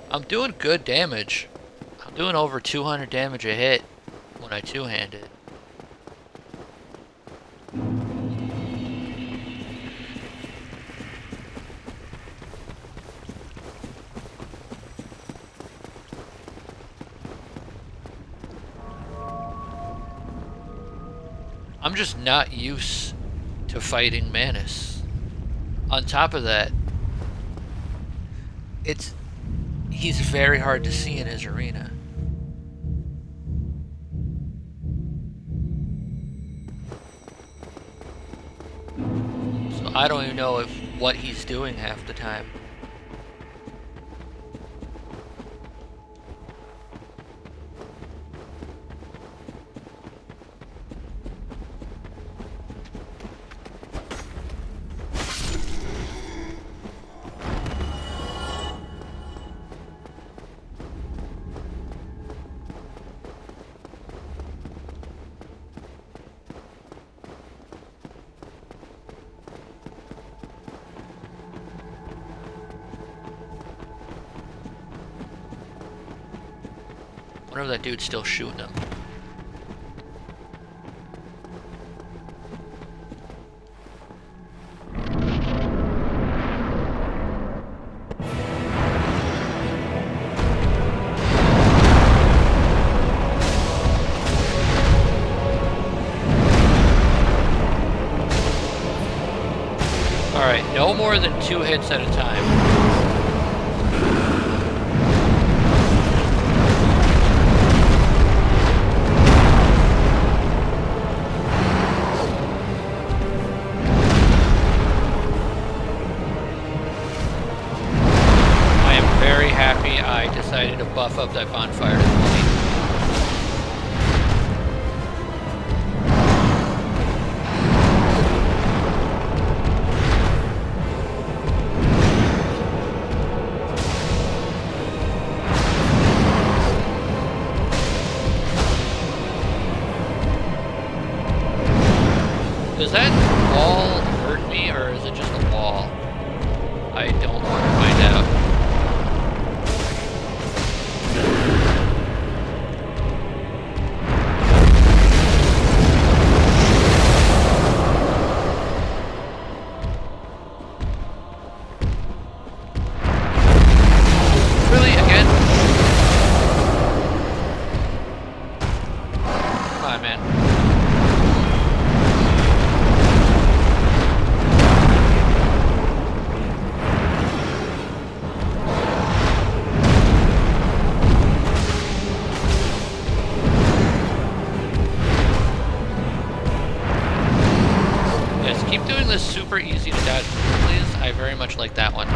I'm doing good damage. I'm doing over 200 damage a hit when I two-hand it. I'm just not used to fighting Manus. On top of that, he's very hard to see in his arena. So I don't even know what he's doing half the time. I wonder if that dude's still shooting him. Alright, no more than 2 hits at a time. I decided to buff up that bonfire to 20. Does that wall hurt me, or is it just a wall? I don't want to find out. Keep doing this super easy to dodge, please. I very much like that one.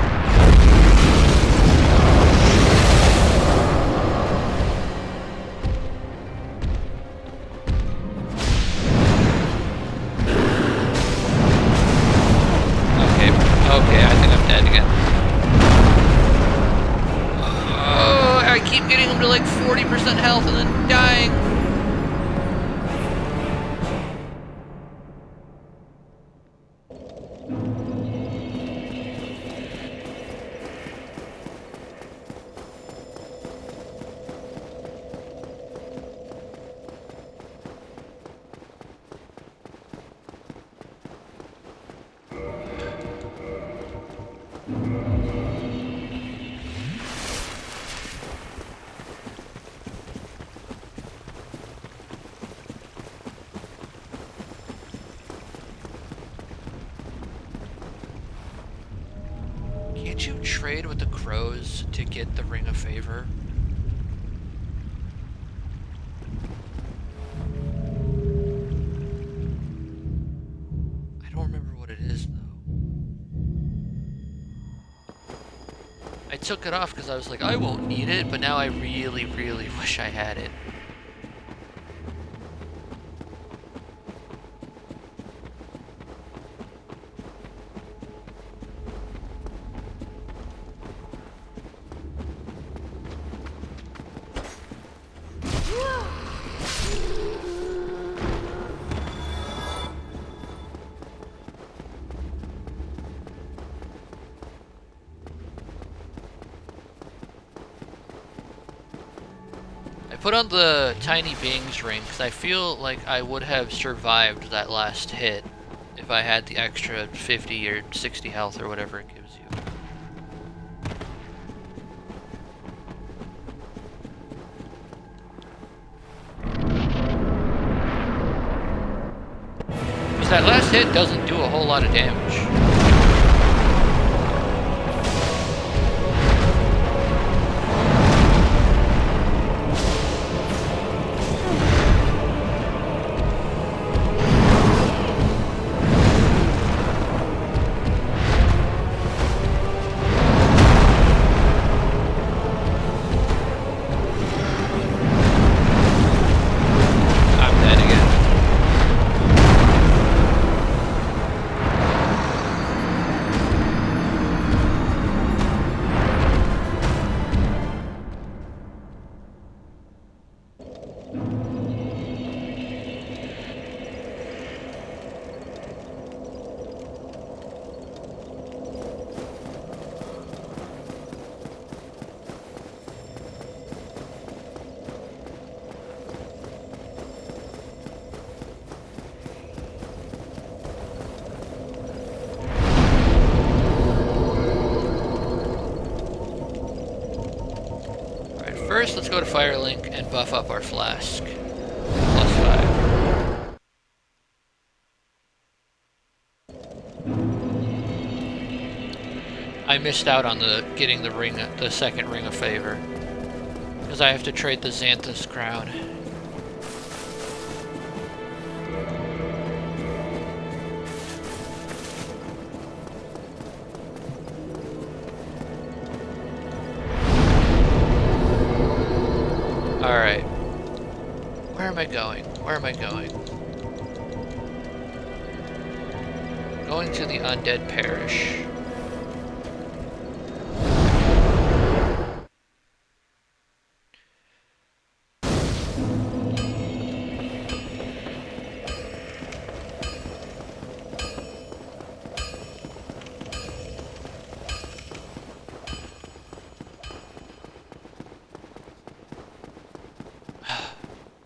Okay, I think I'm dead. dead again. Oh, I keep getting him to like 40% health and then dying. Can't you trade with the crows to get the Ring of Favor? I don't remember what it is, though. I took it off because I was like, I won't need it, but now I really, really wish I had it. Put on the Tiny Beings ring because I feel like I would have survived that last hit if I had the extra 50 or 60 health or whatever it gives you. Because that last hit doesn't do a whole lot of damage. First, let's go to Firelink and buff up our flask. +5. I missed out on getting the second Ring of Favor, because I have to trade the Xanthus crown. Alright. Where am I going? Where am I going? Going to the Undead Parish.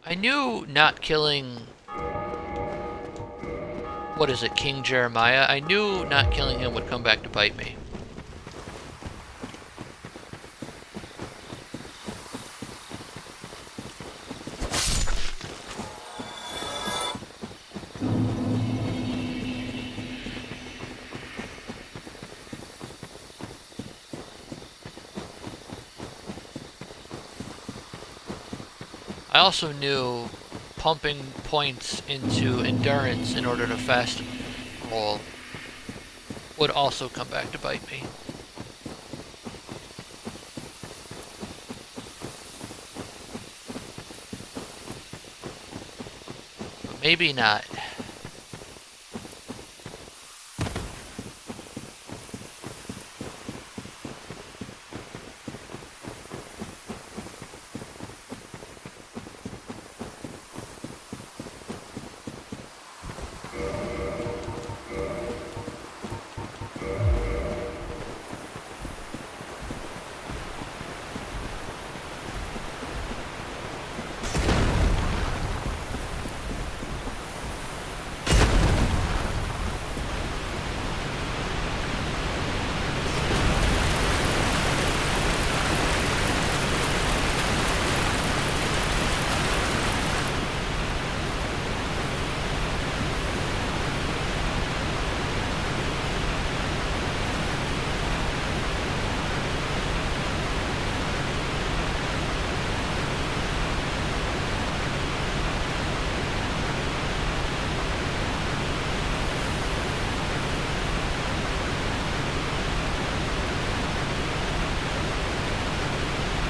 I knew not killing... what is it, King Jeremiah? I knew not killing him would come back to bite me. I also knew pumping points into endurance in order to fast roll would also come back to bite me. But maybe not.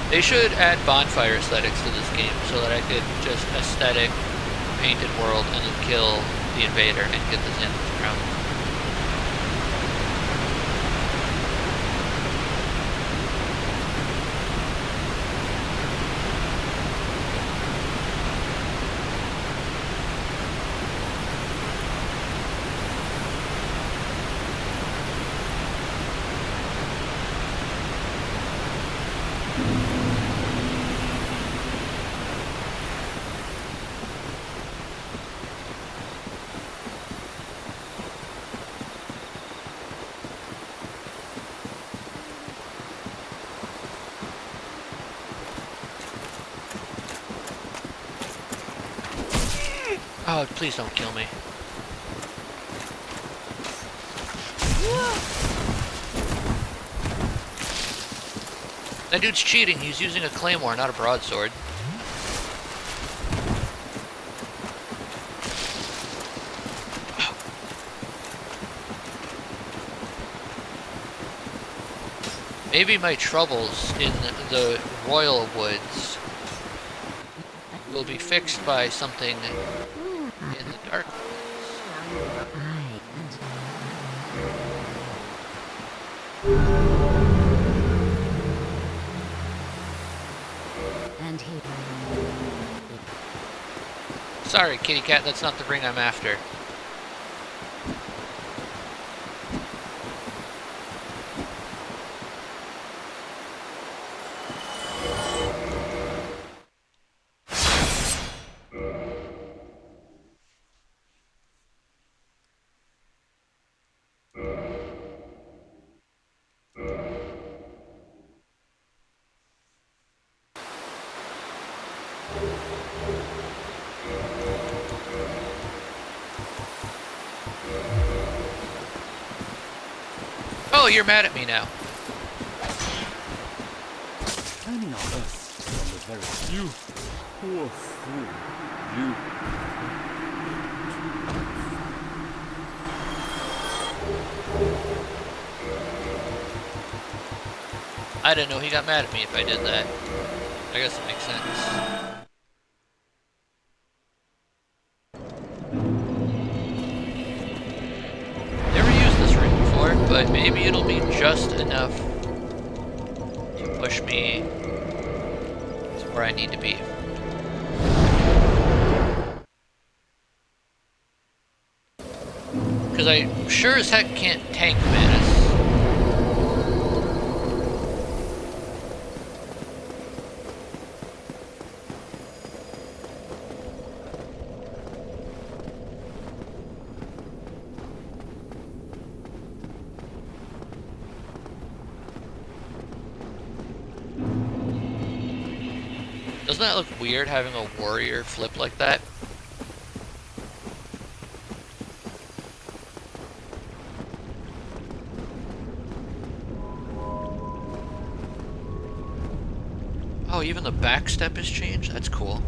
They should add bonfire aesthetics to this game so that I could just aesthetic painted world and then kill the invader and get the Xanthus crown. Oh, please don't kill me. That dude's cheating. He's using a claymore, not a broadsword. Maybe my troubles in the Royal Woods will be fixed by something in the Dark Woods. And he... Sorry, kitty cat, that's not the ring I'm after. Oh, you're mad at me now. Turning our Earth on the very... You poor fool. You... I didn't know he got mad at me if I did that. I guess it makes sense. But maybe it'll be just enough to push me to where I need to be. Because I sure as heck can't tank Manus. Doesn't that look weird, having a warrior flip like that? Oh, even the back step has changed? That's cool.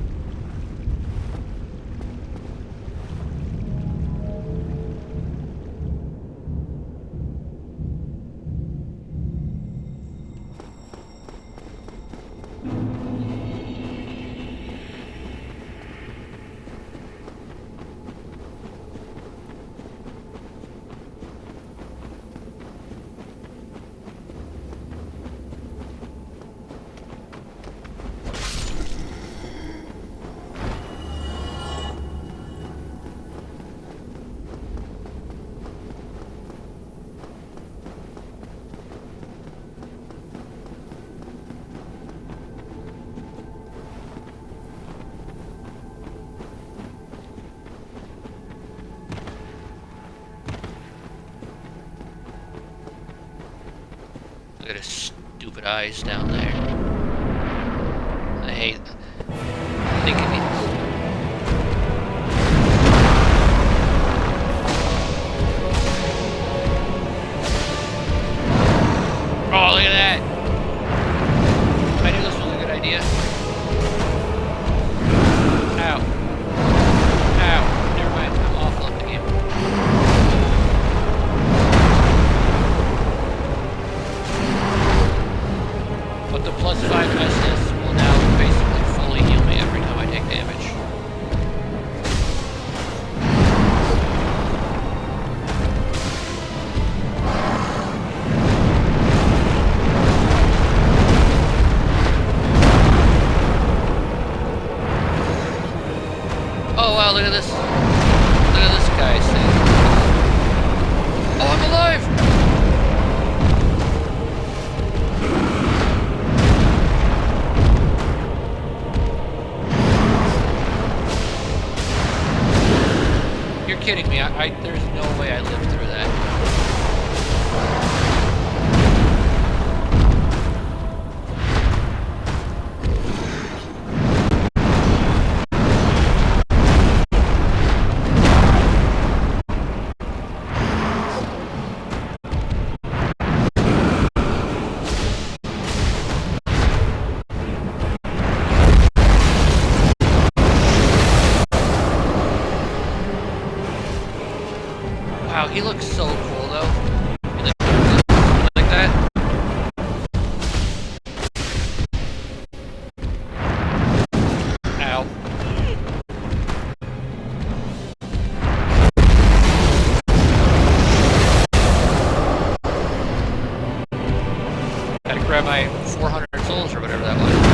Look at his stupid eyes down there. I hate thinking he... Oh, look at that! I knew this was a good idea. Ow. Ow. Never mind, I'm awful at the game. But the +5 SS Wow, he looks so cool though. In the like that. Ow. Gotta grab my 400 souls or whatever that was.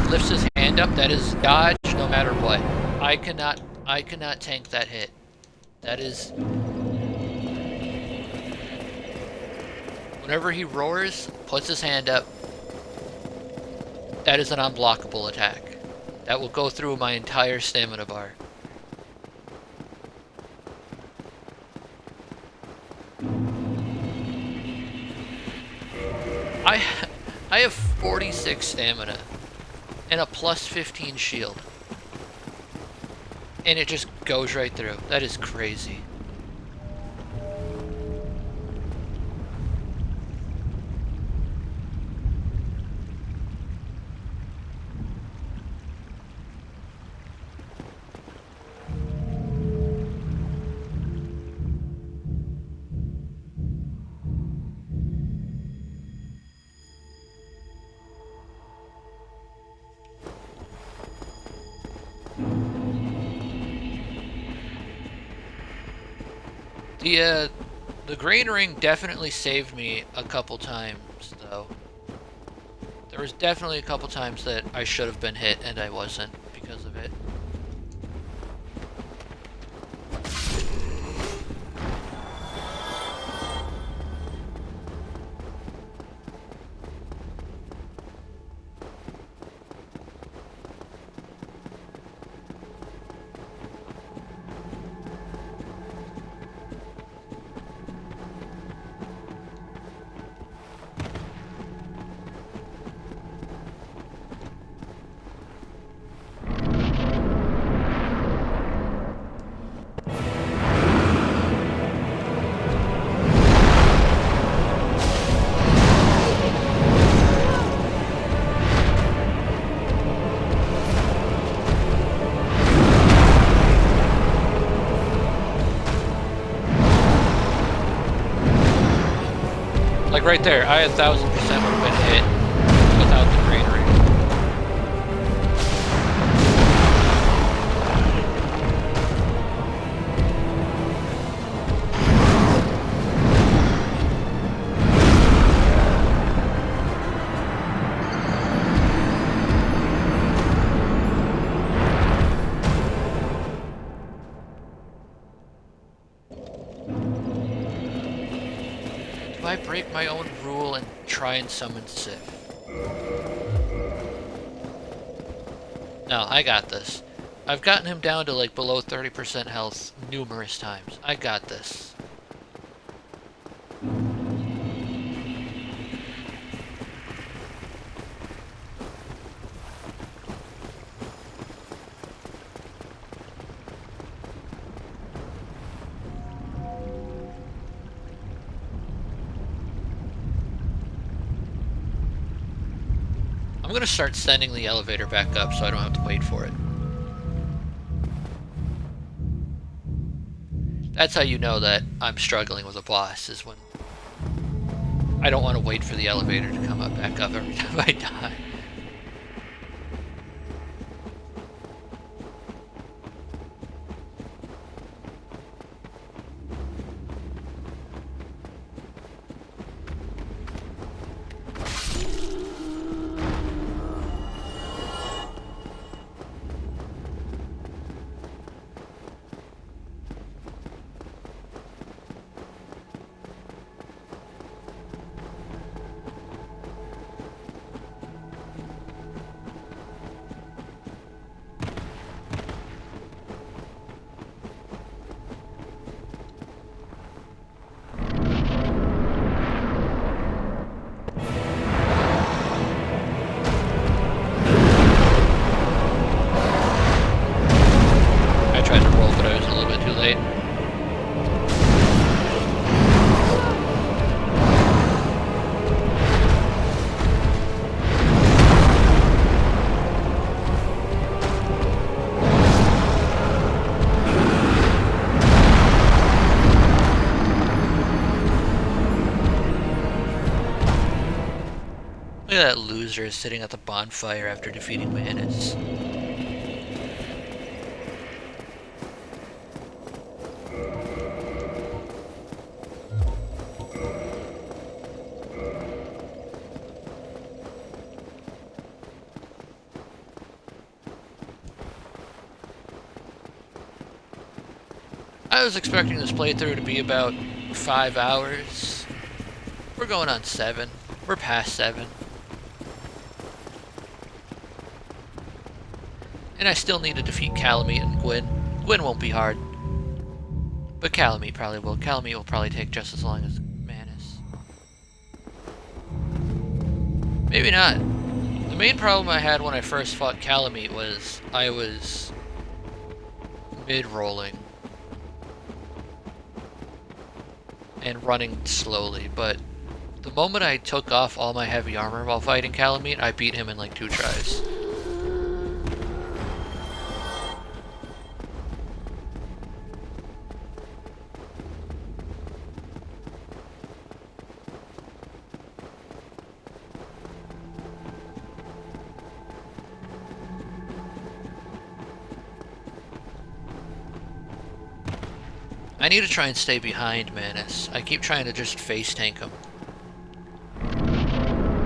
Lifts his hand up, that is dodge no matter what. I cannot tank that hit. That is... Whenever he roars, puts his hand up, that is an unblockable attack. That will go through my entire stamina bar. I have 46 stamina. And a plus 15 shield. And it just goes right through. That is crazy. The green ring definitely saved me a couple times, though. There was definitely a couple times that I should have been hit and I wasn't because of it. Like right there, I 1000% would have been hit without the green ring. Do I break my own rule and try and summon Sif? No, I got this. I've gotten him down to like below 30% health numerous times. I got this. I'm gonna start sending the elevator back up so I don't have to wait for it. That's how you know that I'm struggling with a boss, is when I don't want to wait for the elevator to come up back up every time I die. at that loser sitting at the bonfire after defeating Manus. I was expecting this playthrough to be about 5 hours. We're going on 7. We're past 7. And I still need to defeat Calamite and Gwyn. Gwyn won't be hard. But Calamite probably will. Calamite will probably take just as long as Manus. Maybe not. The main problem I had when I first fought Calamite was I was mid-rolling and running slowly, but the moment I took off all my heavy armor while fighting Calamite, I beat him in like 2 tries. I need to try and stay behind Manus. I keep trying to just face tank him.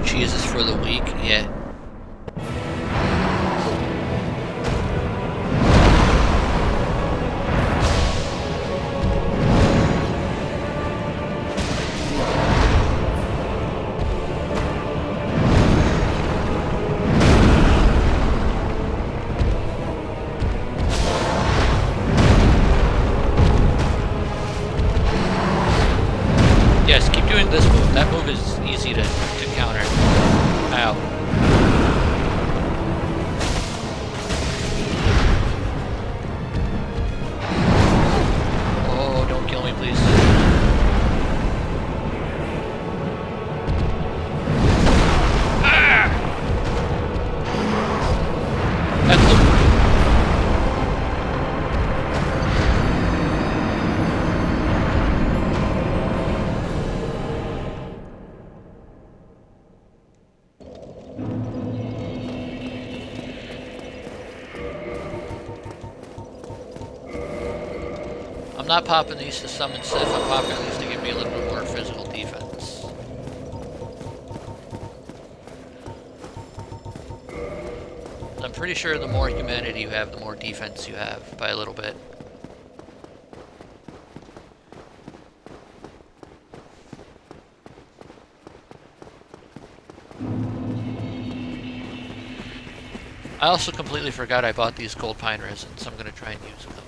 Cheese is for the weak? Yeah. Yes, keep doing this move. That move is easy to counter. Ow. Oh, don't kill me, please. Ah! That's the... I'm not popping these to summon Sith, I'm popping these to give me a little bit more physical defense. I'm pretty sure the more humanity you have, the more defense you have, by a little bit. I also completely forgot I bought these gold pine resins, so I'm going to try and use a couple.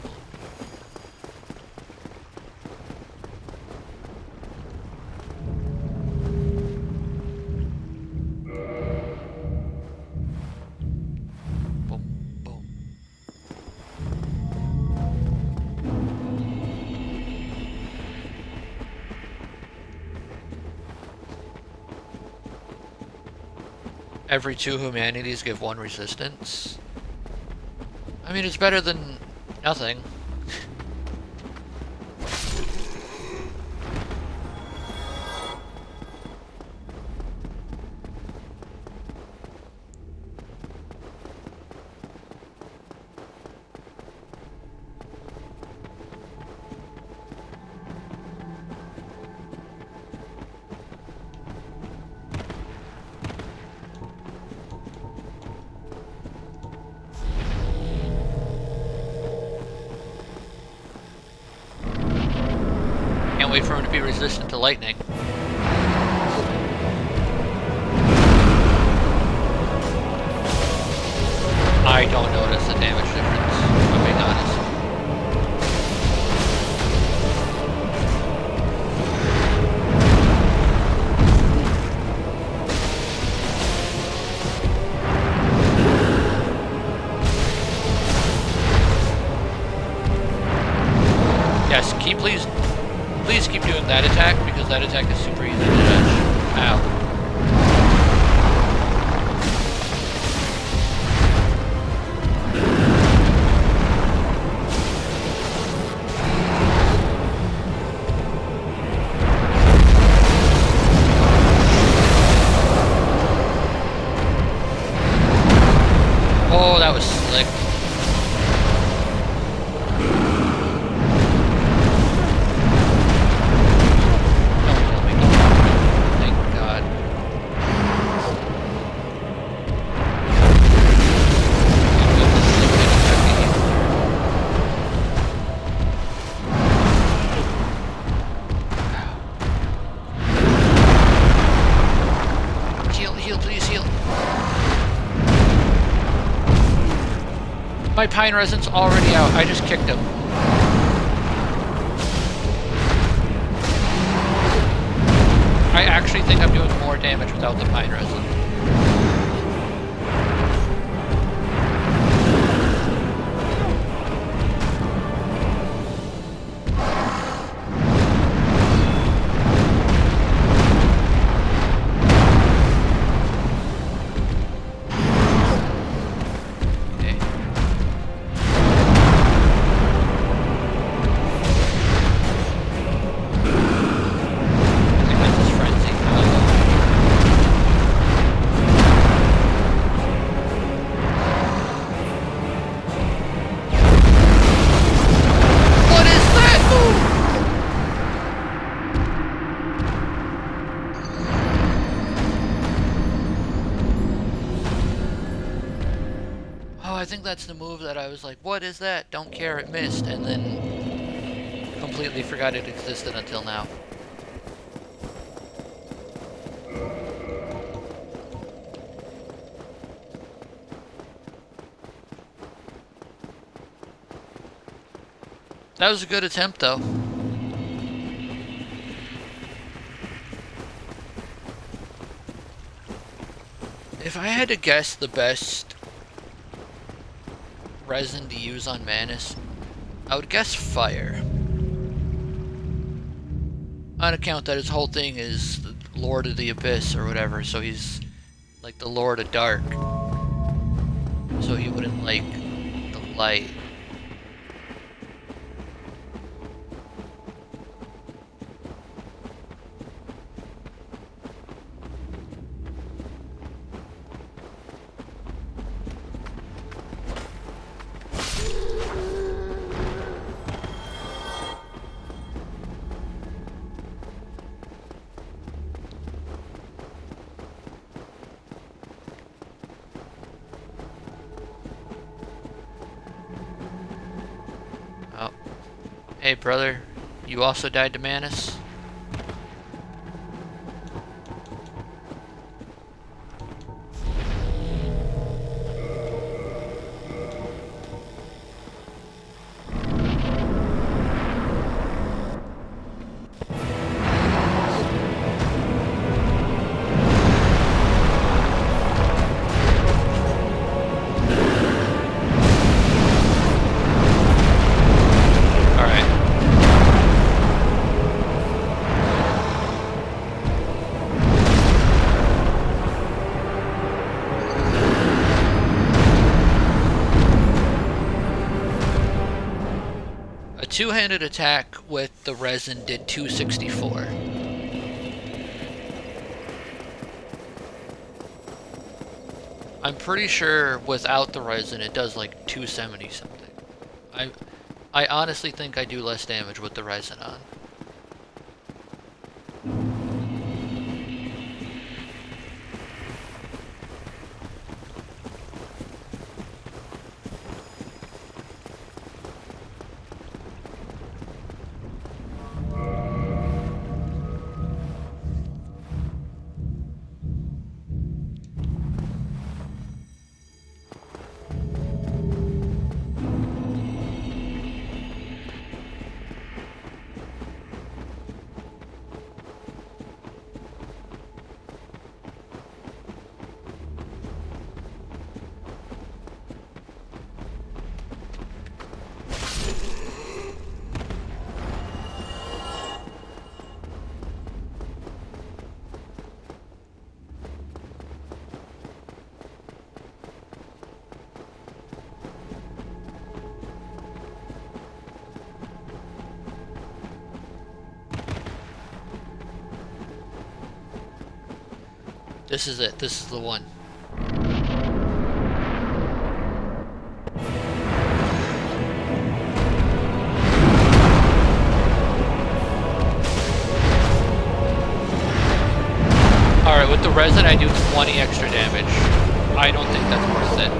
Every 2 humanities give 1 resistance. I mean, it's better than nothing. Wait for him to be resistant to lightning. I don't notice the damage difference, if I'm being honest. Yes, please keep doing that attack, because that attack is super easy to dodge. Ow. that was slick. Don't kill me. Thank God. Heal, please heal. My pine resin's already out. I just kicked him. I actually think I'm doing more damage without the pine resin. I think that's the move that I was like, what is that? Don't care, it missed, and then completely forgot it existed until now. That was a good attempt, though. If I had to guess the best resin to use on Manus, I would guess fire. On account that his whole thing is the Lord of the Abyss or whatever, so he's like the Lord of Dark. So he wouldn't like the light. Oh. Hey, brother. You also died to Manus? Two-handed attack with the resin did 264. I'm pretty sure without the resin it does like 270 something. I honestly think I do less damage with the resin on. This is it. This is the one. resin, I do 20 extra damage. I don't think that's worth it.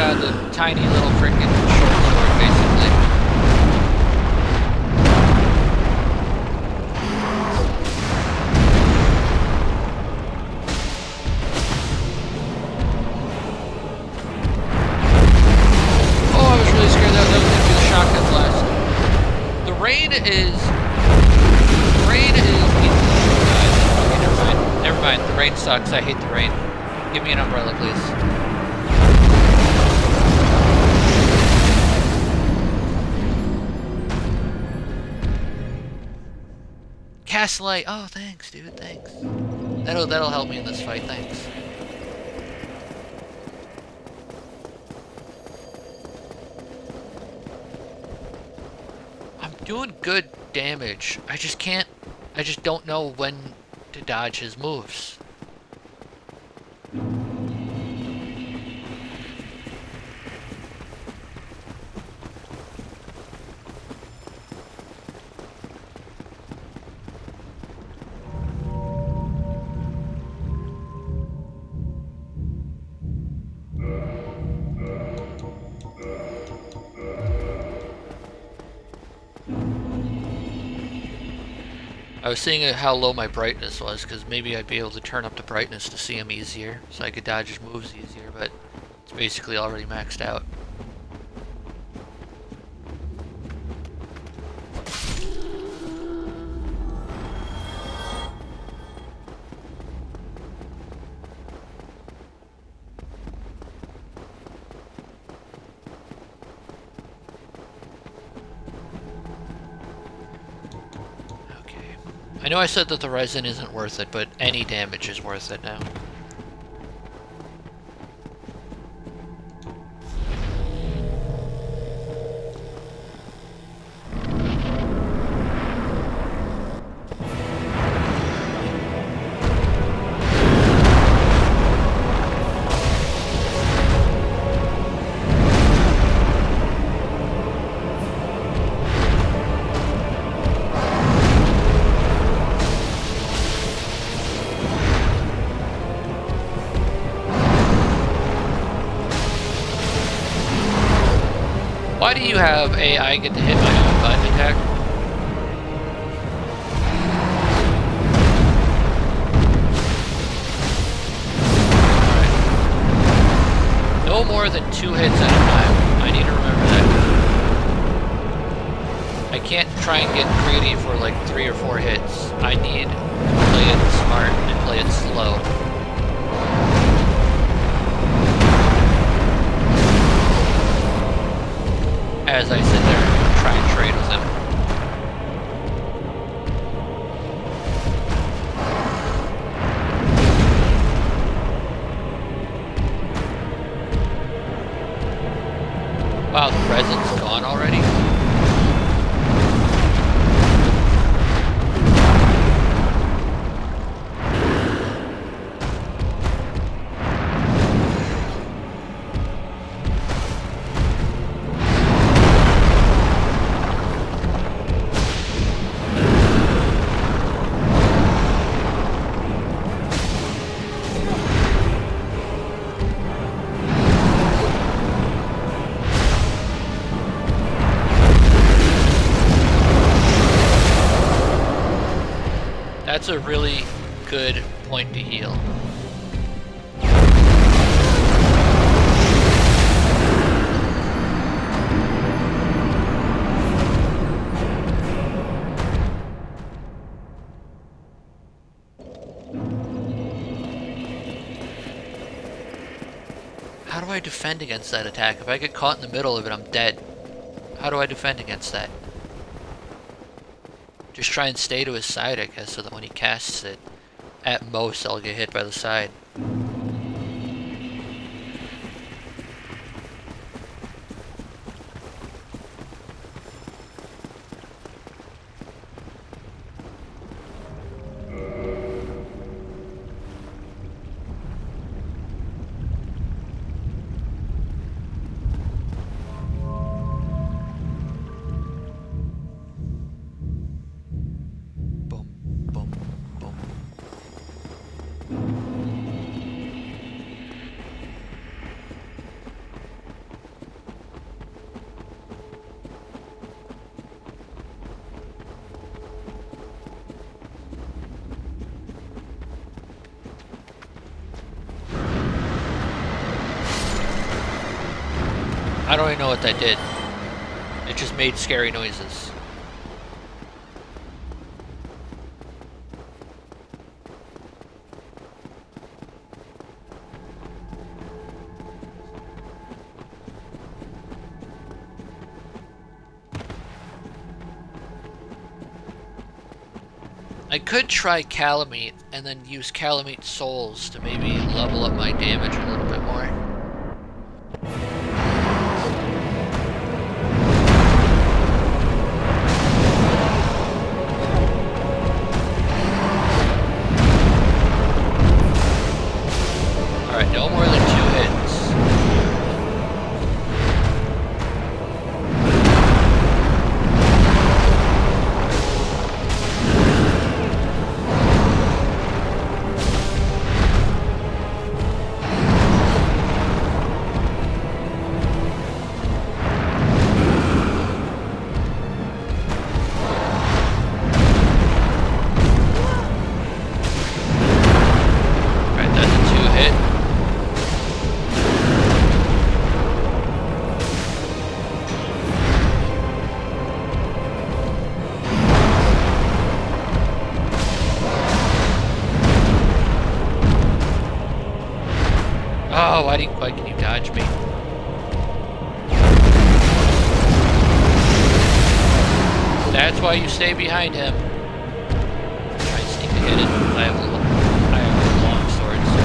The tiny little freaking short sword, basically. Oh, I was really scared that was going to be the shotgun blast. The rain is okay, never mind. Never mind. The rain sucks. I hate the rain. Give me an umbrella, please. Cast light. Oh, thanks, dude. Thanks. That'll help me in this fight. Thanks. I'm doing good damage. I just don't know when to dodge his moves. I was seeing how low my brightness was, because maybe I'd be able to turn up the brightness to see him easier, so I could dodge his moves easier, but it's basically already maxed out. I know I said that the resin isn't worth it, but any damage is worth it now. Why do you have AI get to hit my own button attack? Alright. No more than 2 hits at a time. I need to remember that. I can't try and get greedy for like 3 or 4 hits. I need to play it smart and play it slow. As I sit there and try and trade with him. Wow, the resin's gone already? That's a really good point to heal. I defend against that attack? If I get caught in the middle of it, I'm dead. How do I defend against that? Just try and stay to his side, I guess, so that when he casts it, at most I'll get hit by the side. Boom, boom, boom. I don't even know what that did. It just made scary noises. I could try Calamite and then use Calamite souls to maybe level up my damage a little bit more. Alright, no more than 2 hits. Alright, that's a 2 hit. Oh, why didn't quite can you dodge me? That's why you stay behind him. Try and sneak ahead it. I have a long sword, so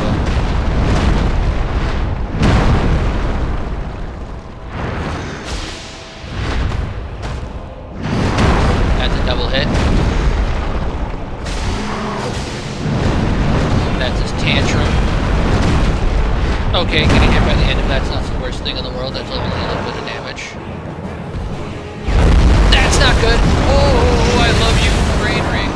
that's a double hit. That's his tantrum. Okay, getting hit by the end of that's not the worst thing in the world. That's only a little bit of damage. That's not good. Oh, I love you, Brain Ring.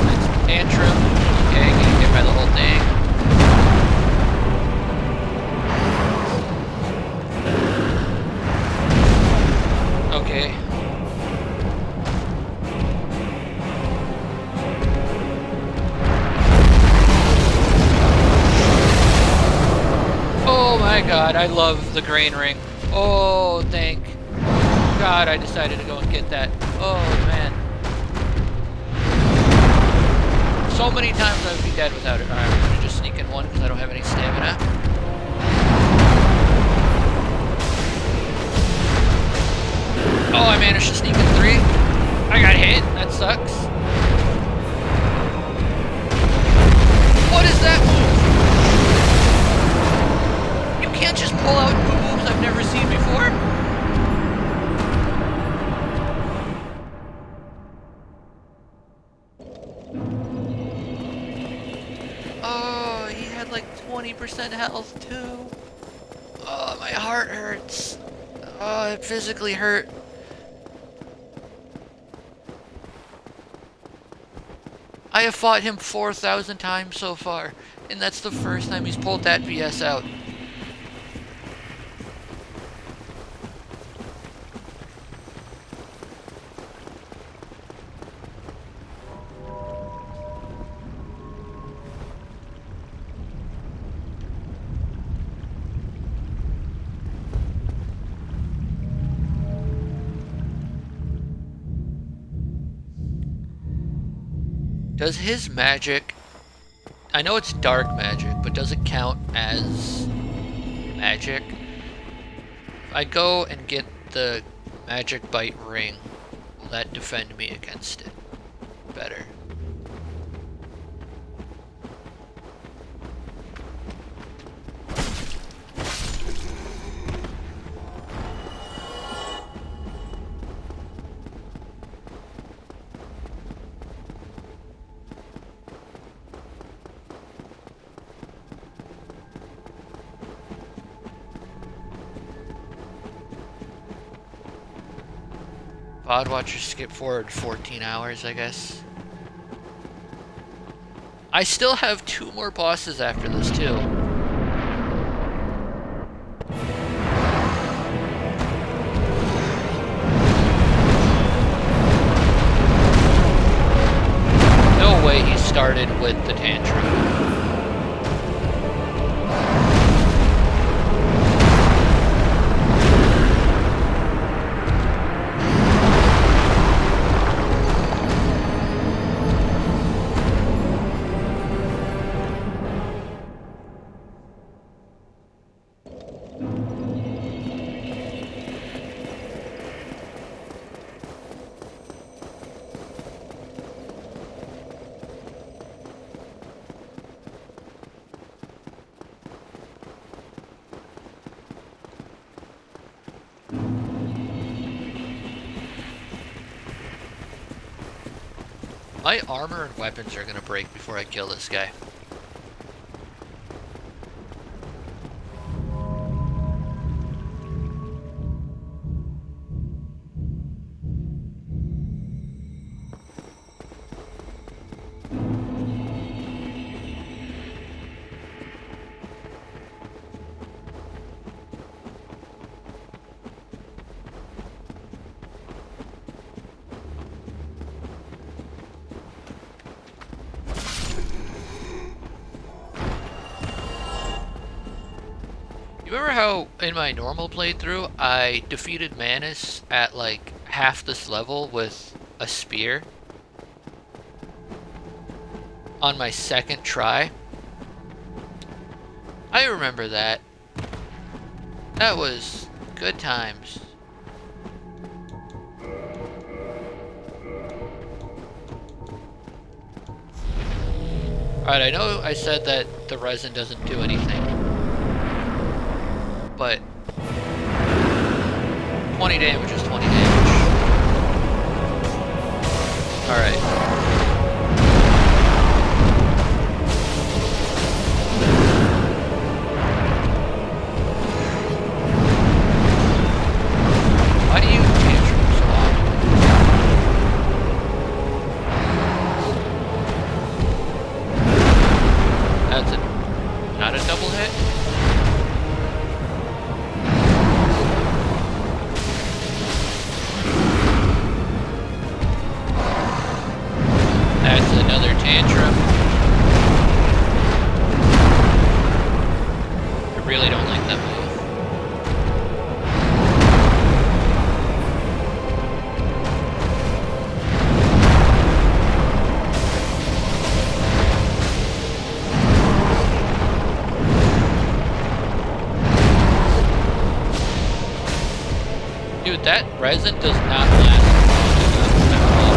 That's tantrum. Okay, getting hit by the whole thing. Okay. Oh my god, I love the Grain Ring. Oh, thank God I decided to go and get that. Oh, man. So many times I would be dead without it. Alright, I'm gonna just sneak in one because I don't have any stamina. Oh, I managed to sneak in 3. I got hit. That sucks. What is that move? You can't just pull out new moves I've never seen before. Oh, he had like 20% health too. Oh, my heart hurts. Oh, it physically hurt. I have fought him 4,000 times so far, and that's the first time he's pulled that BS out. Does his magic... I know it's dark magic, but does it count as magic? If I go and get the magic bite ring, will that defend me against it better? VOD watchers skip forward 14 hours, I guess. I still have 2 more bosses after this, too. No way he started with the tantrum. My armor and weapons are gonna break before I kill this guy. Remember how in my normal playthrough I defeated Manus at like half this level with a spear on my second try? I remember that. That was good times. Alright, I know I said that the resin doesn't do anything. But 20 damage is 20 damage. Alright. Why do you tantrum so often? That's not a double hit? Tantrum. I really don't like that move. Dude, that resin does not last at all.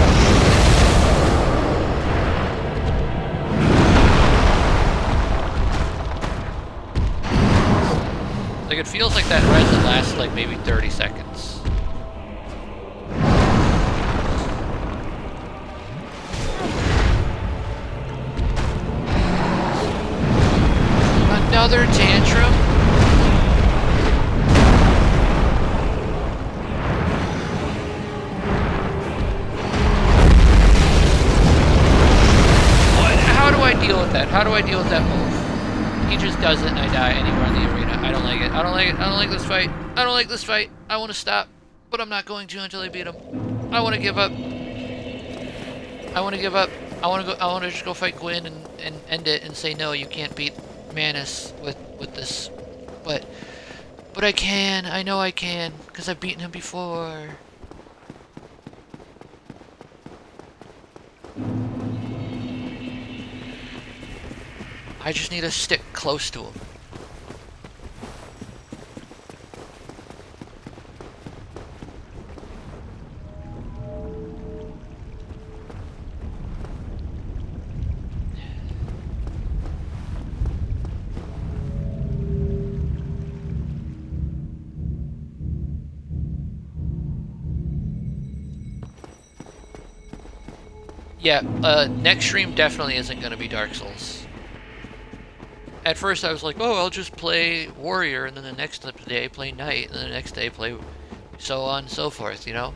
Like, it feels like that resin lasts like maybe 30 seconds. Another tantrum? What? How do I deal with that? How do I deal with that move? He just does it and I die anywhere in the arena. I don't like it. I don't like it. I don't like this fight. I don't like this fight. I want to stop, but I'm not going to until I beat him. I want to give up. I want to give up. I want to go. I want to just go fight Gwyn and end it and say no, you can't beat Manus with this. But I can. I know I can because I've beaten him before. I just need to stick close to him. Yeah, next stream definitely isn't going to be Dark Souls. At first I was like, oh, I'll just play Warrior, and then the next day play Knight, and then the next day play so on and so forth, you know?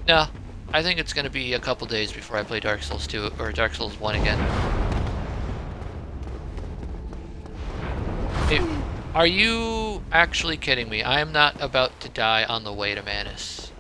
No, I think it's going to be a couple days before I play Dark Souls 2, or Dark Souls 1 again. Are you actually kidding me? I am not about to die on the way to Manus.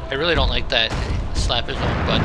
I really don't like that slap his own butt.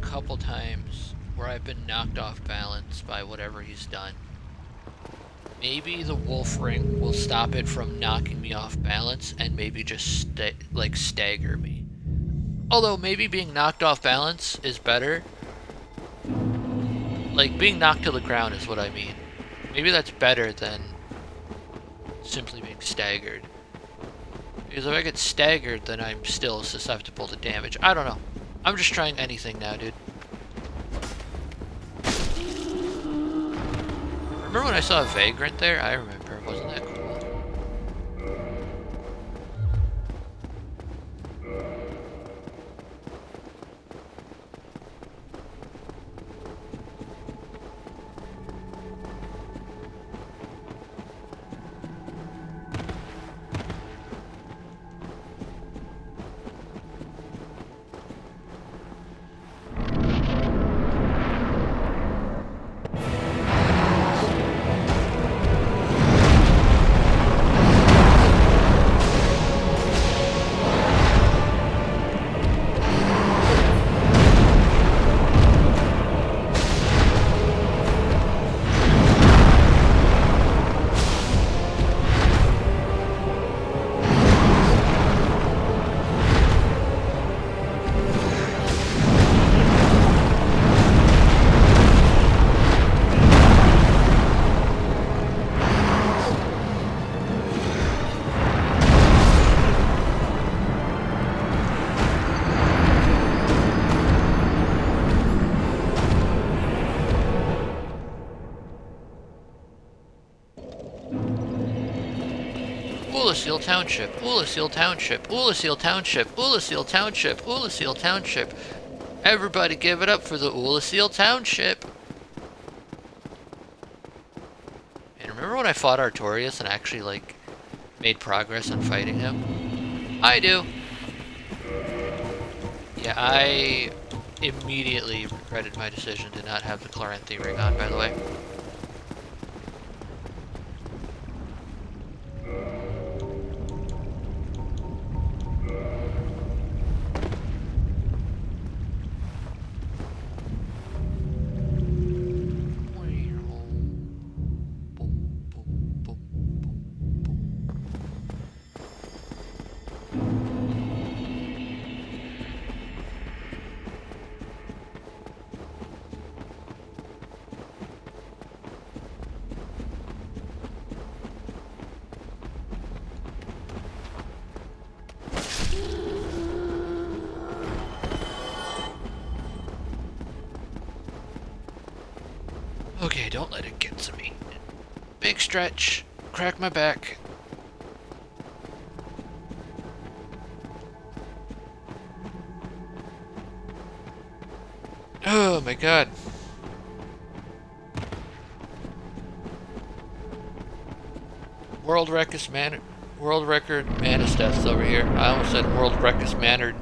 Couple times where I've been knocked off balance by whatever he's done. Maybe the wolf ring will stop it from knocking me off balance and maybe just stagger me. Although maybe being knocked off balance is better. Like being knocked to the ground is what I mean. Maybe that's better than simply being staggered. Because if I get staggered, then I'm still susceptible to damage. I don't know. I'm just trying anything now, dude. Remember when I saw a Vagrant there? I remember. Wasn't that cool? Ulasil Township, Ulasil Township, Ulasil Township, Ulasil Township, Ulasil Township. Everybody give it up for the Ulasil Township. And remember when I fought Artorias and actually, like, made progress on fighting him? I do. Yeah, I immediately regretted my decision to not have the Chloranthy ring on, by the way. Okay, don't let it get to me. Big stretch. Crack my back. Oh my god. World record Manus deaths over here. I almost said world record mannered.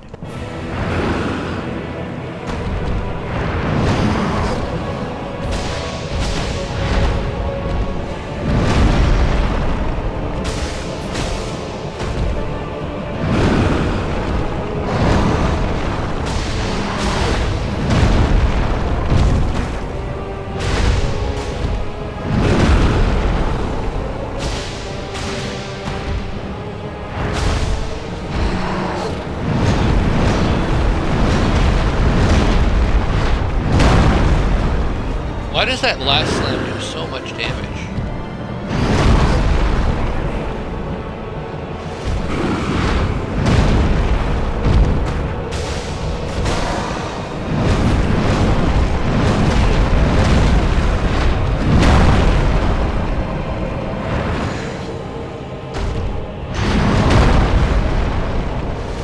Why does that last slam do so much damage?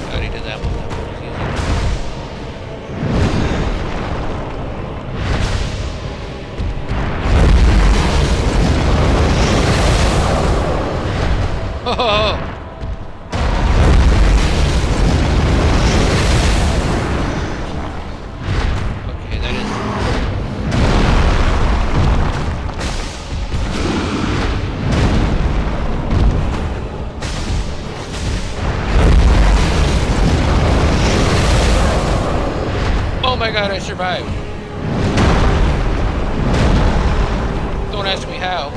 I already did that one. That one was easy. Oh! Okay, that is... Oh my god, I survived. Don't ask me how.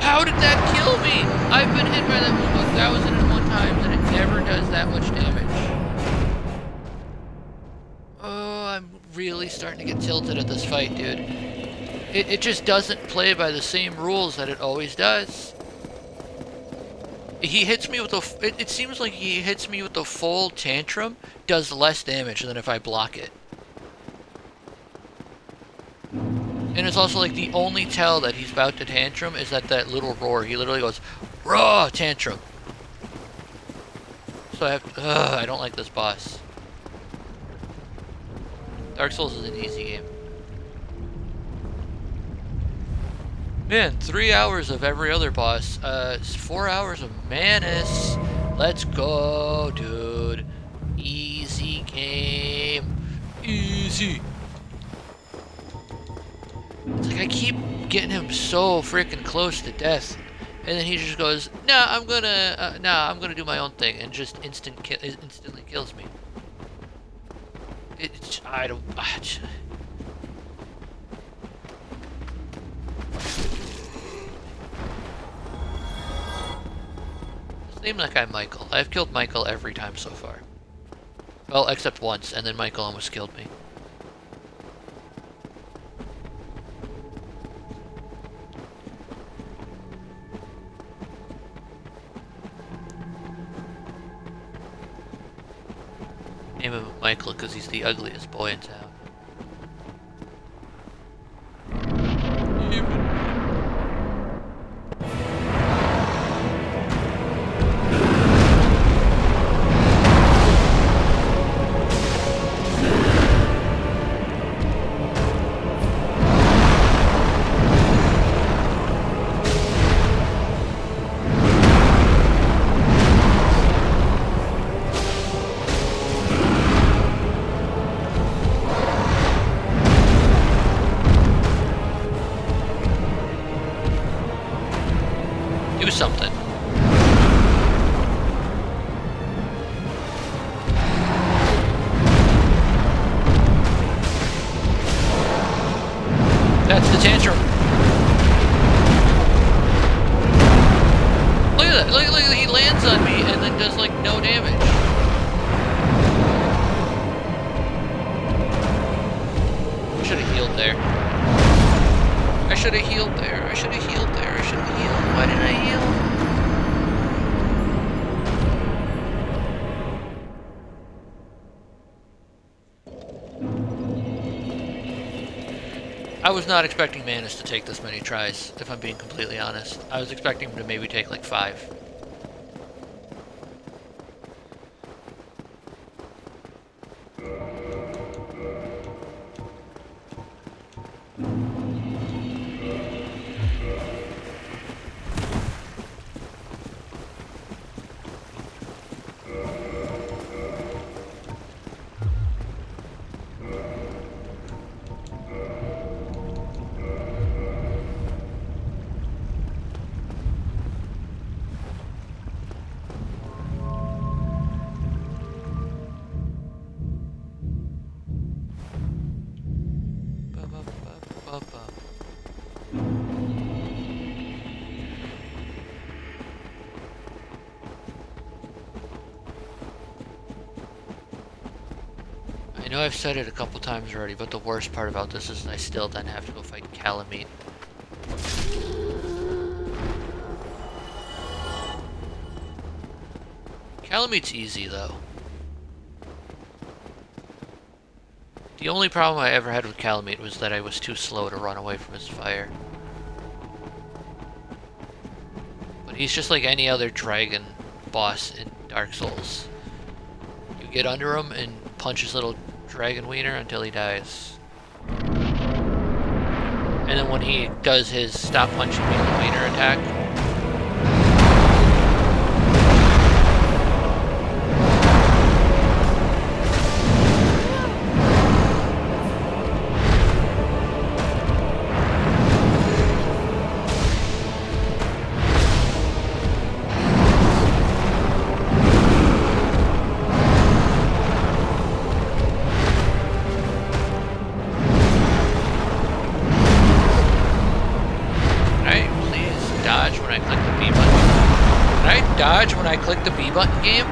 How did that kill me? I've been hit by that move 1,001 times and it never does that much damage. Oh, I'm really starting to get tilted at this fight, dude. It just doesn't play by the same rules that it always does. He hits me with a... It seems like he hits me with the full tantrum, does less damage than if I block it. And it's also like the only tell that he's about to tantrum is that little roar. He literally goes, "Raw tantrum." So I have to, I don't like this boss. Dark Souls is an easy game. Man, 3 hours of every other boss. 4 hours of Manus. Let's go, dude. Easy game. Easy. It's like I keep getting him so freaking close to death, and then he just goes, "Nah, I'm gonna do my own thing," and just instantly kills me. I don't. Seems like I'm Michael. I've killed Michael every time so far. Well, except once, and then Michael almost killed me. name him Michael because he's the ugliest boy in town. Do something. That's the tantrum. Look at that. Look, he lands on me and then does like no damage. I should have healed there. I should have healed there. I should have healed there. I should have healed. Why didn't I heal? I was not expecting Manus to take this many tries, if I'm being completely honest. I was expecting him to maybe take like 5. I know I've said it a couple times already, but the worst part about this is I still then have to go fight Calamite. Calamite's easy though. The only problem I ever had with Calamite was that I was too slow to run away from his fire. But he's just like any other dragon boss in Dark Souls. You get under him and punch his little dragon wiener until he dies. And then when he does his stop punching me the wiener attack, when I click the B button game?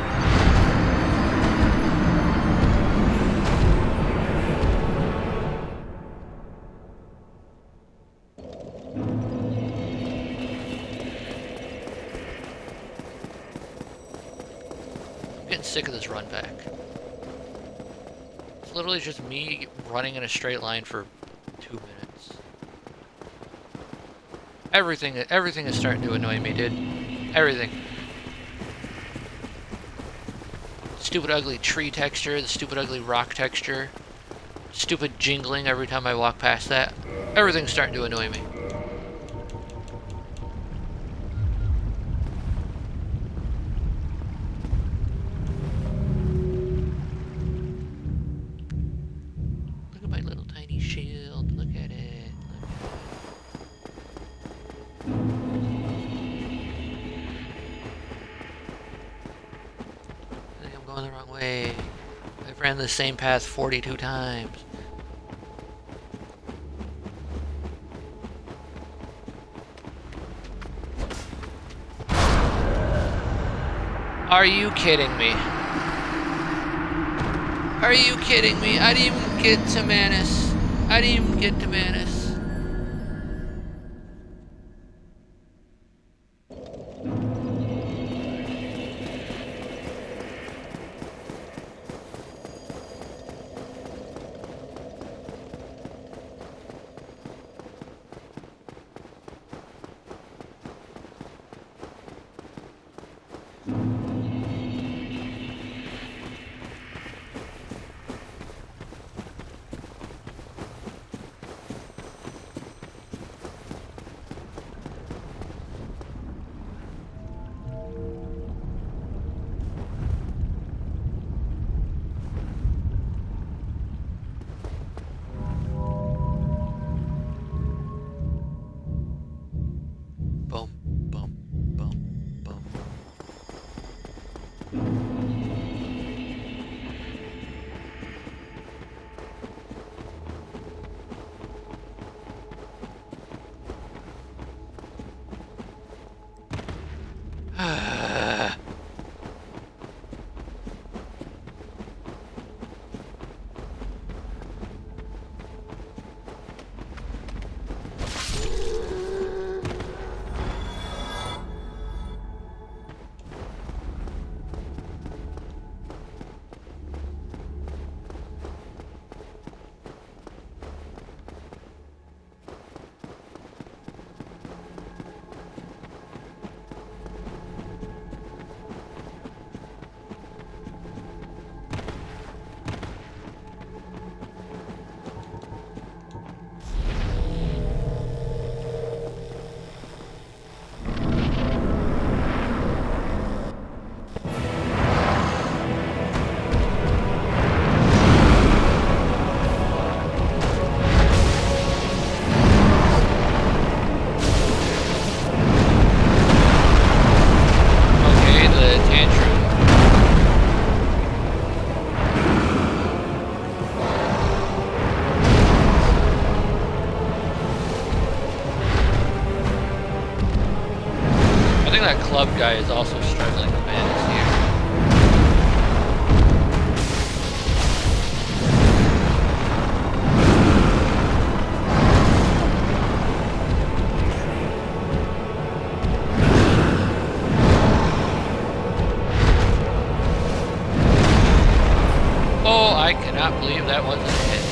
I'm getting sick of this run back. It's literally just me running in a straight line for 2 minutes. Everything is starting to annoy me, dude. Everything. Stupid ugly tree texture, the stupid ugly rock texture, stupid jingling every time I walk past that. Everything's starting to annoy me. Look at my little tiny shield, look at it. Going the wrong way. I've ran the same path 42 times. Are you kidding me? Are you kidding me? I didn't even get to Manus. I didn't even get to Manus. think that club guy is also struggling with Manus here. Oh, I cannot believe that wasn't a hit.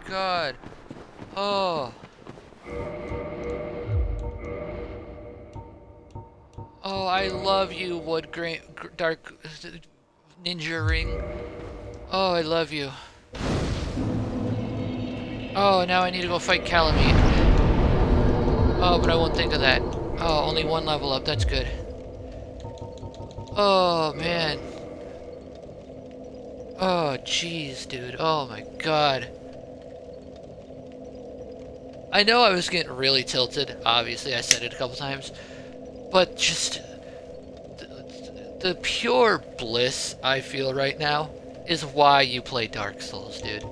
God. Oh. Oh, I love you, Wood Grain, Dark Ninja Ring. Oh, I love you. Oh, now I need to go fight Calamite. Oh, but I won't think of that. Oh, only one level up. That's good. Oh, man. Oh, jeez, dude. Oh, my God. I know I was getting really tilted. Obviously, I said it a couple times. But just... the pure bliss I feel right now is why you play Dark Souls, dude.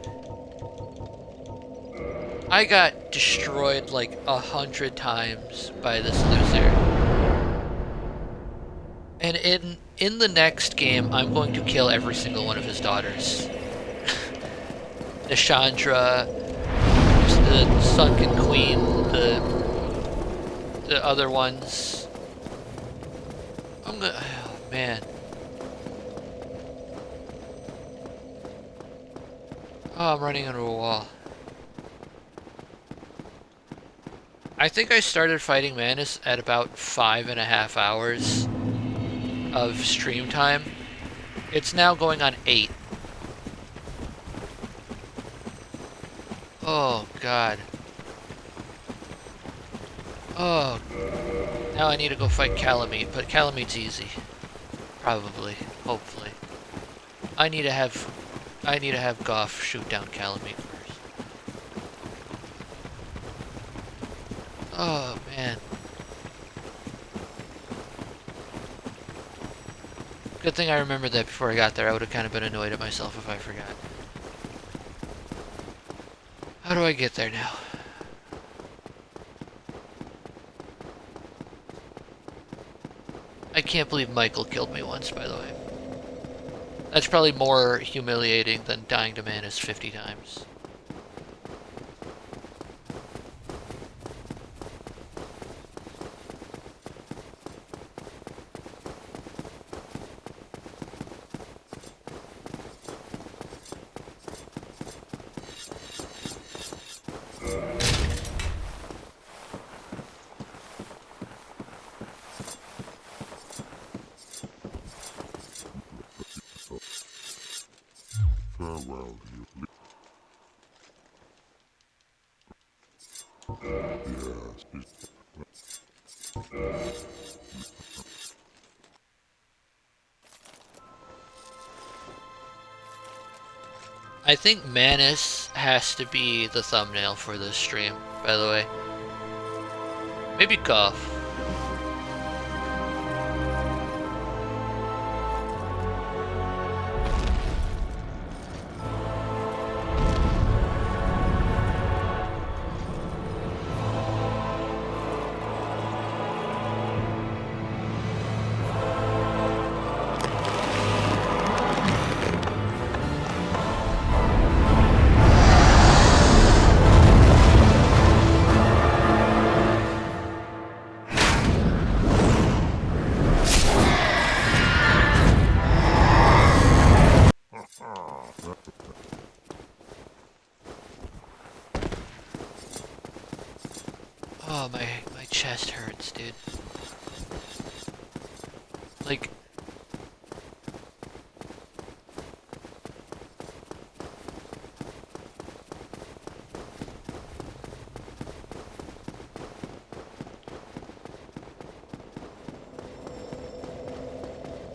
I got destroyed like 100 times by this loser. And in the next game, I'm going to kill every single one of his daughters. Nishandra, the Sunken Queen, the other ones. I'm gonna... oh, man. Oh, I'm running into a wall. I think I started fighting Manus at about 5.5 hours of stream time. It's now going on 8. Oh, God. Oh. Now I need to go fight Calamite, but Calamite's easy. Probably. Hopefully. I need to have Goff shoot down Calamite first. Oh, man. Good thing I remembered that before I got there. I would have kind of been annoyed at myself if I forgot. How do I get there now? I can't believe Michael killed me once, by the way. That's probably more humiliating than dying to Manus 50 times. I think Manus has to be the thumbnail for this stream, by the way. Maybe Goff. Oh, my chest hurts, dude. Like...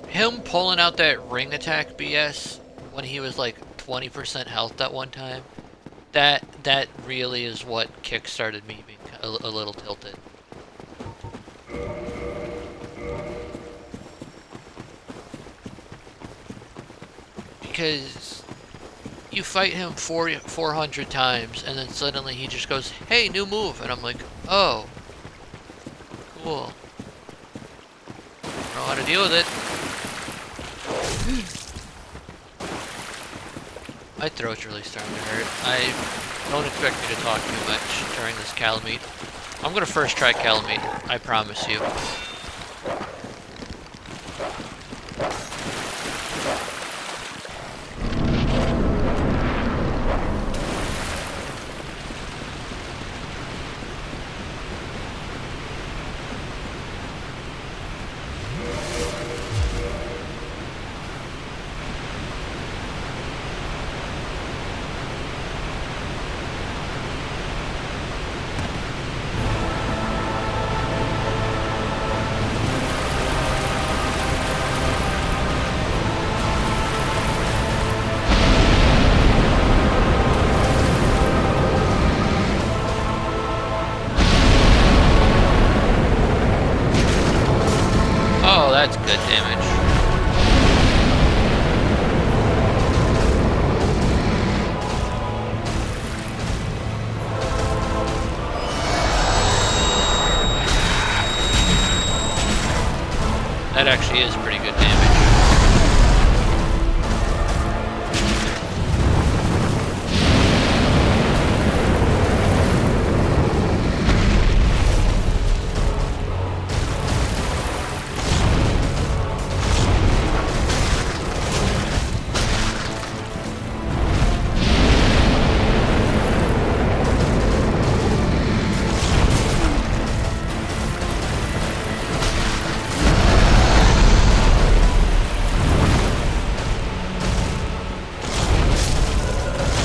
him pulling out that ring attack BS when he was like 20% health that one time, that really is what kickstarted me being a little tilted. Because you fight him 400 times and then suddenly he just goes, hey, new move, and I'm like, oh, cool. I don't know how to deal with it. My throat's really starting to hurt. I don't expect me to talk too much during this Calamite. I'm gonna first try Calamite, I promise you. That's good damage. That actually is pretty good damage.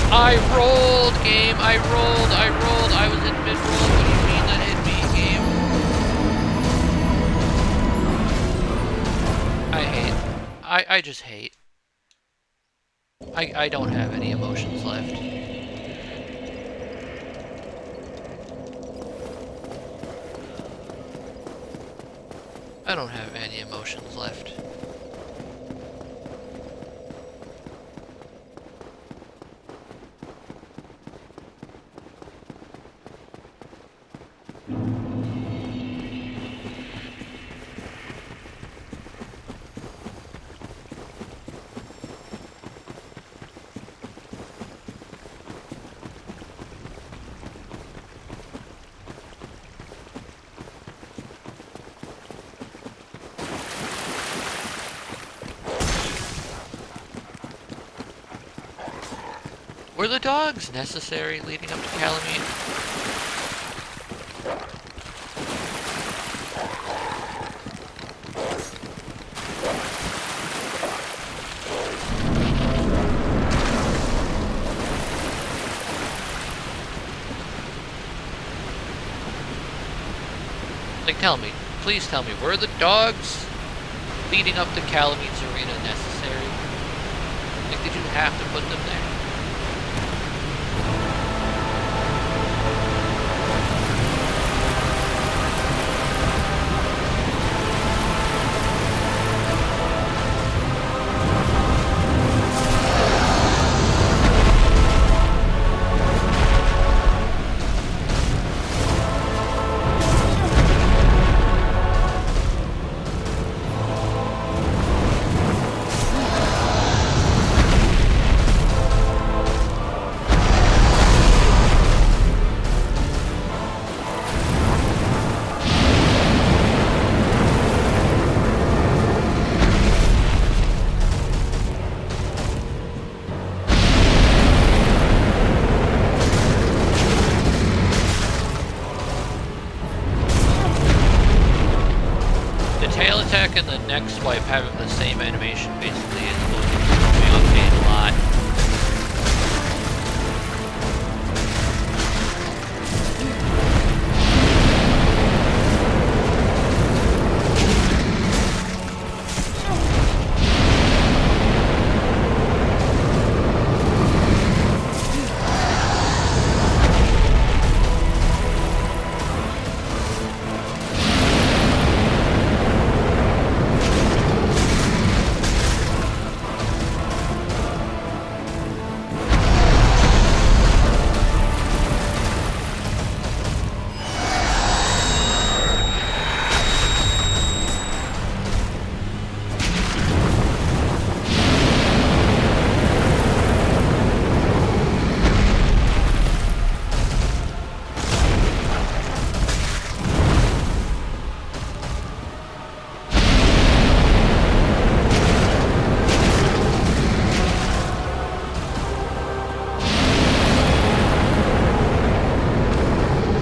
I rolled, game. I rolled. I was in mid-roll. What do you mean that hit me, game? I hate. I just hate. I don't have any emotions left. I don't have any emotions left. Were the dogs necessary leading up to Calamite? Like, tell me. Please tell me. Were the dogs leading up to Calamite's arena necessary? Like, did you have to put them there? Tail attack and the neck swipe having the same animation basically is going to be updated a lot.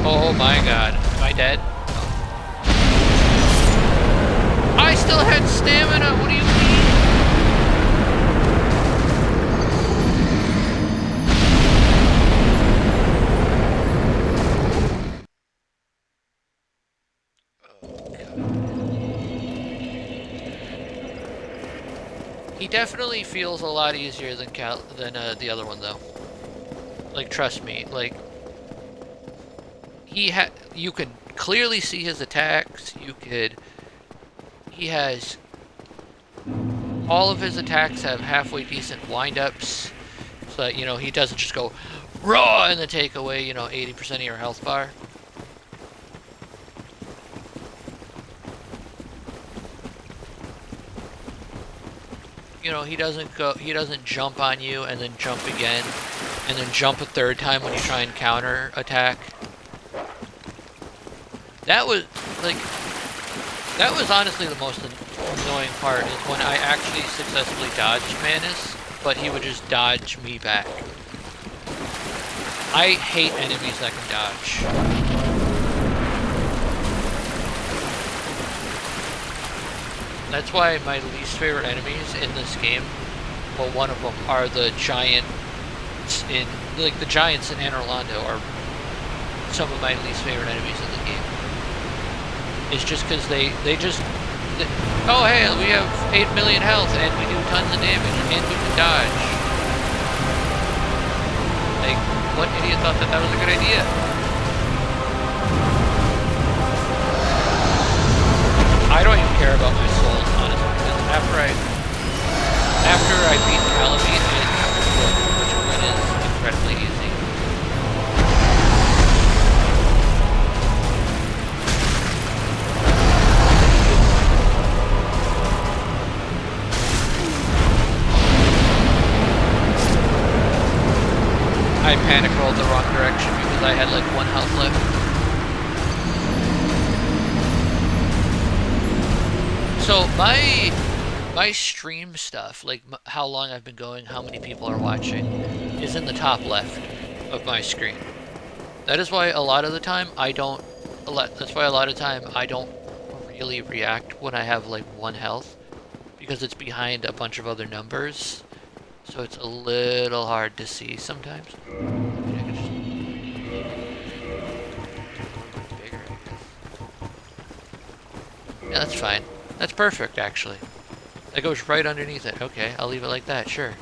Oh my god, am I dead? I still had stamina, what do you mean? He definitely feels a lot easier than the other one though. Like, trust me, like, you could clearly see his attacks. He has all of his attacks have halfway decent windups, so that, you know, he doesn't just go raw and then take away, you know, 80% of your health bar. You know, he doesn't jump on you and then jump again and then jump a third time when you try and counter attack. That was honestly the most annoying part, is when I actually successfully dodged Manus, but he would just dodge me back. I hate enemies that can dodge. That's why my least favorite enemies in this game, well, one of them, are the giant giants in like the giants in Anor Londo are some of my least favorite enemies in the game. It's just because they oh hey, we have 8 million health and we do tons of damage and we can dodge. Like, what idiot thought that was a good idea? I don't even care about my souls, honestly, because after I beat Calamine, which one is incredibly easy. I panic rolled the wrong direction because I had like 1 health left. So my stream stuff, like how long I've been going, how many people are watching, is in the top left of my screen. That is why a lot of the time I don't really react when I have like 1 health, because it's behind a bunch of other numbers. So it's a little hard to see sometimes. Yeah, that's fine. That's perfect, actually. That goes right underneath it. Okay, I'll leave it like that, sure.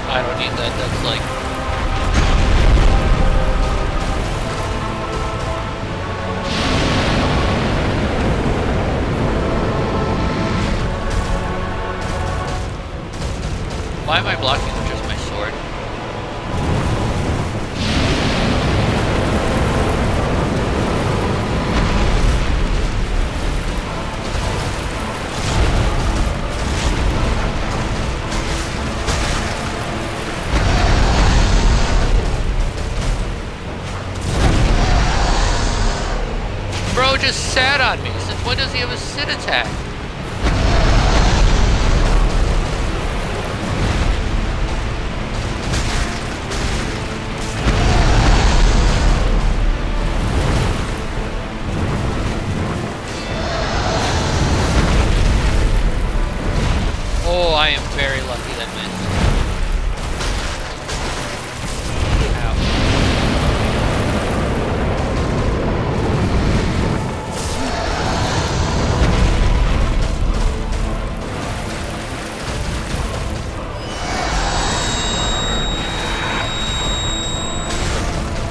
I don't need that, that's like... Why am I blocking with just my sword? Bro just sat on me. Since when does he have a sit attack? Oh, I am very lucky that missed.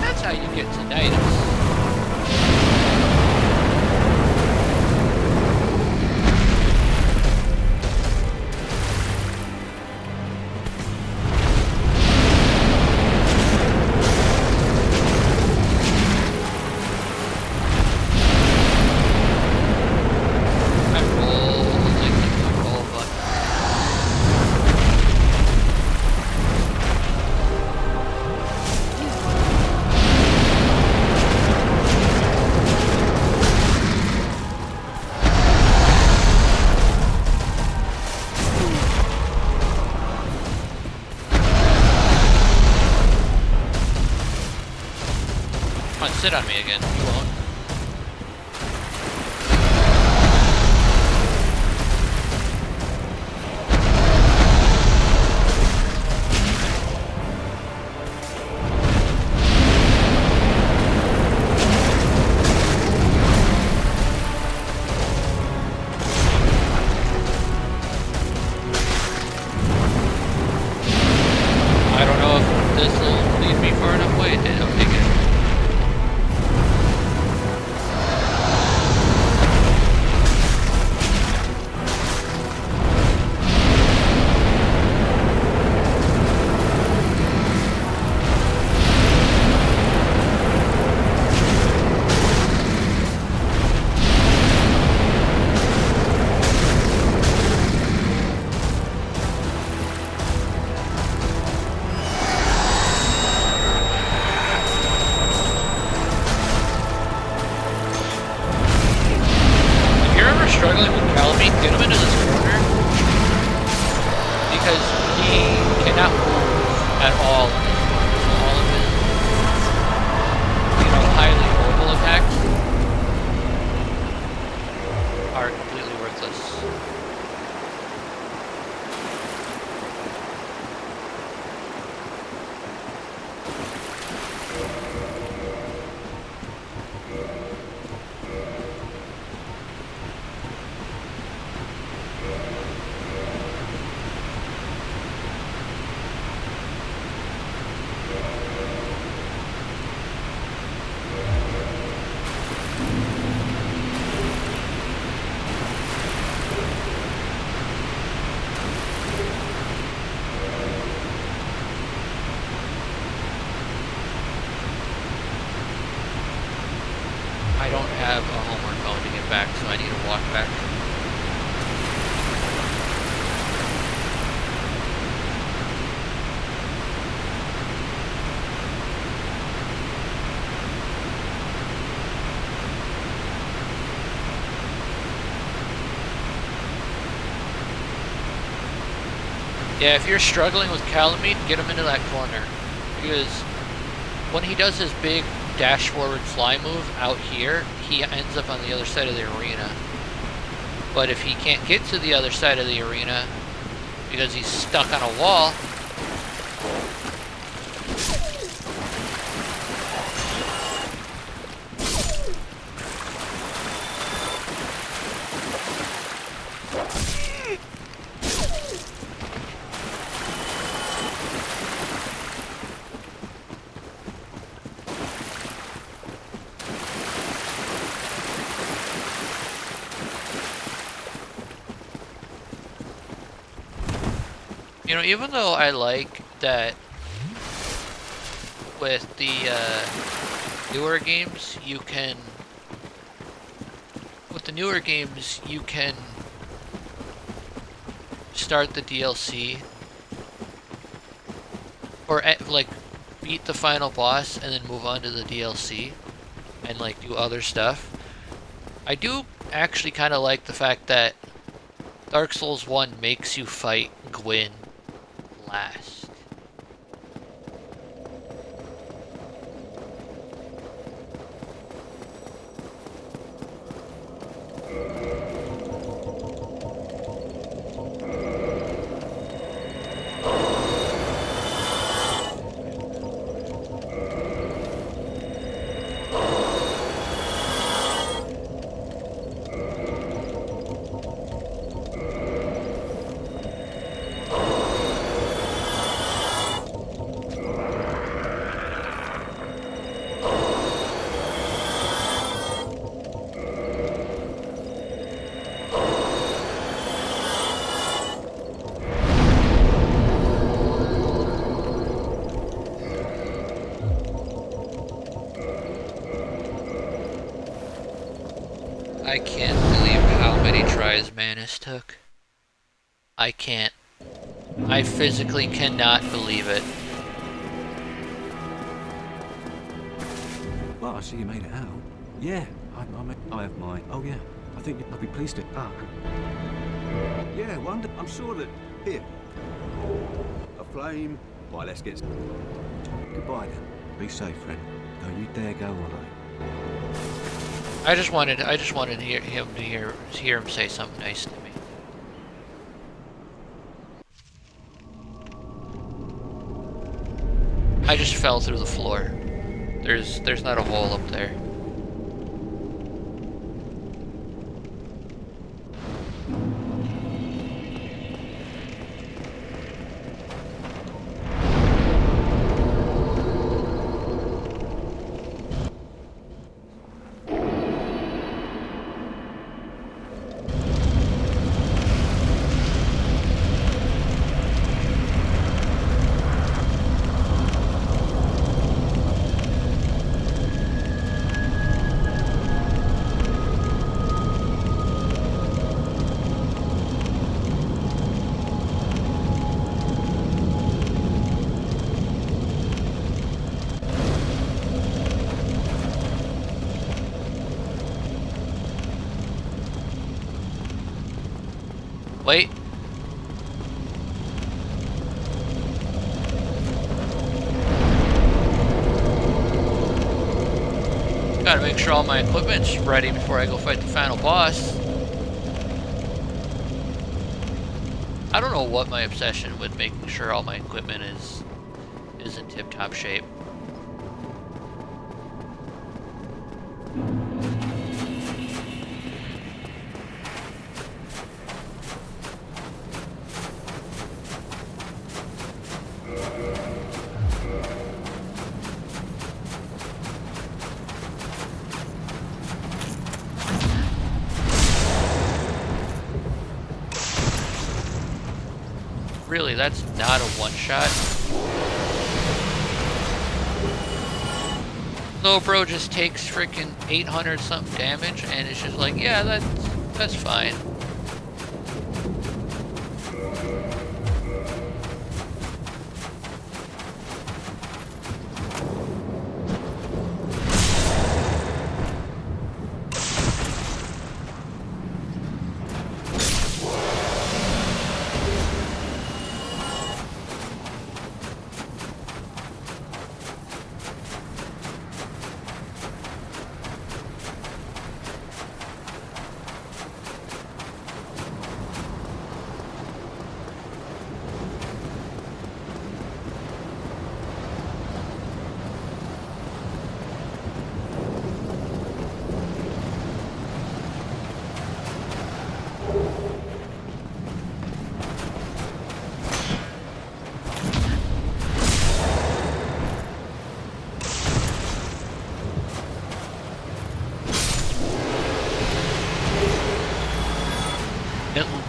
That's how you get tinnitus. Come on, sit on me again. You won't. I don't know if this will lead me far enough. Wait, it'll take it. struggling with Calamite, get him into this corner. Because he cannot move at all in this corner. So all of his, highly mobile attacks are completely worthless. I don't have a homework phone to get back, so I need to walk back. Yeah, if you're struggling with Calamite, get him into that corner. Because when he does his big dash forward fly move out here, he ends up on the other side of the arena. But if he can't get to the other side of the arena because he's stuck on a wall, even though I like that with the newer games, you can start the DLC or like beat the final boss and then move on to the DLC and like do other stuff. I do actually kind of like the fact that Dark Souls 1 makes you fight Gwyn last. I can't believe how many tries Manus took. I can't. I physically cannot believe it. Well, I see you made it out. Yeah, I have mine. Oh yeah, I think I'd be pleased to. Ah. Yeah, wonder. I'm sure that here. A flame. Right, let's get. Goodbye then. Be safe, friend. Don't you dare go on. I just wanted to hear him say something nice to me. I just fell through the floor. There's not a hole up there. Wait. Gotta make sure all my equipment's ready before I go fight the final boss. I don't know what my obsession with making sure all my equipment is in tip-top shape. Really, that's not a one-shot. Little bro just takes freaking 800 something damage, and it's just like, yeah, that's fine.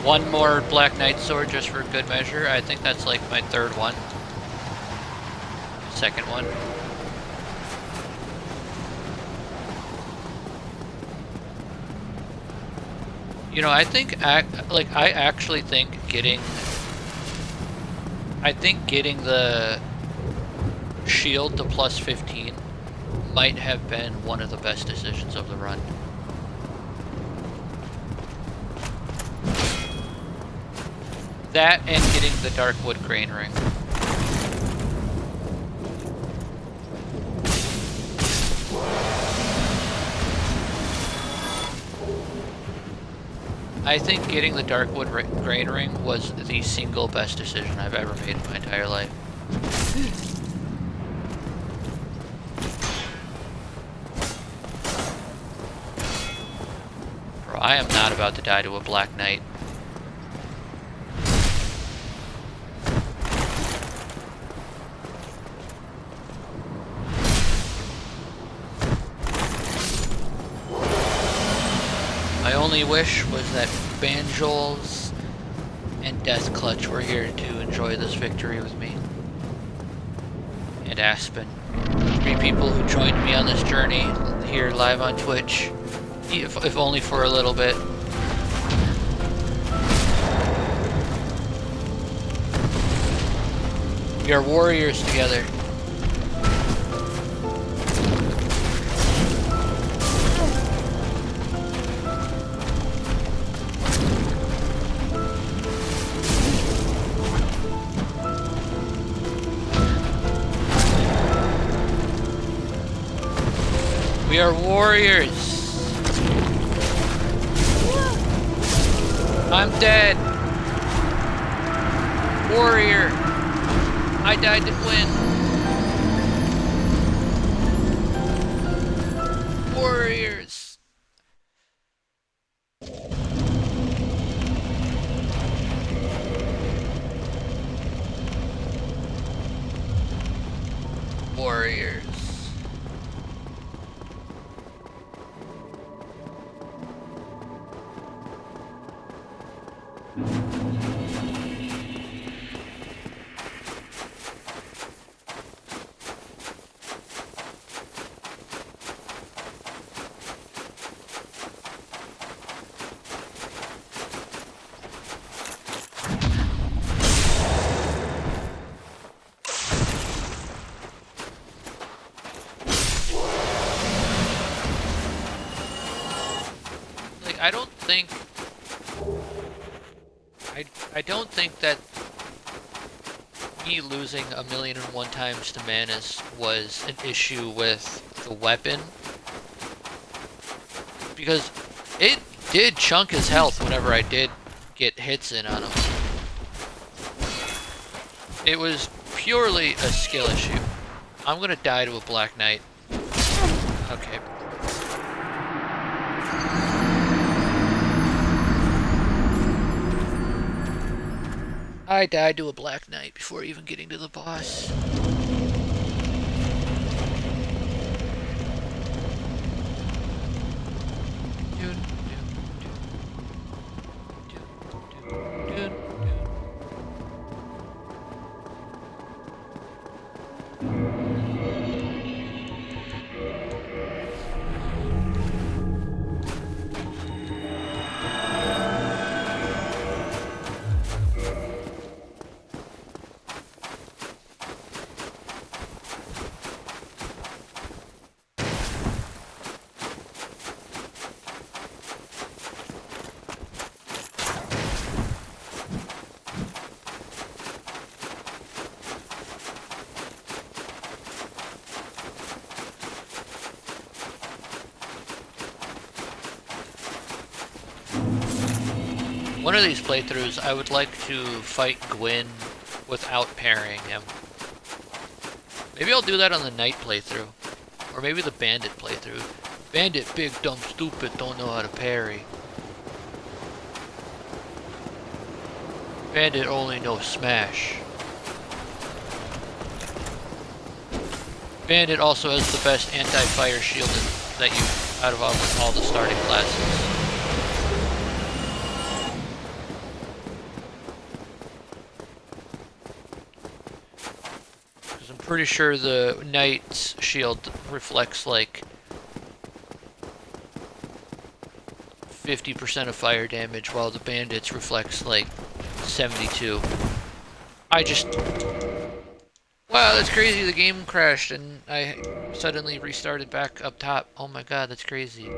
One more Black Knight sword just for good measure. I think that's like my third one. Second one. You know, I think, I actually think getting the shield to plus 15 might have been one of the best decisions of the run. That and getting the Darkwood Grain Ring. I think getting the Darkwood Grain Ring was the single best decision I've ever made in my entire life. Bro, I am not about to die to a Black Knight. My only wish was that Banjoles and Death Clutch were here to enjoy this victory with me. And Aspen. 3 people who joined me on this journey here live on Twitch, if only for a little bit. We are warriors together. We are warriors. I'm dead. Warrior. I died to win. Warriors. Warriors. I don't think that me losing 1,000,001 times to Manus was an issue with the weapon. Because it did chunk his health whenever I did get hits in on him. It was purely a skill issue. I'm gonna die to a Black Knight. Okay. I died to a Black Knight before even getting to the boss. One of these playthroughs, I would like to fight Gwyn without parrying him. Maybe I'll do that on the Knight playthrough. Or maybe the Bandit playthrough. Bandit, big, dumb, stupid, don't know how to parry. Bandit only knows smash. Bandit also has the best anti-fire shield that you out of all the starting classes. Pretty sure the Knight's shield reflects like 50% of fire damage, while the Bandit's reflects like 72. Wow, that's crazy. The game crashed and I suddenly restarted back up top. Oh my god, that's crazy.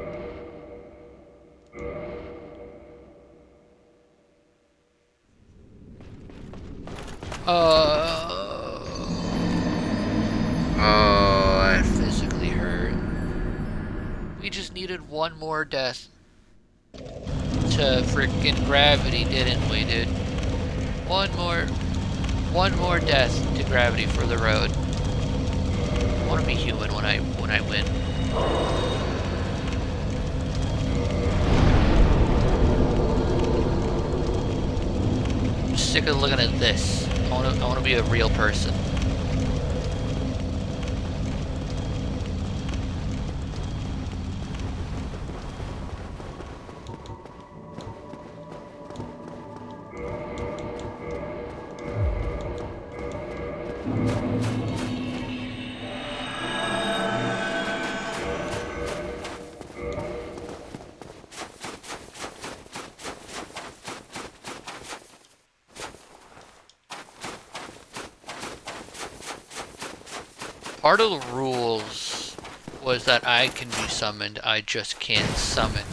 Oh, I physically hurt. We just needed one more death to frickin' gravity, didn't we, dude? One more death to gravity for the road. I want to be human when I win. I'm sick of looking at this. I want to be a real person. Part of the rules was that I can be summoned, I just can't summon.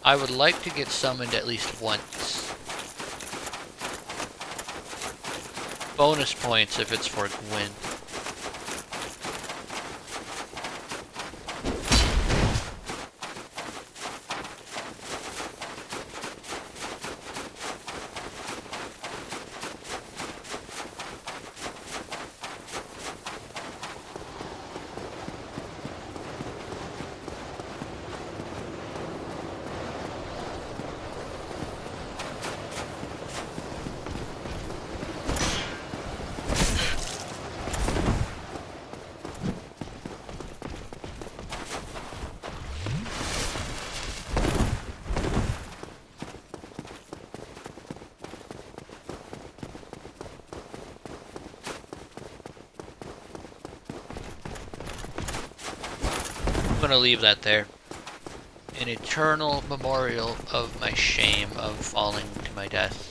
I would like to get summoned at least once. Bonus points if it's for Gwyn. I'm gonna leave that there. An eternal memorial of my shame of falling to my death.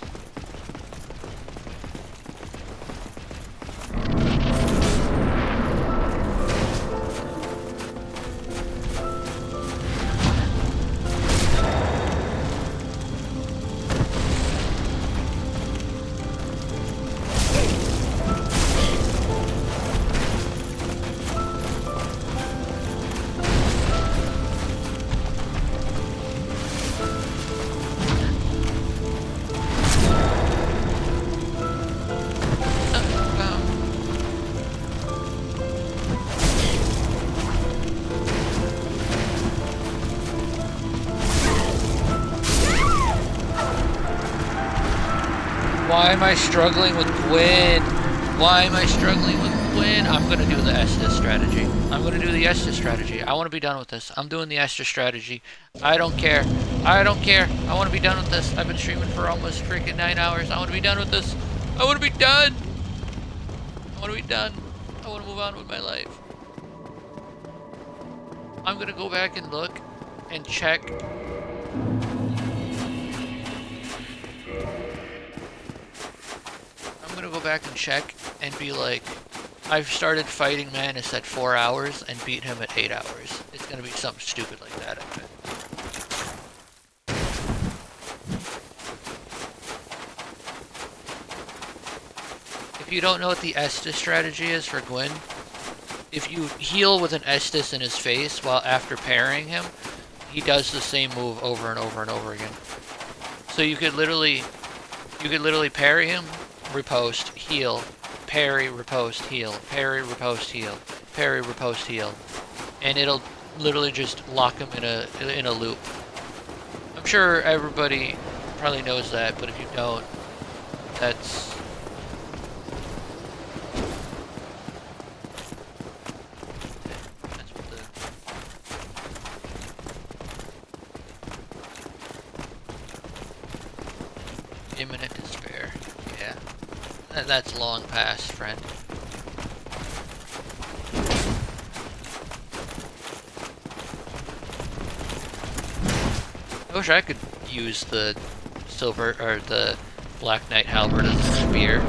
Why am I struggling with Gwyn? Why am I struggling with Gwyn? I'm gonna do the Estus strategy. I'm gonna do the Estus strategy. I want to be done with this. I'm doing the Estus strategy. I don't care. I don't care. I want to be done with this. I've been streaming for almost freaking 9 hours. I want to be done with this. I want to be done. I want to be done. I want to move on with my life. I'm gonna go back and look and check. I'm gonna go back and check and be like, I've started fighting Manus at 4 hours and beat him at 8 hours. It's gonna be something stupid like that, I bet. If you don't know what the Estus strategy is for Gwyn, if you heal with an Estus in his face while after parrying him, he does the same move over and over and over again. So you could literally parry him, riposte, heal, parry, riposte, heal, parry, riposte, heal, parry, riposte, heal, and it'll literally just lock him in a loop. I'm sure everybody probably knows that, but if you don't, that's what the imminent despair. Yeah, that's long past, friend. I wish I could use the silver or the Black Knight halberd as a spear.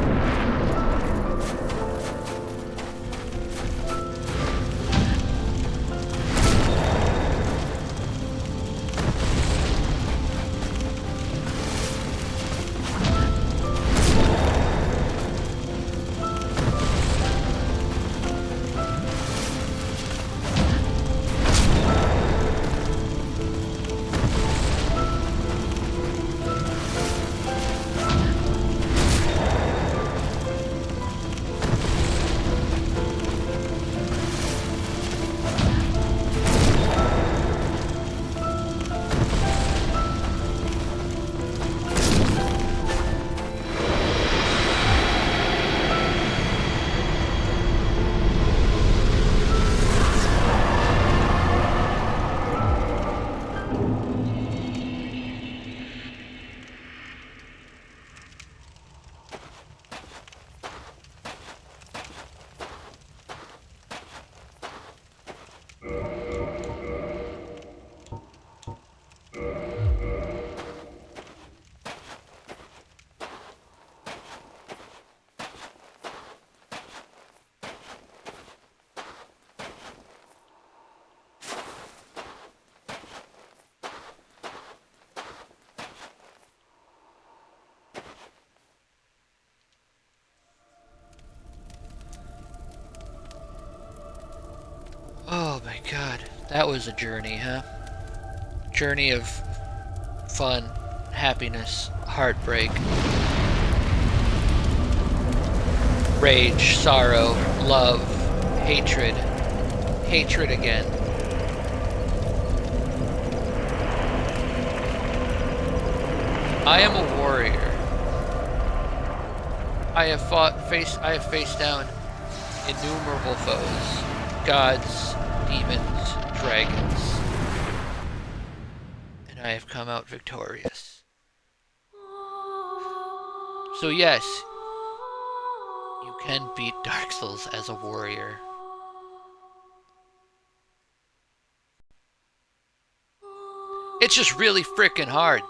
Oh my god, that was a journey, huh? Journey of fun, happiness, heartbreak, rage, sorrow, love, hatred, hatred again. I am a warrior. I have faced down innumerable foes. Gods, demons, dragons. And I have come out victorious. So yes, you can beat Dark Souls as a warrior. It's just really freaking hard.